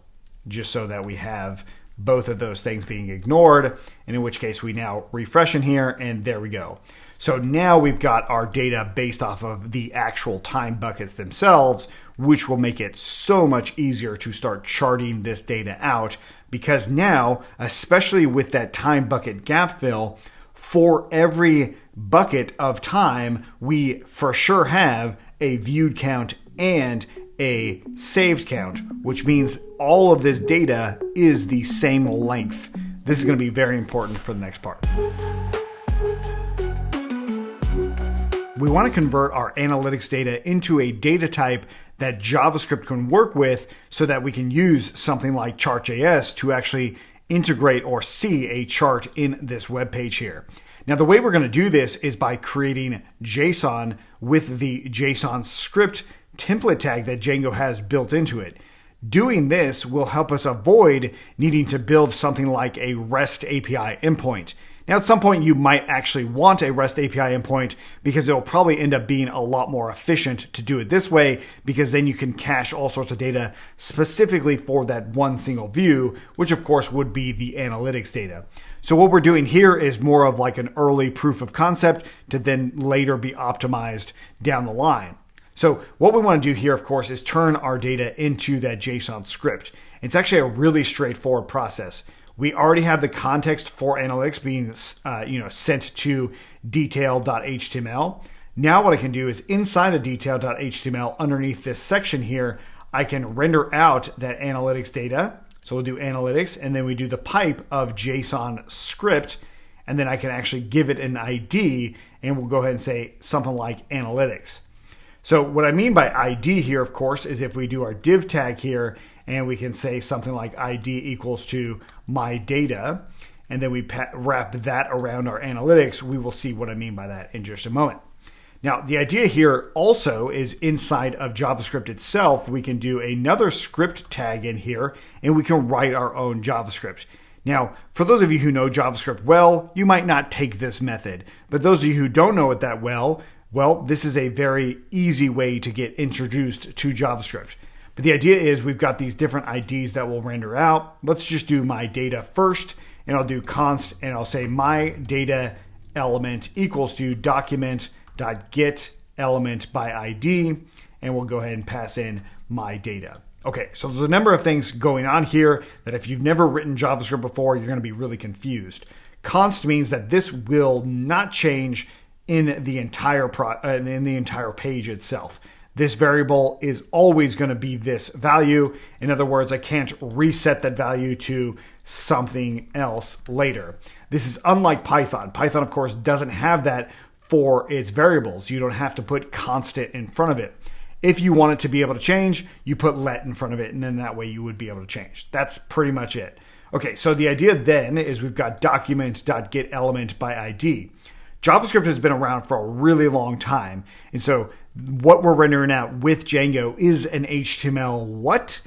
just so that we have both of those things being ignored, and in which case we now refresh in here, and there we go. So now we've got our data based off of the actual time buckets themselves, which will make it so much easier to start charting this data out, because now, especially with that time bucket gap fill, for every bucket of time, we for sure have a viewed count and a saved count, which means all of this data is the same length. This is going to be very important for the next part. we want to convert our analytics data into a data type that JavaScript can work with so that we can use something like Chart.js to actually integrate or see a chart in this web page here. Now, the way we're going to do this is by creating JSON with the JSON script template tag that Django has built into it. Doing this will help us avoid needing to build something like a REST API endpoint. Now, at some point, you might actually want a REST API endpoint because it'll probably end up being a lot more efficient to do it this way, because then you can cache all sorts of data specifically for that one single view, which of course would be the analytics data. So what we're doing here is more of like an early proof of concept to then later be optimized down the line. So what we want to do here, of course, is turn our data into that JSON script. It's actually a really straightforward process. We already have the context for analytics being sent to detail.html. Now what I can do is inside of detail.html, underneath this section here, I can render out that analytics data. So we'll do analytics, and then we do the pipe of JSON script, and then I can actually give it an ID, and we'll go ahead and say something like analytics. So what I mean by ID here, of course, is if we do our div tag here, and we can say something like ID equals to my data, and then we wrap that around our analytics, we will see what I mean by that in just a moment. Now, the idea here also is inside of JavaScript itself, we can do another script tag in here, and we can write our own JavaScript. Now, for those of you who know JavaScript well, you might not take this method, but those of you who don't know it that well, this is a very easy way to get introduced to JavaScript. But the idea is we've got these different IDs that we'll render out. Let's just do my data first, and I'll do const, and I'll say my data element equals to document.get element by ID, and we'll go ahead and pass in my data. Okay, so there's a number of things going on here that if you've never written JavaScript before, you're going to be really confused. Const means that this will not change in the entire page itself. This variable is always going to be this value. In other words, I can't reset that value to something else later. This is unlike Python. Python, of course, doesn't have that for its variables. You don't have to put constant in front of it. If you want it to be able to change, you put let in front of it, and then that way you would be able to change. That's pretty much it. Okay, so the idea then is we've got document.getElement by ID. JavaScript has been around for a really long time, and so what we're rendering out with Django is an HTML what?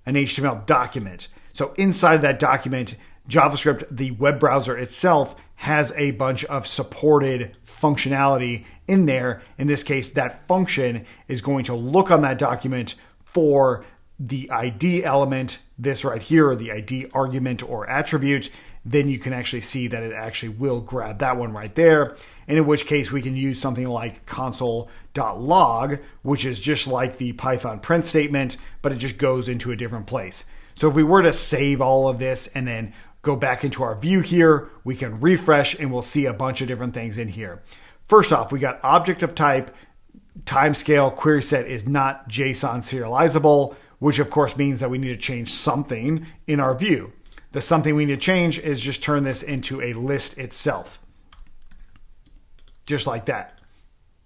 An HTML document. So inside of that document, JavaScript, the web browser itself, has a bunch of supported functionality in there. In this case, that function is going to look on that document for the ID element, this right here, or the ID argument or attribute. Then you can actually see that it actually will grab that one right there. And in which case we can use something like console.log, which is just like the Python print statement, but it just goes into a different place. So if we were to save all of this and then go back into our view here, we can refresh and we'll see a bunch of different things in here. First off, we got object of type, timescale, query set is not JSON serializable, which of course means that we need to change something in our view. The something we need to change is just turn this into a list itself. Just like that.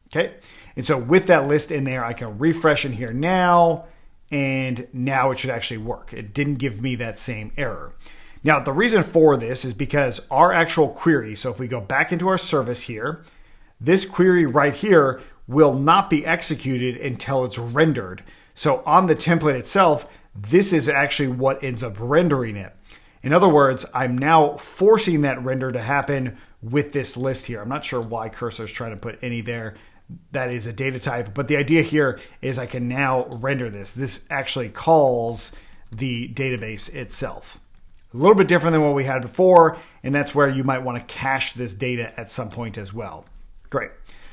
Okay. And so with that list in there, I can refresh in here now, and now it should actually work. It didn't give me that same error. Now, the reason for this is because our actual query, so if we go back into our service here, this query right here will not be executed until it's rendered. So on the template itself, this is actually what ends up rendering it. In other words, I'm now forcing that render to happen with this list here. I'm not sure why cursor is trying to put any there. That is a data type, but the idea here is I can now render this. This actually calls the database itself. A little bit different than what we had before, and that's where you might want to cache this data at some point as well. Great.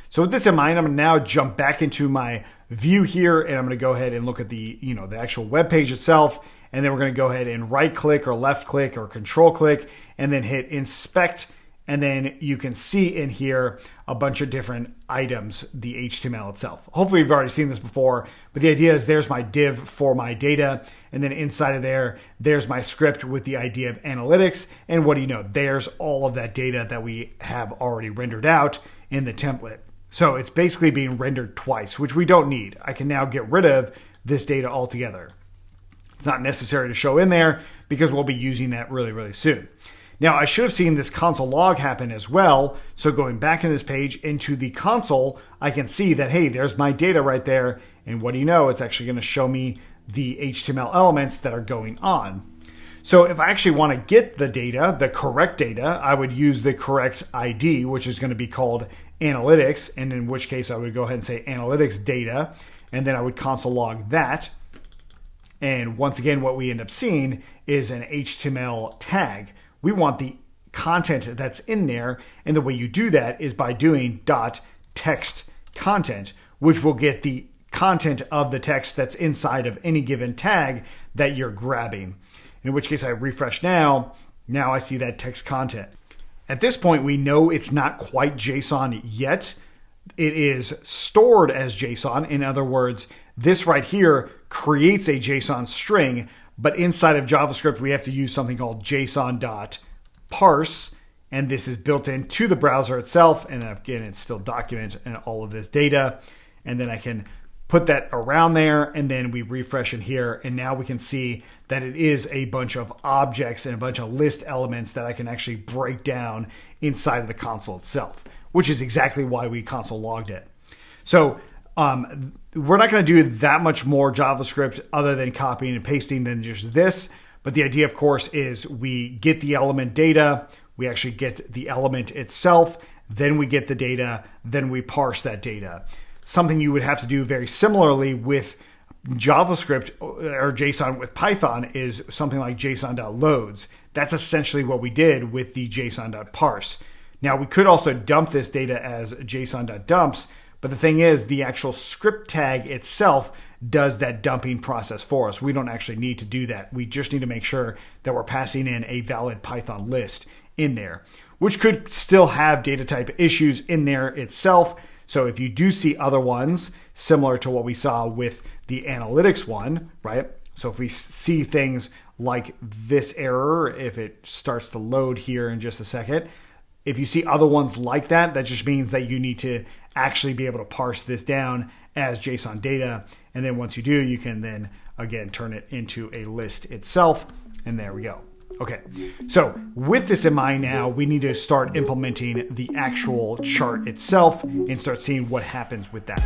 So with this in mind, I'm going to now jump back into my view here, and I'm going to go ahead and look at the actual web page itself. And then we're going to go ahead and right click or left click or control click and then hit inspect. And then you can see in here a bunch of different items, the HTML itself. Hopefully you've already seen this before, but the idea is there's my div for my data. And then inside of there, there's my script with the idea of analytics. And what do you know? There's all of that data that we have already rendered out in the template. So it's basically being rendered twice, which we don't need. I can now get rid of this data altogether. It's not necessary to show in there because we'll be using that really, really soon. Now, I should have seen this console log happen as well. So going back in this page into the console, I can see that, hey, there's my data right there. And what do you know? It's actually going to show me the HTML elements that are going on. So if I actually want to get the data, the correct data, I would use the correct ID, which is going to be called analytics. And in which case I would go ahead and say analytics data, and then I would console log that. And once again, what we end up seeing is an HTML tag. We want the content that's in there. And the way you do that is by doing .text content, which will get the content of the text that's inside of any given tag that you're grabbing. In which case I refresh now I see that text content. At this point, we know it's not quite JSON yet. It is stored as JSON. In other words, this right here creates a JSON string, but inside of JavaScript, we have to use something called JSON.parse, and this is built into the browser itself. And again, it's still document and all of this data. And then I can put that around there, and then we refresh in here, and now we can see that it is a bunch of objects and a bunch of list elements that I can actually break down inside of the console itself, which is exactly why we console logged it. So we're not going to do that much more JavaScript other than copying and pasting than just this. But the idea, of course, is we get the element data, we actually get the element itself, then we get the data, then we parse that data. Something you would have to do very similarly with JavaScript or JSON with Python is something like JSON.loads. That's essentially what we did with the JSON.parse. Now, we could also dump this data as JSON.dumps, but the thing is, the actual script tag itself does that dumping process for us. We don't actually need to do that. We just need to make sure that we're passing in a valid Python list in there, which could still have data type issues in there itself. So if you do see other ones similar to what we saw with the analytics one, right? So if we see things like this error, if it starts to load here in just a second, if you see other ones like that, that just means that you need to actually be able to parse this down as JSON data. And then once you do, you can then again turn it into a list itself. And there we go. Okay, so with this in mind now, we need to start implementing the actual chart itself and start seeing what happens with that.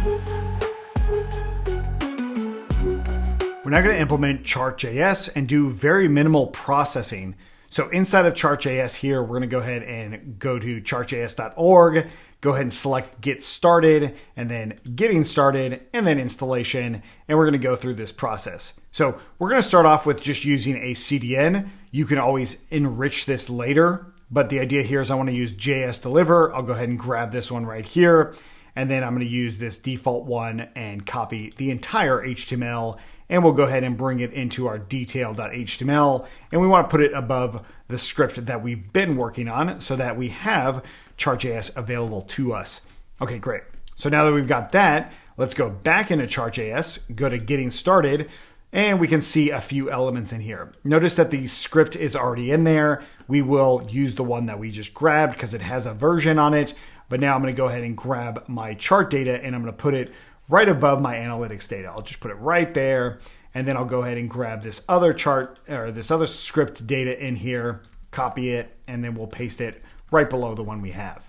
We're now going to implement Chart.js and do very minimal processing. So inside of Chart.js here, we're going to go ahead and go to chartjs.org, go ahead and select Get Started, and then Getting Started, and then Installation, and we're going to go through this process. So we're going to start off with just using a CDN. You can always enrich this later, but the idea here is I want to use JS Deliver. I'll go ahead and grab this one right here, and then I'm going to use this default one and copy the entire HTML, and we'll go ahead and bring it into our detail.html, and we want to put it above the script that we've been working on so that we have Chart.js available to us. Okay, great. So now that we've got that, let's go back into Chart.js, go to Getting Started, and we can see a few elements in here. Notice that the script is already in there. We will use the one that we just grabbed because it has a version on it. But now I'm going to go ahead and grab my chart data and I'm going to put it right above my analytics data. I'll just put it right there. And then I'll go ahead and grab this other chart or this other script data in here, copy it, and then we'll paste it right below the one we have.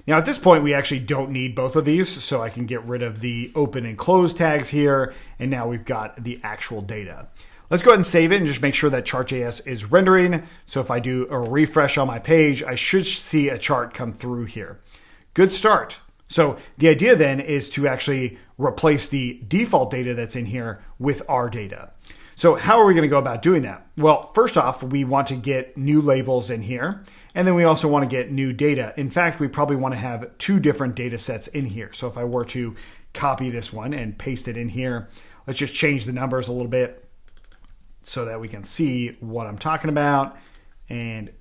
Now at this point, we actually don't need both of these, so I can get rid of the open and close tags here, and now we've got the actual data. Let's go ahead and save it and just make sure that Chart.js is rendering. So if I do a refresh on my page, I should see a chart come through here. Good start. So the idea then is to actually replace the default data that's in here with our data. So how are we going to go about doing that? Well, first off, we want to get new labels in here. And then we also want to get new data. In fact, we probably want to have two different data sets in here. So if I were to copy this one and paste it in here, let's just change the numbers a little bit so that we can see what I'm talking about. And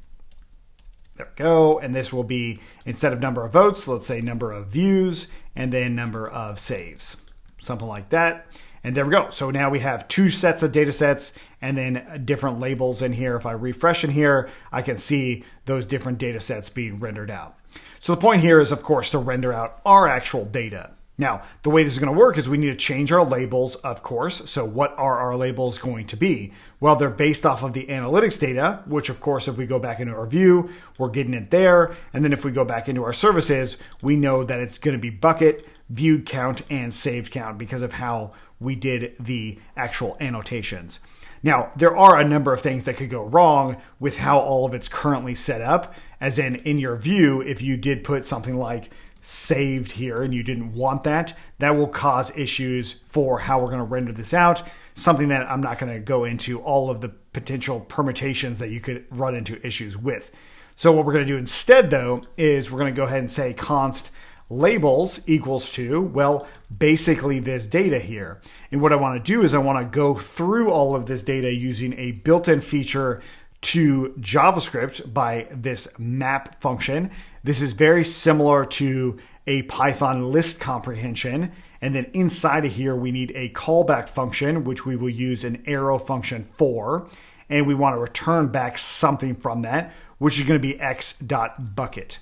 there we go. And this will be, instead of number of votes, let's say number of views, and then number of saves, something like that. And there we go. So now we have two sets of data sets and then different labels in here. If I refresh in here, I can see those different data sets being rendered out. So the point here is, of course, to render out our actual data. Now, the way this is going to work is we need to change our labels, of course. So what are our labels going to be? Well, they're based off of the analytics data, which, of course, if we go back into our view, we're getting it there. And then if we go back into our services, we know that it's going to be bucket, viewed count, and saved count because of how we did the actual annotations. Now, there are a number of things that could go wrong with how all of it's currently set up, as in your view, if you did put something like saved here and you didn't want that, that will cause issues for how we're going to render this out, something that I'm not going to go into all of the potential permutations that you could run into issues with. So what we're going to do instead, though, is we're going to go ahead and say const labels equals to, well, basically this data here. And what I want to do is I want to go through all of this data using a built-in feature to JavaScript by this map function. This is very similar to a Python list comprehension. And then inside of here, we need a callback function, which we will use an arrow function for. And we want to return back something from that, which is going to be x.bucket.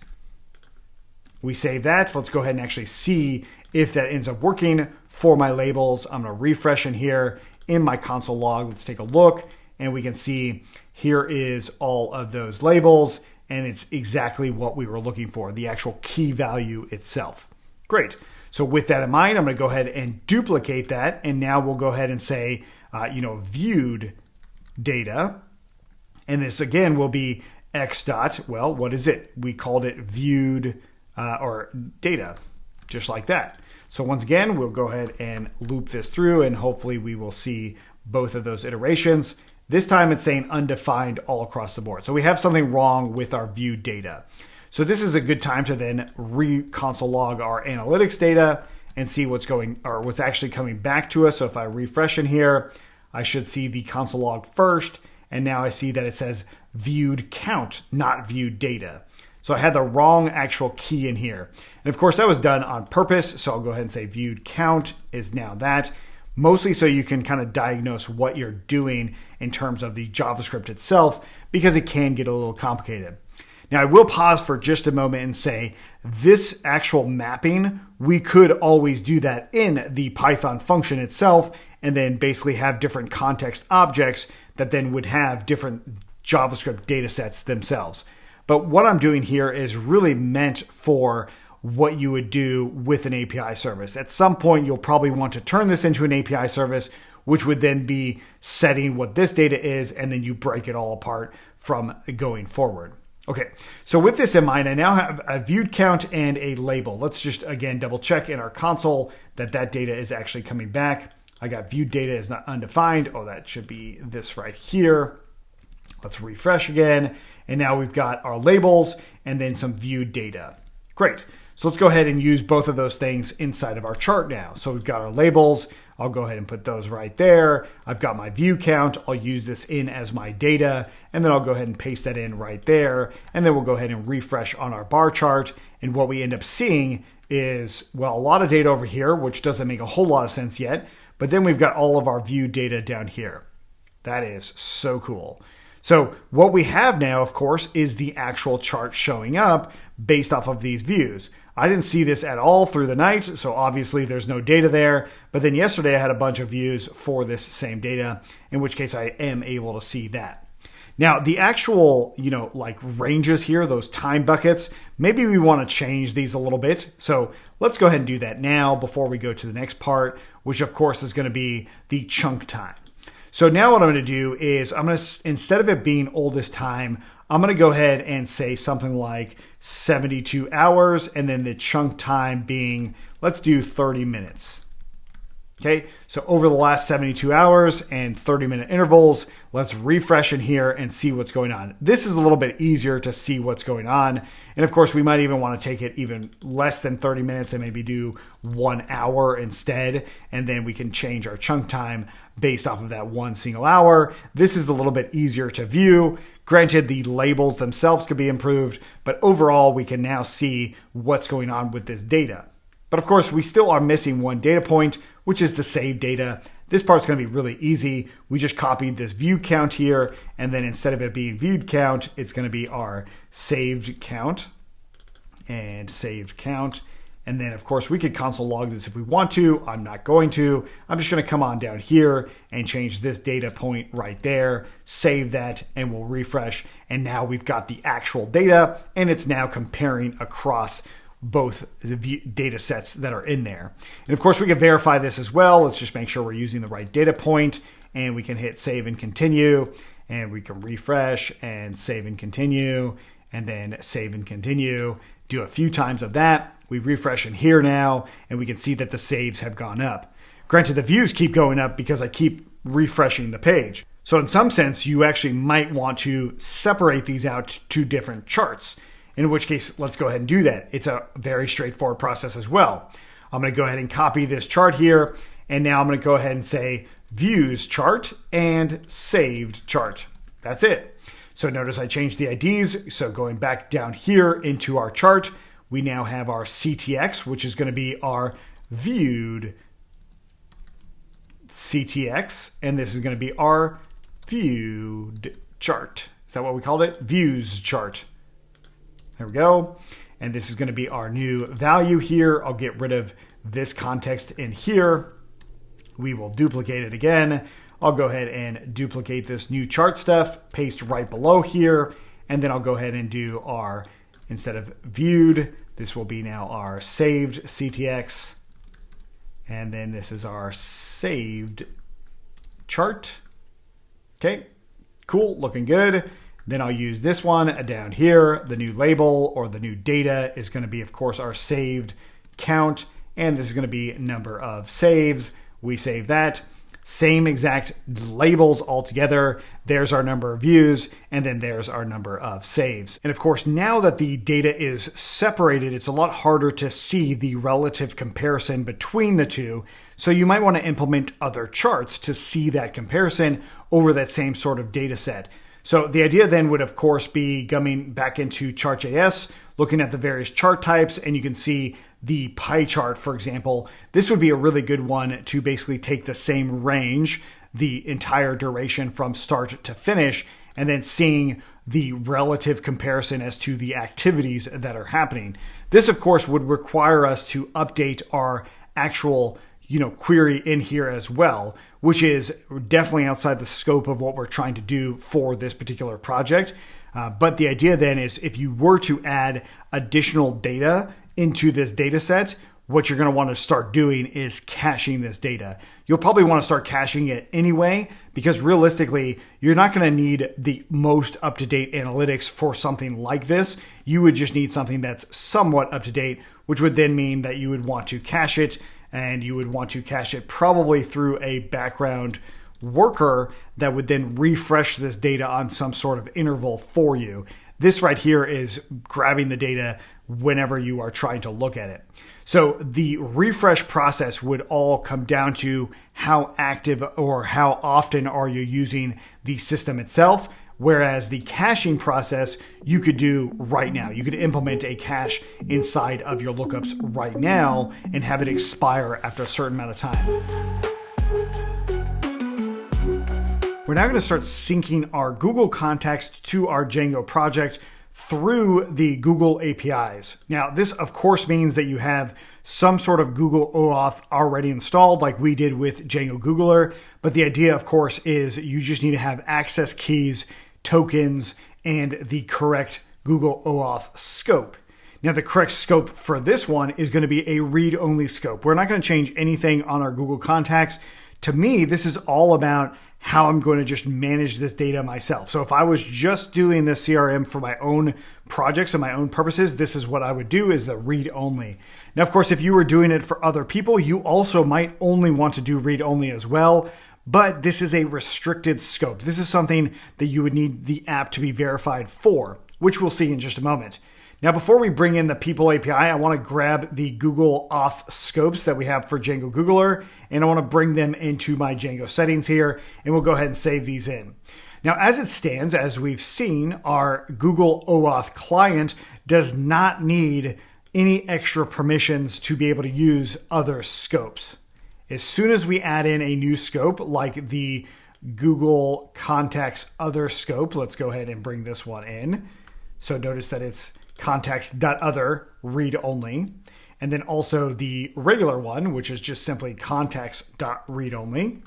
We save that. Let's go ahead and actually see if that ends up working for my labels. I'm going to refresh in here in my console log. Let's take a look and we can see here is all of those labels and it's exactly what we were looking for, the actual key value itself. Great. So with that in mind, I'm going to go ahead and duplicate that. And now we'll go ahead and say, viewed data. And this again will be x dot, well, what is it? We called it viewed or data, just like that. So once again, we'll go ahead and loop this through and hopefully we will see both of those iterations. This time it's saying undefined all across the board. So we have something wrong with our viewed data. So this is a good time to then console log our analytics data and see what's actually coming back to us. So if I refresh in here, I should see the console log first. And now I see that it says viewed count, not viewed data. So I had the wrong actual key in here. And of course that was done on purpose. So I'll go ahead and say viewed count is now that. Mostly so you can kind of diagnose what you're doing in terms of the JavaScript itself, because it can get a little complicated. Now I will pause for just a moment and say this actual mapping, we could always do that in the Python function itself and then basically have different context objects that then would have different JavaScript data sets themselves. But what I'm doing here is really meant for what you would do with an API service. At some point, you'll probably want to turn this into an API service, which would then be setting what this data is, and then you break it all apart from going forward. Okay, so with this in mind, I now have a viewed count and a label. Let's just, again, double check in our console that that data is actually coming back. I got viewed data is not undefined. Oh, that should be this right here. Let's refresh again. And now we've got our labels and then some viewed data. Great. So let's go ahead and use both of those things inside of our chart now. So we've got our labels. I'll go ahead and put those right there. I've got my view count. I'll use this in as my data. And then I'll go ahead and paste that in right there. And then we'll go ahead and refresh on our bar chart. And what we end up seeing is, well, a lot of data over here, which doesn't make a whole lot of sense yet. But then we've got all of our view data down here. That is so cool. So what we have now, of course, is the actual chart showing up based off of these views. I didn't see this at all through the night, so obviously there's no data there. But then yesterday I had a bunch of views for this same data, in which case I am able to see that. Now the actual, like ranges here, those time buckets, maybe we want to change these a little bit. So let's go ahead and do that now before we go to the next part, which of course is going to be the chunk time. So now what I'm going to do is instead of it being oldest time, I'm going to go ahead and say something like 72 hours and then the chunk time being, let's do 30 minutes. Okay, so over the last 72 hours and 30-minute intervals, let's refresh in here and see what's going on. This is a little bit easier to see what's going on. And of course, we might even want to take it even less than 30 minutes and maybe do 1 hour instead. And then we can change our chunk time based off of that one single hour. This is a little bit easier to view. Granted, the labels themselves could be improved, but overall, we can now see what's going on with this data. But of course, we still are missing one data point, which is the saved data. This part's going to be really easy. We just copied this view count here, and then instead of it being viewed count, it's going to be our saved count and saved count. And then, of course, we could console log this if we want to. I'm not going to. I'm just going to come on down here and change this data point right there, save that, and we'll refresh. And now we've got the actual data, and it's now comparing across both the data sets that are in there. And of course, we can verify this as well. Let's just make sure we're using the right data point, and we can hit save and continue, and we can refresh and save and continue, and then save and continue. Do a few times of that. We refresh in here now, and we can see that the saves have gone up. Granted, the views keep going up because I keep refreshing the page. So in some sense, you actually might want to separate these out to different charts, in which case, let's go ahead and do that. It's a very straightforward process as well. I'm going to go ahead and copy this chart here, and now I'm going to go ahead and say views chart and saved chart. That's it. So notice I changed the IDs. So going back down here into our chart, we now have our CTX, which is going to be our viewed CTX, and this is going to be our viewed chart. Is that what we called it? Views chart. There we go. And this is going to be our new value here. I'll get rid of this context in here. We will duplicate it again. I'll go ahead and duplicate this new chart stuff, paste right below here, and then I'll go ahead and do our, instead of viewed, this will be now our saved CTX, and then this is our saved chart. Okay, cool, looking good. Then I'll use this one down here. The new label or the new data is going to be, of course, our saved count, and this is going to be number of saves. We save that. Same exact labels all together. There's our number of views, and then there's our number of saves. And of course, now that the data is separated, it's a lot harder to see the relative comparison between the two. So you might want to implement other charts to see that comparison over that same sort of data set. So the idea then would, of course, be coming back into Chart.js, looking at the various chart types, and you can see the pie chart, for example. This would be a really good one to basically take the same range, the entire duration from start to finish, and then seeing the relative comparison as to the activities that are happening. This, of course, would require us to update our actual query in here as well, which is definitely outside the scope of what we're trying to do for this particular project. But the idea then is if you were to add additional data into this data set, what you're going to want to start doing is caching this data. You'll probably want to start caching it anyway, because realistically, you're not going to need the most up-to-date analytics for something like this. You would just need something that's somewhat up-to-date, which would then mean that you would want to cache it, and you would want to cache it probably through a background worker that would then refresh this data on some sort of interval for you. This right here is grabbing the data whenever you are trying to look at it. So the refresh process would all come down to how active or how often are you using the system itself, whereas the caching process you could do right now. You could implement a cache inside of your lookups right now and have it expire after a certain amount of time. We're now going to start syncing our Google context to our Django project through the Google APIs. Now, this of course means that you have some sort of Google OAuth already installed like we did with django-googler, but the idea of course is you just need to have access keys, tokens, and the correct Google OAuth scope. Now, the correct scope for this one is going to be a read-only scope. We're not going to change anything on our Google contacts. To me, this is all about how I'm going to just manage this data myself. So if I was just doing this CRM for my own projects and my own purposes, this is what I would do, is the read only. Now, of course, if you were doing it for other people, you also might only want to do read only as well, but this is a restricted scope. This is something that you would need the app to be verified for, which we'll see in just a moment. Now, before we bring in the People API, I want to grab the Google Auth scopes that we have for django-googler, and I want to bring them into my Django settings here, and we'll go ahead and save these in. Now, as it stands, as we've seen, our Google OAuth client does not need any extra permissions to be able to use other scopes. as soon as we add in a new scope like the Google Contacts Other scope, let's go ahead and bring this one in. So notice that it's contacts.other read only. And then also the regular one, which is just simply contacts.read only.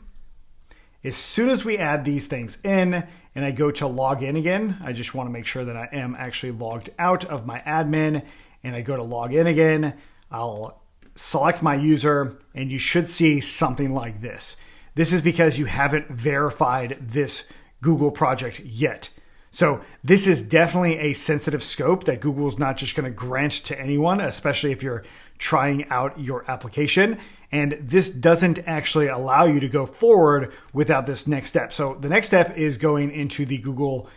As soon as we add these things in and I go to log in again, I just want to make sure that I am actually logged out of my admin, and I go to log in again. I'll select my user and you should see something like this. This is because you haven't verified this Google project yet. So this is definitely a sensitive scope that Google is not just going to grant to anyone, especially if you're trying out your application. And this doesn't actually allow you to go forward without this next step. So the next step is going into the Google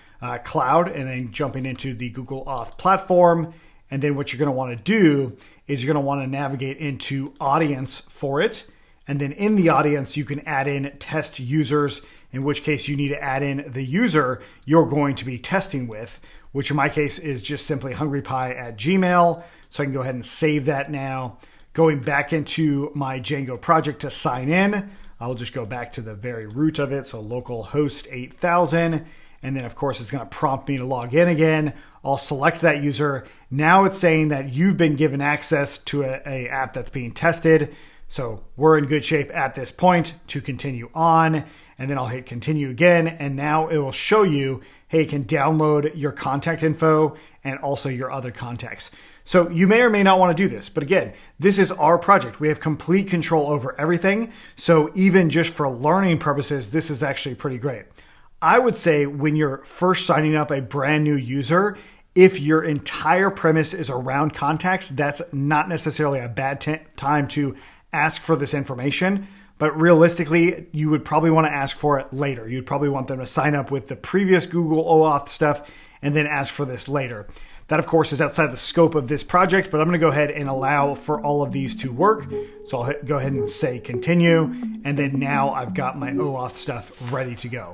Cloud and then jumping into the Google OAuth platform. And then what you're going to want to do is you're going to want to navigate into audience for it. And then in the audience, you can add in test users, in which case you need to add in the user you're going to be testing with, which in my case is just simply hungrypie@gmail. So I can go ahead and save that now. Going back into my Django project to sign in, I'll just go back to the very root of it. So localhost 8000. And then of course it's going to prompt me to log in again. I'll select that user. Now it's saying that you've been given access to a app that's being tested. So we're in good shape at this point to continue on. And then I'll hit continue again. And now it will show you, hey, you can download your contact info and also your other contacts. So you may or may not want to do this. But again, this is our project. We have complete control over everything. So even just for learning purposes, this is actually pretty great. I would say when you're first signing up a brand new user, if your entire premise is around contacts, that's not necessarily a bad time to ask for this information. But realistically, you would probably want to ask for it later. You'd probably want them to sign up with the previous Google OAuth stuff and then ask for this later. That, of course, is outside the scope of this project, but I'm going to go ahead and allow for all of these to work. So I'll go ahead and say continue. And then now I've got my OAuth stuff ready to go.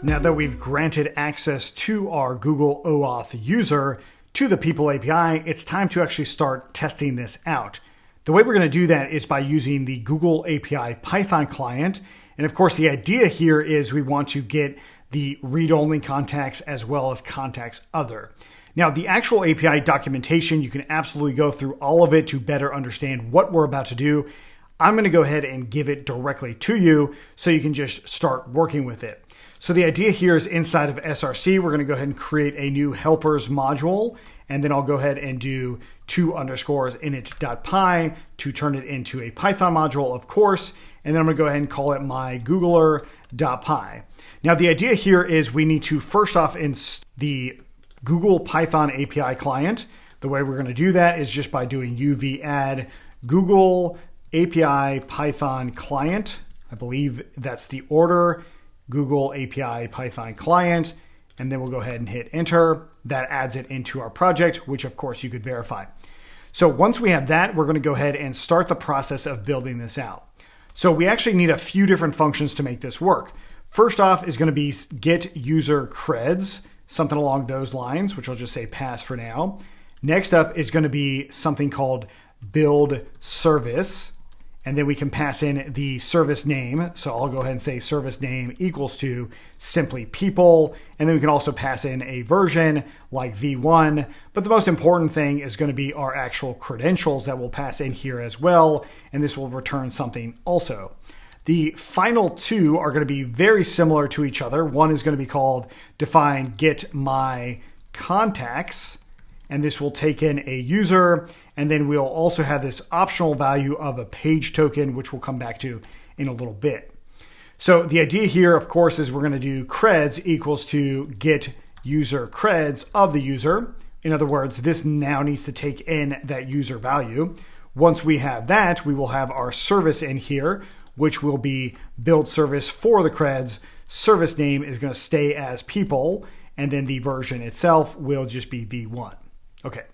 Now that we've granted access to our Google OAuth user to the People API, it's time to actually start testing this out. The way we're going to do that is by using the Google API Python client. And of course, the idea here is we want to get the read-only contacts as well as contacts other. Now, the actual API documentation, you can absolutely go through all of it to better understand what we're about to do. I'm going to go ahead and give it directly to you so you can just start working with it. So the idea here is inside of SRC, we're going to go ahead and create a new helpers module. And then I'll go ahead and do 2_init.py to turn it into a Python module, of course. And then I'm going to go ahead and call it my googler.py. Now, the idea here is we need to first off install the Google Python API client. The way we're going to do that is just by doing uv add Google API Python client. I believe that's the order, Google API Python client. And then we'll go ahead and hit enter. That adds it into our project, which of course you could verify. So once we have that, we're going to go ahead and start the process of building this out. So we actually need a few different functions to make this work. First off is going to be get user creds, something along those lines, which I'll just say pass for now. Next up is going to be something called build service. And then we can pass in the service name. So I'll go ahead and say service name equals to simply people. And then we can also pass in a version like v1. But the most important thing is going to be our actual credentials that we'll pass in here as well. And this will return something also. The final two are going to be very similar to each other. One is going to be called define get my contacts. And this will take in a user. And then we'll also have this optional value of a page token, which we'll come back to in a little bit. So the idea here, of course, is we're going to do creds equals to get user creds of the user. In other words, this now needs to take in that user value. Once we have that, we will have our service in here, which will be build service for the creds. Service name is going to stay as people. And then the version itself will just be v1. Okay,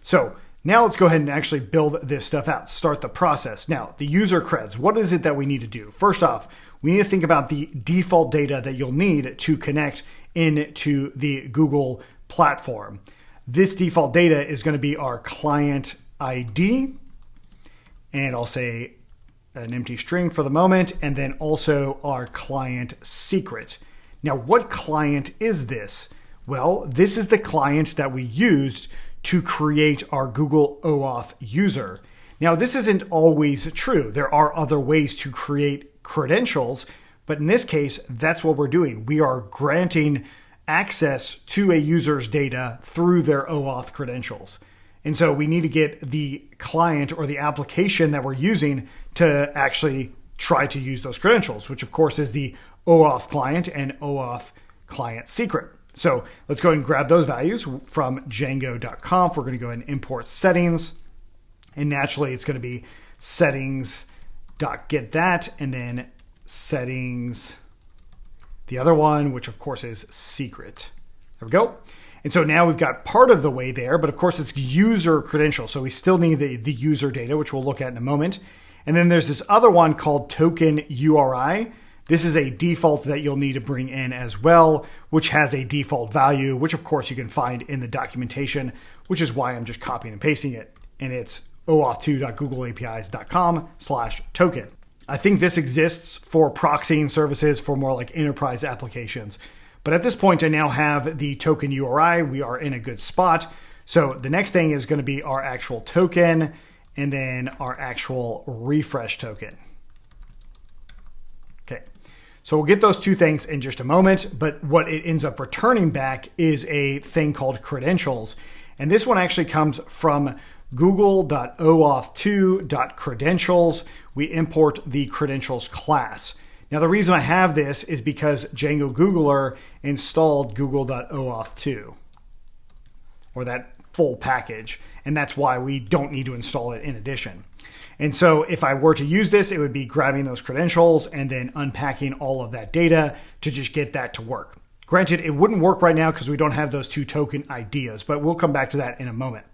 so now let's go ahead and actually build this stuff out, start the process. Now, the user creds, what is it that we need to do? First off, we need to think about the default data that you'll need to connect into the Google platform. This default data is going to be our client ID. and I'll say an empty string for the moment, and then also our client secret. Now, what client is this? Well, this is the client that we used to create our Google OAuth user. Now, this isn't always true. There are other ways to create credentials, but in this case, that's what we're doing. We are granting access to a user's data through their OAuth credentials. And so we need to get the client or the application that we're using to actually try to use those credentials, which of course is the OAuth client and OAuth client secret. So let's go ahead and grab those values from django.conf. We're going to go ahead and import settings. And naturally, it's going to be settings.getThat, and then settings, the other one, which of course is secret. There we go. And so now we've got part of the way there, but of course it's user credentials. So we still need the user data, which we'll look at in a moment. And then there's this other one called token URI. This is a default that you'll need to bring in as well, which has a default value, which of course you can find in the documentation, which is why I'm just copying and pasting it. And it's oauth2.googleapis.com/token. I think this exists for proxying services for more like enterprise applications. But at this point, I now have the token URI. We are in a good spot. So the next thing is going to be our actual token and then our actual refresh token. Okay, so we'll get those two things in just a moment, but what it ends up returning back is a thing called credentials. And this one actually comes from google.oauth2.credentials. We import the credentials class. Now, the reason I have this is because Django-googler installed google.oauth2, or that full package, and that's why we don't need to install it in addition. And so if I were to use this, it would be grabbing those credentials and then unpacking all of that data to just get that to work. Granted, it wouldn't work right now because we don't have those two token ideas, but we'll come back to that in a moment.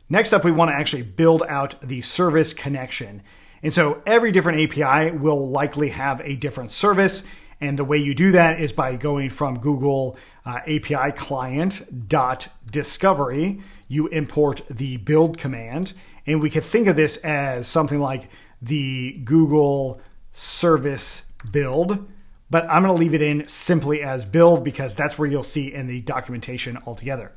Next up, we want to actually build out the service connection. And so every different API will likely have a different service. And the way you do that is by going from Google API client.discovery, you import the build command. And we could think of this as something like the Google service build, but I'm going to leave it in simply as build because that's where you'll see in the documentation altogether.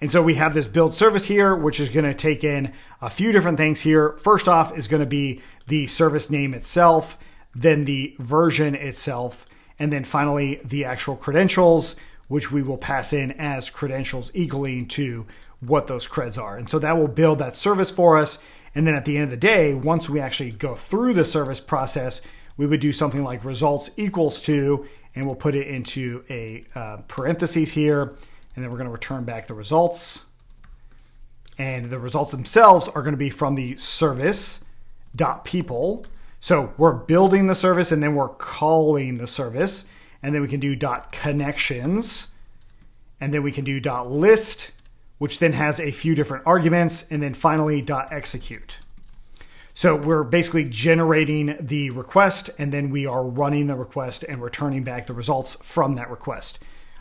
And so we have this build service here, which is going to take in a few different things here. First off is going to be the service name itself, then the version itself, and then finally the actual credentials, which we will pass in as credentials equaling to what those creds are. And so that will build that service for us. And then at the end of the day, once we actually go through the service process, we would do something like results equals to, and we'll put it into a parentheses here. And then we're going to return back the results. And the results themselves are going to be from the service.people. So we're building the service and then we're calling the service. And then we can do .connections. And then we can do .list, which then has a few different arguments. And then finally .execute. So we're basically generating the request and then we are running the request and returning back the results from that request.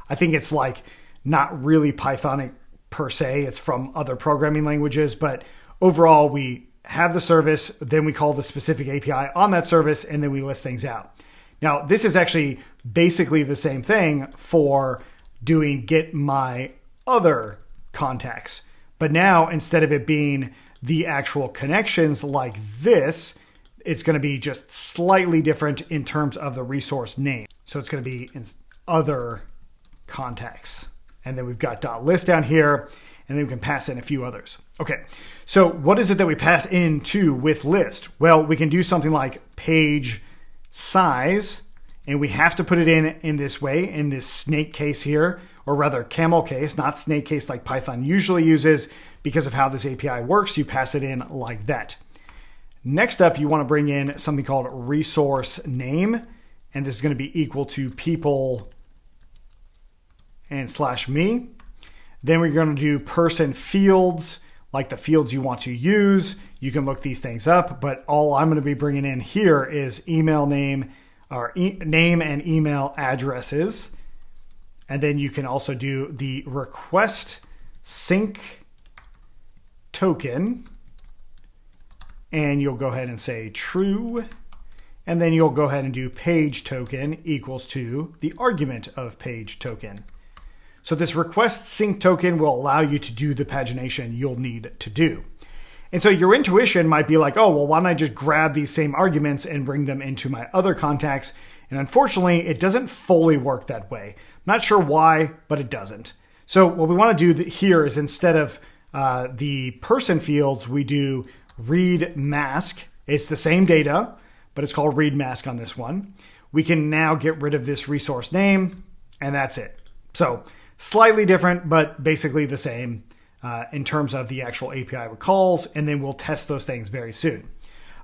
I think it's like not really Pythonic per se. It's from other programming languages, but overall we have the service, then we call the specific API on that service, and then we list things out. Now, this is actually basically the same thing for doing get my other contacts. But now, instead of it being the actual connections like this, it's going to be just slightly different in terms of the resource name. So it's going to be in other contacts. And then we've got .list down here, and then we can pass in a few others. Okay, so what is it that we pass into with list? Well, we can do something like page size, and we have to put it in this way, in this snake case here, or rather camel case, not snake case like Python usually uses. Because of how this API works, you pass it in like that. Next up, you want to bring in something called resource name, and this is going to be equal to people and /me. Then we're going to do person fields, like the fields you want to use. You can look these things up, but all I'm going to be bringing in here is email name, or name and email addresses. And then you can also do the request sync token and you'll go ahead and say true, and then you'll go ahead and do page token equals to the argument of page token. So this request sync token will allow you to do the pagination you'll need to do. And so your intuition might be like, oh, well, why don't I just grab these same arguments and bring them into my other contacts? And unfortunately, it doesn't fully work that way. Not sure why, but it doesn't. So what we want to do here is instead of the person fields, we do read mask. It's the same data, but it's called read mask on this one. We can now get rid of this resource name, and that's it. So slightly different, but basically the same in terms of the actual API calls, and then we'll test those things very soon.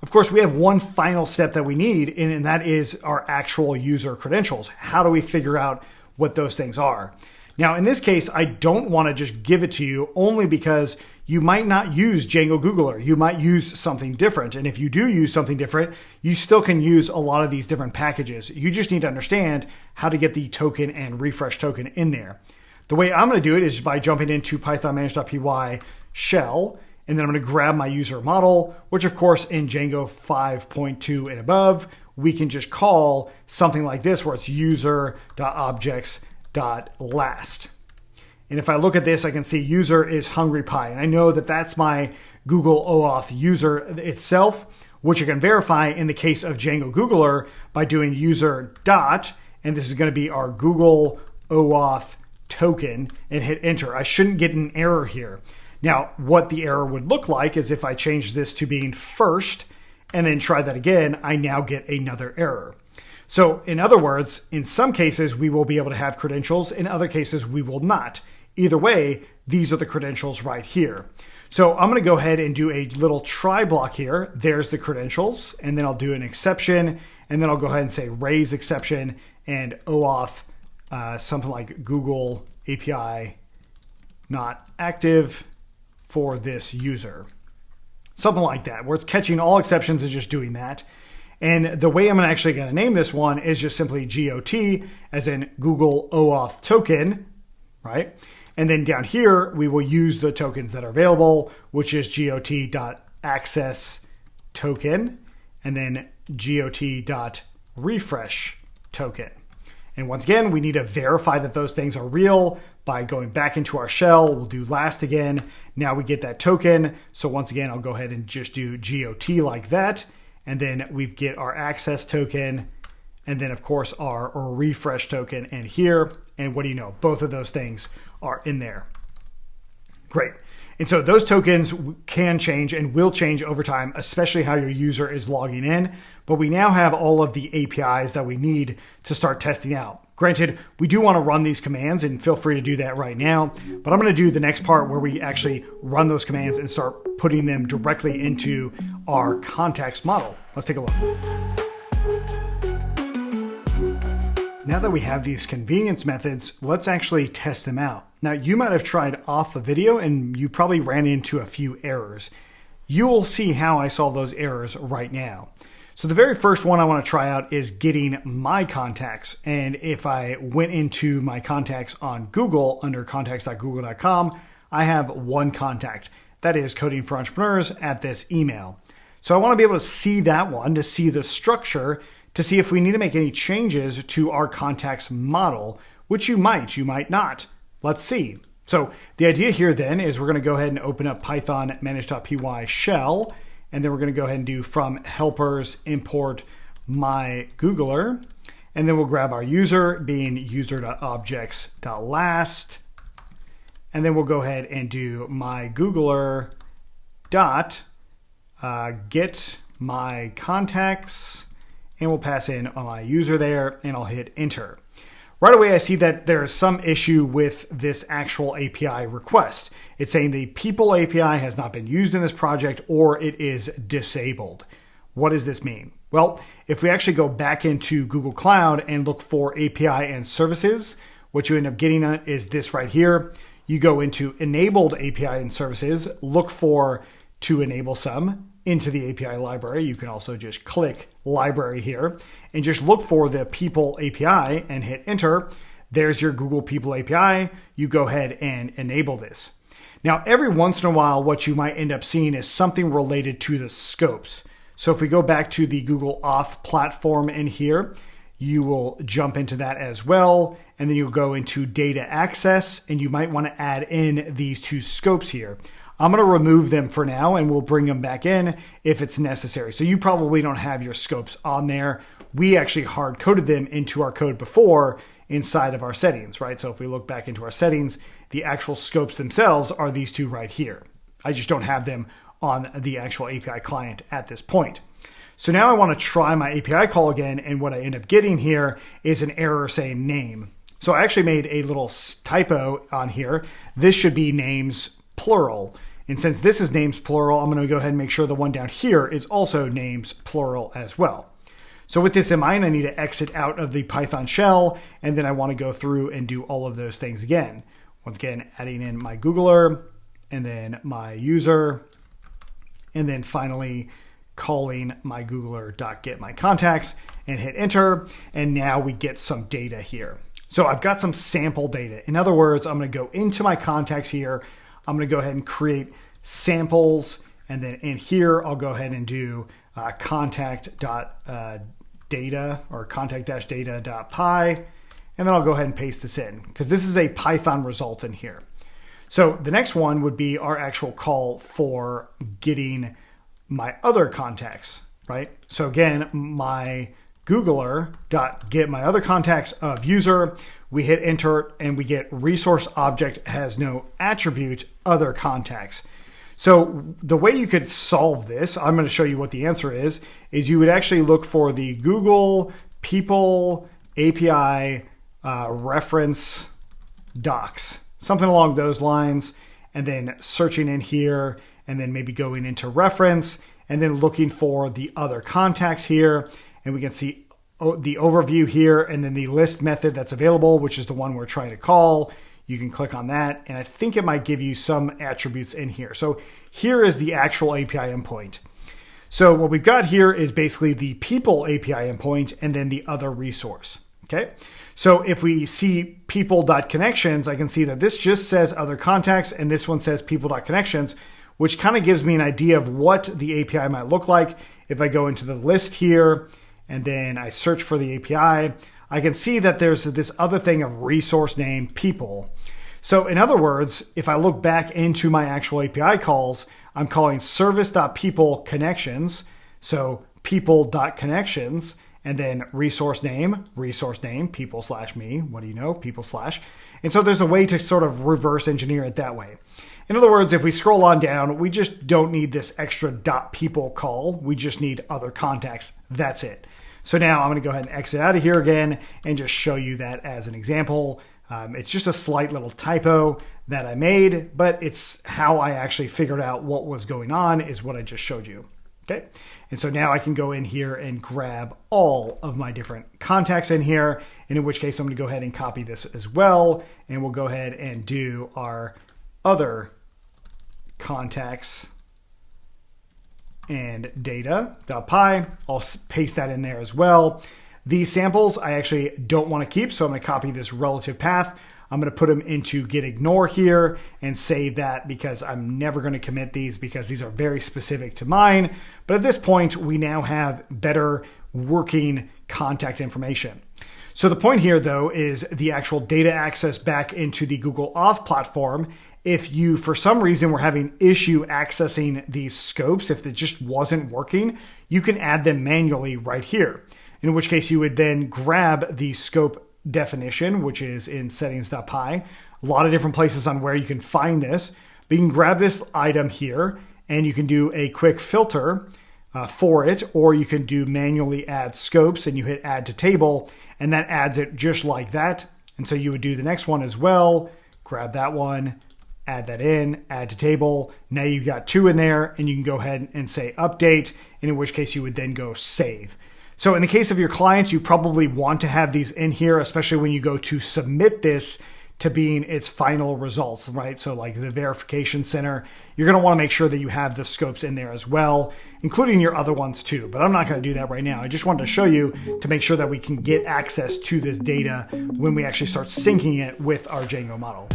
Of course, we have one final step that we need, and that is our actual user credentials. How do we figure out what those things are? Now, in this case, I don't want to just give it to you only because you might not use Django Googler. You might use something different. And if you do use something different, you still can use a lot of these different packages. You just need to understand how to get the token and refresh token in there. The way I'm going to do it is by jumping into Python manage.py shell, and then I'm going to grab my user model, which of course in Django 5.2 and above, we can just call something like this where it's user.objects.last. And if I look at this, I can see user is hungry pie. And I know that that's my Google OAuth user itself, which you can verify in the case of Django Googler by doing user dot, and this is going to be our Google OAuth token, and hit enter. I shouldn't get an error here. Now, what the error would look like is if I change this to being first and then try that again, I now get another error. So in other words, in some cases, we will be able to have credentials. In other cases, we will not. Either way, these are the credentials right here. So I'm going to go ahead and do a little try block here. There's the credentials, and then I'll do an exception, and then I'll go ahead and say raise exception and OAuth, something like Google API not active for this user. Something like that, where it's catching all exceptions and just doing that. And the way I'm actually going to name this one is just simply GOT, as in Google OAuth token, right? And then down here, we will use the tokens that are available, which is got.access token, and then got.refresh token. And once again, we need to verify that those things are real by going back into our shell. We'll do last again. Now we get that token. So once again, I'll go ahead and just do GOT like that. And then we get our access token. And then of course our refresh token in here. And what do you know? Both of those things are in there. Great. And so those tokens can change and will change over time, especially how your user is logging in. But we now have all of the APIs that we need to start testing out. Granted, we do want to run these commands, and feel free to do that right now. But I'm going to do the next part where we actually run those commands and start putting them directly into our context model. Let's take a look. Now that we have these convenience methods, let's actually test them out. Now, you might have tried off the video and you probably ran into a few errors. You'll see how I solve those errors right now. So the very first one I want to try out is getting my contacts. And if I went into my contacts on Google under contacts.google.com, I have one contact. That is Coding for Entrepreneurs at this email. So I want to be able to see that one, to see the structure, to see if we need to make any changes to our contacts model, which you might not. Let's see. So the idea here then is we're going to go ahead and open up Python manage.py shell, and then we're going to go ahead and do from helpers import my Googler, and then we'll grab our user being user.objects.last, and then we'll go ahead and do my Googler dot get my contacts, and we'll pass in my user there, and I'll hit enter. Right away, I see that there is some issue with this actual API request. It's saying the People API has not been used in this project, or it is disabled. What does this mean? Well, if we actually go back into Google Cloud and look for API and services, what you end up getting is this right here. You go into enabled API and services, look for to enable some into the API library. You can also just click library here and just look for the People API and hit enter. There's your Google People API. You go ahead and enable this. Now, every once in a while, what you might end up seeing is something related to the scopes. So if we go back to the Google OAuth platform in here, you will jump into that as well. And then you'll go into data access, and you might want to add in these two scopes here. I'm going to remove them for now, and we'll bring them back in if it's necessary. So you probably don't have your scopes on there. We actually hard coded them into our code before inside of our settings, right? So if we look back into our settings, the actual scopes themselves are these two right here. I just don't have them on the actual API client at this point. So now I want to try my API call again, and what I end up getting here is an error saying name. So I actually made a little typo on here. This should be names plural. And since this is names plural, I'm going to go ahead and make sure the one down here is also names plural as well. So with this in mind, I need to exit out of the Python shell, and then I want to go through and do all of those things again. Once again, adding in my Googler, and then my user, and then finally calling my Googler.getMyContacts, and hit enter. And now we get some data here. So I've got some sample data. In other words, I'm going to go into my contacts here. I'm going to go ahead and create samples. And then in here, I'll go ahead and do contact.data or contact-data.py. And then I'll go ahead and paste this in because this is a Python result in here. So the next one would be our actual call for getting my other contacts, right? So again, my Googler.getMyOtherContacts of user, we hit enter and we get resource object has no attribute other contacts. So the way you could solve this, I'm going to show you what the answer is you would actually look for the Google People API reference docs, something along those lines, and then searching in here and then maybe going into reference and then looking for the other contacts here. And we can see the overview here and then the list method that's available, which is the one we're trying to call. You can click on that. And I think it might give you some attributes in here. So here is the actual API endpoint. So what we've got here is basically the people API endpoint and then the other resource. Okay. So if we see people.connections, I can see that this just says other contacts and this one says people.connections, which kind of gives me an idea of what the API might look like. If I go into the list here and then I search for the API, I can see that there's this other thing of resource name people. So in other words, if I look back into my actual API calls, I'm calling service.people_connections. So people.connections and then resource name, people/me. What do you know? People/. And so there's a way to sort of reverse engineer it that way. In other words, if we scroll on down, we just don't need this extra .people call. We just need other contacts. That's it. So now I'm going to go ahead and exit out of here again and just show you that as an example. It's just a slight little typo that I made, but it's how I actually figured out what was going on is what I just showed you. Okay. And so now I can go in here and grab all of my different contacts in here. And in which case I'm going to go ahead and copy this as well. And we'll go ahead and do our other contacts and data.py. I'll paste that in there as well. These samples I actually don't want to keep, so I'm going to copy this relative path. I'm going to put them into gitignore here and save that because I'm never going to commit these because these are very specific to mine. But at this point, we now have better working contact information. So the point here, though, is the actual data access back into the Google OAuth platform. If you, for some reason, were having issue accessing these scopes, if it just wasn't working, you can add them manually right here. In which case you would then grab the scope definition, which is in settings.py. A lot of different places on where you can find this. But you can grab this item here and you can do a quick filter for it, or you can do manually add scopes and you hit add to table and that adds it just like that. And so you would do the next one as well, grab that one, add that in, add to table. Now you've got two in there and you can go ahead and say update, and in which case you would then go save. So in the case of your clients, you probably want to have these in here, especially when you go to submit this to being its final results, right? So like the verification center, you're going to want to make sure that you have the scopes in there as well, including your other ones too. But I'm not going to do that right now. I just wanted to show you to make sure that we can get access to this data when we actually start syncing it with our Django model.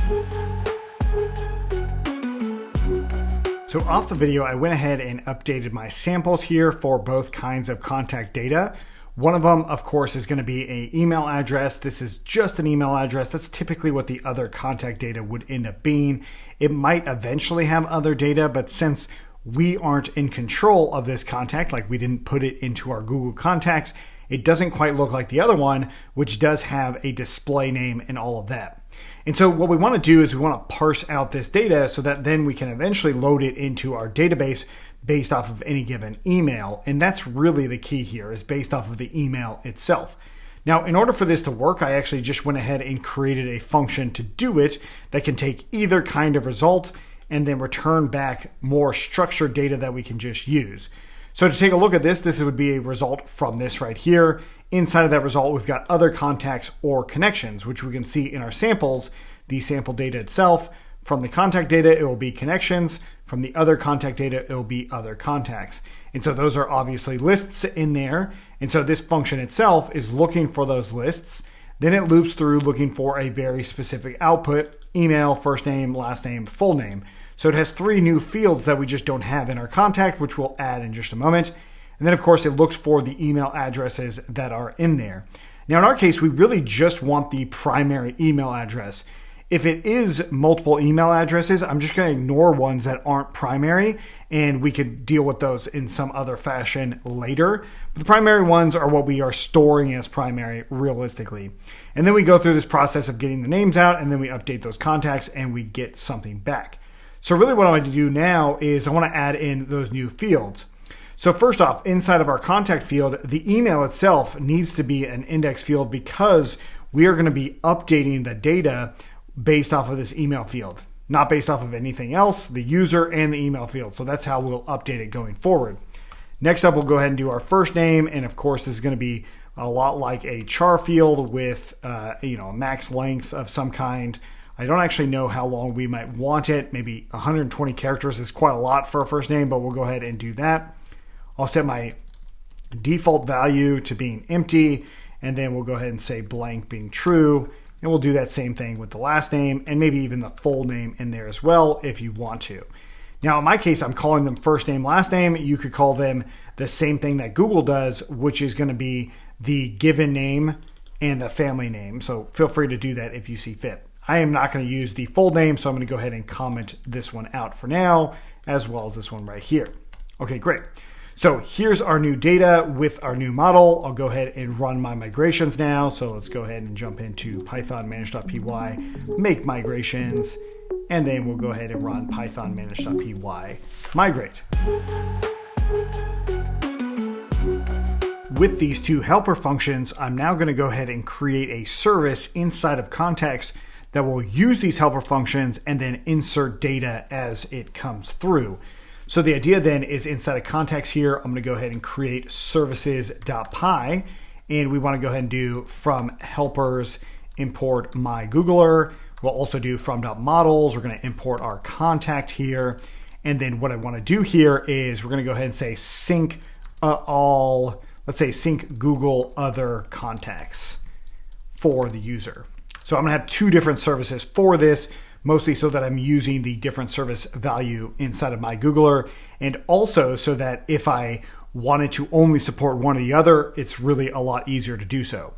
So off the video, I went ahead and updated my samples here for both kinds of contact data. One of them, of course, is going to be an email address. This is just an email address. That's typically what the other contact data would end up being. It might eventually have other data, but since we aren't in control of this contact, like we didn't put it into our Google contacts, it doesn't quite look like the other one, which does have a display name and all of that. And so what we want to do is we want to parse out this data so that then we can eventually load it into our database based off of any given email. And that's really the key here, is based off of the email itself. Now, in order for this to work, I actually just went ahead and created a function to do it that can take either kind of result and then return back more structured data that we can just use. So to take a look at this, this would be a result from this right here. Inside of that result, we've got other contacts or connections, which we can see in our samples, the sample data itself. From the contact data, it will be connections. From the other contact data, it will be other contacts. And so those are obviously lists in there. And so this function itself is looking for those lists. Then it loops through looking for a very specific output: email, first name, last name, full name. So it has 3 new fields that we just don't have in our contact, which we'll add in just a moment. And then, of course, it looks for the email addresses that are in there. Now, in our case, we really just want the primary email address. If it is multiple email addresses, I'm just going to ignore ones that aren't primary, and we could deal with those in some other fashion later. But the primary ones are what we are storing as primary realistically. And then we go through this process of getting the names out, and then we update those contacts, and we get something back. So really what I want to do now is I want to add in those new fields. So first off, inside of our contact field, the email itself needs to be an index field because we are going to be updating the data based off of this email field, not based off of anything else, the user and the email field. So that's how we'll update it going forward. Next up, we'll go ahead and do our first name. And of course, this is going to be a lot like a char field with a max length of some kind. I don't actually know how long we might want it. Maybe 120 characters is quite a lot for a first name, but we'll go ahead and do that. I'll set my default value to being empty, and then we'll go ahead and say blank being true. And we'll do that same thing with the last name and maybe even the full name in there as well if you want to. Now, in my case, I'm calling them first name, last name. You could call them the same thing that Google does, which is going to be the given name and the family name. So feel free to do that if you see fit. I am not going to use the full name, so I'm going to go ahead and comment this one out for now, as well as this one right here. Okay, great. So here's our new data with our new model. I'll go ahead and run my migrations now. So let's go ahead and jump into Python manage.py, make migrations, and then we'll go ahead and run Python manage.py migrate. With these 2 helper functions, I'm now going to go ahead and create a service inside of context that will use these helper functions and then insert data as it comes through. So the idea then is inside of context here, I'm going to go ahead and create services.py, and we want to go ahead and do from helpers import my Googler. We'll also do from .models. We're going to import our contact here. And then what I want to do here is we're going to go ahead and say sync all, let's say sync Google other contacts for the user. So I'm going to have 2 different services for this, mostly so that I'm using the different service value inside of my Googler, and also so that if I wanted to only support one or the other, it's really a lot easier to do so.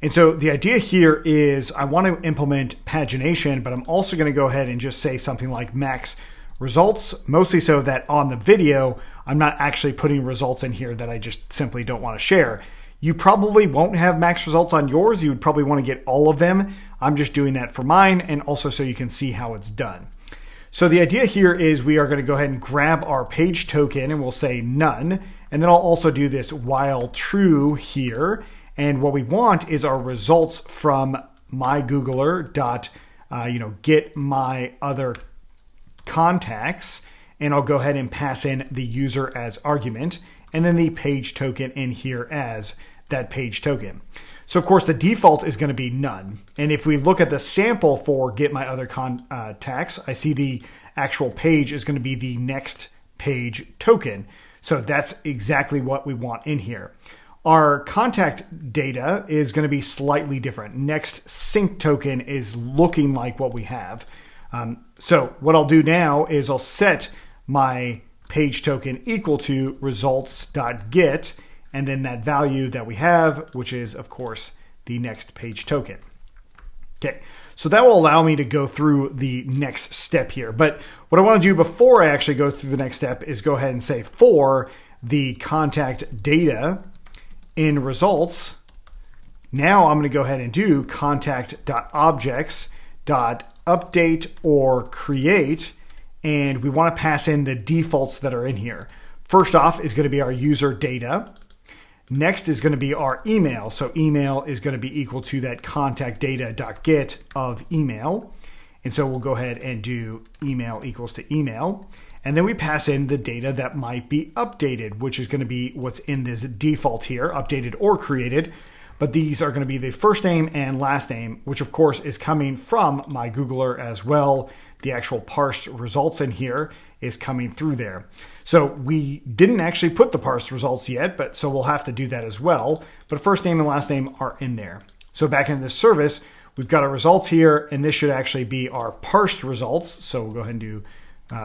And so the idea here is I want to implement pagination, but I'm also going to go ahead and just say something like max results, mostly so that on the video, I'm not actually putting results in here that I just simply don't want to share. You probably won't have max results on yours. You would probably want to get all of them. I'm just doing that for mine, and also so you can see how it's done. So the idea here is we are going to go ahead and grab our page token, and we'll say none. And then I'll also do this while true here. And what we want is our results from my Googler dot, get my other contacts. And I'll go ahead and pass in the user as argument, and then the page token in here as that page token. So of course the default is going to be none. And if we look at the sample for get my other contacts, I see the actual page is going to be the next page token. So that's exactly what we want in here. Our contact data is going to be slightly different. Next sync token is looking like what we have. So what I'll do now is I'll set my page token equal to results.get, and then that value that we have, which is, of course, the next page token. Okay, so that will allow me to go through the next step here. But what I want to do before I actually go through the next step is go ahead and say for the contact data in results, now I'm going to go ahead and do contact.objects.update or create, and we want to pass in the defaults that are in here. First off is going to be our user data. Next is going to be our email. So email is going to be equal to that contact data.get of email. And so we'll go ahead and do email equals to email. And then we pass in the data that might be updated, which is going to be what's in this default here, updated or created. But these are going to be the first name and last name, which of course is coming from my Googler as well. The actual parsed results in here is coming through there. So we didn't actually put the parsed results yet, but so we'll have to do that as well. But first name and last name are in there. So back into this service, we've got our results here, and this should actually be our parsed results. So we'll go ahead and do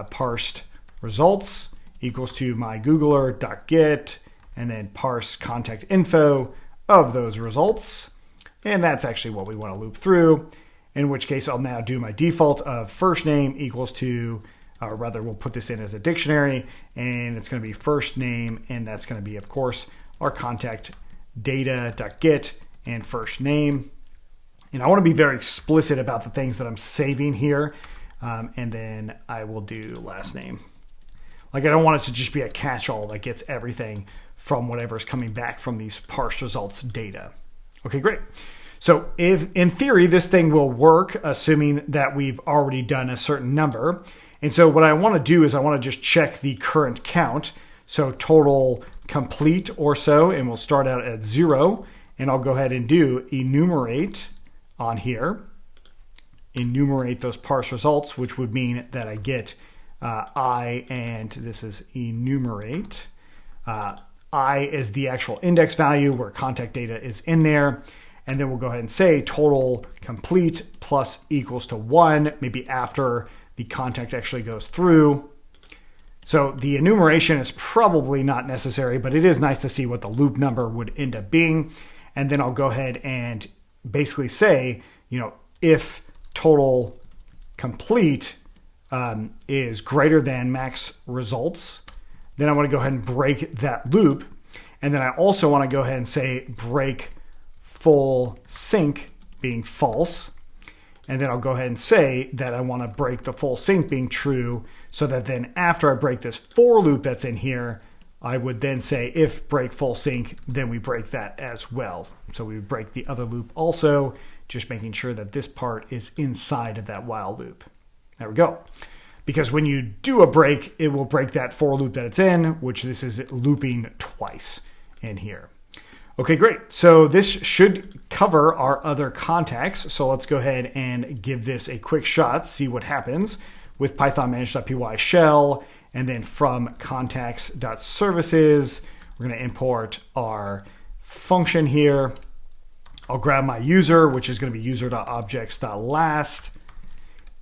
parsed results equals to my Googler.get, and then parse contact info of those results. And that's actually what we want to loop through, in which case I'll now do my default of first name equals to, or rather we'll put this in as a dictionary, and it's going to be first name, and that's going to be, of course, our contact data.get and first name. And I want to be very explicit about the things that I'm saving here, and then I will do last name. Like I don't want it to just be a catch-all that gets everything from whatever's coming back from these parsed results data. Okay, great. So if in theory, this thing will work, assuming that we've already done a certain number. And so what I want to do is I want to just check the current count. So total complete or so, and we'll start out at 0. And I'll go ahead and do enumerate on here. Enumerate those parse results, which would mean that I get I, and this is enumerate. I is the actual index value where contact data is in there. And then we'll go ahead and say total complete plus equals to 1, maybe after the contact actually goes through. So the enumeration is probably not necessary, but it is nice to see what the loop number would end up being. And then I'll go ahead and basically say, if total complete is greater than max results, then I want to go ahead and break that loop. And then I also want to go ahead and say break full sync being false. And then I'll go ahead and say that I want to break the full sync being true, so that then after I break this for loop that's in here, I would then say if break full sync, then we break that as well. So we would break the other loop also, just making sure that this part is inside of that while loop. There we go. Because when you do a break, it will break that for loop that it's in, which this is looping twice in here. Okay, great. So this should cover our other contacts. So let's go ahead and give this a quick shot, see what happens with Python manage.py shell. And then from contacts.services, we're going to import our function here. I'll grab my user, which is going to be user.objects.last.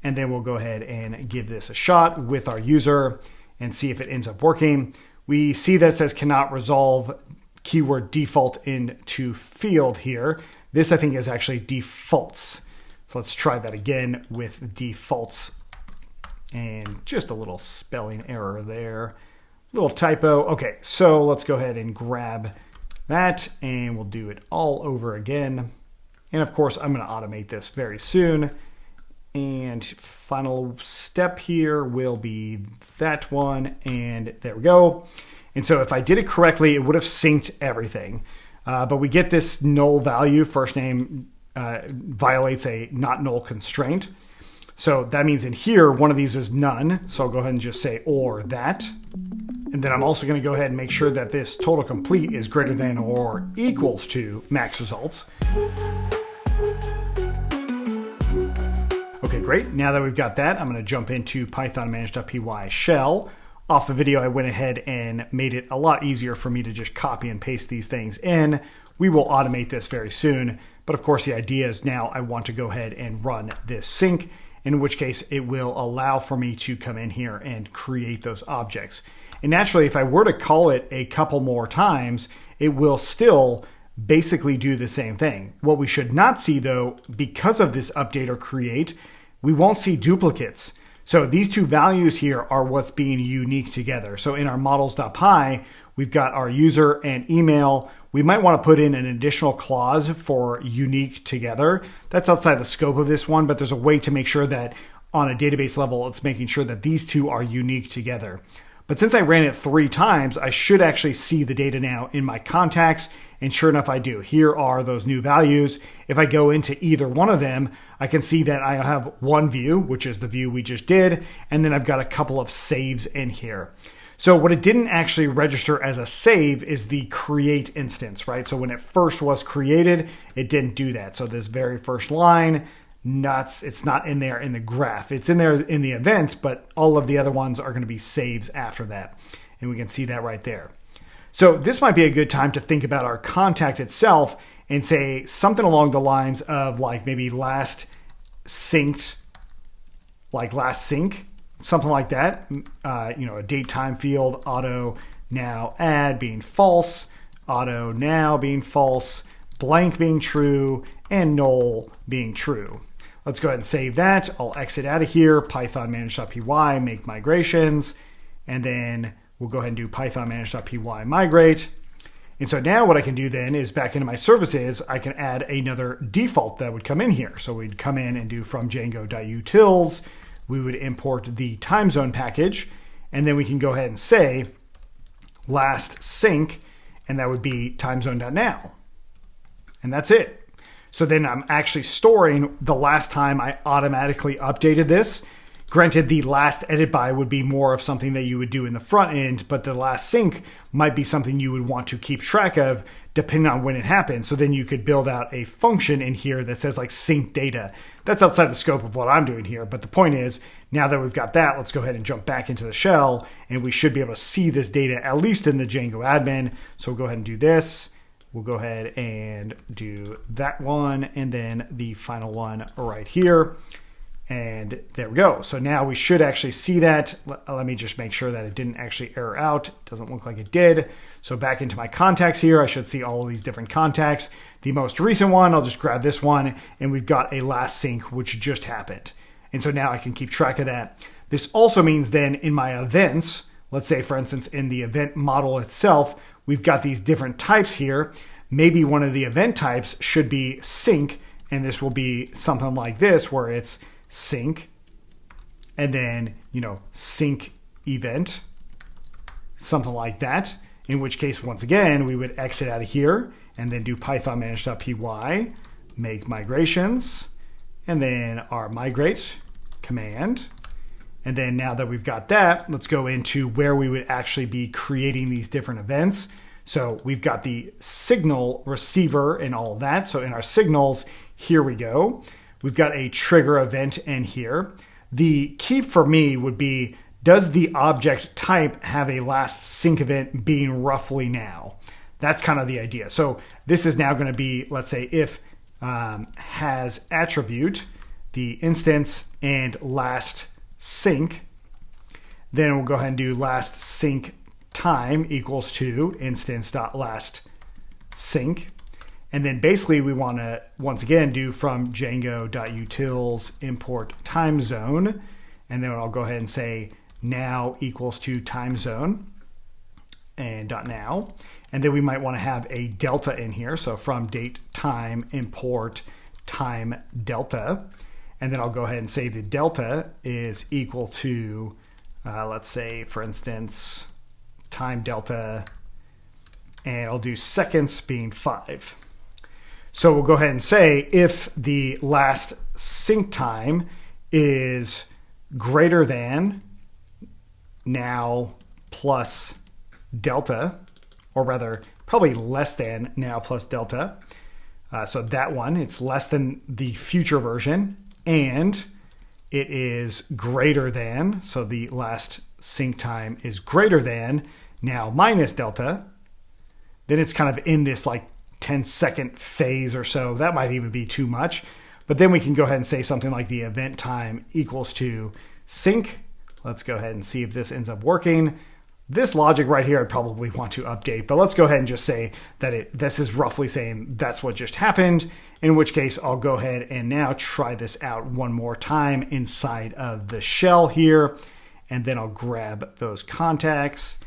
And then we'll go ahead and give this a shot with our user and see if it ends up working. We see that it says cannot resolve keyword default into field here. This I think is actually defaults. So let's try that again with defaults, and just a little spelling error there, little typo. Okay, so let's go ahead and grab that and we'll do it all over again. And of course, I'm going to automate this very soon. And final step here will be that one, and there we go. And so if I did it correctly, it would have synced everything. But we get this null value, first name violates a not null constraint. So that means in here, one of these is none. So I'll go ahead and just say or that. And then I'm also going to go ahead and make sure that this total complete is greater than or equals to max results. Okay, great. Now that we've got that, I'm going to jump into Python manage.py shell. Off the video, I went ahead and made it a lot easier for me to just copy and paste these things in. We will automate this very soon. But of course, the idea is now I want to go ahead and run this sync. in which case it will allow for me to come in here and create those objects. And naturally, if I were to call it a couple more times, it will still basically do the same thing. What we should not see though, because of this update or create, we won't see duplicates. So these two values here are what's being unique together. So in our models.py, we've got our user and email. We might want to put in an additional clause for unique together. That's outside the scope of this one, but there's a way to make sure that on a database level, it's making sure that these two are unique together. But since I ran it 3 times, I should actually see the data now in my contacts. And sure enough, I do. Here are those new values. If I go into either one of them, I can see that I have one view, which is the view we just did. And then I've got a couple of saves in here. So what it didn't actually register as a save is the create instance, right? So when it first was created, it didn't do that. So this very first line, it's not in there in the graph. It's in there in the events, but all of the other ones are going to be saves after that. And we can see that right there. So this might be a good time to think about our contact itself and say something along the lines of like maybe last synced, like last sync, something like that. A date time field, auto now add being false, auto now being false, blank being true, and null being true. Let's go ahead and save that. I'll exit out of here, Python manage.py, make migrations, and then we'll go ahead and do Python manage.py migrate. And so now what I can do then is back into my services, I can add another default that would come in here. So we'd come in and do from django.utils, we would import the time zone package, and then we can go ahead and say last sync, and that would be timezone.now. And that's it. So then I'm actually storing the last time I automatically updated this. Granted, the last edit by would be more of something that you would do in the front end, but the last sync might be something you would want to keep track of depending on when it happened. So then you could build out a function in here that says like sync data. That's outside the scope of what I'm doing here. But the point is, now that we've got that, let's go ahead and jump back into the shell, and we should be able to see this data at least in the Django admin. So we'll go ahead and do this. We'll go ahead and do that one, and then the final one right here. And there we go. So now we should actually see that. Let me just make sure that it didn't actually error out. It doesn't look like it did. So back into my contacts here, I should see all of these different contacts. The most recent one, I'll just grab this one, and we've got a last sync, which just happened. And so now I can keep track of that. This also means then in my events, let's say for instance, in the event model itself, we've got these different types here. Maybe one of the event types should be sync, and this will be something like this, where it's sync, and then, sync event, something like that. In which case, once again, we would exit out of here and then do Python manage.py, make migrations, and then our migrate command. And then now that we've got that, let's go into where we would actually be creating these different events. So we've got the signal receiver and all of that. So in our signals, here we go. We've got a trigger event in here. The key for me would be, does the object type have a last sync event being roughly now? That's kind of the idea. So this is now going to be, let's say, if has attribute, the instance and last sync, then we'll go ahead and do last sync time equals to instance.last sync. And then basically we want to, once again, do from django.utils import time zone. And then I'll go ahead and say now equals to time zone and .now. And then we might want to have a delta in here. So from date time import time delta. And then I'll go ahead and say the delta is equal to, let's say, for instance, time delta, and I'll do seconds being 5. So we'll go ahead and say if the last sync time is greater than now plus delta, or rather probably less than now plus delta. So that one, it's less than the future version, and it is greater than, so the last sync time is greater than now minus delta, then it's kind of in this like 10-second phase or so. That might even be too much. But then we can go ahead and say something like the event time equals to sync. Let's go ahead and see if this ends up working. This logic right here, I'd probably want to update, but let's go ahead and just say that this is roughly saying that's what just happened, in which case I'll go ahead and now try this out one more time inside of the shell here, and then I'll grab those contacts,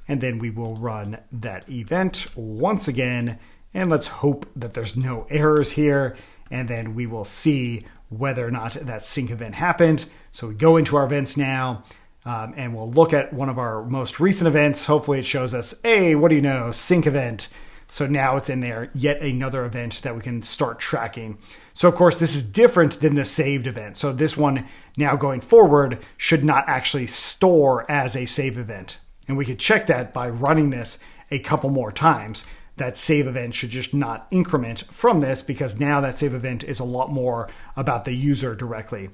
and then we will run that event once again, and let's hope that there's no errors here, and then we will see whether or not that sync event happened. So we go into our events now, and we'll look at one of our most recent events. Hopefully it shows us, hey, what do you know, sync event. So now it's in there, yet another event that we can start tracking. So of course, this is different than the saved event. So this one now going forward should not actually store as a save event. And we could check that by running this a couple more times. That save event should just not increment from this, because now that save event is a lot more about the user directly.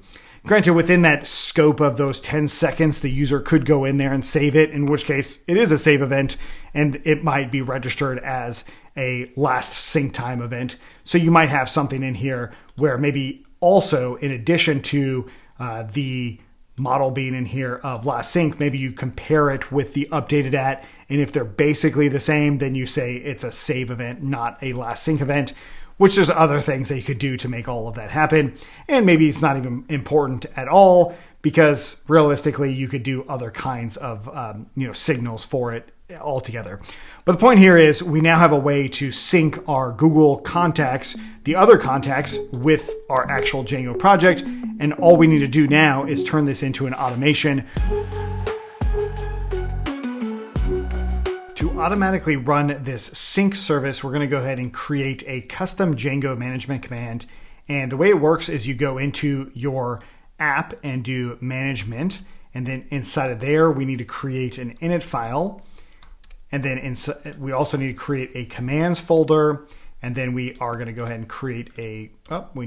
Granted, within that scope of those 10 seconds, the user could go in there and save it, in which case it is a save event and it might be registered as a last sync time event. So you might have something in here where maybe also, in addition to the model being in here of last sync, maybe you compare it with the updated at, and if they're basically the same, then you say it's a save event, not a last sync event, which there's other things that you could do to make all of that happen. And maybe it's not even important at all, because realistically you could do other kinds of signals for it altogether. But the point here is we now have a way to sync our Google contacts, the other contacts, with our actual Django project. And all we need to do now is turn this into an automation. To automatically run this sync service, we're going to go ahead and create a custom Django management command. And the way it works is you go into your app and do management. And then inside of there, we need to create an init file. And then we also need to create a commands folder. And then we are going to go ahead and create we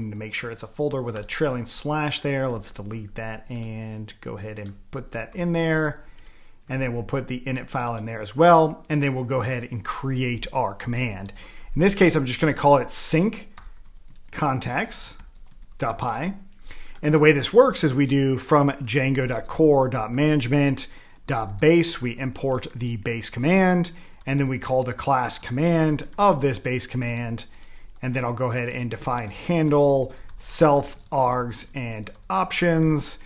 need to make sure it's a folder with a trailing slash there. Let's delete that and go ahead and put that in there. And then we'll put the init file in there as well. And then we'll go ahead and create our command. In this case, I'm just going to call it sync contacts.py. And the way this works is we do from django.core.management.base, we import the base command, and then we call the class command of this base command. And then I'll go ahead and define handle, self, args, and options.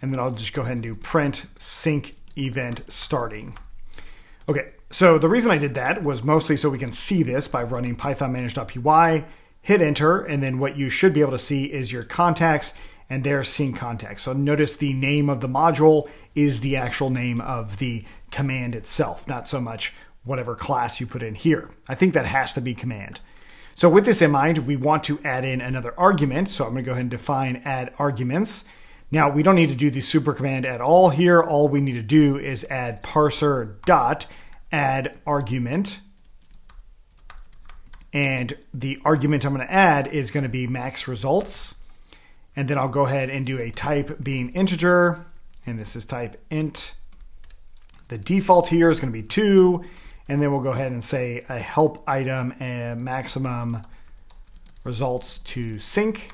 And then I'll just go ahead and do print sync event starting. Okay, so the reason I did that was mostly so we can see this by running python manage.py, hit enter, and then what you should be able to see is your contacts and their sync contacts. So notice the name of the module is the actual name of the command itself, not so much whatever class you put in here. I think that has to be command. So with this in mind, we want to add in another argument. So I'm going to go ahead and define add arguments. Now, we don't need to do the super command at all here. All we need to do is add parser dot add argument. And the argument I'm going to add is going to be max results. And then I'll go ahead and do a type being integer. And this is type int. The default here is going to be 2. And then we'll go ahead and say a help item and maximum results to sync,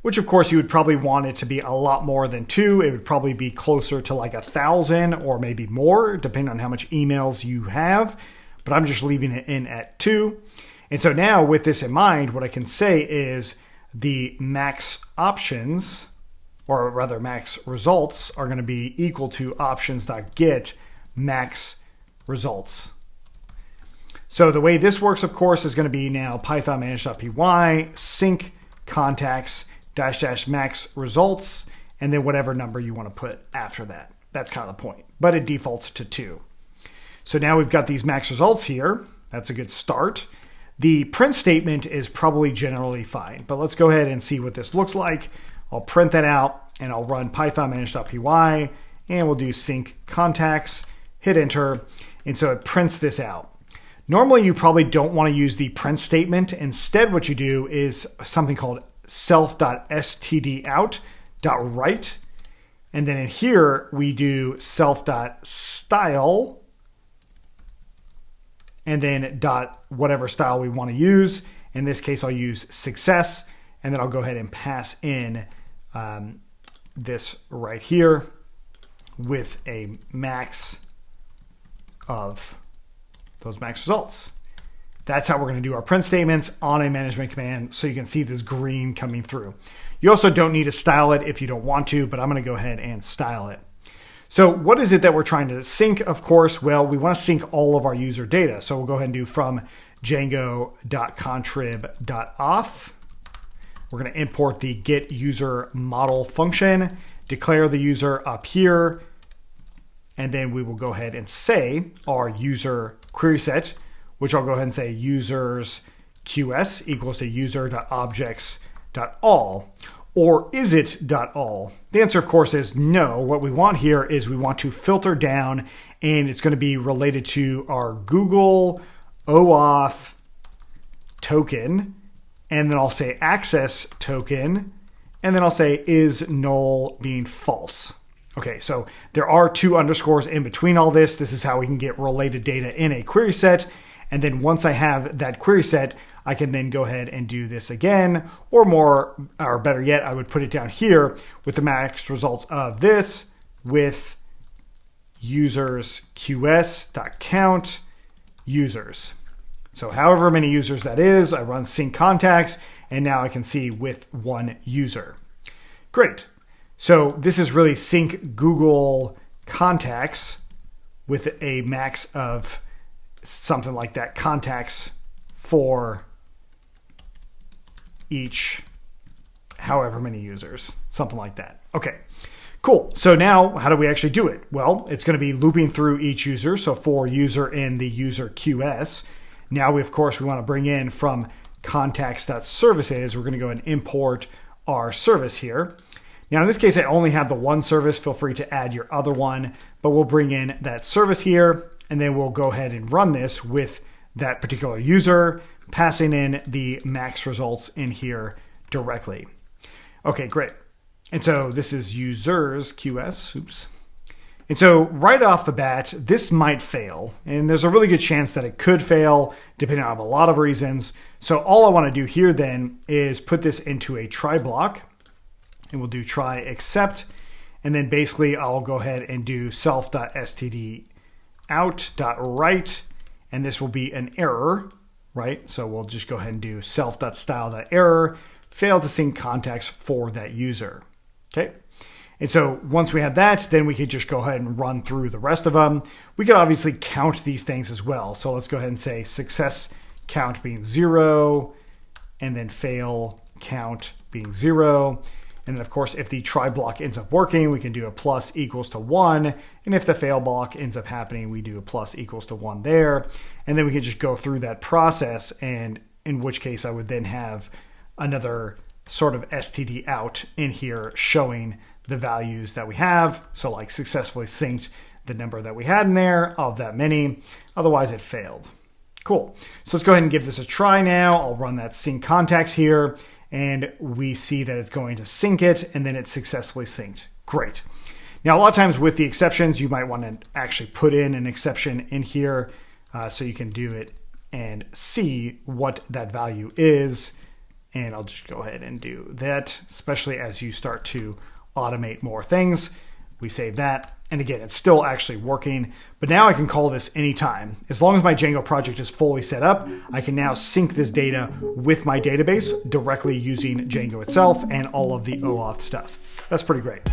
which of course you would probably want it to be a lot more than 2. It would probably be closer to like 1,000 or maybe more, depending on how much emails you have. But I'm just leaving it in at 2. And so now with this in mind, what I can say is the max options, or rather max results, are going to be equal to options.get max results. So the way this works, of course, is going to be now python manage.py sync contacts -- max results, and then whatever number you want to put after that. That's kind of the point, but it defaults to 2. So now we've got these max results here. That's a good start. The print statement is probably generally fine, but let's go ahead and see what this looks like. I'll print that out and I'll run python manage.py and we'll do sync contacts, hit enter. And so it prints this out. Normally you probably don't want to use the print statement. Instead, what you do is something called self.stdout.write. And then in here we do self.style and then dot whatever style we want to use. In this case, I'll use success. And then I'll go ahead and pass in this right here with a max of those max results. That's how we're going to do our print statements on a management command, so you can see this green coming through. You also don't need to style it if you don't want to, but I'm going to go ahead and style it. So what is it that we're trying to sync? Of course, well, we want to sync all of our user data. So we'll go ahead and do from django.contrib.auth. We're going to import the get user model function, declare the user up here, and then we will go ahead and say our user query set, which I'll go ahead and say users QS equals to user.objects.all. Or is it .all? The answer, of course, is no. What we want here is we want to filter down, and it's going to be related to our Google OAuth token, and then I'll say access token, and then I'll say is null being false. Okay, so there are 2 underscores in between all this. This is how we can get related data in a query set. And then once I have that query set, I can then go ahead and do this again, or better yet, I would put it down here with the max results of this with users QS.count users. So however many users that is, I run sync contacts, and now I can see with 1 user. Great. So this is really sync Google contacts with a max of something like that, contacts for each however many users, something like that. Okay, cool. So now how do we actually do it? Well, it's going to be looping through each user. So for user in the user QS, now we, of course, we want to bring in from contacts.services, we're going to go and import our service here. Now in this case, I only have the 1 service. Feel free to add your other one, but we'll bring in that service here, and then we'll go ahead and run this with that particular user, passing in the max results in here directly. Okay, great. And so this is users QS, oops. And so right off the bat, this might fail. And there's a really good chance that it could fail, depending on a lot of reasons. So all I want to do here then is put this into a try block. And we'll do try except. And then basically I'll go ahead and do self.stdout.write. And this will be an error, right? So we'll just go ahead and do self.style.error, fail to sync contacts for that user. Okay. And so once we have that, then we could just go ahead and run through the rest of them. We could obviously count these things as well. So let's go ahead and say success count being 0, and then fail count being 0. And then of course, if the try block ends up working, we can do a plus equals to 1. And if the fail block ends up happening, we do a plus equals to 1 there. And then we can just go through that process, and in which case I would then have another sort of std out in here showing the values that we have. So like successfully synced the number that we had in there of that many, otherwise it failed. Cool. So let's go ahead and give this a try now. I'll run that sync contacts here, and we see that it's going to sync it, and then it's successfully synced. Great. Now, a lot of times with the exceptions, you might want to actually put in an exception in here so you can do it and see what that value is. And I'll just go ahead and do that, especially as you start to automate more things. We save that. And again, it's still actually working, but now I can call this anytime. As long as my Django project is fully set up, I can now sync this data with my database directly using Django itself and all of the OAuth stuff. That's pretty great.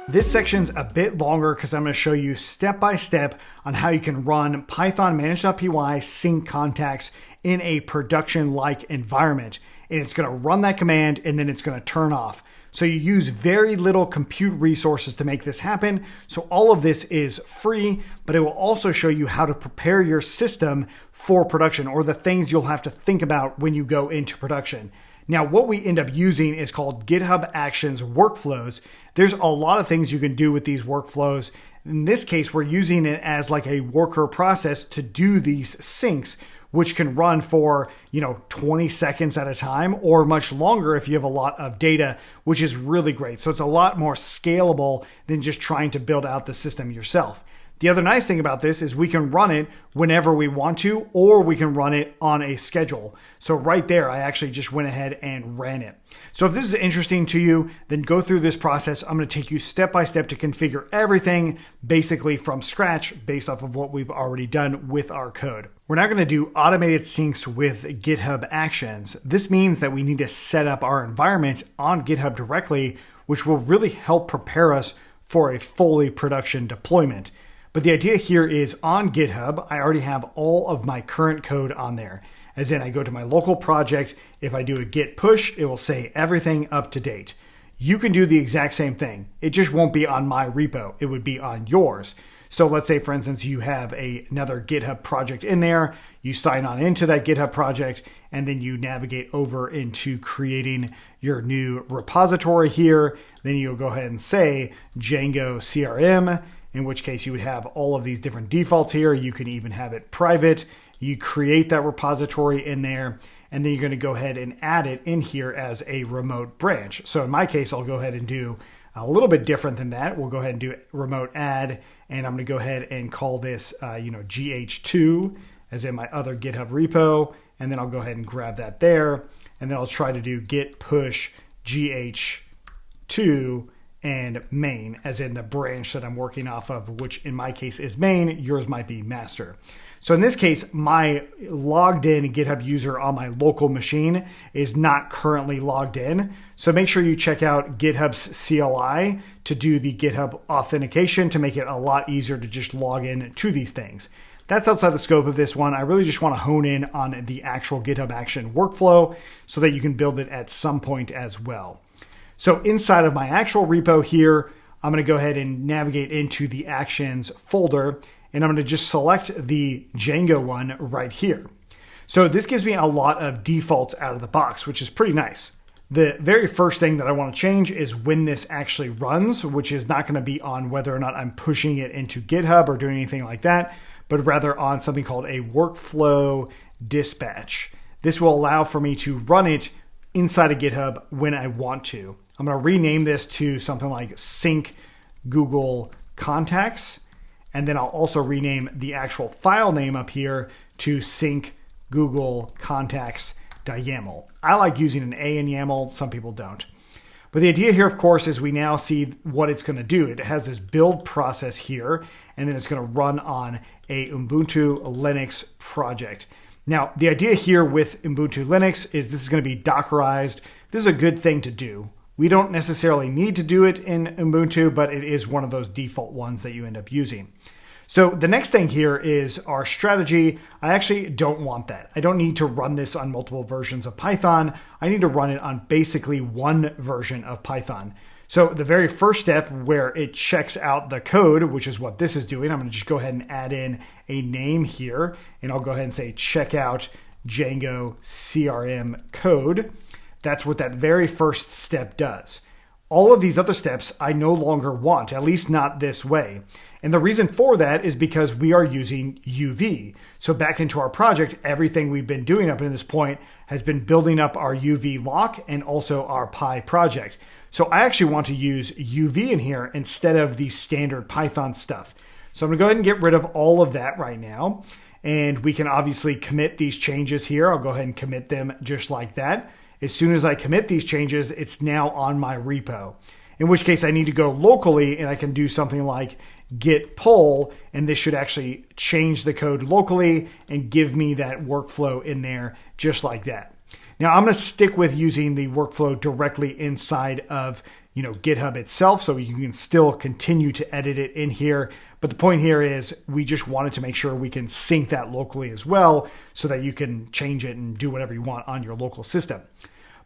This section's a bit longer because I'm going to show you step-by-step on how you can run Python manage.py sync contacts in a production-like environment. And it's going to run that command, and then it's going to turn off. So you use very little compute resources to make this happen. So all of this is free, but it will also show you how to prepare your system for production, or the things you'll have to think about when you go into production. Now, what we end up using is called GitHub Actions workflows. There's a lot of things you can do with these workflows. In this case, we're using it as like a worker process to do these syncs, which can run for, 20 seconds at a time, or much longer if you have a lot of data, which is really great. So it's a lot more scalable than just trying to build out the system yourself. The other nice thing about this is we can run it whenever we want to, or we can run it on a schedule. So right there, I actually just went ahead and ran it. So if this is interesting to you, then go through this process. I'm going to take you step by step to configure everything basically from scratch based off of what we've already done with our code. We're now going to do automated syncs with GitHub Actions. This means that we need to set up our environment on GitHub directly, which will really help prepare us for a fully production deployment. But the idea here is on GitHub, I already have all of my current code on there. As in, I go to my local project. If I do a git push, it will say everything up to date. You can do the exact same thing. It just won't be on my repo. It would be on yours. So let's say, for instance, you have another GitHub project in there. You sign on into that GitHub project, and then you navigate over into creating your new repository here. Then you'll go ahead and say Django CRM, in which case you would have all of these different defaults here. You can even have it private. You create that repository in there, and then you're going to go ahead and add it in here as a remote branch. So in my case, I'll go ahead and do a little bit different than that. We'll go ahead and do remote add, and I'm going to go ahead and call this GH2 as in my other GitHub repo, and then I'll go ahead and grab that there, and then I'll try to do git push GH2 and main, as in the branch that I'm working off of, which in my case is main, yours might be master. So in this case, my logged in GitHub user on my local machine is not currently logged in. So make sure you check out GitHub's CLI to do the GitHub authentication to make it a lot easier to just log in to these things. That's outside the scope of this one. I really just want to hone in on the actual GitHub action workflow so that you can build it at some point as well. So inside of my actual repo here, I'm going to go ahead and navigate into the actions folder, and I'm going to just select the Django one right here. So this gives me a lot of defaults out of the box, which is pretty nice. The very first thing that I want to change is when this actually runs, which is not going to be on whether or not I'm pushing it into GitHub or doing anything like that, but rather on something called a workflow dispatch. This will allow for me to run it inside of GitHub when I want to. I'm going to rename this to something like sync Google contacts. And then I'll also rename the actual file name up here to sync Google contacts.yaml. I like using an A in YAML. Some people don't. But the idea here, of course, is we now see what it's going to do. It has this build process here, and then it's going to run on a Ubuntu Linux project. Now, the idea here with Ubuntu Linux is this is going to be Dockerized. This is a good thing to do. We don't necessarily need to do it in Ubuntu, but it is one of those default ones that you end up using. So the next thing here is our strategy. I actually don't want that. I don't need to run this on multiple versions of Python. I need to run it on basically one version of Python. So the very first step where it checks out the code, which is what this is doing, I'm going to just go ahead and add in a name here, and I'll go ahead and say check out Django CRM code. That's what that very first step does. All of these other steps I no longer want, at least not this way. And the reason for that is because we are using UV. So back into our project, everything we've been doing up to this point has been building up our UV lock and also our Py project. So I actually want to use UV in here instead of the standard Python stuff. So I'm going to go ahead and get rid of all of that right now. And we can obviously commit these changes here. I'll go ahead and commit them just like that. As soon as I commit these changes, it's now on my repo. In which case I need to go locally and I can do something like git pull, and this should actually change the code locally and give me that workflow in there just like that. Now I'm going to stick with using the workflow directly inside of GitHub itself, so you can still continue to edit it in here. But the point here is we just wanted to make sure we can sync that locally as well so that you can change it and do whatever you want on your local system.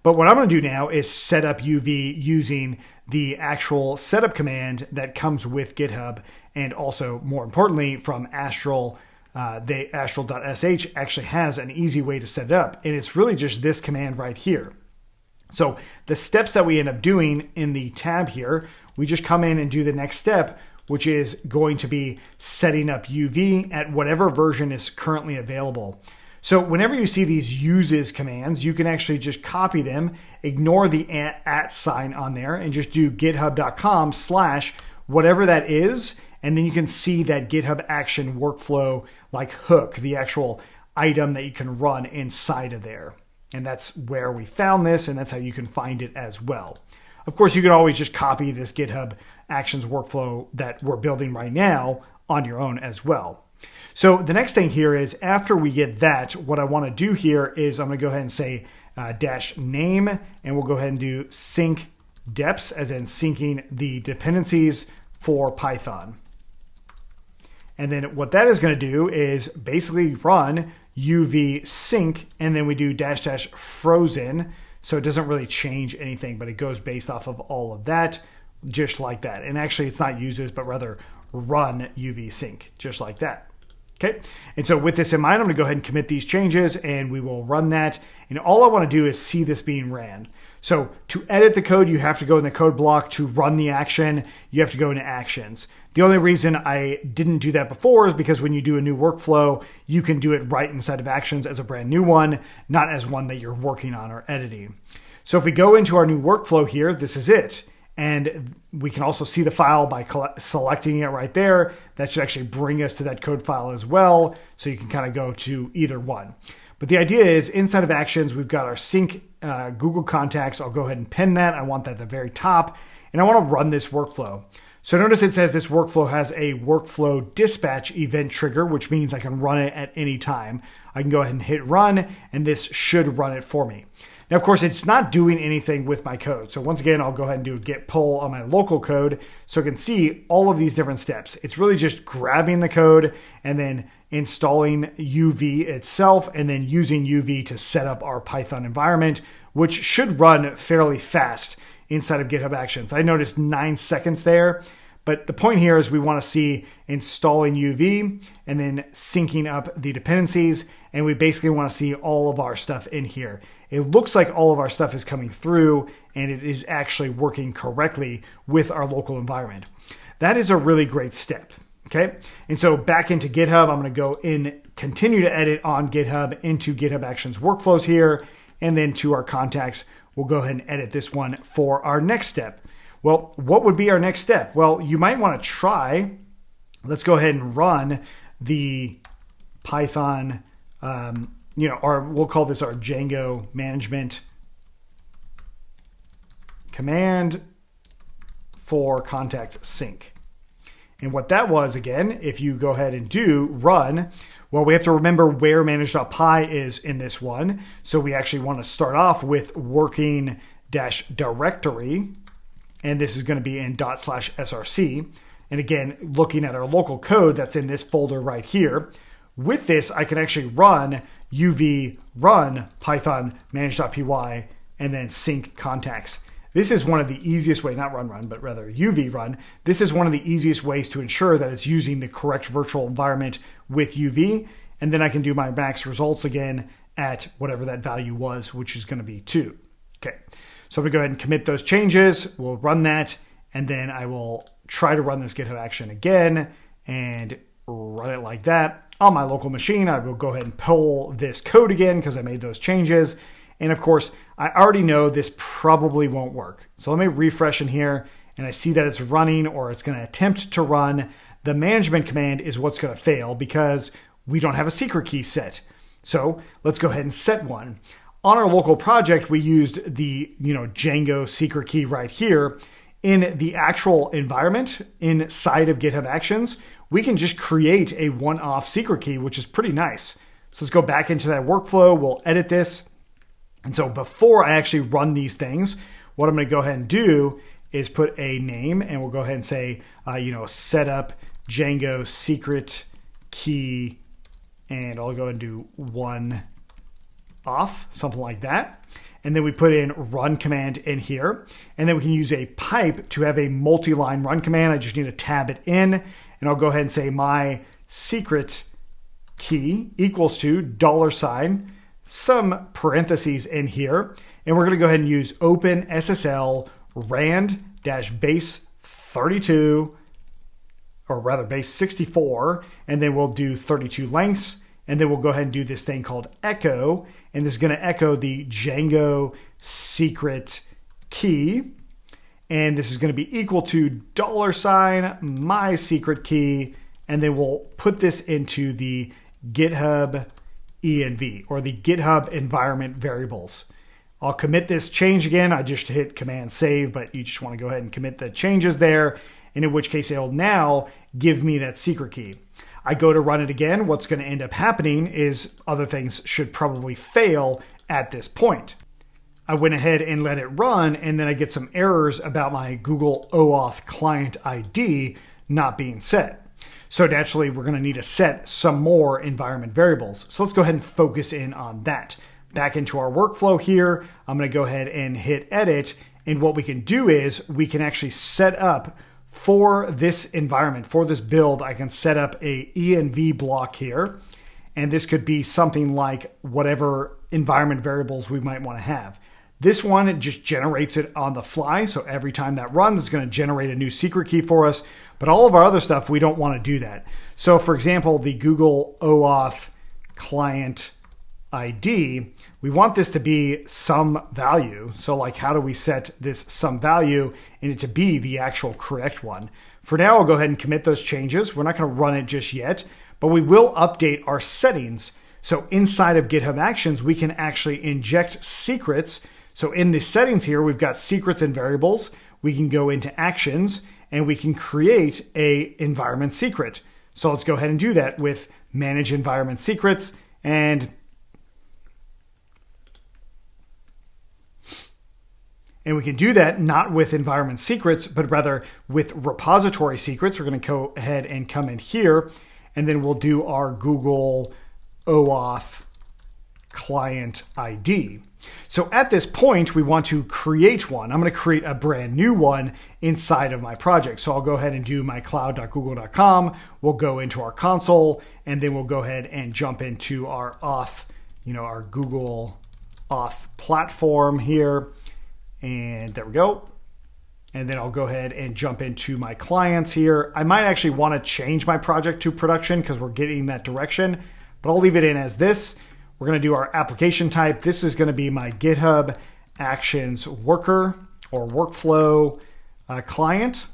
But what I'm going to do now is set up UV using the actual setup command that comes with GitHub, and also more importantly from Astral. The Astral.sh actually has an easy way to set it up, and it's really just this command right here. So the steps that we end up doing in the tab here, we just come in and do the next step, which is going to be setting up UV at whatever version is currently available. So whenever you see these uses commands, you can actually just copy them, ignore the @ sign on there, and just do github.com/ whatever that is, And then you can see that GitHub action workflow like hook, the actual item that you can run inside of there. And that's where we found this, and that's how you can find it as well. Of course, you could always just copy this GitHub Actions workflow that we're building right now on your own as well. So the next thing here is after we get that, what I want to do here is I'm going to go ahead and say dash name, and we'll go ahead and do sync deps, as in syncing the dependencies for Python. And then what that is going to do is basically run uv sync, and then we do dash dash frozen. So it doesn't really change anything, but it goes based off of all of that, just like that. And actually it's not uses, but rather run uv sync, just like that. Okay. And so with this in mind, I'm going to go ahead and commit these changes, and we will run that. And all I want to do is see this being ran. So to edit the code, you have to go in the code block. To run the action, you have to go into actions. The only reason I didn't do that before is because when you do a new workflow, you can do it right inside of actions as a brand new one, not as one that you're working on or editing. So if we go into our new workflow here, this is it. And we can also see the file by selecting it right there. That should actually bring us to that code file as well. So you can kind of go to either one. But the idea is inside of actions, we've got our sync Google contacts. I'll go ahead and pin that. I want that at the very top. And I want to run this workflow. So notice it says this workflow has a workflow dispatch event trigger, which means I can run it at any time. I can go ahead and hit run, and this should run it for me. Now, of course, it's not doing anything with my code. So once again, I'll go ahead and do a git pull on my local code so I can see all of these different steps. It's really just grabbing the code and then installing UV itself and then using UV to set up our Python environment, which should run fairly fast inside of GitHub Actions. I noticed 9 seconds there, but the point here is we want to see installing UV and then syncing up the dependencies, and we basically want to see all of our stuff in here. It looks like all of our stuff is coming through and it is actually working correctly with our local environment. That is a really great step. Okay. And so back into GitHub, I'm going to go in, continue to edit on GitHub into GitHub Actions workflows here. And then to our contacts, we'll go ahead and edit this one for our next step. Well, what would be our next step? Well, you might want to try, let's go ahead and run the Python, or we'll call this our Django management command for contact sync. And what that was, again, if you go ahead and do run, well, we have to remember where manage.py is in this one. So we actually want to start off with working -directory. And this is going to be in ./src. And again, looking at our local code that's in this folder right here. With this, I can actually run uv run python manage.py and then sync contacts. This is one of the easiest ways, not run, but rather uv run. This is one of the easiest ways to ensure that it's using the correct virtual environment with uv. And then I can do my max results again at whatever that value was, which is going to be 2. Okay. So I'm going to go ahead and commit those changes. We'll run that. And then I will try to run this GitHub action again and run it like that. On my local machine, I will go ahead and pull this code again because I made those changes. And of course, I already know this probably won't work. So let me refresh in here and I see that it's running or it's going to attempt to run. The management command is what's going to fail because we don't have a secret key set. So let's go ahead and set one. On our local project, we used the Django secret key right here. In the actual environment inside of GitHub Actions, we can just create a one-off secret key, which is pretty nice. So let's go back into that workflow. We'll edit this. And so before I actually run these things, what I'm going to go ahead and do is put a name, and we'll go ahead and say, set up Django secret key, and I'll go ahead and do one off, something like that. And then we put in run command in here. And then we can use a pipe to have a multi-line run command. I just need to tab it in. And I'll go ahead and say my secret key equals to $, some parentheses in here. And we're going to go ahead and use open SSL rand-base 32, or rather base 64. And then we'll do 32 lengths. And then we'll go ahead and do this thing called echo. And this is going to echo the Django secret key. And this is going to be equal to $my secret key. And then we'll put this into the GitHub env, or the GitHub environment variables. I'll commit this change again. I just hit Command Save, but you just want to go ahead and commit the changes there, and in which case it'll now give me that secret key. I go to run it again. What's going to end up happening is other things should probably fail at this point. I went ahead and let it run, and then I get some errors about my Google OAuth client ID not being set. So naturally, we're going to need to set some more environment variables. So let's go ahead and focus in on that. Back into our workflow here, I'm going to go ahead and hit edit. And what we can do is we can actually set up for this environment, for this build, I can set up a env block here. And this could be something like whatever environment variables we might want to have. This one, it just generates it on the fly. So every time that runs, it's going to generate a new secret key for us. But all of our other stuff, we don't want to do that. So for example, the Google OAuth client ID, we want this to be some value. So like, how do we set this some value and it to be the actual correct one? For now, I'll go ahead and commit those changes. We're not going to run it just yet, but we will update our settings. So inside of GitHub Actions, we can actually inject secrets. So in the settings here, we've got secrets and variables. We can go into Actions and we can create a environment secret. So let's go ahead and do that with Manage Environment Secrets, and we can do that not with environment secrets, but rather with repository secrets. We're going to go ahead and come in here, and then we'll do our Google OAuth client ID. So at this point, we want to create one. I'm going to create a brand new one inside of my project. So I'll go ahead and do my cloud.google.com. We'll go into our console, and then we'll go ahead and jump into our auth, our Google auth platform here. And there we go. And then I'll go ahead and jump into my clients here. I might actually want to change my project to production because we're getting that direction, but I'll leave it in as this. We're going to do our application type. This is going to be my GitHub Actions worker or workflow client.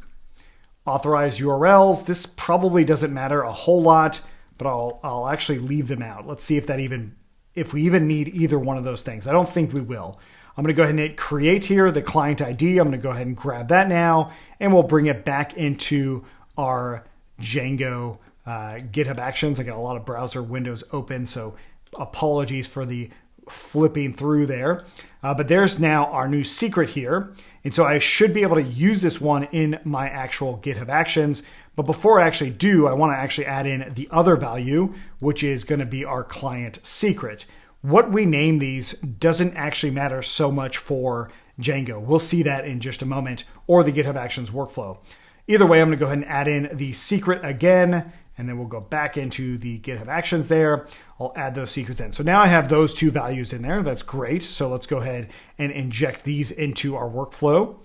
Authorized URLs. This probably doesn't matter a whole lot, but I'll actually leave them out. Let's see if we even need either one of those things. I don't think we will. I'm going to go ahead and hit create here, the client ID. I'm going to go ahead and grab that now, and we'll bring it back into our Django GitHub Actions. I got a lot of browser windows open, so apologies for the flipping through there. But there's now our new secret here. And so I should be able to use this one in my actual GitHub Actions. But before I actually do, I want to actually add in the other value, which is going to be our client secret. What we name these doesn't actually matter so much for Django. We'll see that in just a moment, or the GitHub Actions workflow. Either way, I'm going to go ahead and add in the secret again, and then we'll go back into the GitHub Actions there. I'll add those secrets in. So now I have those two values in there. That's great. So let's go ahead and inject these into our workflow.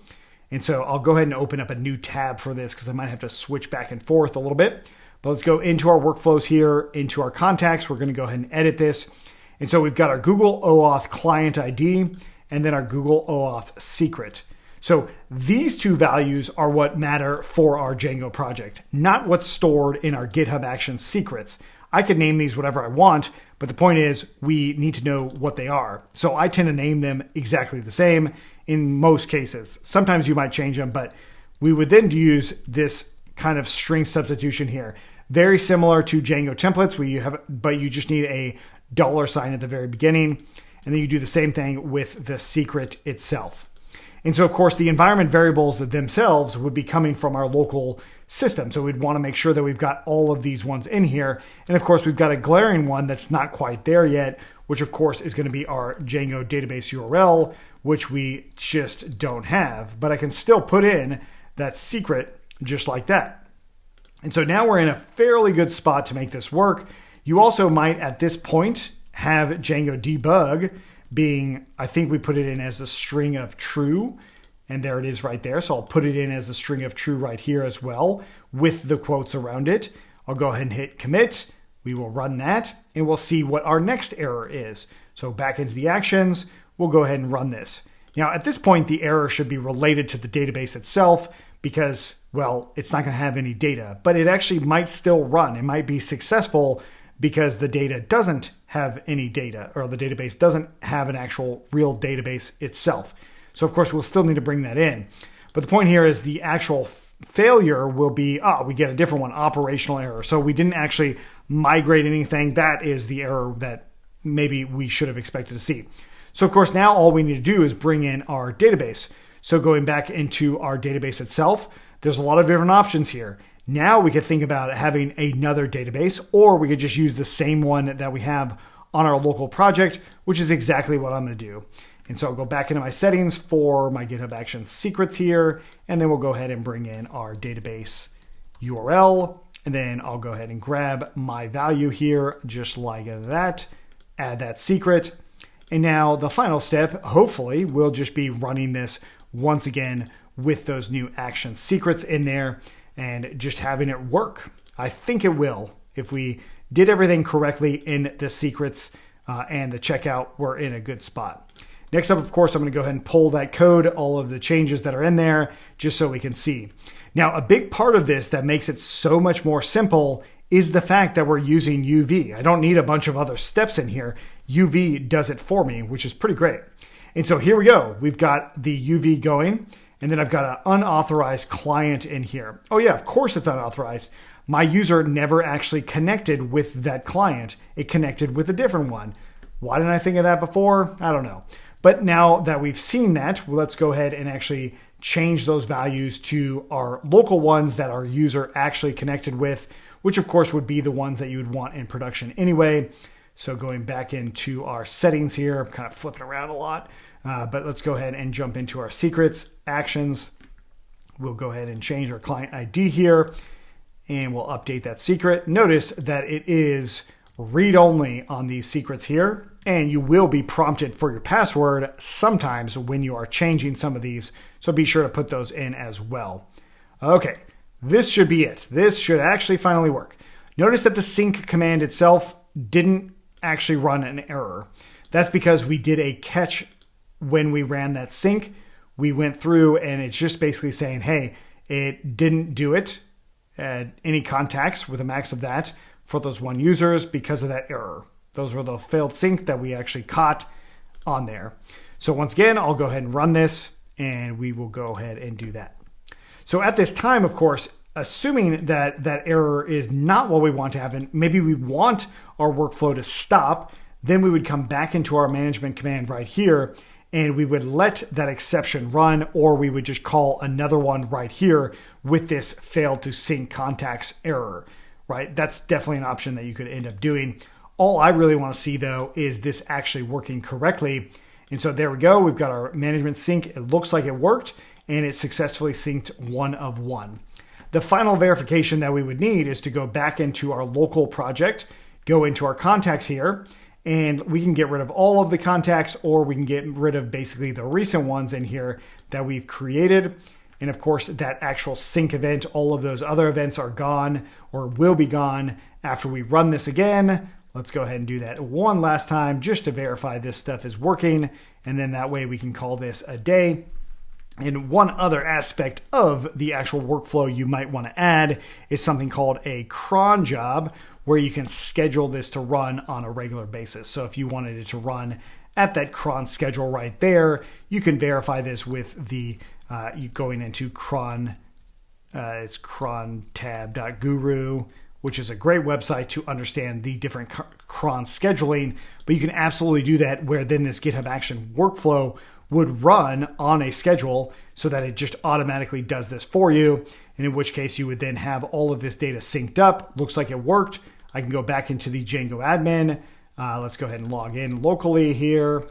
And so I'll go ahead and open up a new tab for this because I might have to switch back and forth a little bit. But let's go into our workflows here, into our contacts. We're going to go ahead and edit this. And so we've got our Google OAuth client ID and then our Google OAuth secret. So these two values are what matter for our Django project, not what's stored in our GitHub Actions secrets. I can name these whatever I want, but the point is we need to know what they are. So I tend to name them exactly the same in most cases. Sometimes you might change them, but we would then use this kind of string substitution here. Very similar to Django templates, but you just need a $sign at the very beginning. And then you do the same thing with the secret itself. And so, of course, the environment variables themselves would be coming from our local system. So we'd want to make sure that we've got all of these ones in here. And of course, we've got a glaring one that's not quite there yet, which of course is going to be our Django database URL, which we just don't have. But I can still put in that secret just like that. And so now we're in a fairly good spot to make this work. You also might, at this point, have Django debug being, I think we put it in as the string of true, and there it is right there. So I'll put it in as the string of true right here as well with the quotes around it. I'll go ahead and hit commit. We will run that, and we'll see what our next error is. So back into the actions, we'll go ahead and run this. Now, at this point, the error should be related to the database itself because, well, it's not going to have any data, but it actually might still run. It might be successful because the data doesn't have any data, or the database doesn't have an actual real database itself. So of course, we'll still need to bring that in. But the point here is the actual failure will be, we get a different one, operational error. So we didn't actually migrate anything. That is the error that maybe we should have expected to see. So of course, now all we need to do is bring in our database. So going back into our database itself, there's a lot of different options here. Now we could think about having another database, or we could just use the same one that we have on our local project, which is exactly what I'm going to do. And so I'll go back into my settings for my GitHub Actions secrets here, and then we'll go ahead and bring in our database URL, and then I'll go ahead and grab my value here, just like that, add that secret. And now the final step, hopefully, will just be running this once again with those new action secrets in there and just having it work. I think it will. If we did everything correctly in the secrets and the checkout, we're in a good spot. Next up, of course, I'm going to go ahead and pull that code, all of the changes that are in there, just so we can see. Now, a big part of this that makes it so much more simple is the fact that we're using UV. I don't need a bunch of other steps in here. UV does it for me, which is pretty great. And so here we go. We've got the UV going, and then I've got an unauthorized client in here. Oh yeah, of course it's unauthorized. My user never actually connected with that client. It connected with a different one. Why didn't I think of that before? I don't know. But now that we've seen that, let's go ahead and actually change those values to our local ones that our user actually connected with, which of course would be the ones that you would want in production anyway. So going back into our settings here, I'm kind of flipping around a lot, but let's go ahead and jump into our secrets, actions. We'll go ahead and change our client ID here, and we'll update that secret. Notice that it is read-only on these secrets here, and you will be prompted for your password sometimes when you are changing some of these, so be sure to put those in as well. Okay, this should be it. This should actually finally work. Notice that the sync command itself didn't actually run an error. That's because we did a catch when we ran that sync. We went through and it's just basically saying, hey, it didn't do it at any contacts with a max of that for those one users because of that error. Those were the failed sync that we actually caught on there. So once again, I'll go ahead and run this and we will go ahead and do that. So at this time, of course, assuming that that error is not what we want to have, and maybe we want our workflow to stop, then we would come back into our management command right here, and we would let that exception run, or we would just call another one right here with this failed to sync contacts error, right? That's definitely an option that you could end up doing. All I really want to see though is this actually working correctly. And so there we go. We've got our management sync. It looks like it worked, and it successfully synced 1 of 1. The final verification that we would need is to go back into our local project, go into our contacts here, and we can get rid of all of the contacts, or we can get rid of basically the recent ones in here that we've created. And of course, that actual sync event, all of those other events are gone or will be gone after we run this again. Let's go ahead and do that one last time just to verify this stuff is working. And then that way we can call this a day. And one other aspect of the actual workflow you might want to add is something called a cron job, where you can schedule this to run on a regular basis. So if you wanted it to run at that cron schedule right there, you can verify this with the going into cron. It's crontab.guru, which is a great website to understand the different cron scheduling. But you can absolutely do that where then this GitHub Action workflow would run on a schedule so that it just automatically does this for you. And in which case you would then have all of this data synced up. Looks like it worked. I can go back into the Django admin. Let's go ahead and log in locally here.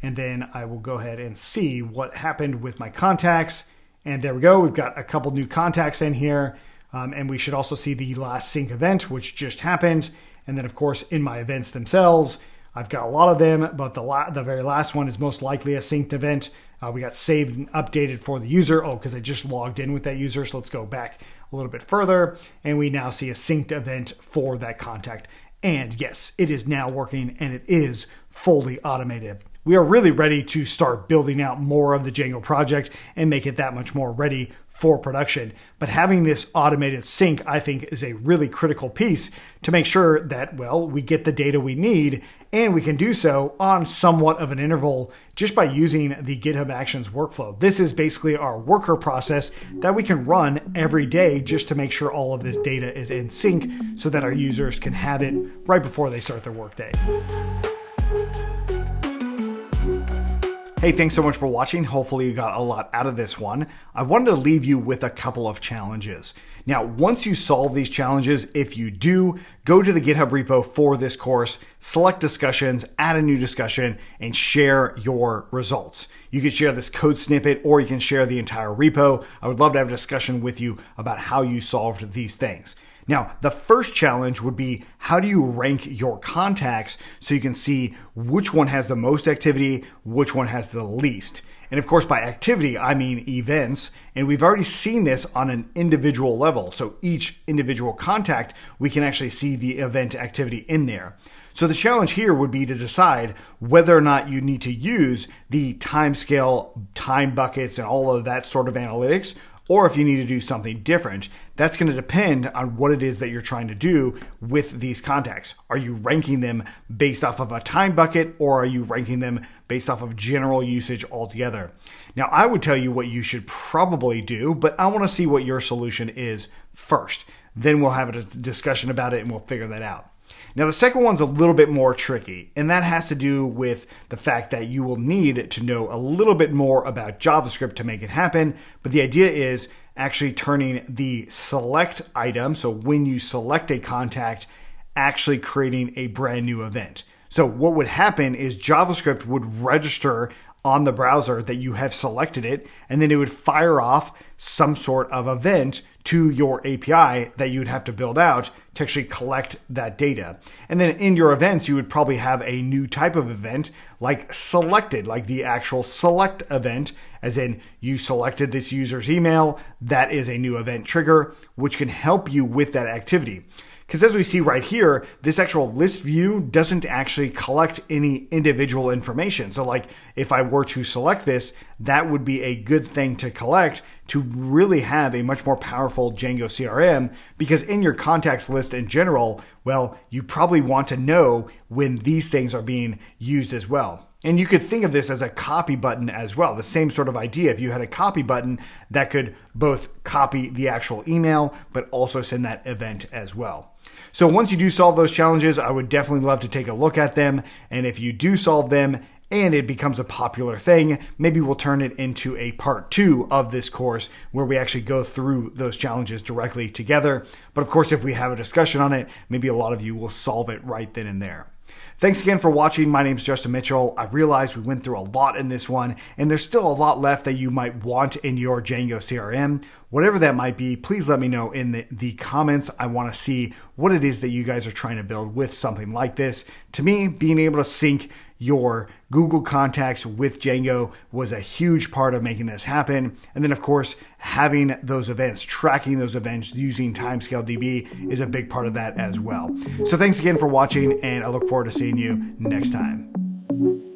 And then I will go ahead and see what happened with my contacts. And there we go. We've got a couple new contacts in here. And we should also see the last sync event, which just happened. And then of course, in my events themselves, I've got a lot of them, but the very last one is most likely a synced event. We got saved and updated for the user. Oh, because I just logged in with that user. So let's go back a little bit further. And we now see a synced event for that contact. And yes, it is now working and it is fully automated. we are really ready to start building out more of the Django project and make it that much more ready for production. But having this automated sync, I think, is a really critical piece to make sure that, well, we get the data we need, and we can do so on somewhat of an interval just by using the GitHub Actions workflow. This is basically our worker process that we can run every day just to make sure all of this data is in sync so that our users can have it right before they start their workday. Hey, thanks so much for watching. Hopefully you got a lot out of this one. I wanted to leave you with a couple of challenges. Now, once you solve these challenges, if you do, go to the GitHub repo for this course, select discussions, add a new discussion, and share your results. You can share this code snippet or you can share the entire repo. I would love to have a discussion with you about how you solved these things. Now, the first challenge would be, how do you rank your contacts so you can see which one has the most activity, which one has the least? And of course, by activity, I mean events. And we've already seen this on an individual level. So each individual contact, we can actually see the event activity in there. So the challenge here would be to decide whether or not you need to use the timescale, time buckets, and all of that sort of analytics, or if you need to do something different. That's going to depend on what it is that you're trying to do with these contacts. Are you ranking them based off of a time bucket, or are you ranking them based off of general usage altogether? Now, I would tell you what you should probably do, but I want to see what your solution is first. Then we'll have a discussion about it and we'll figure that out. Now, the second one's a little bit more tricky, and that has to do with the fact that you will need to know a little bit more about JavaScript to make it happen. But the idea is actually turning the select item, so when you select a contact, actually creating a brand new event. So what would happen is JavaScript would register on the browser that you have selected it, and then it would fire off some sort of event to your API that you'd have to build out to actually collect that data. And then in your events, you would probably have a new type of event like selected, like the actual select event, as in you selected this user's email. That is a new event trigger, which can help you with that activity. Because as we see right here, this actual list view doesn't actually collect any individual information. So like if I were to select this, that would be a good thing to collect to really have a much more powerful Django CRM, because in your contacts list in general, well, you probably want to know when these things are being used as well. And you could think of this as a copy button as well. The same sort of idea. If you had a copy button that could both copy the actual email, but also send that event as well. So once you do solve those challenges, I would definitely love to take a look at them. And if you do solve them and it becomes a popular thing, maybe we'll turn it into a part 2 of this course where we actually go through those challenges directly together. But of course, if we have a discussion on it, maybe a lot of you will solve it right then and there. Thanks again for watching. My name is Justin Mitchell. I realize we went through a lot in this one, and there's still a lot left that you might want in your Django CRM. Whatever that might be, please let me know in the comments. I want to see what it is that you guys are trying to build with something like this. To me, being able to sync your Google contacts with Django was a huge part of making this happen. And then of course, having those events, tracking those events using TimescaleDB is a big part of that as well. So thanks again for watching, and I look forward to seeing you next time.